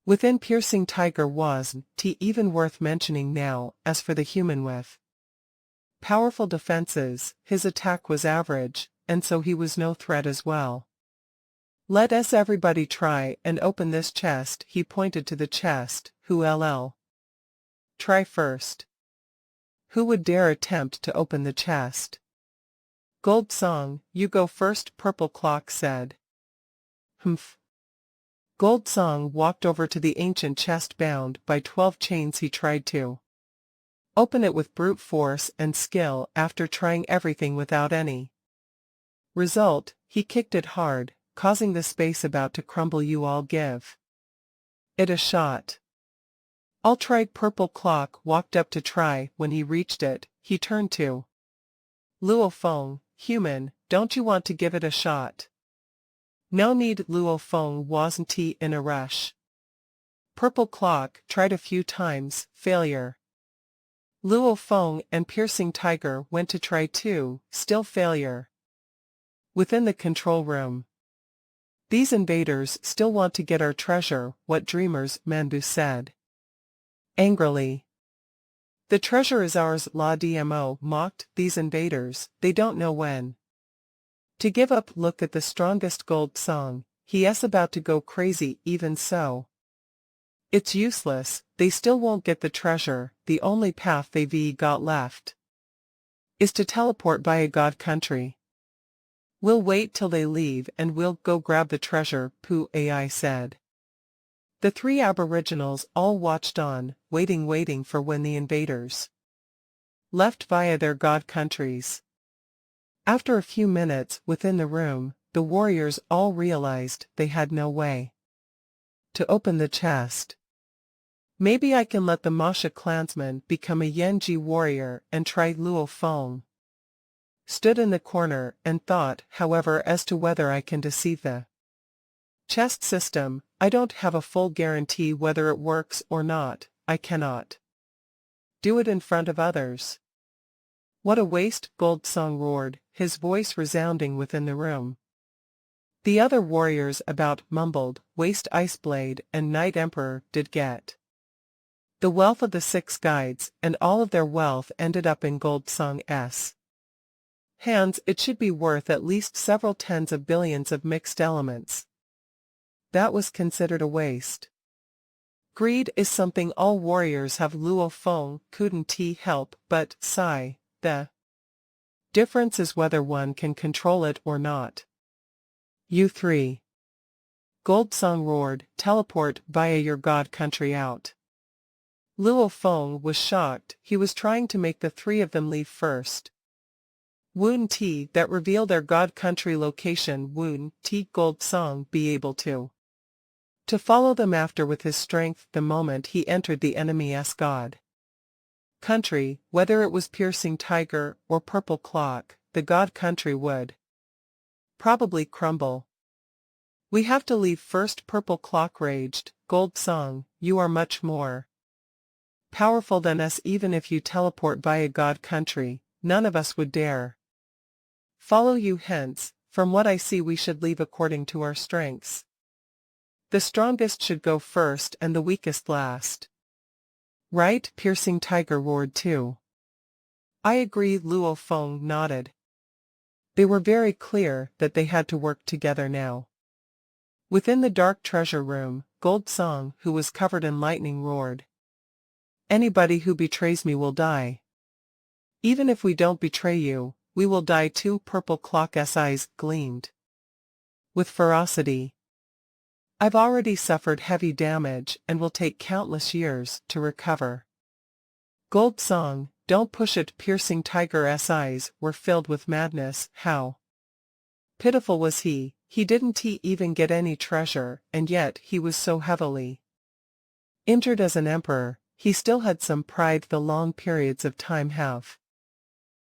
Within Piercing Tiger wasn't even worth mentioning now. As for the human with powerful defenses, his attack was average, and so he was no threat as well. Let us everybody try and open this chest. He pointed to the chest. Who'll try first? Who would dare attempt to open the chest? Gold Song, you go first, Purple Clock said. Humph. Gold Song walked over to the ancient chest bound by 12 chains. He tried to open it with brute force and skill. After trying everything without any result, he kicked it hard, causing the space about to crumble. You all give it a shot. I'll try. Purple Clock walked up to try. When he reached it, he turned to Luo Feng. human, don't you want to give it a shot? No need. Luo Feng wasn't in a rush. Purple Clock tried a few times, failure. Luo Feng and Piercing Tiger went to try too, still failure. Within the control room. These invaders still want to get our treasure, what dreamers, Manbu said. Angrily. The treasure is ours, La Dmo mocked. These invaders, they don't know when to give up. Look at the strongest gold song, he's about to go crazy. Even so, it's useless, they still won't get the treasure. The only path they've got left is to teleport by a god country. We'll wait till they leave and we'll go grab the treasure, Pu Ai said. The three aboriginals all watched on, waiting for when the invaders left via their god countries. After a few minutes within the room, the warriors all realized they had no way to open the chest. Maybe I can let the Masha clansman become a Yanji warrior and try. Luo Feng stood in the corner and thought, however, as to whether I can deceive the chest system. I don't have a full guarantee whether it works or not. I cannot do it in front of others. What a waste, Gold Song roared, his voice resounding within the room. The other warriors about mumbled, Waste Iceblade and Night Emperor did get the wealth of the 6 guides, and all of their wealth ended up in Gold Song's hands. It should be worth at least several tens of billions of mixed elements. That was considered a waste. Greed is something all warriors have. Luo Feng couldn't help but sigh. The difference is whether one can control it or not. You 3. Gold Song roared, teleport via your god country out. Luo Feng was shocked. He was trying to make the 3 of them leave first. Woon T that reveal their god country location. Woon T Gold Song be able to follow them after with his strength the moment he entered the enemy's god country. Whether it was Piercing Tiger or Purple Clock, the god country would probably crumble. We have to leave first, Purple Clock raged. Gold Song, you are much more powerful than us. Even if you teleport by a god country, none of us would dare follow you. Hence, from what I see, we should leave according to our strengths. The strongest should go first and the weakest last. Right? Piercing Tiger roared too. I agree. Luo Feng nodded. They were very clear that they had to work together now. Within the dark treasure room, Gold Song, who was covered in lightning, roared. Anybody who betrays me will die. Even if we don't betray you, we will die too. Purple Clock's eyes gleamed with ferocity. I've already suffered heavy damage and will take countless years to recover. Gold Song, don't push it. Piercing Tiger's eyes were filled with madness. How pitiful was he? He didn't even get any treasure, and yet he was so heavily injured. As an emperor, he still had some pride. The long periods of time have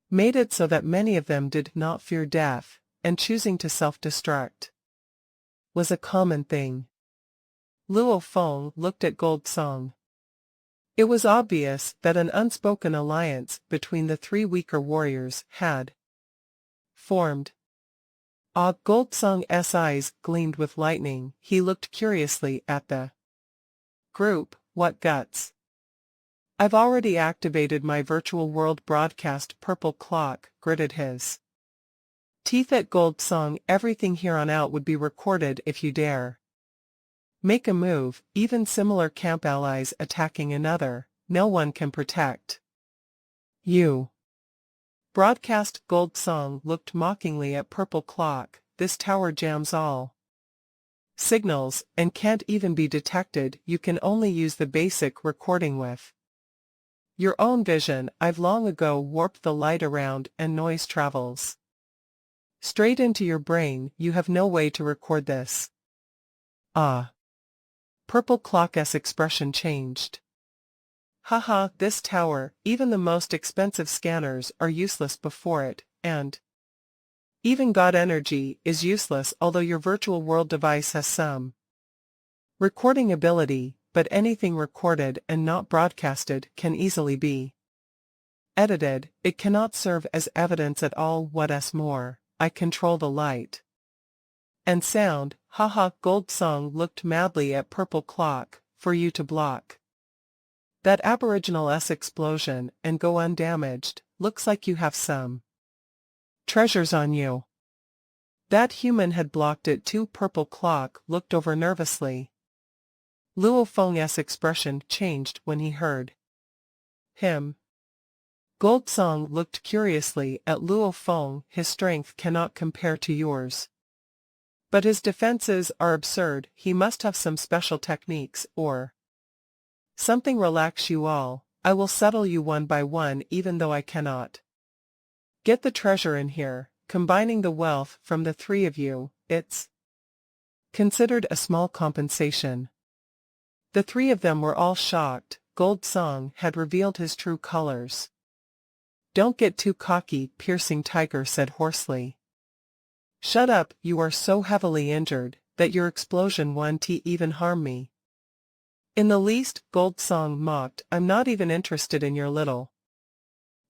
made it so that many of them did not fear death, and choosing to self-destruct was a common thing. Luo Feng looked at Gold Song. It was obvious that an unspoken alliance between the 3 weaker warriors had formed. Gold Song's eyes gleamed with lightning. He looked curiously at the group. What guts! I've already activated my virtual world broadcast. Purple Clock gritted his teeth at Gold Song. Everything here on out would be recorded if you dare make a move. Even similar camp allies attacking another, no one can protect you. Broadcast. Gold Song looked mockingly at Purple Clock. This tower jams all signals and can't even be detected. You can only use the basic recording with your own vision. I've long ago warped the light around and noise travels straight into your brain. You have no way to record this. Purple Clock's expression changed. Haha, this tower, even the most expensive scanners are useless before it, and Even God energy is useless, although your virtual world device has some recording ability, but anything recorded and not broadcasted can easily be edited. It cannot serve as evidence at all. What's more, I control the light and sound. Haha. Gold Song looked madly at Purple Clock. For you to block that Aboriginal explosion and go undamaged, looks like you have some treasures on you. That human had blocked it too. Purple Clock looked over nervously. Luo Feng's expression changed when he heard him. Gold Song looked curiously at Luo Feng. His strength cannot compare to yours, but his defenses are absurd. He must have some special techniques or something. Relax you all, I will settle you one by one even though I cannot get the treasure in here. Combining the wealth from the three of you, it's considered a small compensation. The three of them were all shocked. Gold Song had revealed his true colors. Don't get too cocky, Piercing Tiger said hoarsely. Shut up, you are so heavily injured that your explosion won't even harm me in the least, Gold Song mocked. I'm not even interested in your little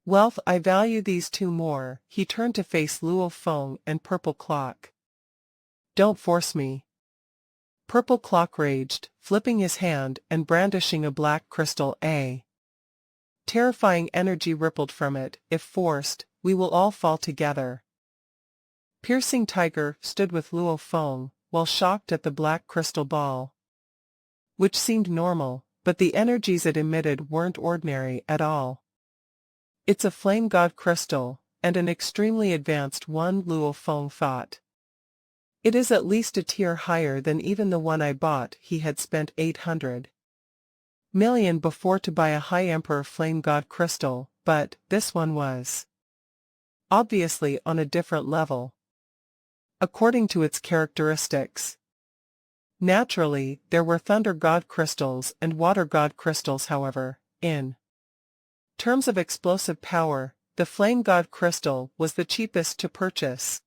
wealth. I value these two more. He turned to face Luo Feng and Purple Clock. Don't force me. Purple Clock raged, flipping his hand and brandishing a black crystal. A terrifying energy rippled from it. If forced, we will all fall together. Piercing Tiger stood with Luo Feng, while shocked at the black crystal ball, which seemed normal, but the energies it emitted weren't ordinary at all. It's a flame god crystal, and an extremely advanced one, Luo Feng thought. It is at least a tier higher than even the one I bought. He had spent 800 million before to buy a high Emperor flame god crystal, but this one was obviously on a different level according to its characteristics. Naturally, there were thunder god crystals and water god crystals. However, in terms of explosive power, the flame god crystal was the cheapest to purchase.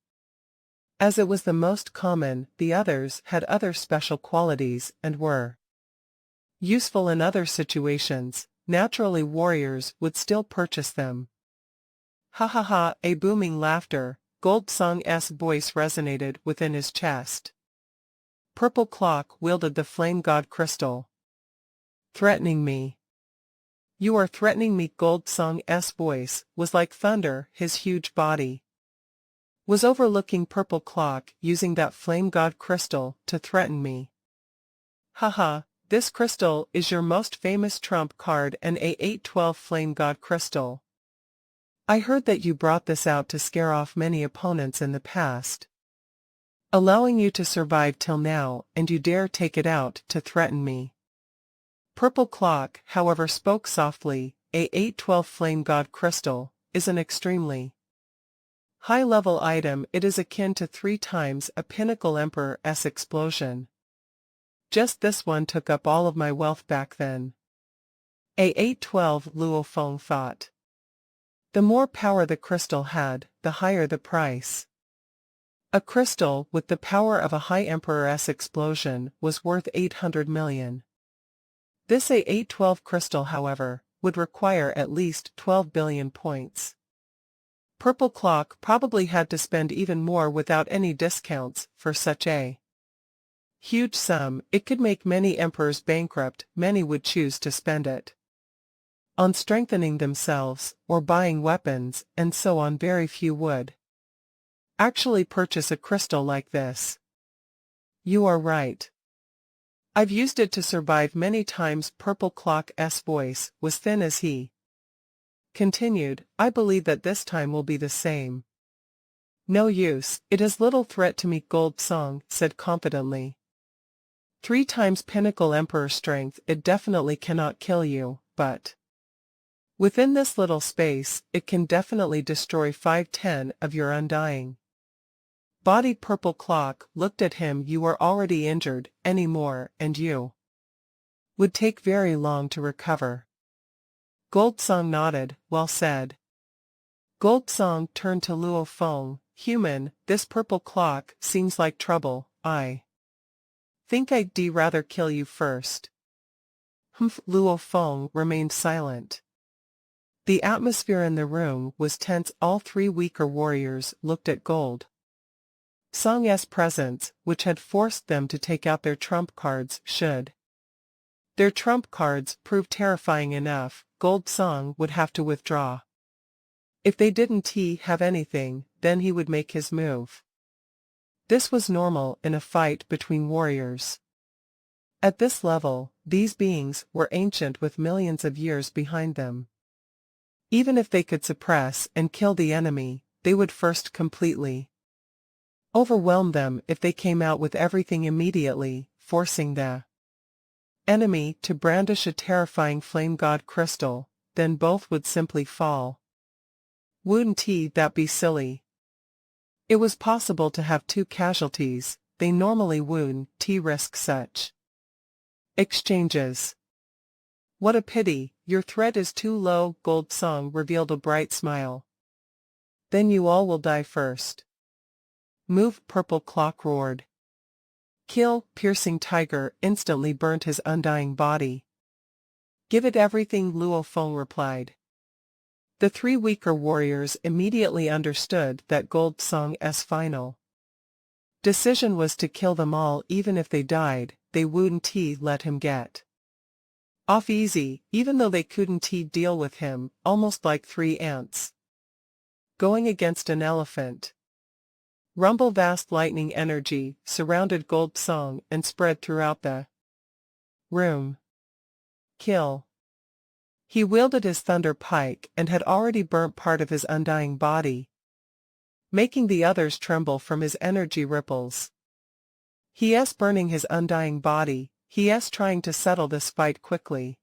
As it was the most common, the others had other special qualities and were useful in other situations. Naturally, warriors would still purchase them. Ha ha ha, a booming laughter. Gold Song's voice resonated within his chest. Purple Clock wielded the flame god crystal. Threatening me. You are threatening me. Gold Song's voice was like thunder. His huge body was overlooking Purple Clock, using that flame god crystal to threaten me. Haha, this crystal is your most famous trump card, an A812 flame god crystal. I heard that you brought this out to scare off many opponents in the past, allowing you to survive till now, and you dare take it out to threaten me. Purple Clock, however, spoke softly. A812 flame god crystal is an extremely high-level item. It is akin to 3 times a Pinnacle Emperor's explosion. Just this one took up all of my wealth back then. A812, Luo Feng thought. The more power the crystal had, the higher the price. A crystal with the power of a high Emperor's explosion was worth 800 million. This A812 crystal, however, would require at least 12 billion points. Purple Clock probably had to spend even more without any discounts for such a huge sum. It could make many emperors bankrupt. Many would choose to spend it on strengthening themselves, or buying weapons, and so on. Very few would actually purchase a crystal like this. You are right. I've used it to survive many times. Purple Clock's voice was thin as he continued. I believe that this time will be the same. No use, it is little threat to me, Gold Song said confidently. 3 times Pinnacle Emperor strength. It definitely cannot kill you, but within this little space, it can definitely destroy 5/10 of your undying body. Purple Clock looked at him. You are already injured anymore, and you would take very long to recover. Gold Song nodded. Well said. Gold Song turned to Luo Feng. Human, this purple clock seems like trouble. I think I'd rather kill you first. Luo Feng remained silent. The atmosphere in the room was tense. All three weaker warriors looked at Gold Song's presence, which had forced them to take out their trump cards. Should their trump cards prove terrifying enough, Gold Song would have to withdraw. If they didn't have anything, then he would make his move. This was normal in a fight between warriors. At this level, these beings were ancient with millions of years behind them. Even if they could suppress and kill the enemy, they would first completely overwhelm them if they came out with everything immediately, forcing the enemy to brandish a terrifying flame god crystal, then both would simply fall. Wouldn't that be silly? It was possible to have two casualties. They normally wouldn't risk such exchanges. What a pity, your threat is too low. Gold Song revealed a bright smile. Then you all will die first. Move, Purple Clock roared. Kill, Piercing Tiger instantly burnt his undying body. Give it everything, Luo Feng replied. The three weaker warriors immediately understood that Gold Song's final decision was to kill them all. Even if they died, they wouldn't let him get off easy, even though they couldn't deal with him, almost like three ants going against an elephant. Rumble. Vast lightning energy surrounded Gold Song and spread throughout the room. Kill. He wielded his thunder pike and had already burnt part of his undying body, making the others tremble from his energy ripples. He's burning his undying body, he's trying to settle this fight quickly.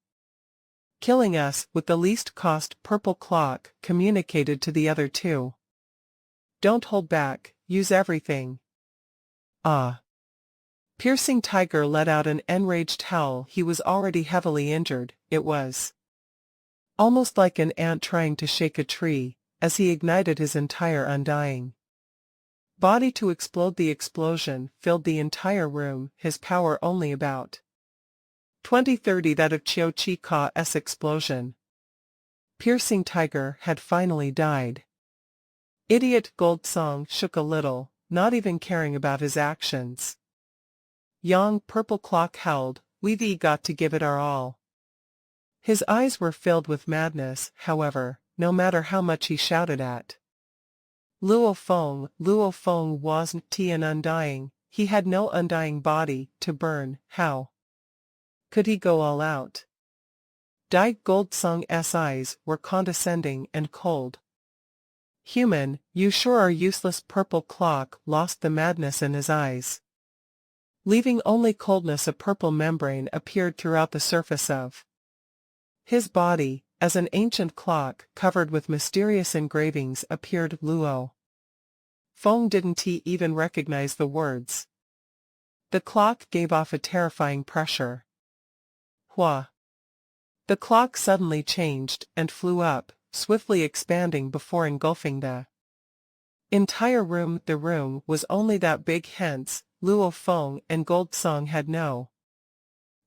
Killing us with the least cost. Purple Clock communicated to the other two. Don't hold back, use everything. Ah. Piercing Tiger let out an enraged howl. He was already heavily injured. It was almost like an ant trying to shake a tree, as he ignited his entire undying body to explode. The explosion filled the entire room, his power only about 20-30 that of Chiao Chi Ka's explosion. Piercing Tiger had finally died. Idiot. Gold Song shook a little, not even caring about his actions. Yang. Purple Clock howled, we've got to give it our all. His eyes were filled with madness, however, no matter how much he shouted at Luo Feng. Luo Feng wasn't an undying, he had no undying body to burn. How could he go all out? Die. Gold Song's eyes were condescending and cold. Human, you sure are useless. Purple Clock lost the madness in his eyes, leaving only coldness. A purple membrane appeared throughout the surface of his body, as an ancient clock covered with mysterious engravings appeared. Luo Feng didn't even recognize the words. The clock gave off a terrifying pressure. Hua! The clock suddenly changed and flew up, swiftly expanding before engulfing the entire room. The room was only that big, hence, Luo Feng and Gold Song had no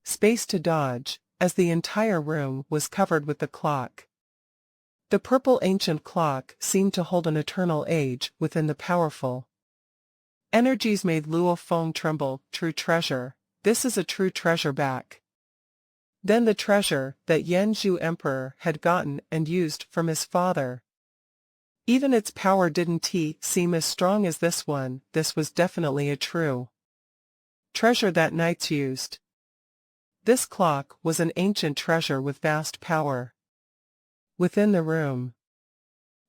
space to dodge, as the entire room was covered with the clock. The purple ancient clock seemed to hold an eternal age within the powerful energies made Luo Feng tremble. True treasure, this is a true treasure back. Then the treasure that Yanzhu Emperor had gotten and used from his father. Even its power didn't seem as strong as this one. This was definitely a true treasure that knights used. This clock was an ancient treasure with vast power. Within the room,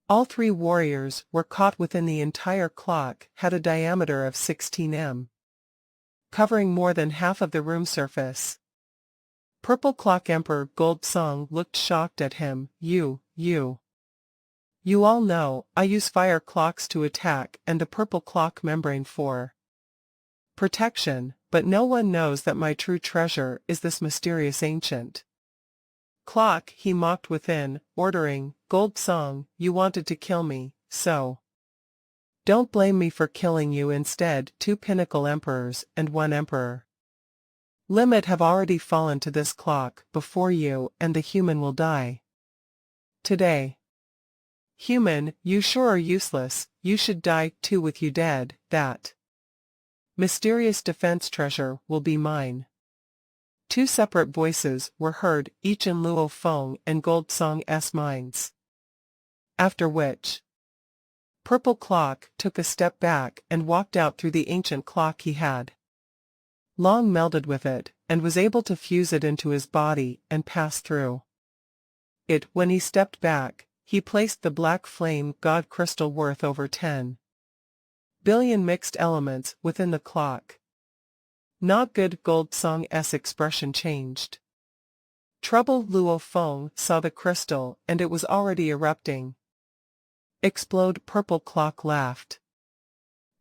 all three warriors were caught within. The entire clock had a diameter of 16 m, covering more than half of the room surface. Purple Clock Emperor Gold Song looked shocked at him. You all know, I use fire clocks to attack and the purple clock membrane for protection, but no one knows that my true treasure is this mysterious ancient Clock, he mocked within, ordering, Gold Song, you wanted to kill me, so don't blame me for killing you instead. 2 pinnacle emperors and 1 emperor limit have already fallen to this clock before you, and the human will die today. Human, you sure are useless, you should die too. With you dead, that mysterious defense treasure will be mine. 2 separate voices were heard, each in Luo Feng and Gold Song's minds. After which, Purple Clock took a step back and walked out through the ancient clock he had long melded with it, and was able to fuse it into his body and pass through it. When he stepped back, he placed the black flame god crystal worth over 10 billion mixed elements within the clock. Not good. Gold Song's expression changed. Troubled Luo Feng saw the crystal, and it was already erupting. Explode. Purple Clock laughed.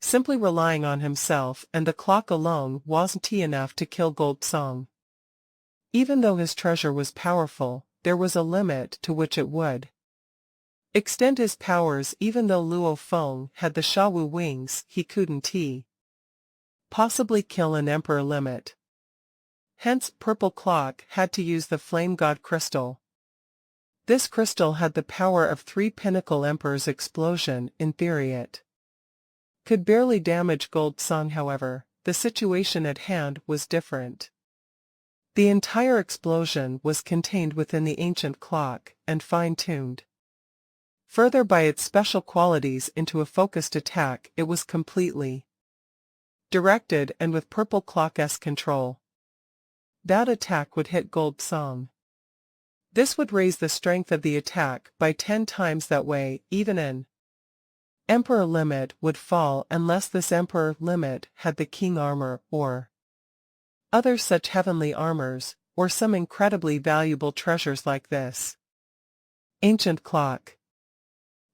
Simply relying on himself and the clock alone wasn't enough to kill Gold Song. Even though his treasure was powerful, there was a limit to which it would extend his powers. Even though Luo Feng had the Shawu wings, he couldn't possibly kill an emperor limit. Hence, Purple Clock had to use the Flame God Crystal. This crystal had the power of 3 pinnacle emperors. Explosion. In theory it could barely damage Gold Song. However, the situation at hand was different. The entire explosion was contained within the ancient clock, and fine-tuned further by its special qualities into a focused attack. It was completely directed, and with Purple Clock's control, that attack would hit Gold Song. This would raise the strength of the attack by 10 times. That way, even an emperor limit would fall unless this emperor limit had the king armor or other such heavenly armors, or some incredibly valuable treasures like this ancient clock.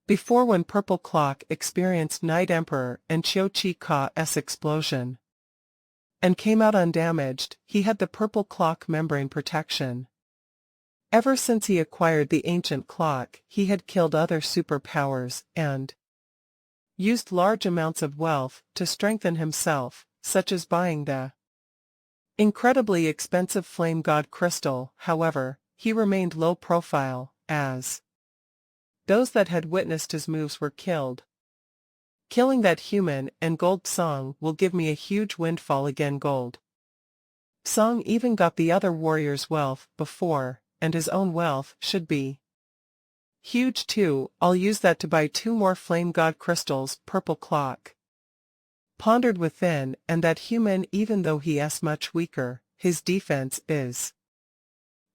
Before, when Purple Clock experienced Night Emperor and Qiu Qi Ka's explosion and came out undamaged, he had the Purple Clock membrane protection. Ever since he acquired the ancient clock, he had killed other superpowers and used large amounts of wealth to strengthen himself, such as buying the incredibly expensive Flame God Crystal. However, he remained low profile, as those that had witnessed his moves were killed. Killing that human and Gold Song will give me a huge windfall again. Gold Song even got the other warrior's wealth before, and his own wealth should be huge too. I'll use that to buy 2 more Flame God Crystals. Purple Clock pondered within, and that human, even though he is much weaker, his defense is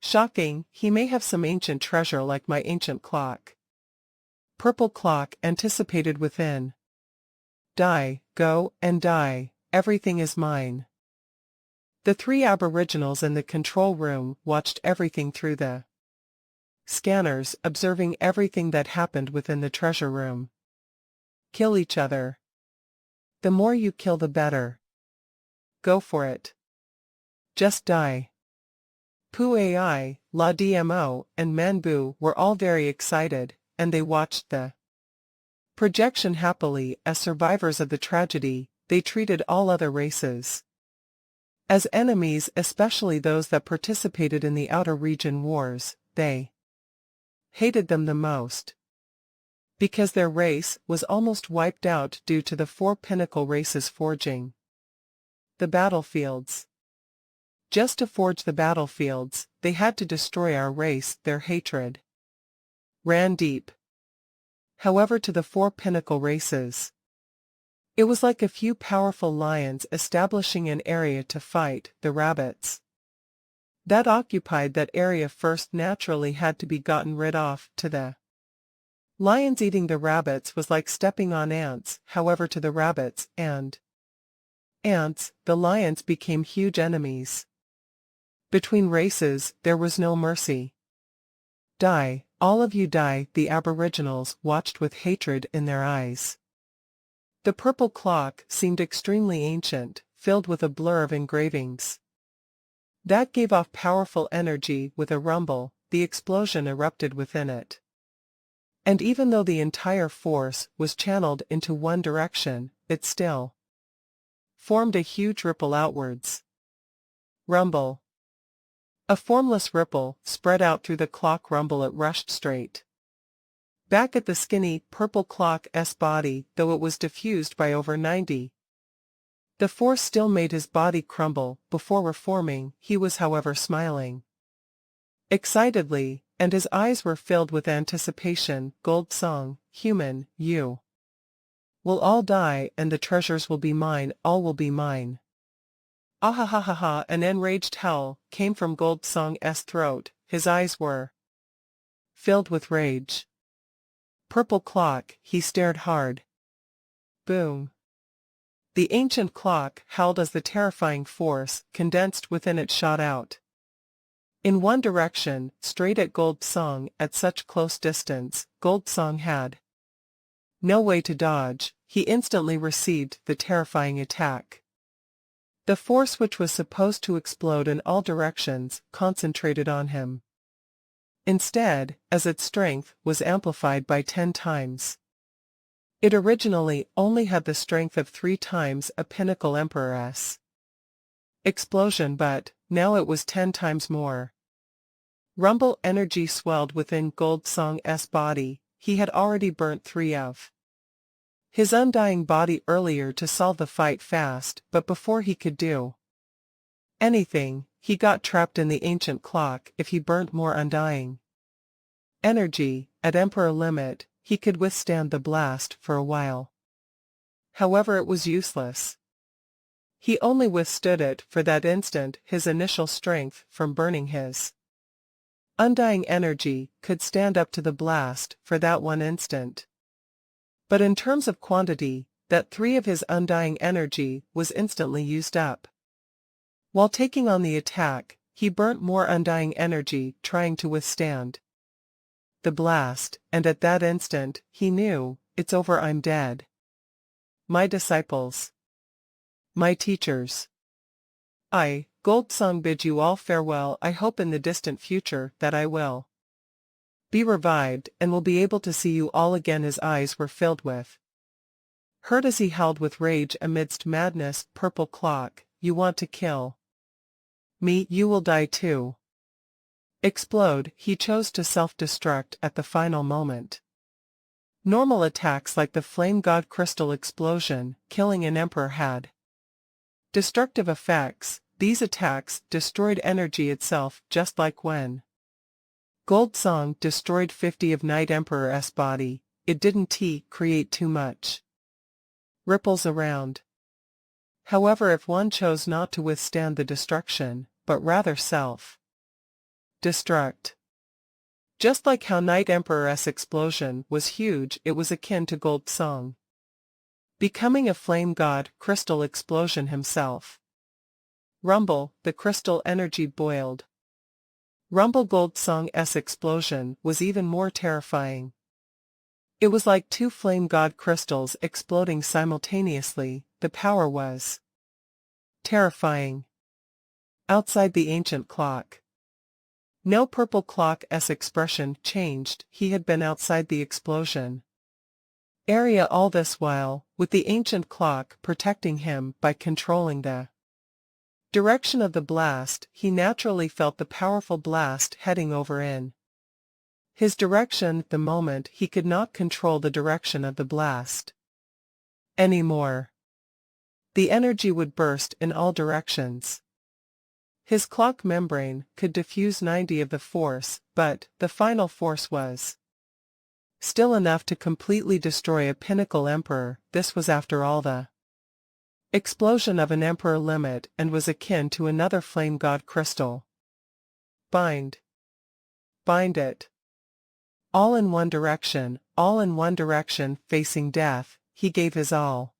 shocking. He may have some ancient treasure like my ancient clock. Purple Clock anticipated within. Die, go, and die, everything is mine. The 3 aboriginals in the control room watched everything through the scanners, observing everything that happened within the treasure room. Kill each other. The more you kill, the better. Go for it. Just die. Pu Ai, La Dmo, and Manbu were all very excited, and they watched the projection happily. As survivors of the tragedy, they treated all other races as enemies, especially those that participated in the outer region wars. They hated them the most because their race was almost wiped out due to the 4 pinnacle races forging the battlefields. Just to forge the battlefields, they had to destroy our race. Their hatred ran deep. However, to the 4 pinnacle races, it was like a few powerful lions establishing an area to fight. The rabbits that occupied that area first naturally had to be gotten rid of. To the lions, eating the rabbits was like stepping on ants. However, to the rabbits and ants, the lions became huge enemies. Between races, there was no mercy. Die, all of you die. The aboriginals watched with hatred in their eyes. The Purple Clock seemed extremely ancient, filled with a blur of engravings that gave off powerful energy. With a rumble, the explosion erupted within it. And even though the entire force was channeled into one direction, it still formed a huge ripple outwards. Rumble. A formless ripple spread out through the clock. Rumble. It rushed straight back at the skinny, purple clock's body, though it was diffused by over 90. The force still made his body crumble before reforming. He was, however, smiling excitedly, and his eyes were filled with anticipation. Gold Song, human, you will all die, and the treasures will be mine, all will be mine. Ahahaha! An enraged howl came from Gold Song's throat. His eyes were filled with rage. Purple clock, he stared hard. Boom. The ancient clock howled as the terrifying force condensed within it shot out in one direction, straight at Gold Song. At such close distance, Gold Song had no way to dodge. He instantly received the terrifying attack. The force, which was supposed to explode in all directions, concentrated on him instead, as its strength was amplified by 10 times. It originally only had the strength of 3 times a Pinnacle Emperor's explosion, but now it was 10 times more. Rumble energy swelled within Gold Song's body. He had already burnt 3 of his undying body earlier to solve the fight fast, but before he could do anything, he got trapped in the ancient clock. If he burnt more undying energy, at Emperor limit, he could withstand the blast for a while. However, it was useless. He only withstood it for that instant. His initial strength from burning his undying energy could stand up to the blast for that one instant. But in terms of quantity, that 3 of his undying energy was instantly used up. While taking on the attack, he burnt more undying energy trying to withstand the blast, and at that instant, he knew, it's over, I'm dead. My disciples. My teachers. I, Gold Song, bid you all farewell. I hope in the distant future that I will be revived and will be able to see you all again. His eyes were filled with hurt as he howled with rage amidst madness. Purple clock, you want to kill me? You will die too. Explode. He chose to self-destruct at the final moment. Normal attacks like the Flame God Crystal explosion, killing an emperor, had destructive effects. These attacks destroyed energy itself, just like when Gold Song destroyed 50 of Night Emperor's body. It didn't create too much ripples around. However, if one chose not to withstand the destruction, but rather self-destruct, just like how Night Emperor's explosion was huge, it was akin to Gold Song becoming a Flame God Crystal explosion himself. Rumble, the crystal energy boiled. Rumble. Gold Song's explosion was even more terrifying. It was like 2 Flame God crystals exploding simultaneously. The power was terrifying. Outside the ancient clock, no. Purple clock's expression changed. He had been outside the explosion area all this while, with the ancient clock protecting him by controlling the direction of the blast. He naturally felt the powerful blast heading over in his direction. The moment he could not control the direction of the blast anymore, the energy would burst in all directions. His clock membrane could diffuse 90 of the force, but the final force was still enough to completely destroy a Pinnacle Emperor. This was, after all, the explosion of an Emperor limit, and was akin to another Flame God crystal. Bind. Bind it. All in one direction, facing death. He gave his all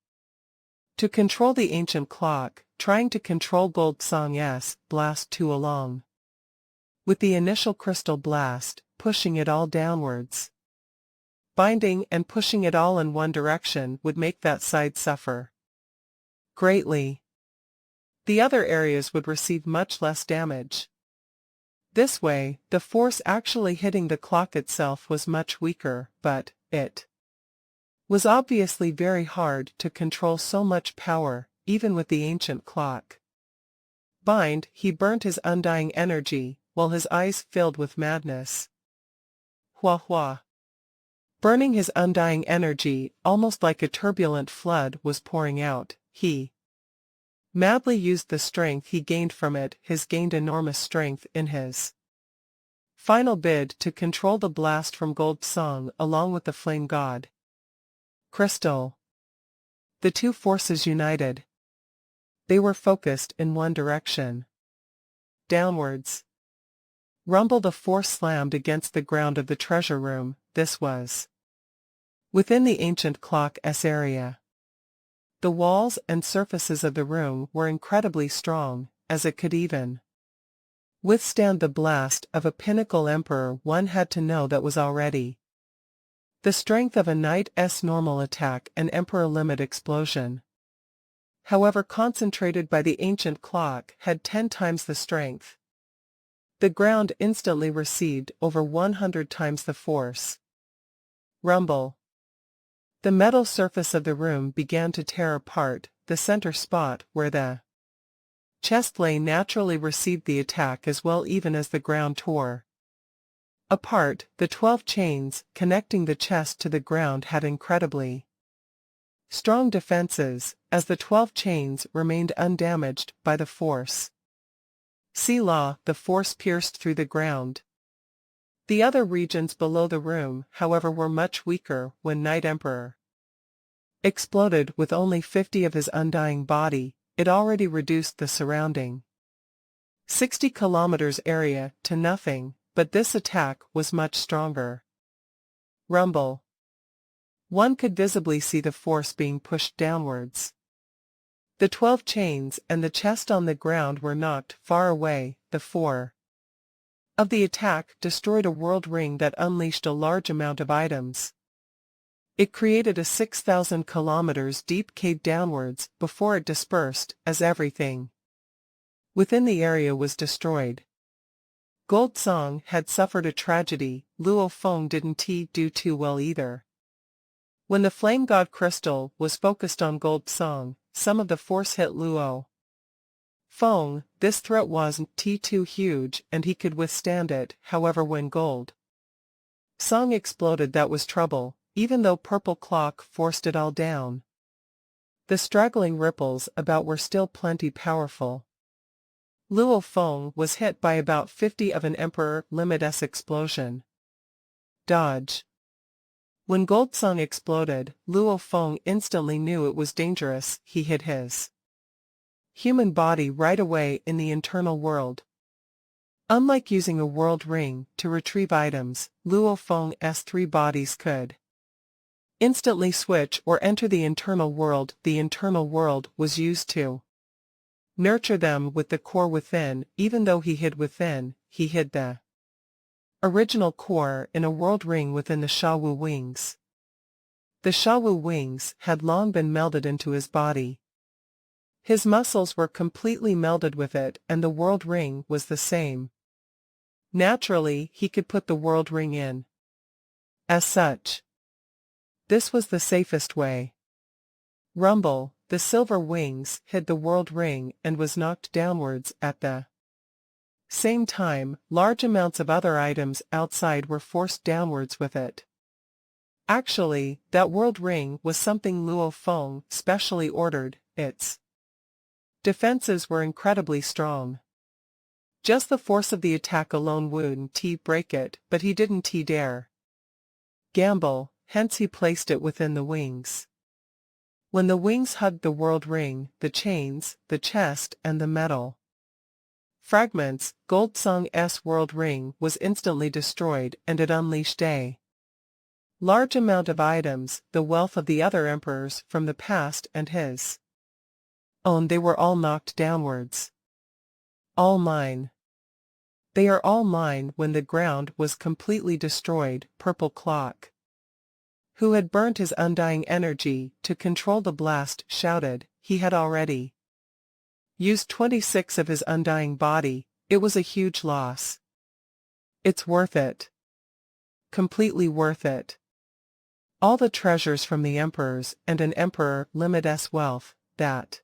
to control the ancient clock, trying to control Gold Song's blast too, along with the initial crystal blast, pushing it all downwards. Binding and pushing it all in one direction would make that side suffer greatly. The other areas would receive much less damage. This way, the force actually hitting the clock itself was much weaker, but it was obviously very hard to control so much power, even with the ancient clock. Bind, he burnt his undying energy, while his eyes filled with madness. Hua hua. Burning his undying energy, almost like a turbulent flood was pouring out, he madly used the strength he gained from it. His gained enormous strength in his final bid to control the blast from Gold Song along with the flame god Crystal. The two forces united. They were focused in one direction. Downwards. Rumble. The force slammed against the ground of the treasure room. This was within the ancient clock's area. The walls and surfaces of the room were incredibly strong, as it could even withstand the blast of a pinnacle emperor. One had to know that was already the strength of a knight's normal attack, an emperor limit explosion. However concentrated by the ancient clock, had 10 times the strength. The ground instantly received over 100 times the force. Rumble. The metal surface of the room began to tear apart. The center spot where the chest lay naturally received the attack as well, even as the ground tore apart. The 12 chains connecting the chest to the ground had incredibly strong defenses, as the 12 chains remained undamaged by the force. Selah, the force pierced through the ground. The other regions below the room, however, were much weaker. When Night Emperor exploded with only 50 of his undying body, it already reduced the surrounding 60 kilometers area to nothing, but this attack was much stronger. Rumble. One could visibly see the force being pushed downwards. The 12 chains and the chest on the ground were knocked far away. The 4 of the attack destroyed a world ring that unleashed a large amount of items. It created a 6,000 kilometers deep cave downwards before it dispersed, as everything within the area was destroyed. Gold Song had suffered a tragedy. Luo Feng didn't do too well either. When the flame god crystal was focused on Gold Song, some of the force hit Luo Feng. This threat wasn't too huge and he could withstand it. However, when Gold Song exploded, that was trouble, even though purple clock forced it all down. The straggling ripples about were still plenty powerful. Luo Feng was hit by about 50 of an emperor limit explosion. Dodge. When Gold Song exploded, Luo Feng instantly knew it was dangerous. He hid his human body right away in the internal world. Unlike using a world ring to retrieve items, Luo Feng's 3 bodies could instantly switch or enter the internal world. The internal world was used to nurture them with the core within. Even though he hid within, he hid the original core in a world ring within the Shawu wings. The Shawu wings had long been melded into his body. His muscles were completely melded with it, and the world ring was the same. Naturally, he could put the world ring in. As such, this was the safest way. Rumble. The silver wings hid the world ring and was knocked downwards. At the same time, large amounts of other items outside were forced downwards with it. Actually, that world ring was something Luo Feng specially ordered. Its defenses were incredibly strong. Just the force of the attack alone wouldn't break it, but he didn't dare gamble, hence he placed it within the wings. When the wings hugged the world ring, the chains, the chest, and the metal fragments, Gold Song's world ring was instantly destroyed, and it unleashed a large amount of items, the wealth of the other emperors from the past and his own. They were all knocked downwards. All mine. They are all mine. When the ground was completely destroyed, Purple Clock, who had burnt his undying energy to control the blast, shouted. He had already used 26 of his undying body. It was a huge loss. It's worth it. Completely worth it. All the treasures from the emperors and an emperor limit wealth, that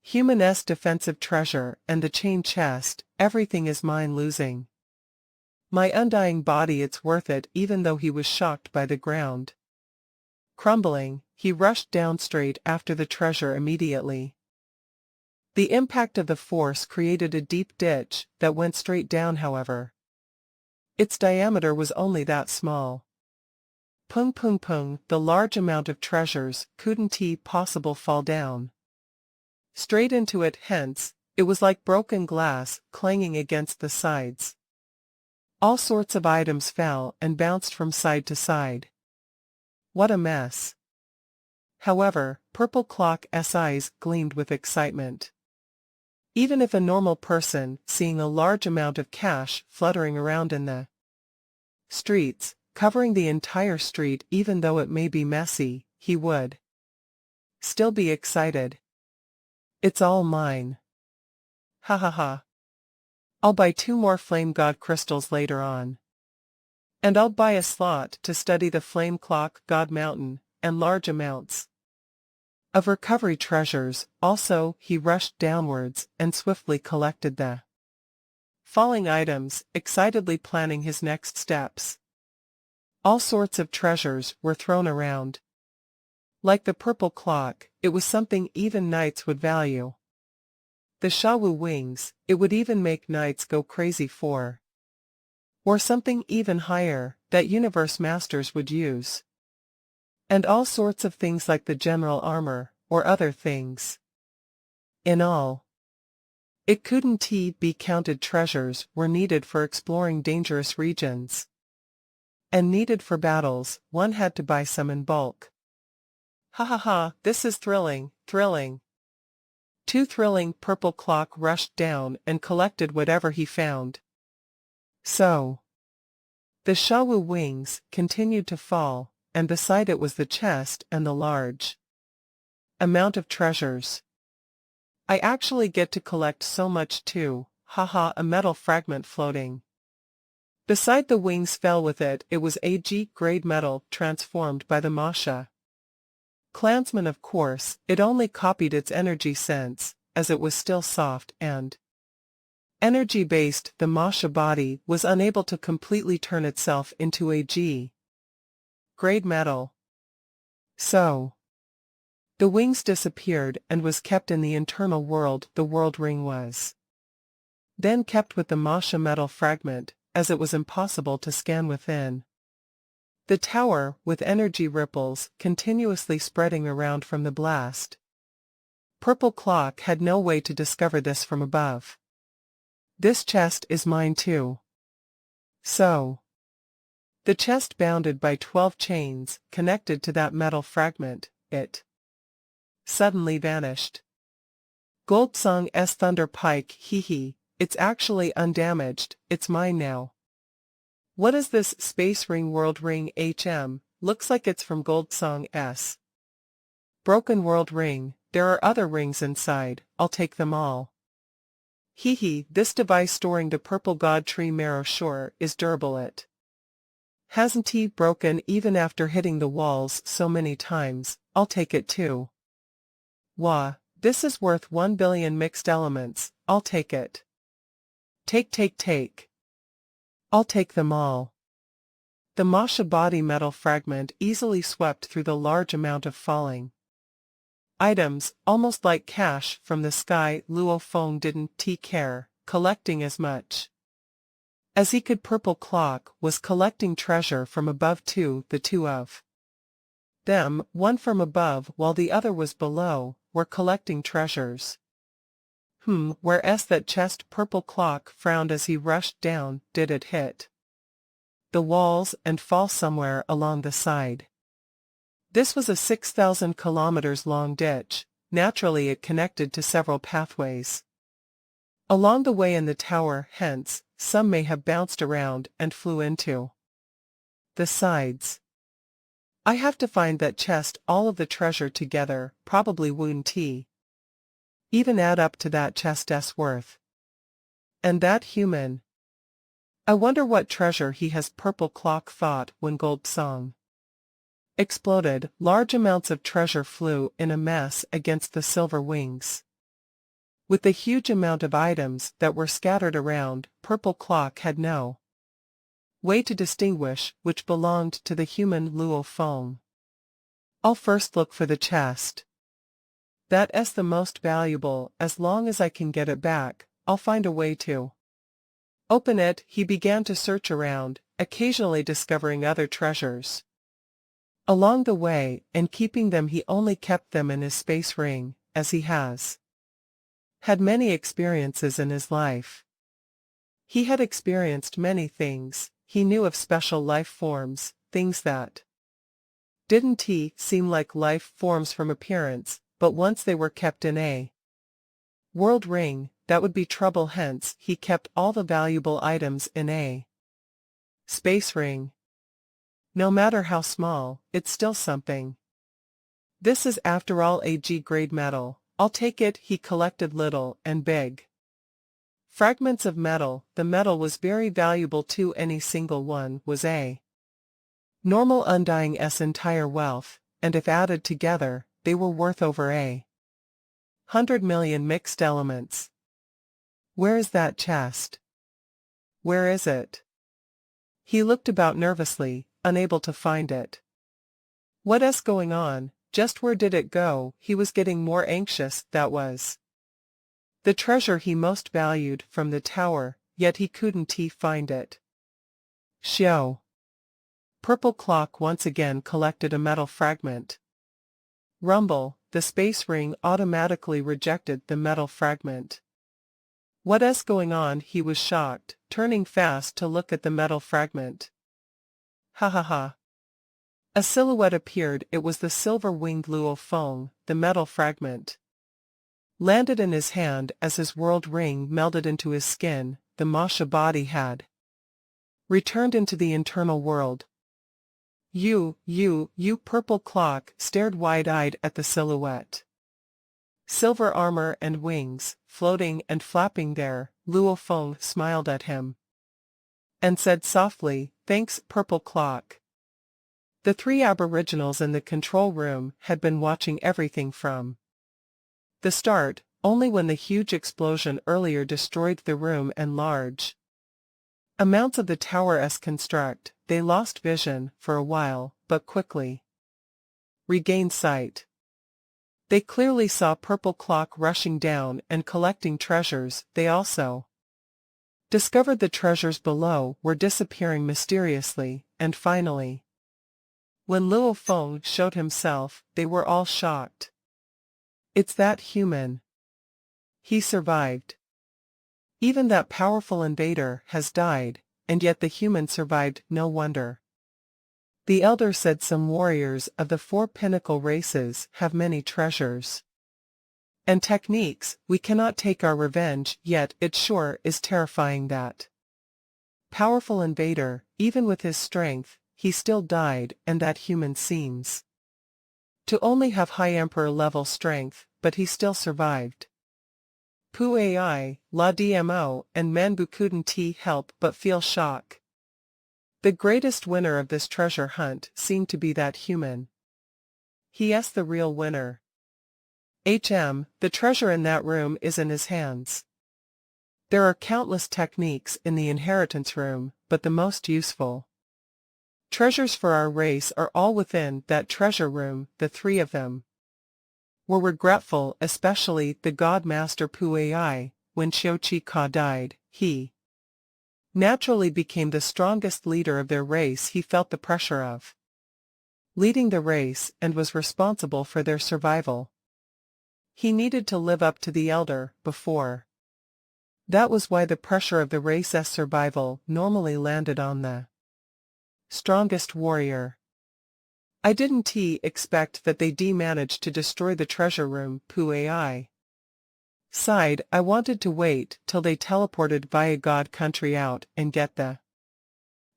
human defensive treasure and the chain chest, everything is mine losing. My undying body, it's worth it. Even though he was shocked by the ground crumbling, he rushed down straight after the treasure immediately. The impact of the force created a deep ditch that went straight down, however. Its diameter was only that small. Pung pung pung, the large amount of treasures couldn't possible fall down straight into it, hence, it was like broken glass clanging against the sides. All sorts of items fell and bounced from side to side. What a mess. However, Purple Clock's eyes gleamed with excitement. Even if a normal person, seeing a large amount of cash fluttering around in the streets, covering the entire street, even though it may be messy, he would still be excited. It's all mine. Ha ha ha. I'll buy 2 more Flame God crystals later on. And I'll buy a slot to study the Flame Clock God Mountain, and large amounts of recovery treasures. Also, he rushed downwards and swiftly collected the falling items, excitedly planning his next steps. All sorts of treasures were thrown around. Like the purple clock, it was something even knights would value. The Shawu wings, it would even make knights go crazy for. Or something even higher, that universe masters would use. And all sorts of things like the general armor, or other things. In all, it couldn't be counted treasures were needed for exploring dangerous regions. And needed for battles, one had to buy some in bulk. Ha ha ha, this is thrilling, thrilling. Too thrilling. Purple Clock rushed down and collected whatever he found. So, the Shawu wings continued to fall, and beside it was the chest and the large amount of treasures. I actually get to collect so much too, haha, a metal fragment floating beside the wings fell with it. It was AG-grade metal transformed by the Masha clansman. Of course, it only copied its energy sense, as it was still soft and energy-based. The Masha body was unable to completely turn itself into AG-grade metal. So, the wings disappeared and was kept in the internal world. The world ring was then kept with the Masha metal fragment, as it was impossible to scan within. The tower, with energy ripples continuously spreading around from the blast. Purple Clock had no way to discover this from above. This chest is mine too. So, the chest bounded by 12 chains connected to that metal fragment, it suddenly vanished. Goldsong's Thunder Pike, hee hee, it's actually undamaged, it's mine now. What is this space ring? World ring HM, looks like it's from Goldsong's broken world ring. There are other rings inside, I'll take them all. Hee hee, this device storing the purple god tree marrow sure is durable. It hasn't broken even after hitting the walls so many times. I'll take it too. Wah, this is worth 1 billion mixed elements, I'll take it. Take. I'll take them all. The Masha body metal fragment easily swept through the large amount of falling items, almost like cash from the sky. Luo Feng didn't care, collecting as much as he could. Purple Clock was collecting treasure from above too. The two of them, one from above while the other was below, were collecting treasures. Where's that chest? Purple Clock frowned as he rushed down. Did it hit the walls and fall somewhere along the side? This was a 6,000 kilometers long ditch. Naturally it connected to several pathways along the way in the tower, hence, some may have bounced around and flew into the sides. I have to find that chest. All of the treasure together probably wouldn't even add up to that chest's worth. And that human I wonder what treasure he has. Purple Clock thought when Gold Song exploded. Large amounts of treasure flew in a mess against the silver wings. With the huge amount of items that were scattered around, Purple Clock had no way to distinguish which belonged to the human Luo Feng. I'll first look for the chest. That's the most valuable. As long as I can get it back, I'll find a way to open it. He began to search around, occasionally discovering other treasures along the way, and keeping them. He only kept them in his space ring, as he has had many experiences in his life. He had experienced many things. He knew of special life forms, things that didn't seem like life forms from appearance, but once they were kept in a world ring, that would be trouble. Hence, he kept all the valuable items in a space ring. No matter how small, it's still something. This is after all a G-grade metal. I'll take it. He collected little and big fragments of metal. The metal was very valuable too. Any single one was a normal undying's entire wealth, and if added together, they were worth over 100 million mixed elements. Where is that chest? Where is it? He looked about nervously, unable to find it. What's going on? Just where did it go? He was getting more anxious. That was the treasure he most valued from the tower, yet he couldn't find it. Xiao. Purple Clock once again collected a metal fragment. Rumble. The space ring automatically rejected the metal fragment. What's going on? He was shocked, turning fast to look at the metal fragment. Ha ha ha. A silhouette appeared. It was the silver-winged Luo Feng. The metal fragment landed in his hand as his world ring melded into his skin. The Masha body had returned into the internal world. You. Purple Clock stared wide-eyed at the silhouette. Silver armor and wings, floating and flapping there. Luo Feng smiled at him and said softly, "Thanks, Purple Clock." The three aboriginals in the control room had been watching everything from the start. Only when the huge explosion earlier destroyed the room and large amounts of the tower's construct, they lost vision for a while, but quickly regained sight. They clearly saw Purple Clock rushing down and collecting treasures. They also discovered the treasures below were disappearing mysteriously, and finally, when Luo Feng showed himself, they were all shocked. It's that human. He survived. Even that powerful invader has died, and yet the human survived. No wonder. The elder said some warriors of the four pinnacle races have many treasures and techniques. We cannot take our revenge, yet it sure is terrifying that powerful invader, even with his strength, he still died, and that human seems to only have high emperor level strength, but he still survived. Pu Ai, La Dmo, and Manbu couldn't help but feel shock. The greatest winner of this treasure hunt seemed to be that human. He's the real winner. The treasure in that room is in his hands. There are countless techniques in the inheritance room, but the most useful treasures for our race are all within that treasure room. The three of them were regretful, especially the God Master Pu Ai. When Xiao Ka died, he naturally became the strongest leader of their race. He felt the pressure of leading the race and was responsible for their survival. He needed to live up to the elder before. That was why the pressure of the race's survival normally landed on the strongest warrior. I didn't expect that they'd manage to destroy the treasure room. Pu Ai sighed. I wanted to wait till they teleported via God Country out and get the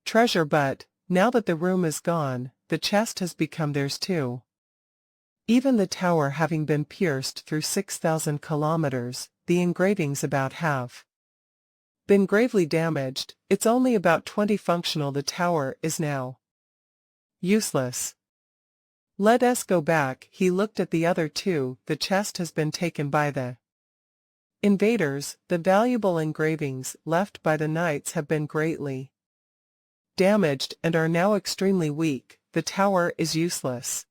treasure, but now that the room is gone, the chest has become theirs too. Even the tower having been pierced through 6,000 kilometers, the engravings about have Been gravely damaged, it's only about 20 functional. The tower is now useless. Let us go back. He looked at the other two. The chest has been taken by the invaders. The valuable engravings left by the knights have been greatly damaged and are now extremely weak. The tower is useless.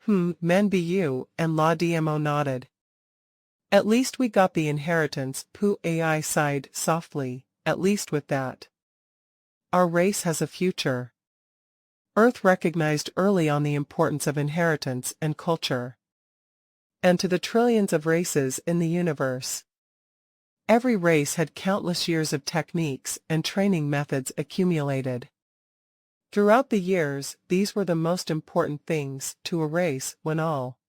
Men be you, and La Dmo nodded. At least we got the inheritance. Pooh Ai sighed softly. At least with that, our race has a future. Earth recognized early on the importance of inheritance and culture. And to the trillions of races in the universe, every race had countless years of techniques and training methods accumulated. Throughout the years, these were the most important things to a race. When all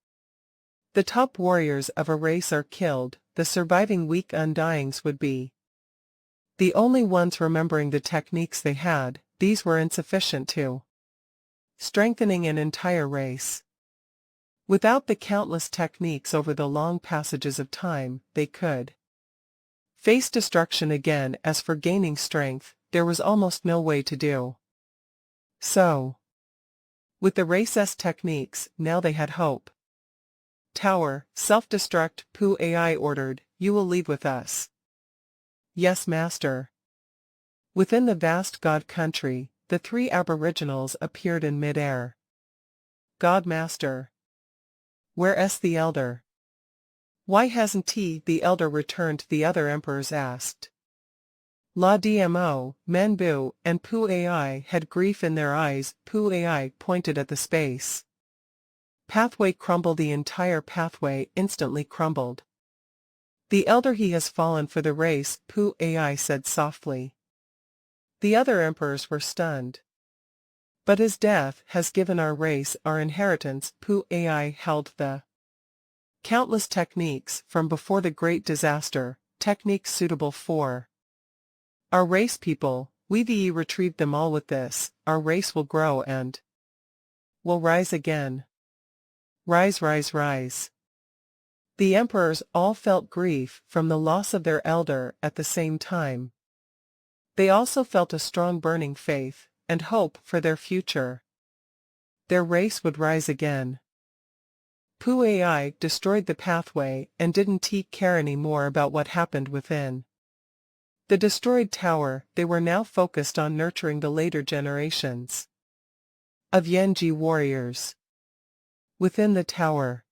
the top warriors of a race are killed, the surviving weak undyings would be the only ones remembering the techniques they had. These were insufficient to strengthening an entire race. Without the countless techniques over the long passages of time, they could face destruction again. As for gaining strength, there was almost no way to do so. With the race's techniques, now they had hope. Tower, self-destruct, Pooh Ai ordered. You will leave with us. Yes, master. Within the vast God country, the three aboriginals appeared in mid-air. God master. Where's the elder? Why hasn't he? The elder returned. The other emperors asked. La Dmo, Menbu, and Pooh Ai had grief in their eyes. Pooh Ai pointed at the space pathway. Crumble. The entire pathway instantly crumbled. The elder, he has fallen for the race, Pooh Ai said softly. The other emperors were stunned. But his death has given our race our inheritance. Pooh Ai held the countless techniques from before the great disaster, techniques suitable for our race people. We retrieved them all. With this, our race will grow and will rise again. Rise, rise, rise. The emperors all felt grief from the loss of their elder. At the same time, they also felt a strong burning faith and hope for their future. Their race would rise again. Pooh Ai destroyed the pathway and didn't care any more about what happened within the destroyed tower. They were now focused on nurturing the later generations of Yanji warriors. Within the tower,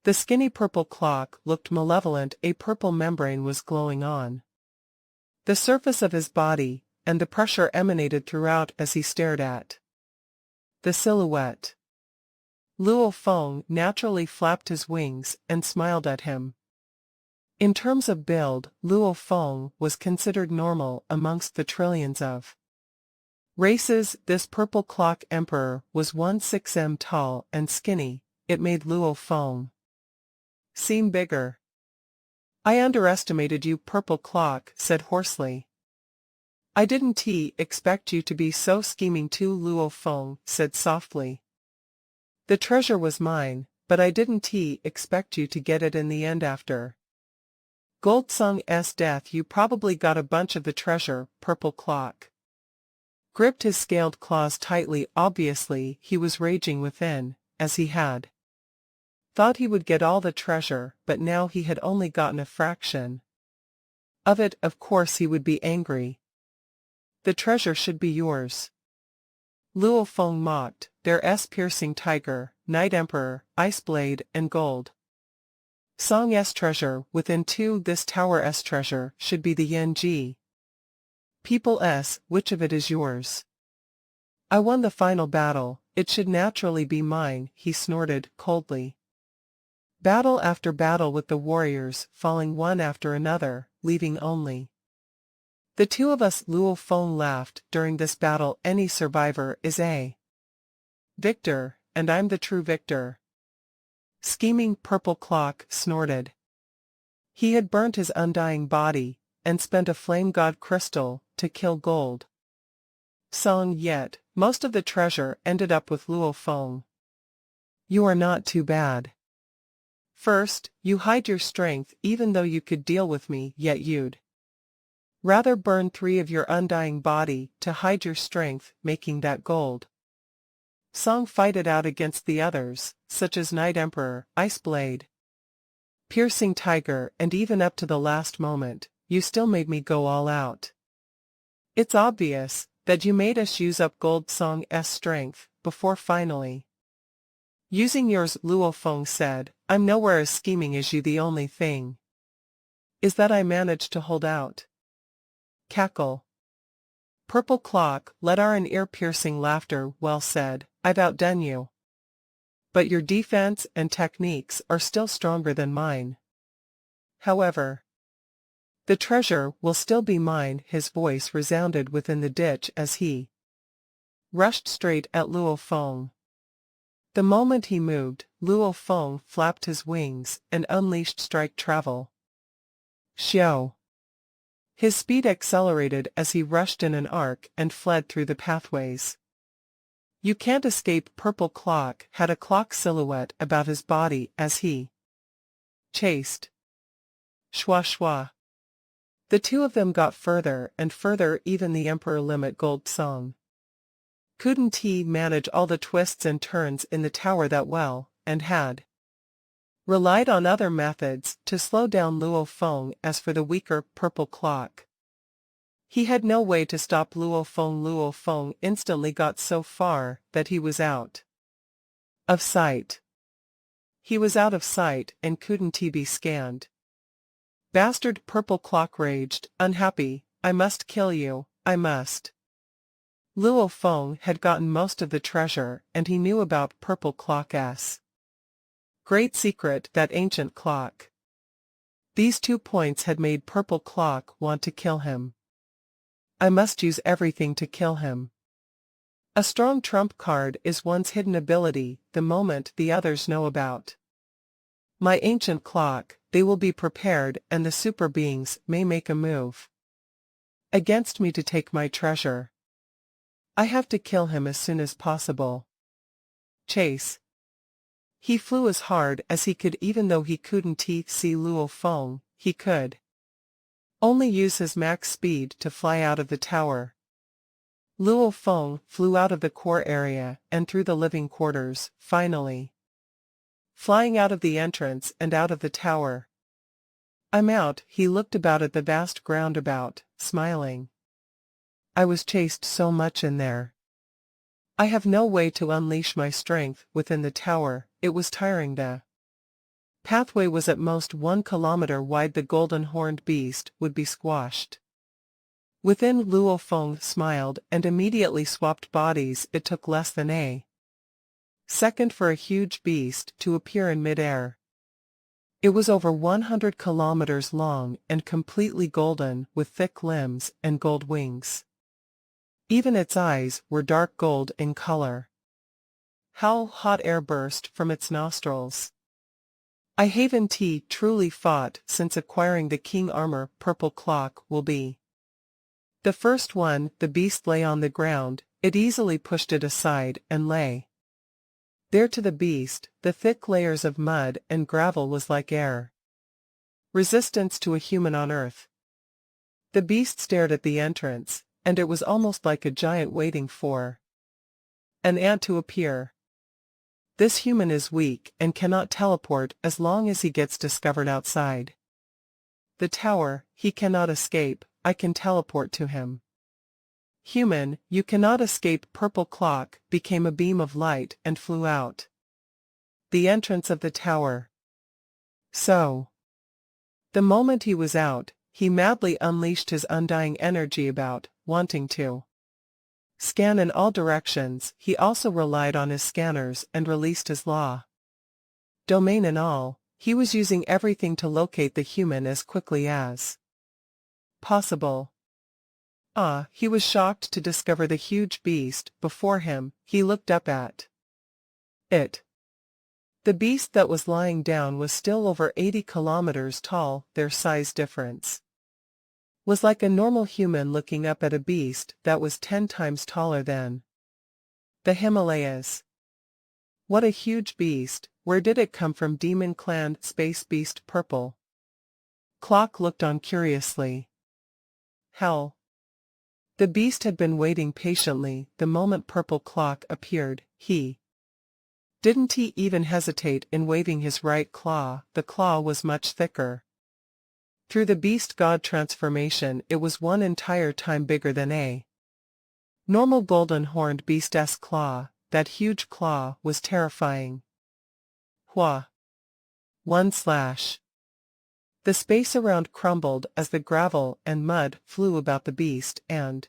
the skinny purple clock looked malevolent. A purple membrane was glowing on the surface of his body, and the pressure emanated throughout as he stared at the silhouette. Luo Feng naturally flapped his wings and smiled at him. In terms of build, Luo Feng was considered normal amongst the trillions of races. This purple clock emperor was 16 tall and skinny. It made Luo Feng seem bigger. I underestimated you, Purple Clock said hoarsely. I didn't expect you to be so scheming too, Luo Feng said softly. The treasure was mine, but I didn't expect you to get it in the end. After Goldsong's death, you probably got a bunch of the treasure. Purple Clock gripped his scaled claws tightly. Obviously, he was raging within, as he had thought he would get all the treasure, but now he had only gotten a fraction of it. Of course he would be angry. The treasure should be yours. Luo Feng mocked. There's piercing tiger, Night Emperor, Ice Blade, and gold. Song's treasure within two. This tower's treasure should be the Yanji people's. Which of it is yours? I won the final battle. It should naturally be mine, he snorted coldly. Battle after battle with the warriors falling one after another, leaving only the two of us. Luo Feng laughed. During this battle, any survivor is a victor, and I'm the true victor. Scheming, Purple Clock snorted. He had burnt his undying body, and spent a flame god crystal to kill gold Song, yet most of the treasure ended up with Luo Feng. You are not too bad. First, you hide your strength even though you could deal with me, yet you'd Rather burn 3 of your undying body to hide your strength, making that gold. Song fight it out against the others, such as Night Emperor, Ice Blade, Piercing Tiger, and even up to the last moment, you still made me go all out. It's obvious that you made us use up Gold Song's strength, before finally using yours. Luo Feng said, I'm nowhere as scheming as you. The only thing is that I managed to hold out. Cackle. Purple Clock let out an ear-piercing laughter. Well said, I've outdone you. But your defense and techniques are still stronger than mine. However, the treasure will still be mine. His voice resounded within the ditch as he rushed straight at Luo Feng. The moment he moved, Luo Feng flapped his wings and unleashed strike travel. Xiao. His speed accelerated as he rushed in an arc and fled through the pathways. You can't escape. Purple Clock had a clock silhouette about his body as he chased. Shwa shwa. The two of them got further and further. Even the Emperor Limit Gold Song couldn't he manage all the twists and turns in the tower that well, and had relied on other methods to slow down Luo Feng. As for the weaker Purple Clock, he had no way to stop Luo Feng. Luo Feng instantly got so far that he was out of sight. He was out of sight and couldn't he be scanned. Bastard! Purple Clock raged, unhappy. I must kill you, I must. Luo Feng had gotten most of the treasure, and he knew about Purple Clock's great secret, that ancient clock. These 2 points had made Purple Clock want to kill him. I must use everything to kill him. A strong trump card is one's hidden ability. The moment the others know about my ancient clock, they will be prepared, and the super beings may make a move against me to take my treasure. I have to kill him as soon as possible. Chase. He flew as hard as he could. Even though he couldn't see Luo Feng, he could only use his max speed to fly out of the tower. Luo Feng flew out of the core area and through the living quarters, finally flying out of the entrance and out of the tower. I'm out. He looked about at the vast ground about, smiling. I was chased so much in there. I have no way to unleash my strength within the tower. It was tiring. The pathway was at most 1 kilometer wide. The golden horned beast would be squashed within. Luo Feng smiled and immediately swapped bodies. It took less than a second for a huge beast to appear in midair. It was over 100 kilometers long and completely golden, with thick limbs and gold wings. Even its eyes were dark gold in color. How hot air burst from its nostrils. I haven't truly fought since acquiring the king armor. Purple Clock will be the first one. The beast lay on the ground. It easily pushed it aside and lay there. To the beast, the thick layers of mud and gravel was like air resistance to a human on earth. The beast stared at the entrance, and it was almost like a giant waiting for an ant to appear. This human is weak and cannot teleport as long as he gets discovered outside the tower. He cannot escape. I can teleport to him. Human, you cannot escape. Purple Clock became a beam of light and flew out the entrance of the tower. So, the moment he was out, he madly unleashed his undying energy about, wanting to scan in all directions. He also relied on his scanners and released his law domain and all. He was using everything to locate the human as quickly as possible. He was shocked to discover the huge beast before him. He looked up at it. The beast that was lying down was still over 80 kilometers tall. Their size difference was like a normal human looking up at a beast that was 10 times taller than the Himalayas. What a huge beast! Where did it come from? Demon Clan Space Beast. Purple Clock looked on curiously. Hell. The beast had been waiting patiently. The moment Purple Clock appeared, he didn't even hesitate in waving his right claw. The claw was much thicker. Through the beast god transformation, it was one entire time bigger than a normal golden-horned beast's claw. That huge claw was terrifying. Hua. One slash. The space around crumbled as the gravel and mud flew about the beast and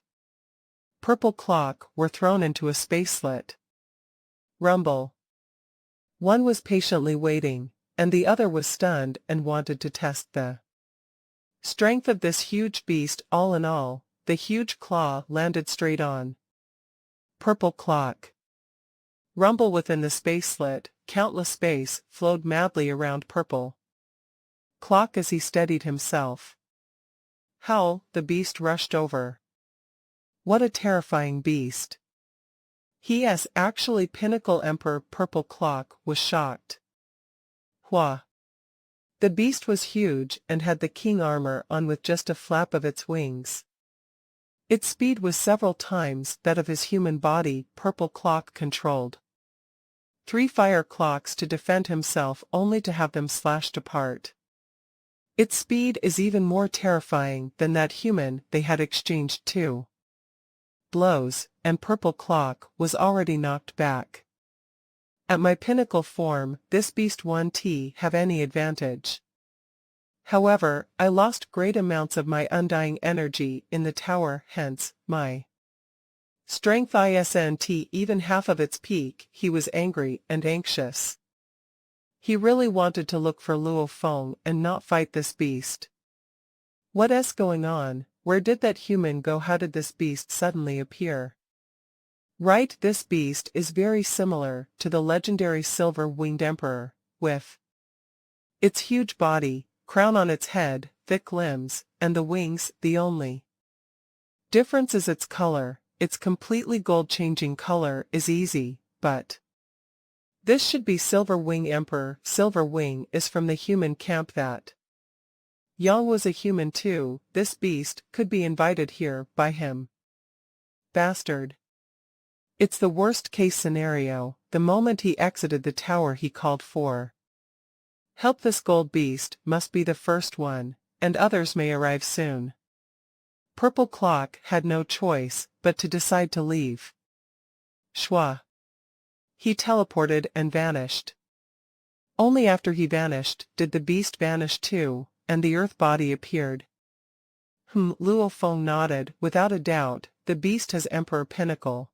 Purple Clock were thrown into a space slit. Rumble. One was patiently waiting, and the other was stunned and wanted to test the strength of this huge beast. All in all, the huge claw landed straight on Purple Clock. Rumble within the space slit. Countless space flowed madly around Purple Clock as he steadied himself. Howl, the beast rushed over. What a terrifying beast. He is actually Pinnacle Emperor. Purple Clock was shocked. Hua. The beast was huge and had the king armor on with just a flap of its wings. Its speed was several times that of his human body. Purple Clock controlled 3 fire clocks to defend himself, only to have them slashed apart. Its speed is even more terrifying than that human. They had exchanged 2 blows, and Purple Clock was already knocked back. At my pinnacle form, this beast won't have any advantage. However, I lost great amounts of my undying energy in the tower, hence, my strength isn't even half of its peak. He was angry and anxious. He really wanted to look for Luo Feng and not fight this beast. What's going on? Where did that human go? How did this beast suddenly appear? Right, this beast is very similar to the legendary silver-winged emperor, with its huge body, crown on its head, thick limbs, and the wings. The only difference is its color. Its completely gold-changing color is easy, but this should be Silver Wing Emperor. Silver Wing is from the human camp. That Yang was a human too. This beast could be invited here by him. Bastard. It's the worst-case scenario. The moment he exited the tower, he called for help. This gold beast must be the first one, and others may arrive soon. Purple Clock had no choice but to decide to leave. Shwa. He teleported and vanished. Only after he vanished did the beast vanish too, and the earth body appeared. Luo Feng nodded. Without a doubt, the beast has Emperor Pinnacle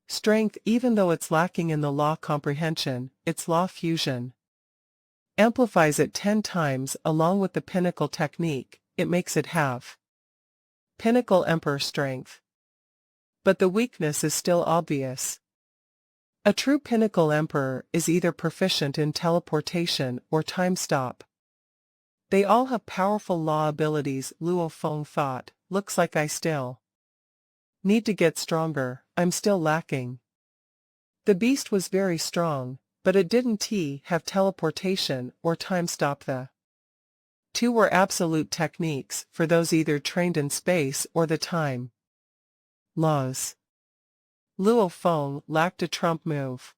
strength, even though it's lacking in the law comprehension. Its law fusion amplifies it 10 times. Along with the Pinnacle technique, it makes it have Pinnacle Emperor strength. But the weakness is still obvious. A true Pinnacle Emperor is either proficient in teleportation or time stop. They all have powerful law abilities. Luo Feng thought, looks like I still need to get stronger. I'm still lacking. The beast was very strong, but it didn't have teleportation or time stop. The 2 were absolute techniques for those either trained in space or the time laws. Luo Feng lacked a trump move,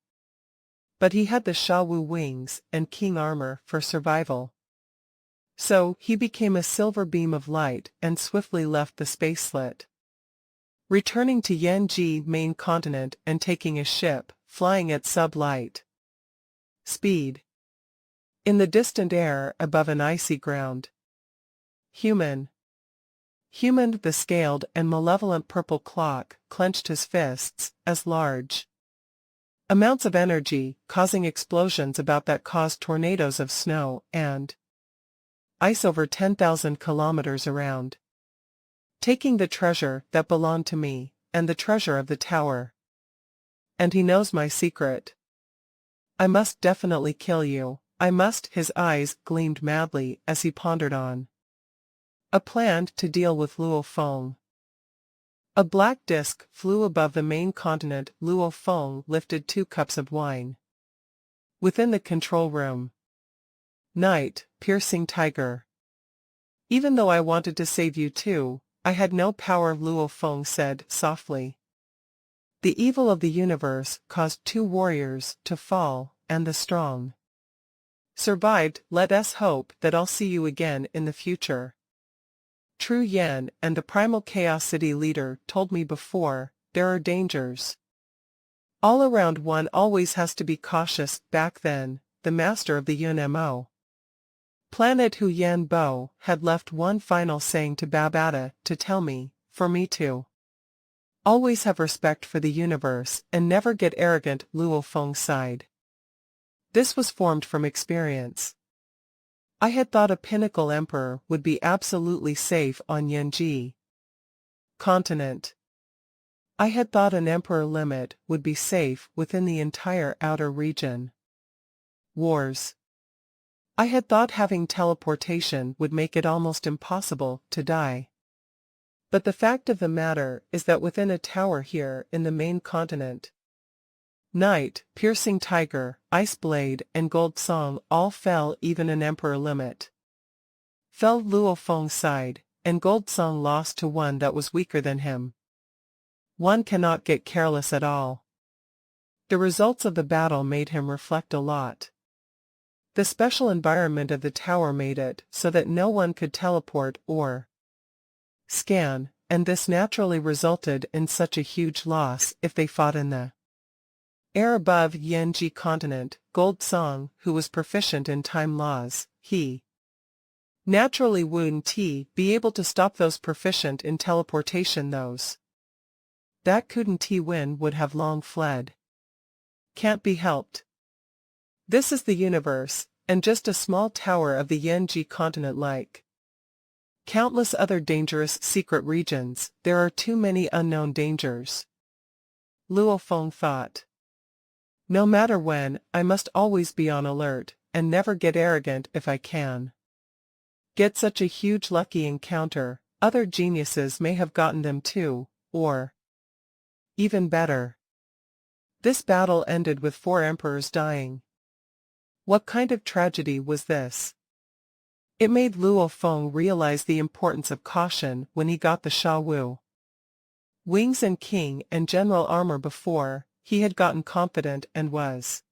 but he had the Shawu wings and king armor for survival. So, he became a silver beam of light and swiftly left the space slit, returning to Yanji main continent and taking a ship, flying at sub-light speed in the distant air above an icy ground. Human. The scaled and malevolent Purple Clock clenched his fists as large amounts of energy, causing explosions about that caused tornadoes of snow and ice over 10,000 kilometers around. Taking the treasure that belonged to me, and the treasure of the tower. And he knows my secret. I must definitely kill you. I must. His eyes gleamed madly as he pondered on a plan to deal with Luo Feng. A black disk flew above the main continent. Luo Feng lifted 2 cups of wine. Within the control room. Night, piercing tiger. Even though I wanted to save you too, I had no power, Luo Feng said softly. The evil of the universe caused 2 warriors to fall, and the strong survived. Let us hope that I'll see you again in the future. True Yan and the Primal Chaos City leader told me before, there are dangers all around. One always has to be cautious. Back then, the master of the Yun-Mo planet Hu Yan Bo had left one final saying to Babata to tell me, for me to always have respect for the universe and never get arrogant. Luo Feng sighed. This was formed from experience. I had thought a pinnacle emperor would be absolutely safe on Yanji continent. I had thought an emperor limit would be safe within the entire outer region. Wars. I had thought having teleportation would make it almost impossible to die. But the fact of the matter is that within a tower here in the main continent, Night, Piercing Tiger, Ice Blade, and Gold Song all fell. Even an emperor limit fell. Luo Feng sighed, and Gold Song lost to one that was weaker than him. One cannot get careless at all. The results of the battle made him reflect a lot. The special environment of the tower made it so that no one could teleport or scan, and this naturally resulted in such a huge loss if they fought in the air above Yanji continent. Gold Song, who was proficient in time laws, he naturally wouldn't be able to stop those proficient in teleportation. Those that couldn't win would have long fled. Can't be helped. This is the universe, and just a small tower of the Yanji continent like countless other dangerous secret regions. There are too many unknown dangers. Luo Feng thought. No matter when, I must always be on alert, and never get arrogant if I can. Get such a huge lucky encounter, other geniuses may have gotten them too, or even better. This battle ended with 4 emperors dying. What kind of tragedy was this? It made Luo Feng realize the importance of caution when he got the Sha Wu wings and king and general armor. Before, he had gotten confident and was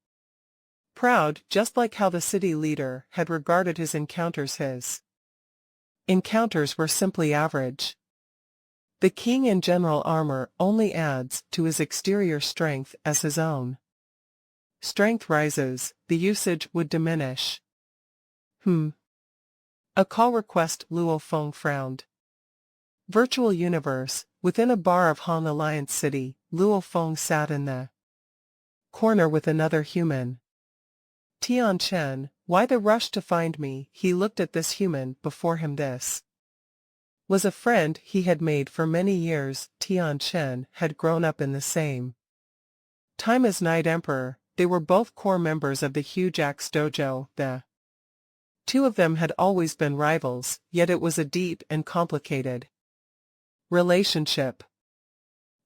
proud, just like how the city leader had regarded his encounters. His encounters were simply average. The king in general armor only adds to his exterior strength. As his own strength rises, the usage would diminish. A call request. Luo Feng frowned. Virtual universe. Within a bar of Han Alliance City, Luo Feng sat in the corner with another human. Tian Chen, why the rush to find me? He looked at this human before him. This was a friend he had made for many years. Tian Chen had grown up in the same time as Night Emperor. They were both core members of the huge Axe Dojo. The 2 of them had always been rivals, yet it was a deep and complicated relationship.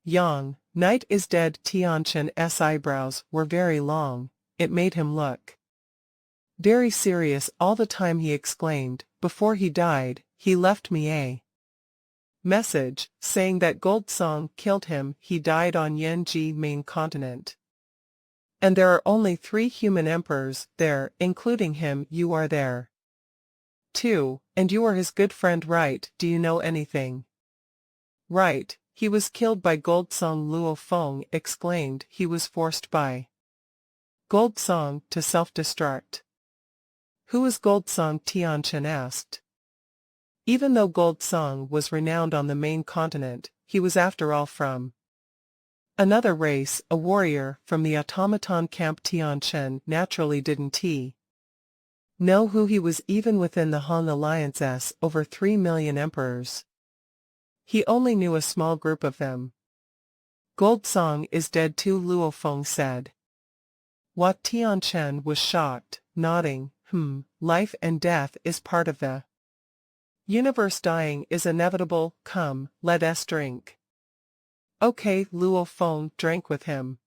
Yang, Night is dead. Tian Chen's eyebrows were very long. It made him look very serious all the time. He exclaimed, before he died, he left me a message, saying that Gold Song killed him. He died on Yanji main continent. And there are only 3 human emperors there, including him. You are there too, and you are his good friend, right? Do you know anything? Right, he was killed by Gold Song. Luo Feng exclaimed. He was forced by Gold Song to self-destruct. Who is Gold Song? Tian Chen asked. Even though Gold Song was renowned on the main continent, he was after all from another race, a warrior from the automaton camp. Tian Chen naturally didn't know who he was. Even within the Han Alliance's over 3 million emperors, he only knew a small group of them. Gold Song is dead too, Luo Feng said. What? Tian Chen was shocked, nodding. Life and death is part of the universe. Dying is inevitable. Come, let us drink. Okay. Luo Feng drank with him.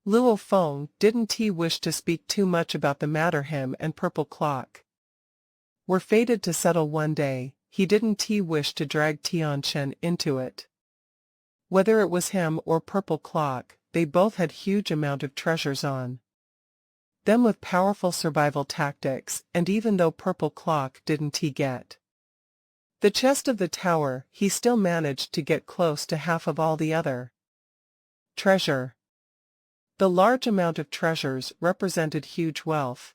Luo Feng didn't wish to speak too much about the matter. Him and Purple Clock were fated to settle one day. he didn't wish to drag Tianchen into it. Whether it was him or Purple Clock, they both had huge amount of treasures on them with powerful survival tactics, and even though Purple Clock didn't get the chest of the tower, he still managed to get close to half of all the other treasure. The large amount of treasures represented huge wealth.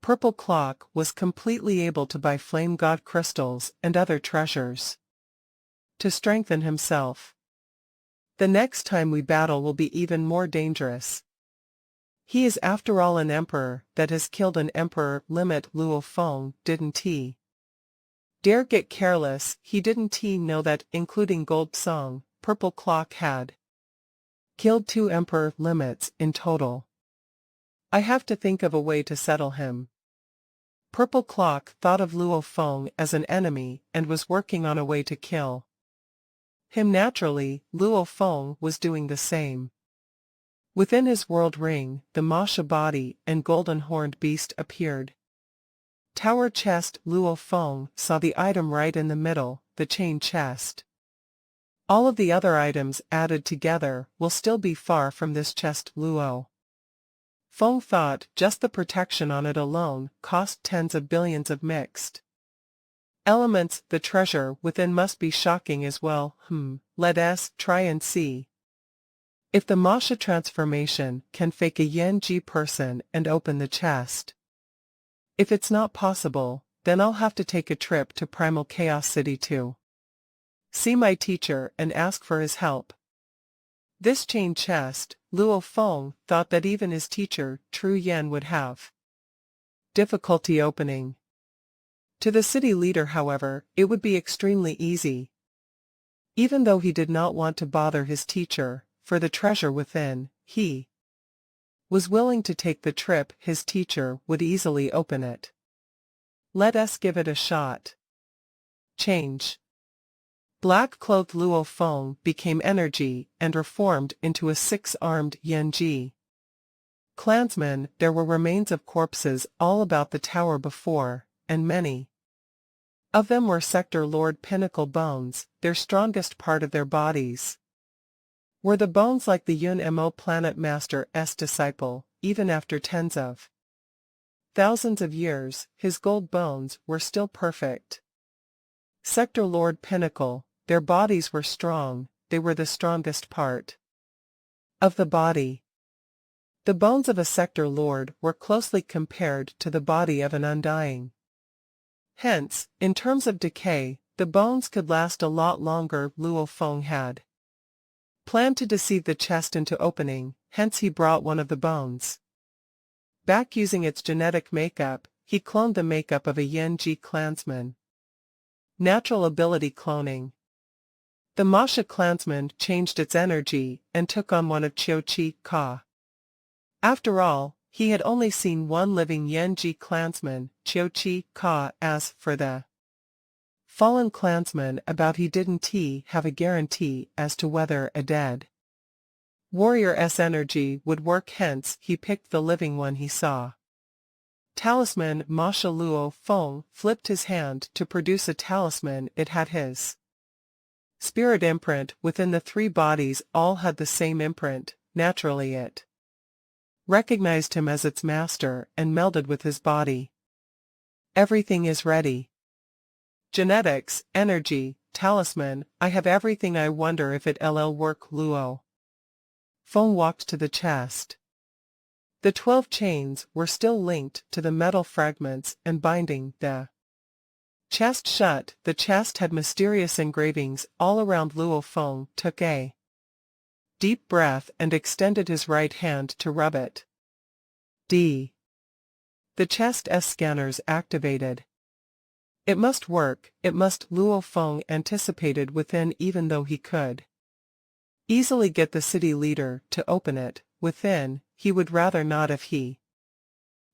Purple Clock was completely able to buy Flame God crystals and other treasures to strengthen himself. The next time we battle will be even more dangerous. He is after all an emperor that has killed an emperor. Limit Luo Feng didn't dare get careless. He didn't know that, including Gold Song, Purple Clock had killed 2 emperor limits in total. I have to think of a way to settle him. Purple Clock thought of Luo Feng as an enemy and was working on a way to kill him. Naturally, Luo Feng was doing the same. Within his world ring, the Masha body and golden horned beast appeared. Tower chest. Luo Feng saw the item right in the middle, the chain chest. All of the other items added together will still be far from this chest. Luo Feng thought just the protection on it alone cost tens of billions of mixed elements. The treasure within must be shocking as well. Let us try and see if the Masha transformation can fake a Yen-Ji person and open the chest. If it's not possible, then I'll have to take a trip to Primal Chaos City to see my teacher and ask for his help. This chain chest, Luo Feng thought that even his teacher, Tru Yen, would have difficulty opening. To the city leader, however, it would be extremely easy. Even though he did not want to bother his teacher for the treasure within, he was willing to take the trip. His teacher would easily open it. Let us give it a shot. Change. Black-clothed Luo Feng became energy and reformed into a 6-armed Yen-Ji clansman. There were remains of corpses all about the tower before, and many of them were Sector Lord Pinnacle bones. Their strongest part of their bodies were the bones like the Yun-Mo Planet Master's disciple. Even after tens of thousands of years, his gold bones were still perfect. Sector Lord Pinnacle, their bodies were strong. They were the strongest part of the body. The bones of a Sector Lord were closely compared to the body of an undying. Hence, in terms of decay, the bones could last a lot longer. Luo Feng had planned to deceive the chest into opening, hence he brought one of the bones back using its genetic makeup. He cloned the makeup of a Yen-Ji clansman. Natural ability cloning. The Masha clansman changed its energy and took on one of Qiu Ka. After all, he had only seen one living Yen-Ji clansman, Qiu Ka. As for the fallen clansman about, he didn't have a guarantee as to whether a dead warrior's energy would work, hence he picked the living one he saw. Talisman. Masha. Luo Feng flipped his hand to produce a talisman. It had his spirit imprint within. The 3 bodies all had the same imprint. Naturally it recognized him as its master and melded with his body. Everything is ready. Genetics, energy, talisman, I have everything. I wonder if it'll work. Luo Feng walked to the chest. The 12 chains were still linked to the metal fragments and binding the chest shut. The chest had mysterious engravings all around. Luo Feng took a deep breath and extended his right hand to rub it. The chest's scanners activated. It must work, it must. Luo Feng anticipated within. Even though he could easily get the city leader to open it within, he would rather not. If he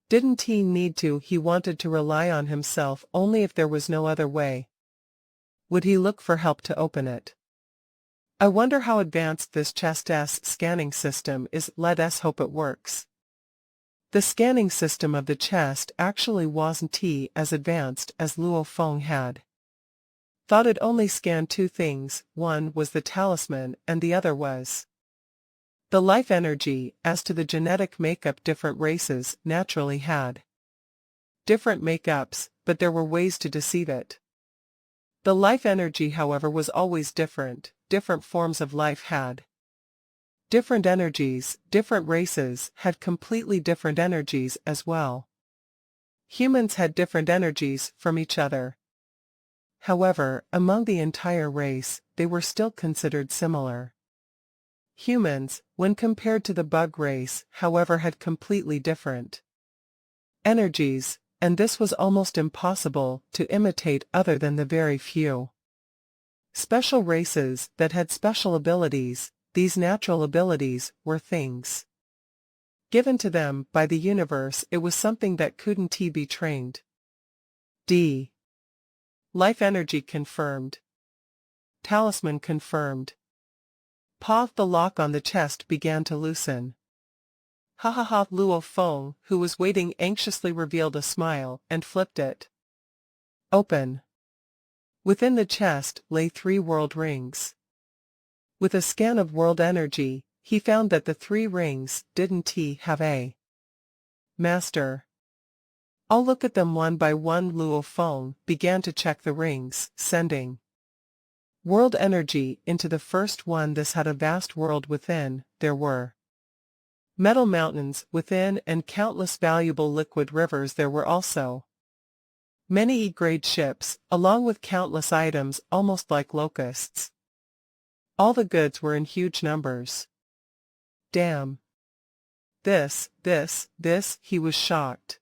didn't need to, he wanted to rely on himself. Only if there was no other way would he look for help to open it. I wonder how advanced this chest's scanning system is. Let us hope it works. The scanning system of the chest actually wasn't as advanced as Luo Feng had thought it only scanned two things, one was the talisman and the other was the life energy. As to the genetic makeup, different races naturally had different makeups, but there were ways to deceive it. The life energy, however, was always different. Different forms of life had different energies. Different races had completely different energies as well. Humans had different energies from each other. However, among the entire race, they were still considered similar. Humans, when compared to the bug race, however, had completely different energies, and this was almost impossible to imitate other than the very few special races that had special abilities. These natural abilities were things given to them by the universe. It was something that couldn't be trained. D. Life energy confirmed. Talisman confirmed. Path. The lock on the chest began to loosen. Ha ha ha. Luo Feng, who was waiting anxiously, revealed a smile and flipped it open. Within the chest lay 3 world rings. With a scan of world energy, he found that the 3 rings didn't have a master. I'll look at them one by one. Luo Feng began to check the rings, sending world energy into the first one. This had a vast world within. There were metal mountains within and countless valuable liquid rivers. There were also many E-grade ships, along with countless items almost like locusts. All the goods were in huge numbers. Damn. This, he was shocked.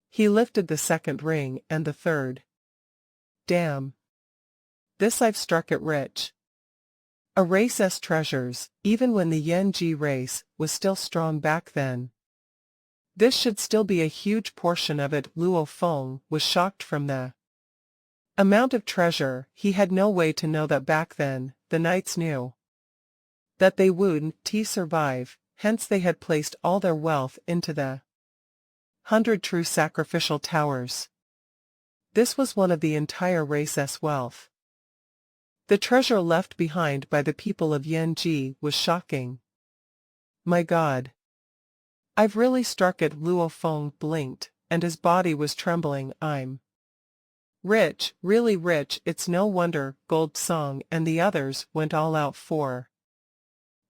He lifted the second ring and the third. Damn. This I've struck it rich. A race's treasures, even when the Yen-Ji race was still strong back then. This should still be a huge portion of it. Luo Feng was shocked from the amount of treasure. He had no way to know that back then. The knights knew that they wouldn't survive, hence they had placed all their wealth into the 100 true sacrificial towers. This was one of the entire race's wealth. The treasure left behind by the people of Yen-Ji was shocking. My God. I've really struck it. Luo Feng blinked, and his body was trembling. I'm rich, really rich. It's no wonder Gold Song and the others went all out for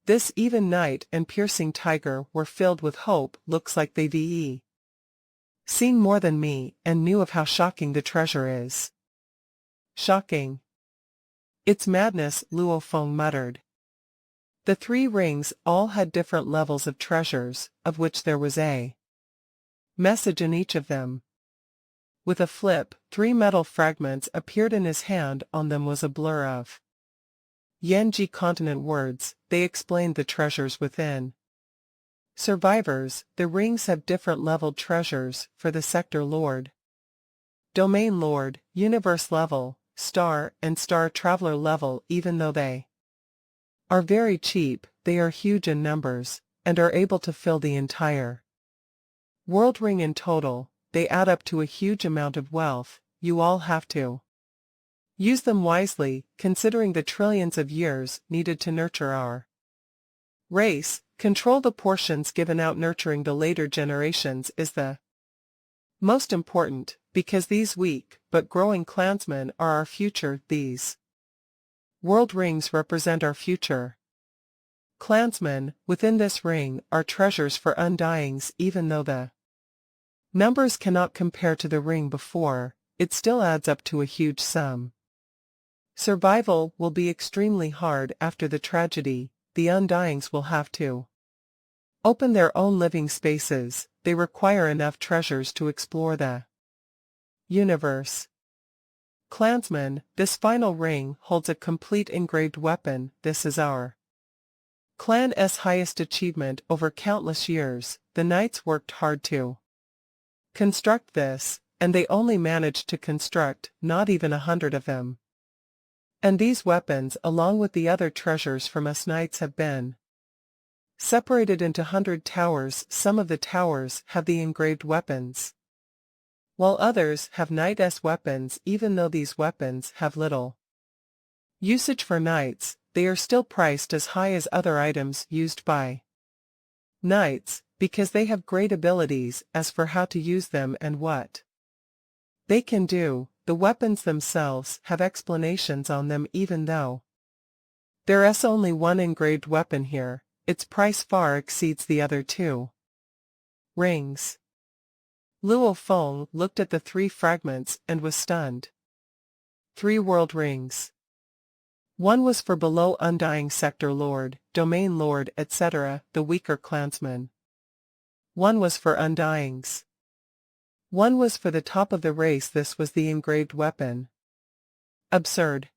this. Even Knight and Piercing Tiger were filled with hope. Looks like they've seen more than me and knew of how shocking the treasure is. Shocking. It's madness, Luo Feng muttered. The 3 rings all had different levels of treasures, of which there was a message in each of them. With a flip, 3 metal fragments appeared in his hand. On them was a blur of Yen-Ji continent words. They explained the treasures within. Survivors, the rings have different leveled treasures for the Sector Lord, Domain Lord, Universe level, Star and Star Traveler level. Even though they are very cheap, they are huge in numbers, and are able to fill the entire world ring. In total, they add up to a huge amount of wealth. You all have to use them wisely, considering the trillions of years needed to nurture our race. Control the portions given out. Nurturing the later generations is the most important, because these weak but growing clansmen are our future. These world rings represent our future. Clansmen, within this ring, are treasures for undyings. Even though the numbers cannot compare to the ring before, it still adds up to a huge sum. Survival will be extremely hard after the tragedy. The undyings will have to open their own living spaces. They require enough treasures to explore the universe. Clansmen, this final ring holds a complete engraved weapon. This is our clan's highest achievement over countless years. The knights worked hard to construct this, and they only managed to construct not even 100 of them. And these weapons, along with the other treasures from us knights, have been separated into 100 towers. Some of the towers have the engraved weapons. while others have knight-s weapons. Even though these weapons have little usage for knights, they are still priced as high as other items used by knights, because they have great abilities as for how to use them and what they can do. The weapons themselves have explanations on them. Even though there's only one engraved weapon here, its price far exceeds the other two. Rings. Luo Feng looked at the 3 fragments and was stunned. 3 world rings. One was for below Undying Sector Lord, Domain Lord, etc., the weaker clansmen. One was for Undyings. One was for the top of the race. This was the engraved weapon. Absurd.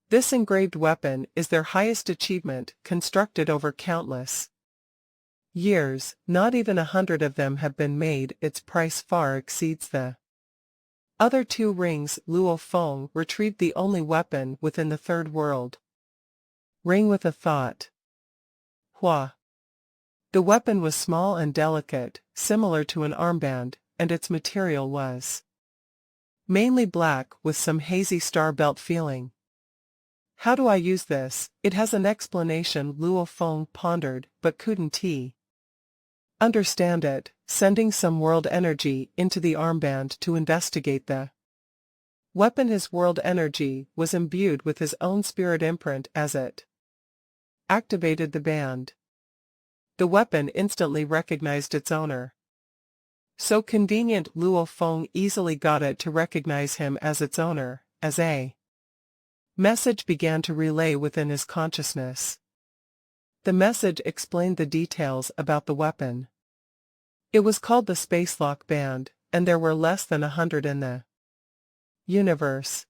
This engraved weapon is their highest achievement, constructed over countless years. Not even 100 of them have been made. Its price far exceeds the other 2 rings. Luo Feng retrieved the only weapon within the 3rd world ring with a thought. Hua. The weapon was small and delicate, similar to an armband, and its material was mainly black with some hazy star belt feeling. How do I use this? It has an explanation. Luo Feng pondered, but couldn't he understand it, sending some world energy into the armband to investigate the weapon. His world energy was imbued with his own spirit imprint as it activated the band. The weapon instantly recognized its owner. So convenient. Luo Feng easily got it to recognize him as its owner, as a message began to relay within his consciousness. The message explained the details about the weapon. It was called the Spacelock Band, and there were less than 100 in the universe.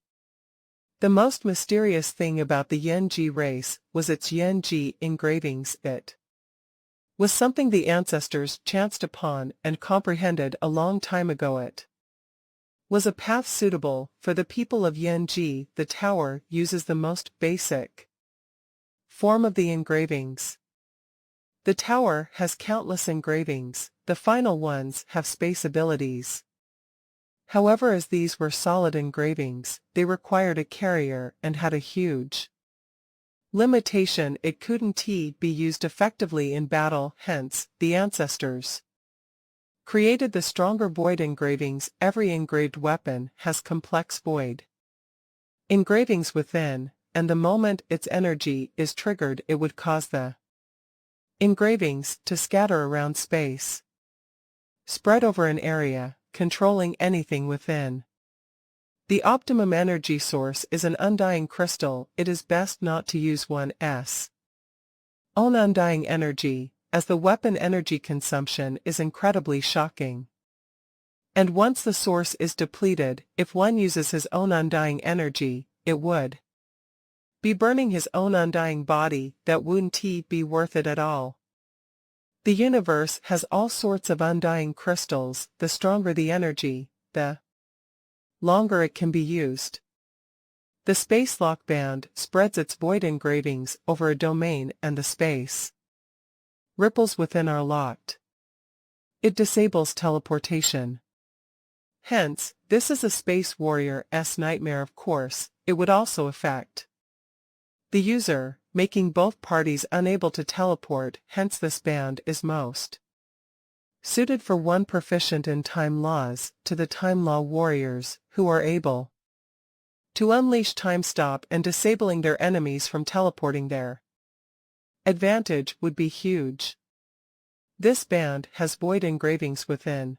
The most mysterious thing about the Yanji race was its Yanji engravings. It was something the ancestors chanced upon and comprehended a long time ago. It was a path suitable for the people of Yanji. The tower uses the most basic form of the engravings. The tower has countless engravings. The final ones have space abilities. However, as these were solid engravings, they required a carrier and had a huge limitation. It couldn't be used effectively in battle. Hence, the ancestors created the stronger void engravings. Every engraved weapon has complex void engravings within, and the moment its energy is triggered, it would cause the engravings to scatter around space, spread over an area, controlling anything within. The optimum energy source is an undying crystal. It is best not to use one's own undying energy, as the weapon energy consumption is incredibly shocking. And once the source is depleted, if one uses his own undying energy, it would be burning his own undying body. That wouldn't be worth it at all. The universe has all sorts of undying crystals. The stronger the energy, the longer it can be used. The Spacelock Band spreads its void engravings over a domain, and the space ripples within are locked. It disables teleportation. Hence, this is a Space Warrior's nightmare. Of course, it would also affect the user, making both parties unable to teleport. Hence, this band is most suited for one proficient in time laws. To the time law warriors, who are able to unleash time stop and disabling their enemies from teleporting, their advantage would be huge. This band has void engravings within.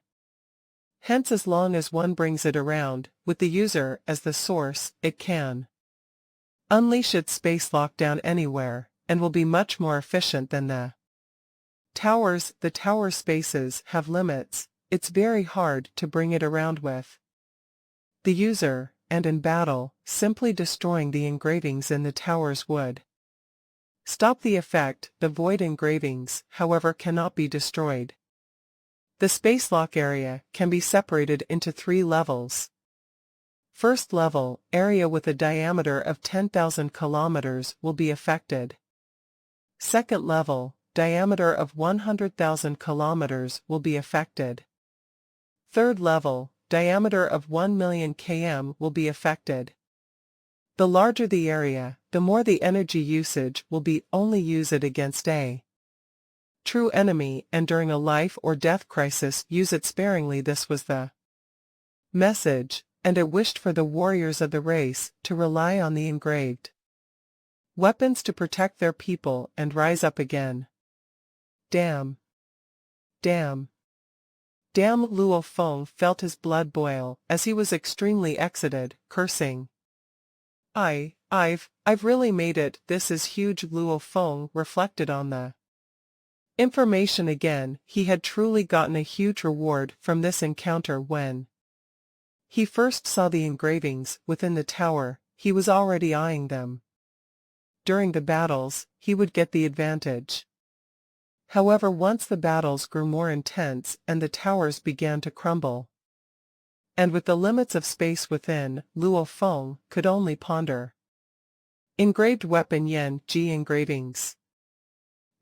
Hence, as long as one brings it around, with the user as the source, it can unleash its space lockdown anywhere, and will be much more efficient than the towers. The tower spaces have limits. It's very hard to bring it around with the user, and in battle, simply destroying the engravings in the towers would stop the effect. The void engravings, however, cannot be destroyed. The spacelock area can be separated into 3 levels. First level, area with a diameter of 10,000 kilometers will be affected. Second level, diameter of 100,000 kilometers will be affected. Third level, diameter of 1 million km will be affected. The larger the area, the more the energy usage will be. Only use it against a true enemy, and during a life or death crisis use it sparingly. This was the message, and it wished for the warriors of the race to rely on the engraved weapons to protect their people and rise up again. Damn. Damn. Damn! Luo Feng felt his blood boil as he was extremely excited, cursing. I've really made it. This is huge. Luo Feng reflected on the information again. He had truly gotten a huge reward from this encounter. When he first saw the engravings within the tower, he was already eyeing them. During the battles, he would get the advantage. However, once the battles grew more intense and the towers began to crumble, and with the limits of space within, Luo Feng could only ponder. Engraved weapon Yan-Ji engravings.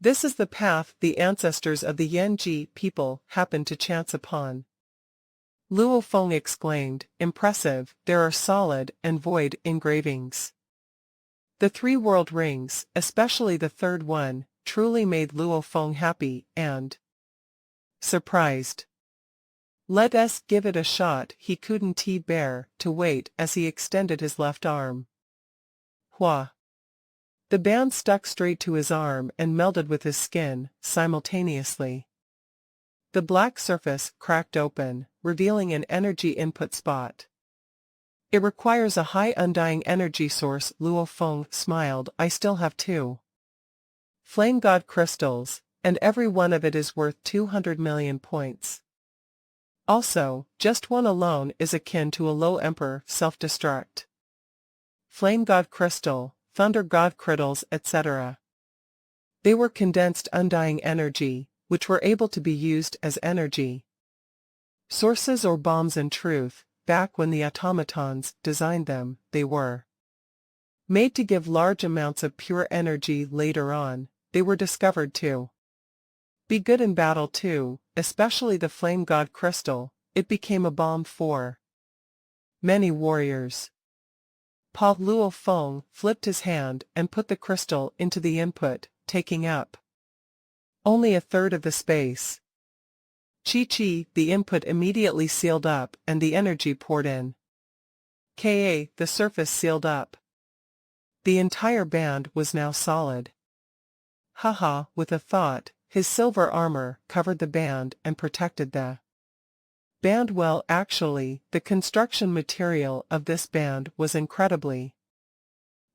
This is the path the ancestors of the Yan-Ji people happened to chance upon. Luo Feng exclaimed, impressive. There are solid and void engravings. The 3 world rings, especially the third one, truly made Luo Feng happy and surprised. Let us give it a shot. He couldn't bear to wait as he extended his left arm. Hua! The band stuck straight to his arm and melded with his skin simultaneously. The black surface cracked open, revealing an energy input spot. It requires a high undying energy source. Luo Feng smiled. I still have 2 Flame God crystals, and every one of it is worth 200 million points. Also, just one alone is akin to a low emperor self-destruct. Flame God crystal, Thunder God crystals, etc. They were condensed undying energy, which were able to be used as energy sources or bombs. In truth, back when the automatons designed them, they were made to give large amounts of pure energy. Later on, they were discovered to be good in battle too, especially the Flame God crystal. It became a bomb for many warriors. Pa Luo Feng flipped his hand and put the crystal into the input, taking up only a third of the space. Chi-chi, the input immediately sealed up and the energy poured in. Ka, the surface sealed up. The entire band was now solid. Haha, with a thought, his silver armor covered the band and protected the band well. Actually, the construction material of this band was incredibly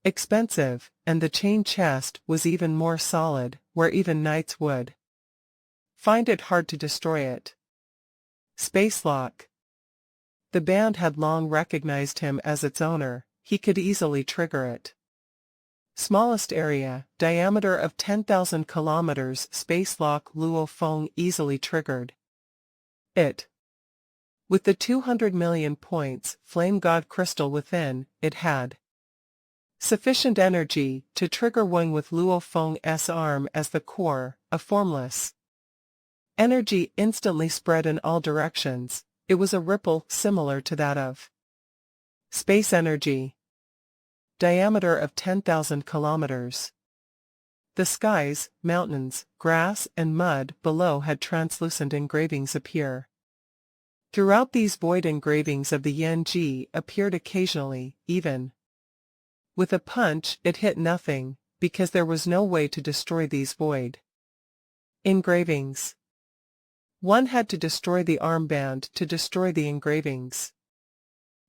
expensive, and the chain chest was even more solid, where even knights would find it hard to destroy it. Space lock. The band had long recognized him as its owner. He could easily trigger it. Smallest area, diameter of 10,000 kilometers. Space lock. Luo Feng easily triggered it. With the 200 million points Flame God crystal within, it had sufficient energy to trigger one with Luo Feng's arm as the core. A formless energy instantly spread in all directions. It was a ripple similar to that of space energy. Diameter of 10,000 kilometers. The skies, mountains, grass and mud below had translucent engravings appear. Throughout these void engravings of the Yan-Ji appeared occasionally, even with a punch it hit nothing, because there was no way to destroy these void engravings. One had to destroy the armband to destroy the engravings.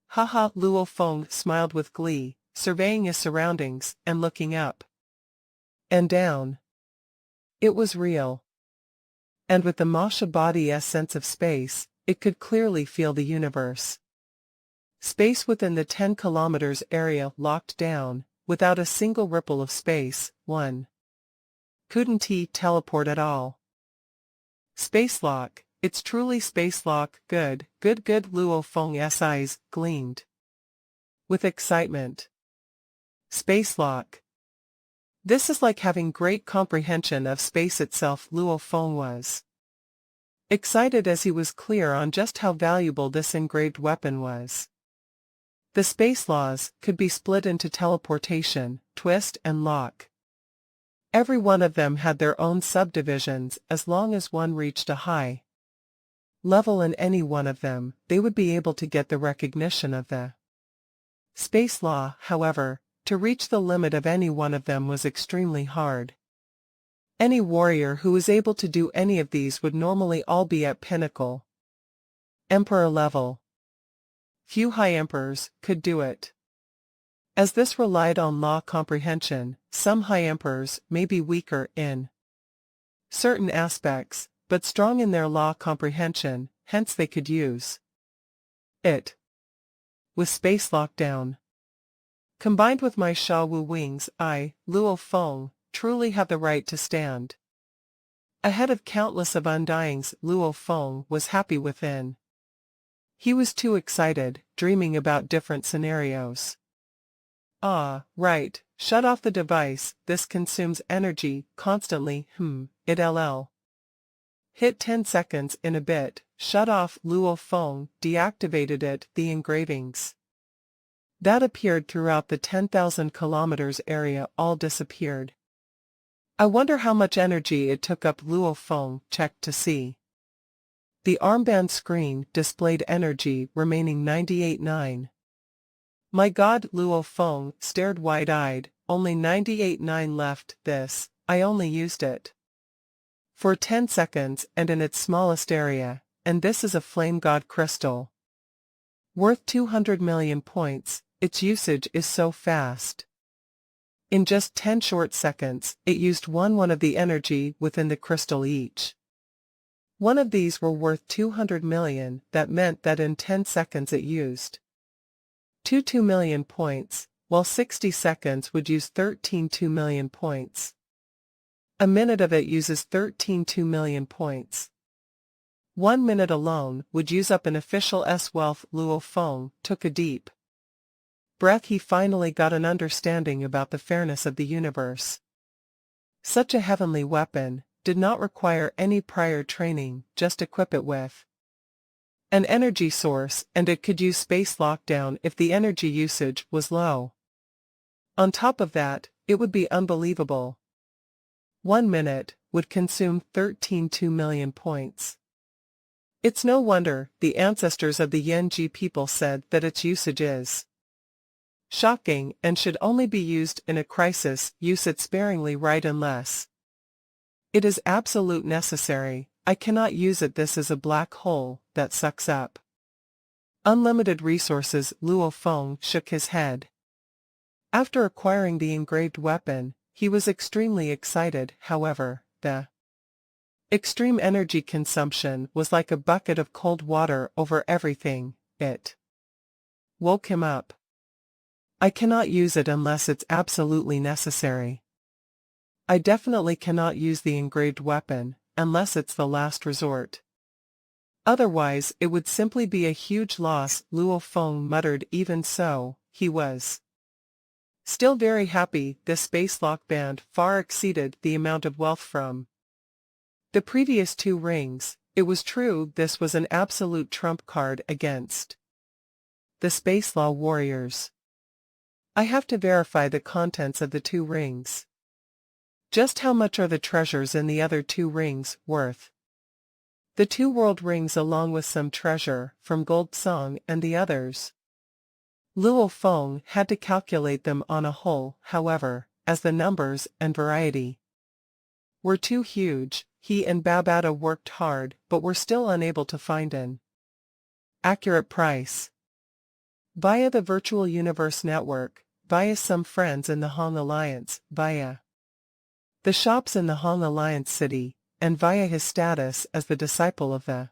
Haha! Luo Feng smiled with glee, surveying his surroundings and looking up and down. It was real. And with the Masha body's sense of space, it could clearly feel the universe. Space within the 10 kilometers area locked down, without a single ripple of space. One couldn't teleport at all. Space lock. It's truly space lock. Good. Luo Feng's eyes gleamed with excitement. Space lock. This is like having great comprehension of space itself. Luo Feng was excited as he was clear on just how valuable this engraved weapon was. The space laws could be split into teleportation, twist and lock. Every one of them had their own subdivisions. As long as one reached a high level in any one of them, they would be able to get the recognition of the space law. However, to reach the limit of any one of them was extremely hard. Any warrior who was able to do any of these would normally all be at pinnacle emperor level. Few high emperors could do it. As this relied on law comprehension, some high emperors may be weaker in certain aspects, but strong in their law comprehension, hence they could use it. With space lockdown combined with my Sha Wu wings, I, Luo Feng, truly have the right to stand ahead of countless of undyings. Luo Feng was happy within. He was too excited, dreaming about different scenarios. Ah, right, shut off the device, this consumes energy, constantly, it LL. Hit 10 seconds in a bit, shut off. Luo Feng deactivated it. The engravings that appeared throughout the 10,000 kilometers area all disappeared. I wonder how much energy it took up. Luo Feng checked to see. The armband screen displayed energy remaining 98.9. My God, Luo Feng stared wide-eyed, only 98.9 left. This, I only used it for 10 seconds and in its smallest area, and this is a flame god crystal worth 200 million points. Its usage is so fast. In just 10 short seconds, it used one of the energy within the crystal each. One of these were worth 200 million, that meant that in 10 seconds it used 2 million points, while 60 seconds would use 2 million points. A minute of it uses 2 million points. 1 minute alone would use up an official S wealth. Luo Feng took a deep breath. He finally got an understanding about the fairness of the universe. Such a heavenly weapon did not require any prior training, just equip it with an energy source and it could use space lockdown if the energy usage was low. On top of that, it would be unbelievable. 1 minute would consume 2 million points. It's no wonder the ancestors of the Yanji people said that its usage is shocking and should only be used in a crisis. Use it sparingly, right, unless it is absolute necessary. I cannot use it. This is a black hole that sucks up unlimited resources. Luo Feng shook his head. After acquiring the engraved weapon, he was extremely excited. However, the extreme energy consumption was like a bucket of cold water over everything. It woke him up. I cannot use it unless it's absolutely necessary. I definitely cannot use the engraved weapon, unless it's the last resort. Otherwise it would simply be a huge loss. Luo Feng muttered. Even so, he was still very happy. This space lock band far exceeded the amount of wealth from the previous 2 rings. It was true this was an absolute trump card against the space law warriors. I have to verify the contents of the 2 rings. Just how much are the treasures in the other 2 rings worth? The 2 world rings along with some treasure from Gold Song and the others. Luo Feng had to calculate them on a whole. However, as the numbers and variety were too huge, he and Babata worked hard but were still unable to find an accurate price. Via the Virtual Universe Network, via some friends in the Hong Alliance, via the shops in the Hong Alliance City, and via his status as the disciple of the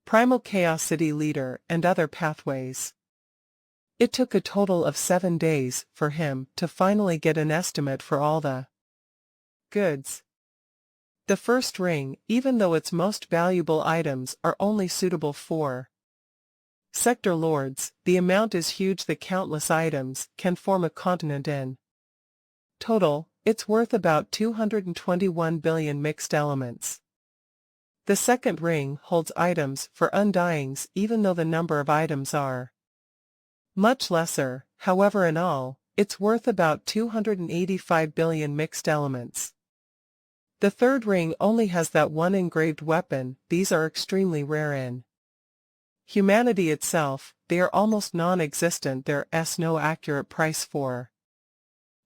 Primal Chaos City leader and other pathways. It took a total of 7 days for him to finally get an estimate for all the goods. The first ring, even though its most valuable items are only suitable for sector lords, the amount is huge. The countless items can form a continent in total. It's worth about 221 billion mixed elements. The second ring holds items for undyings even though the number of items are much lesser, however in all, it's worth about 285 billion mixed elements. The third ring only has that one engraved weapon. These are extremely rare in humanity itself, they are almost non-existent. There's no accurate price for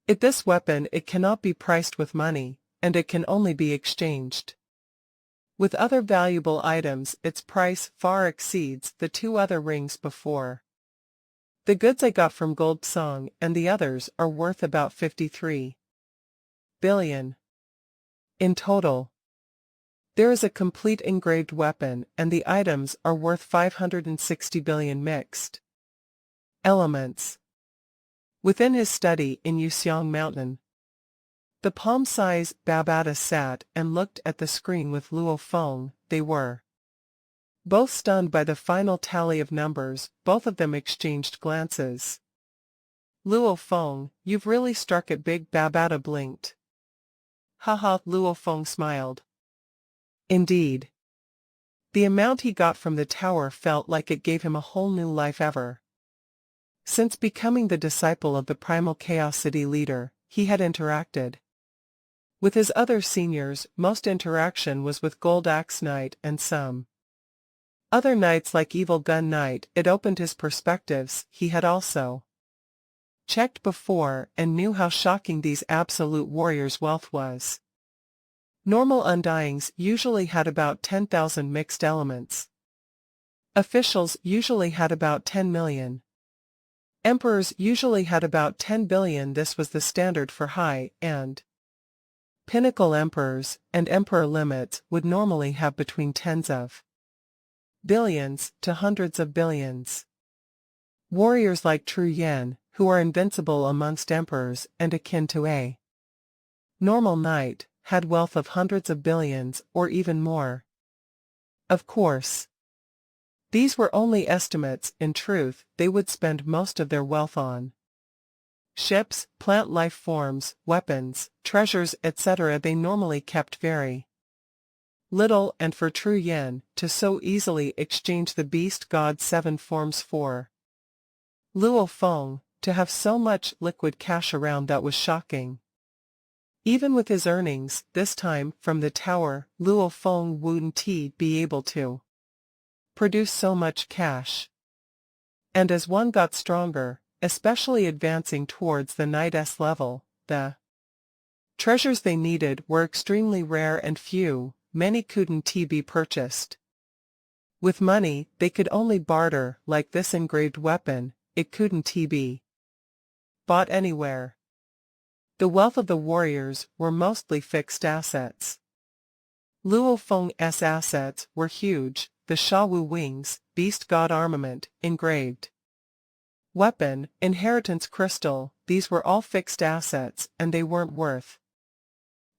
it. This weapon it cannot be priced with money, and it can only be exchanged with other valuable items. Its price far exceeds the two other rings before. The goods I got from Gold Song and the others are worth about 53 billion. In total, there is a complete engraved weapon and the items are worth 560 billion mixed elements. Within his study in Yuxiang Mountain, the palm-size Babata sat and looked at the screen with Luo Feng. They were both stunned by the final tally of numbers. Both of them exchanged glances. Luo Feng, you've really struck it big. Babata blinked. Haha, Luo Feng smiled. Indeed. The amount he got from the tower felt like it gave him a whole new life ever since becoming the disciple of the primal Chaos City leader. He had interacted with his other seniors. Most interaction was with Gold Axe Knight and some other knights like Evil Gun Knight. It opened his perspectives. He had also checked before and knew how shocking these absolute warriors' wealth was. Normal undyings usually had about 10,000 mixed elements. Officials usually had about 10 million. Emperors usually had about 10 billion. This was the standard for high and pinnacle emperors, and emperor limits would normally have between tens of billions to hundreds of billions. Warriors like True Yen, who are invincible amongst emperors and akin to a normal knight, had wealth of hundreds of billions or even more. Of course, these were only estimates. In truth, they would spend most of their wealth on ships, plant life forms, weapons, treasures, etc. They normally kept very little, and for True Yen to so easily exchange the beast god 7 forms for Luo Feng, to have so much liquid cash around, that was shocking. Even with his earnings, this time, from the tower, Luo Feng wouldn't be able to produce so much cash. And as one got stronger, especially advancing towards the Knight's level, the treasures they needed were extremely rare and few. Many couldn't be purchased with money. They could only barter, like this engraved weapon. It couldn't be bought anywhere. The wealth of the warriors were mostly fixed assets. Luo Feng's assets were huge: the Shawu wings, beast god armament, engraved weapon, inheritance crystal. These were all fixed assets, and they weren't worth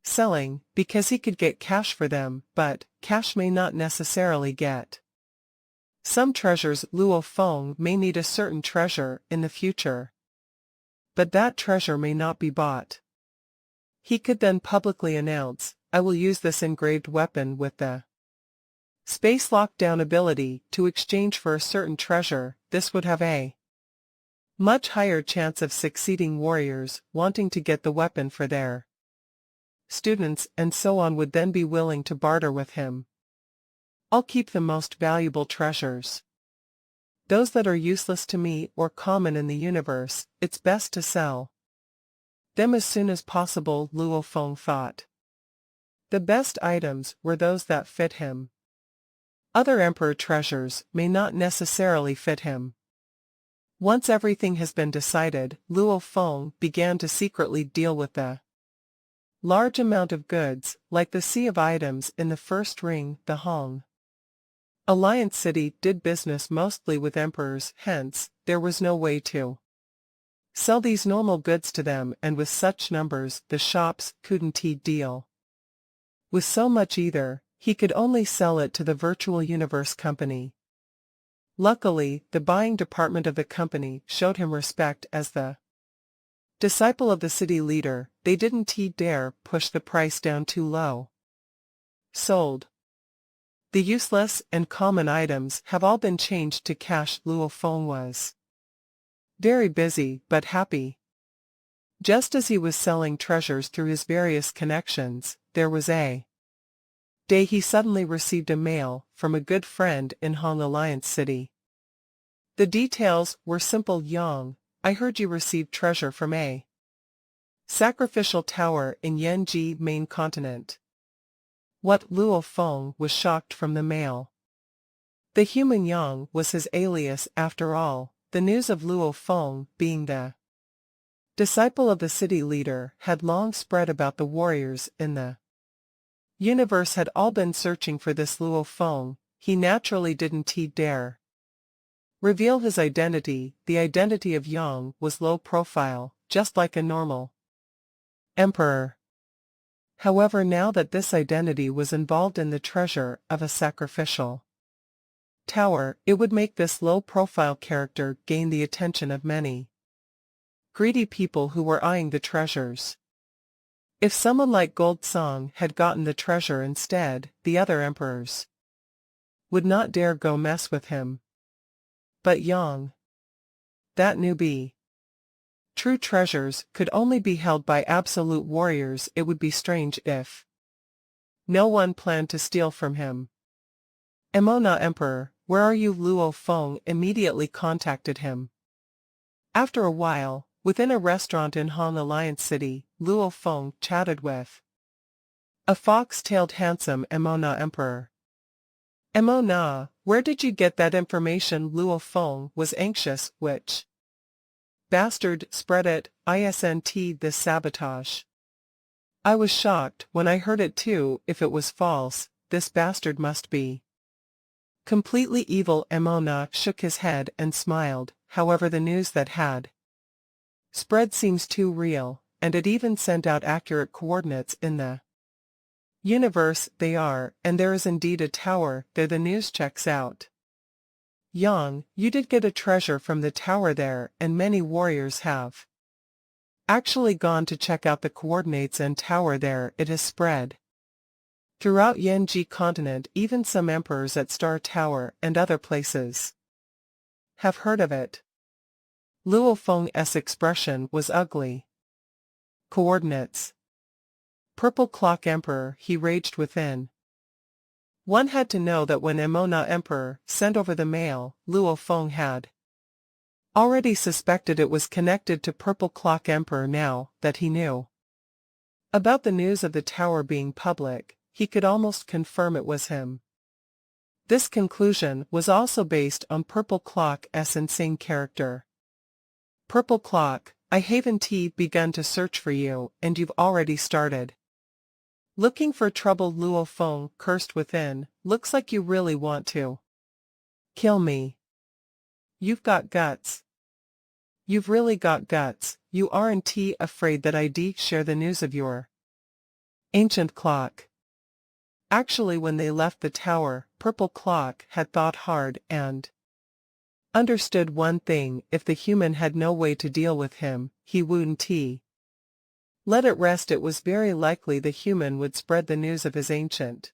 selling, because he could get cash for them. But cash may not necessarily get some treasures. Luo Feng may need a certain treasure in the future, but that treasure may not be bought. He could then publicly announce, I will use this engraved weapon with the space lockdown ability to exchange for a certain treasure. This would have a much higher chance of succeeding. Warriors wanting to get the weapon for their students and so on would then be willing to barter with him. I'll keep the most valuable treasures. Those that are useless to me or common in the universe, it's best to sell them as soon as possible, Luo Feng thought. The best items were those that fit him. Other emperor treasures may not necessarily fit him. Once everything has been decided, Luo Feng began to secretly deal with the large amount of goods, like the sea of items in the first ring. The Hong Alliance City did business mostly with emperors, hence, there was no way to sell these normal goods to them, and with such numbers, the shops couldn't deal with so much either. He could only sell it to the virtual universe company. Luckily, the buying department of the company showed him respect as the disciple of the city leader. They didn't dare push the price down too low. Sold. The useless and common items have all been changed to cash. Luo Feng was very busy but happy. Just as he was selling treasures through his various connections, there was a day he suddenly received a mail from a good friend in Han Alliance City. The details were simple. Yang, I heard you received treasure from a sacrificial tower in Yanji main continent. What? Luo Feng was shocked from the mail. The human Yang was his alias after all. The news of Luo Feng being the disciple of the city leader had long spread about. The warriors in the universe had all been searching for this Luo Feng. He naturally didn't dare reveal his identity. The identity of Yang was low profile, just like a normal emperor. However, now that this identity was involved in the treasure of a sacrificial tower, it would make this low-profile character gain the attention of many greedy people who were eyeing the treasures. If someone like Gold Song had gotten the treasure instead, the other emperors would not dare go mess with him. But Yang, that newbie. True treasures could only be held by absolute warriors. It would be strange if no one planned to steal from him. Emona Emperor, where are you? Luo Feng immediately contacted him. After a while, within a restaurant in Han Alliance City, Luo Feng chatted with a fox-tailed handsome Emona Emperor. Emona, where did you get that information? Luo Feng was anxious. Which bastard spread it? Isn't this sabotage? I was shocked when I heard it too. If it was false, this bastard must be completely evil. Emona shook his head and smiled. However, the news that had spread seems too real, and it even sent out accurate coordinates in the universe. They are, and there is indeed a tower there. The news checks out. Yang, you did get a treasure from the tower there, and many warriors have actually gone to check out the coordinates and tower there. It has spread throughout Yanji continent. Even some emperors at Star Tower and other places have heard of it. Luo Feng's expression was ugly. Coordinates. Purple Clock Emperor, he raged within. One had to know that when Emona Emperor sent over the mail, Luo Feng had already suspected it was connected to Purple Clock Emperor. Now that he knew about the news of the tower being public, he could almost confirm it was him. This conclusion was also based on Purple Clock's insane character. Purple Clock, I haven't begun to search for you, and you've already started looking for trouble. Luo Feng cursed within. Looks like you really want to kill me. You've got guts. You've really got guts. You aren't afraid that I'd share the news of your ancient clock. Actually, when they left the tower, Purple Clock had thought hard and understood one thing: if the human had no way to deal with him, he wouldn't let it rest. It was very likely the human would spread the news of his ancient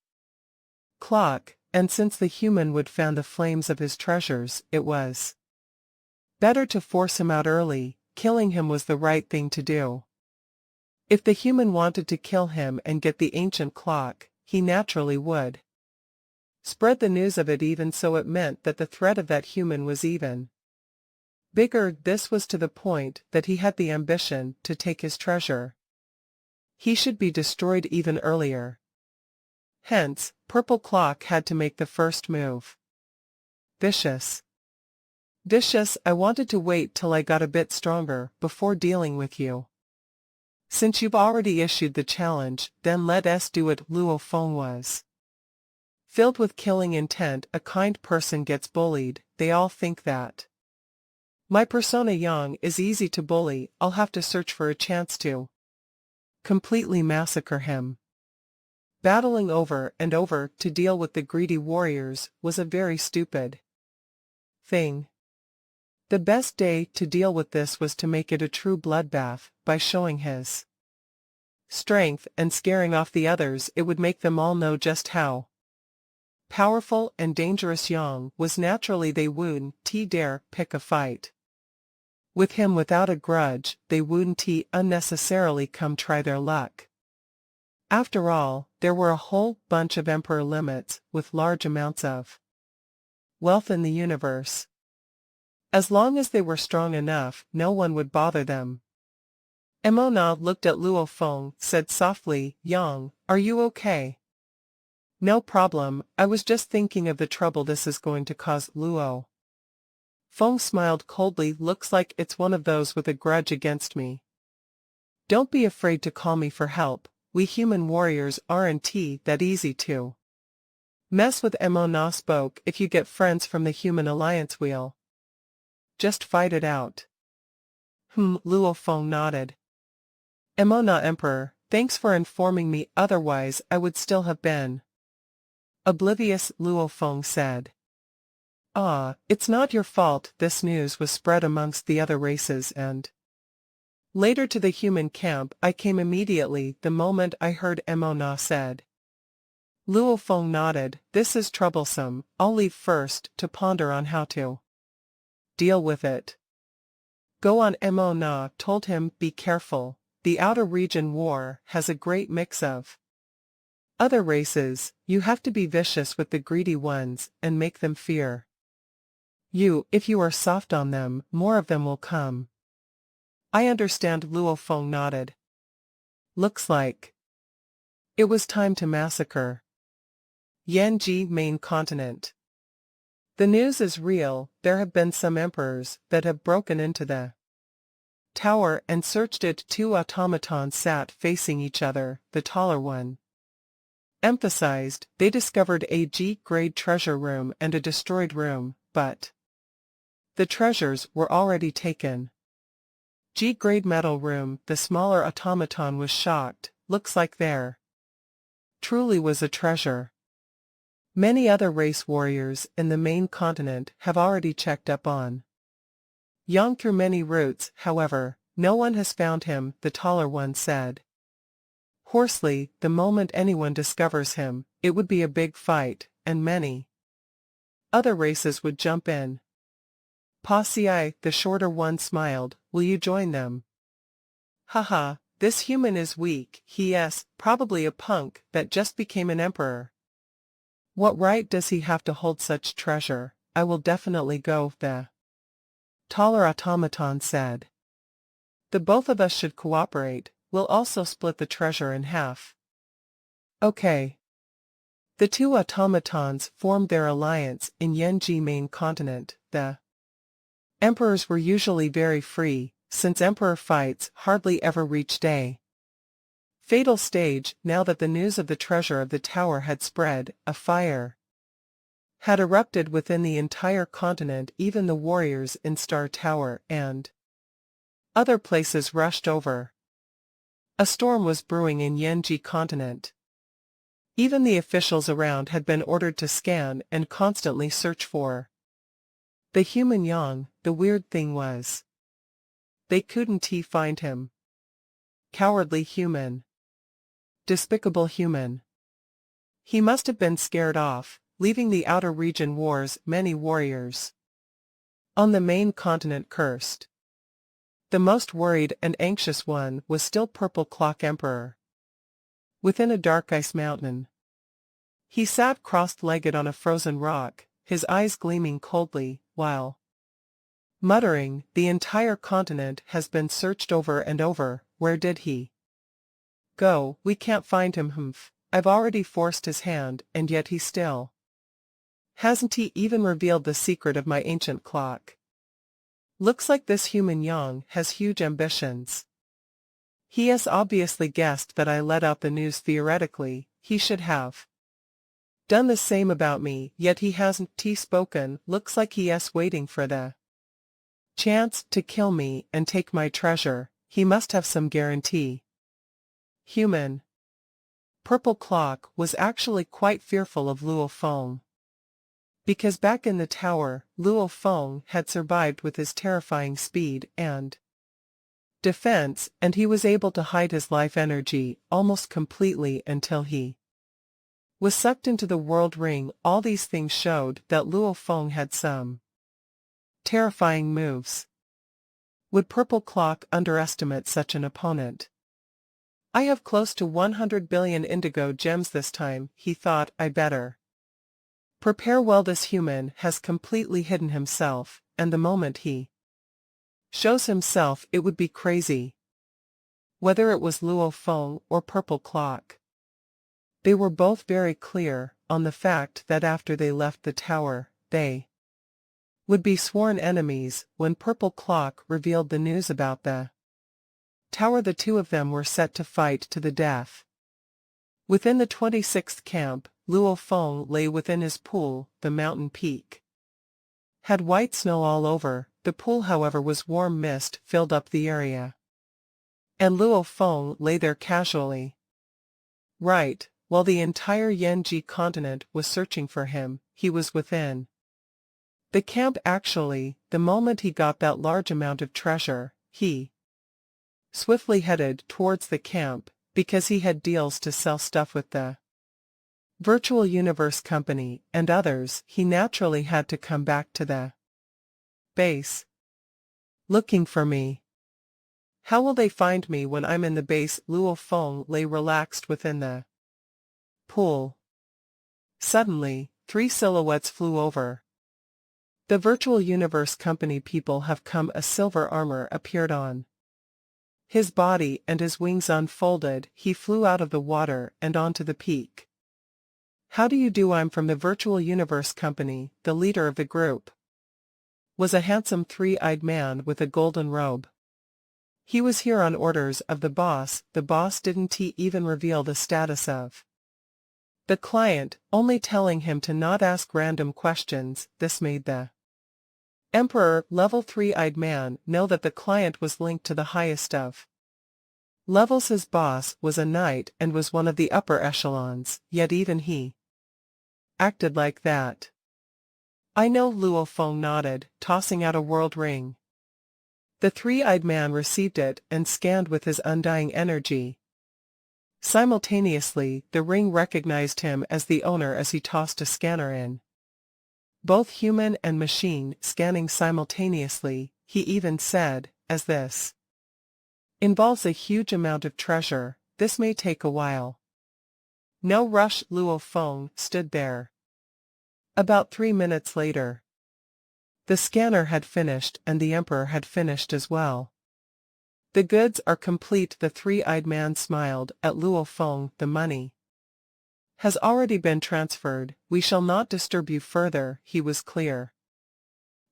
clock, and since the human would fan the flames of his treasures, it was better to force him out early. Killing him was the right thing to do. If the human wanted to kill him and get the ancient clock, he naturally would spread the news of it. Even so, it meant that the threat of that human was even bigger. This was to the point that he had the ambition to take his treasure. He should be destroyed even earlier. Hence, Purple Clock had to make the first move. Vicious. Vicious, I wanted to wait till I got a bit stronger before dealing with you. Since you've already issued the challenge, then let us do it. Luo Feng was filled with killing intent. A kind person gets bullied. They all think that my persona Yang is easy to bully. I'll have to search for a chance to completely massacre him. Battling over and over to deal with the greedy warriors was a very stupid thing. The best day to deal with this was to make it a true bloodbath, by showing his strength and scaring off the others. It would make them all know just how powerful and dangerous Yang was naturally they wouldn't dare pick a fight. With him without a grudge, they wouldn't unnecessarily come try their luck. After all, there were a whole bunch of emperor limits with large amounts of wealth in the universe. As long as they were strong enough, no one would bother them. Immortal looked at Luo Feng, said softly, "Yang, are you okay?" "No problem, I was just thinking of the trouble this is going to cause." Luo Feng smiled coldly. "Looks like it's one of those with a grudge against me. Don't be afraid to call me for help, we human warriors aren't that easy to mess with." Immortal spoke. "If you get friends from the human alliance we'll just fight it out." Luo Feng nodded. "Immortal Emperor, thanks for informing me, otherwise I would still have been oblivious." Luo Feng said. It's not your fault." This news was spread amongst the other races and later to the human camp. "I came immediately the moment I heard," Immortal said. Luo Feng nodded. "This is troublesome. I'll leave first to ponder on how to deal with it." "Go on." Immortal told him. "Be careful. The outer region war has a great mix of other races. You have to be vicious with the greedy ones and make them fear you. If you are soft on them, more of them will come." "I understand." Luo Feng nodded. Looks like it was time to massacre Yanji main continent. The news is real. There have been some emperors that have broken into the tower and searched it. Two automatons sat facing each other. The taller one emphasized. They discovered a G-grade treasure room and a destroyed room, but the treasures were already taken. G-grade metal room. The smaller automaton was shocked. Looks like there truly was a treasure. Many other race warriors in the main continent have already checked up on Yang through many routes. However, no one has found him, the taller one said hoarsely. The moment anyone discovers him, it would be a big fight, and many other races would jump in. Posse, the shorter one smiled. "Will you join them?" "Haha, this human is weak. He's probably a punk that just became an emperor. What right does he have to hold such treasure?" "I will definitely go," the taller automaton said. "The both of us should cooperate. We'll also split the treasure in half." "Okay." The two automatons formed their alliance in Yanji main continent. The emperors were usually very free, since emperor fights hardly ever reached a fatal stage. Now that the news of the treasure of the tower had spread, a fire had erupted within the entire continent. Even the warriors in Star Tower and other places rushed over. A storm was brewing in Yanji continent. Even the officials around had been ordered to scan and constantly search for the human Yang. The weird thing was, they couldn't find him. Cowardly human. Despicable human. He must have been scared off, leaving the outer region wars. Many warriors on the main continent cursed. The most worried and anxious one was still Purple Clock Emperor. Within a dark ice mountain, he sat cross-legged on a frozen rock, his eyes gleaming coldly, while muttering, "The entire continent has been searched over and over. Where did he go? We can't find him. I've already forced his hand, and yet he still hasn't even revealed the secret of my ancient clock. Looks like this human Yang has huge ambitions. He has obviously guessed that I let out the news. Theoretically, he should have done the same about me, yet he hasn't spoken. Looks like he's waiting for the chance to kill me and take my treasure. He must have some guarantee." Human. Purple Clock was actually quite fearful of Luo Feng. Because back in the tower, Luo Feng had survived with his terrifying speed and defense, and he was able to hide his life energy almost completely until he was sucked into the world ring. All these things showed that Luo Feng had some terrifying moves. Would Purple Clock underestimate such an opponent? I have close to 100 billion indigo gems this time, he thought. I better prepare well. This human has completely hidden himself, and the moment he shows himself it would be crazy. Whether it was Luo Feng or Purple Clock, they were both very clear on the fact that after they left the tower, they would be sworn enemies. When Purple Clock revealed the news about the tower, the two of them were set to fight to the death. Within the 26th camp, Luo Feng lay within his pool. The mountain peak had white snow all over. The pool, however, was warm. Mist filled up the area, and Luo Feng lay there casually. Right, while the entire Yanji continent was searching for him, he was within the camp. Actually, the moment he got that large amount of treasure, he swiftly headed towards the camp, because he had deals to sell stuff with the Virtual Universe Company and others. He naturally had to come back to the base. Looking for me. How will they find me when I'm in the base? Luo Feng lay relaxed within the pool. Suddenly, 3 silhouettes flew over. The Virtual Universe Company people have come. A silver armor appeared on his body and his wings unfolded. He flew out of the water and onto the peak. How do you do? I'm from the Virtual Universe Company. The leader of the group was a handsome 3-eyed man with a golden robe. He was here on orders of the boss. The boss didn't even reveal the status of the client, only telling him to not ask random questions. This made the Emperor, level 3-eyed man, know that the client was linked to the highest of levels. His boss was a knight and was one of the upper echelons, yet even he acted like that. I know. Luo Feng nodded, tossing out a world ring. The 3-eyed man received it and scanned with his undying energy. Simultaneously, the ring recognized him as the owner as he tossed a scanner in. Both human and machine scanning simultaneously. He even said, as this involves a huge amount of treasure, this may take a while. No rush. Luo Feng stood there. About 3 minutes later, the scanner had finished and the Emperor had finished as well. The goods are complete. The 3-eyed man smiled at Luo Feng. The money has already been transferred. We shall not disturb you further. He was clear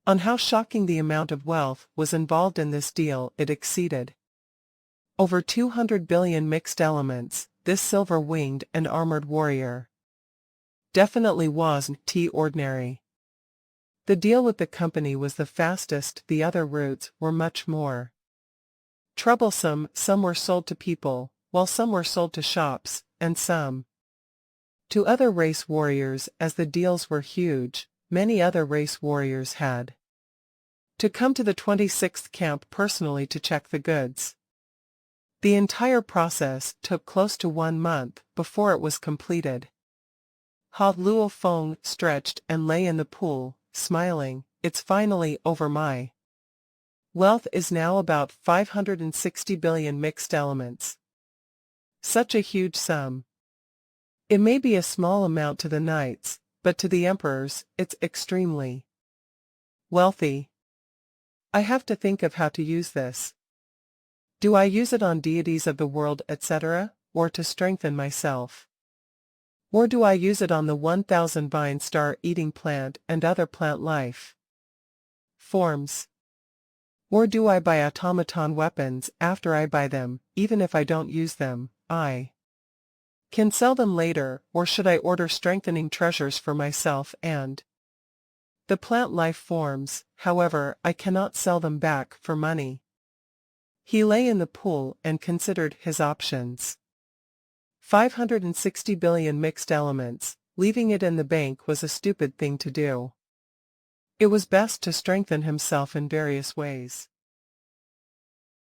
on how shocking the amount of wealth was involved in this deal. It exceeded over 200 billion mixed elements. This silver-winged and armored warrior definitely wasn't ordinary. The deal with the company was the fastest. The other routes were much more troublesome. Some were sold to people, while some were sold to shops, and some to other race warriors. As the deals were huge, many other race warriors had to come to the 26th camp personally to check the goods. The entire process took close to 1 month before it was completed. Luo Feng stretched and lay in the pool, smiling. It's finally over. My wealth is now about 560 billion mixed elements. Such a huge sum. It may be a small amount to the knights, but to the emperors, it's extremely wealthy. I have to think of how to use this. Do I use it on deities of the world, etc., or to strengthen myself? Or do I use it on the 1000 vine star-eating plant and other plant life forms? Or do I buy automaton weapons after I buy them? Even if I don't use them, I can sell them later. Or should I order strengthening treasures for myself and the plant life forms? However, I cannot sell them back for money. He lay in the pool and considered his options. 560 billion mixed elements, leaving it in the bank was a stupid thing to do. It was best to strengthen himself in various ways.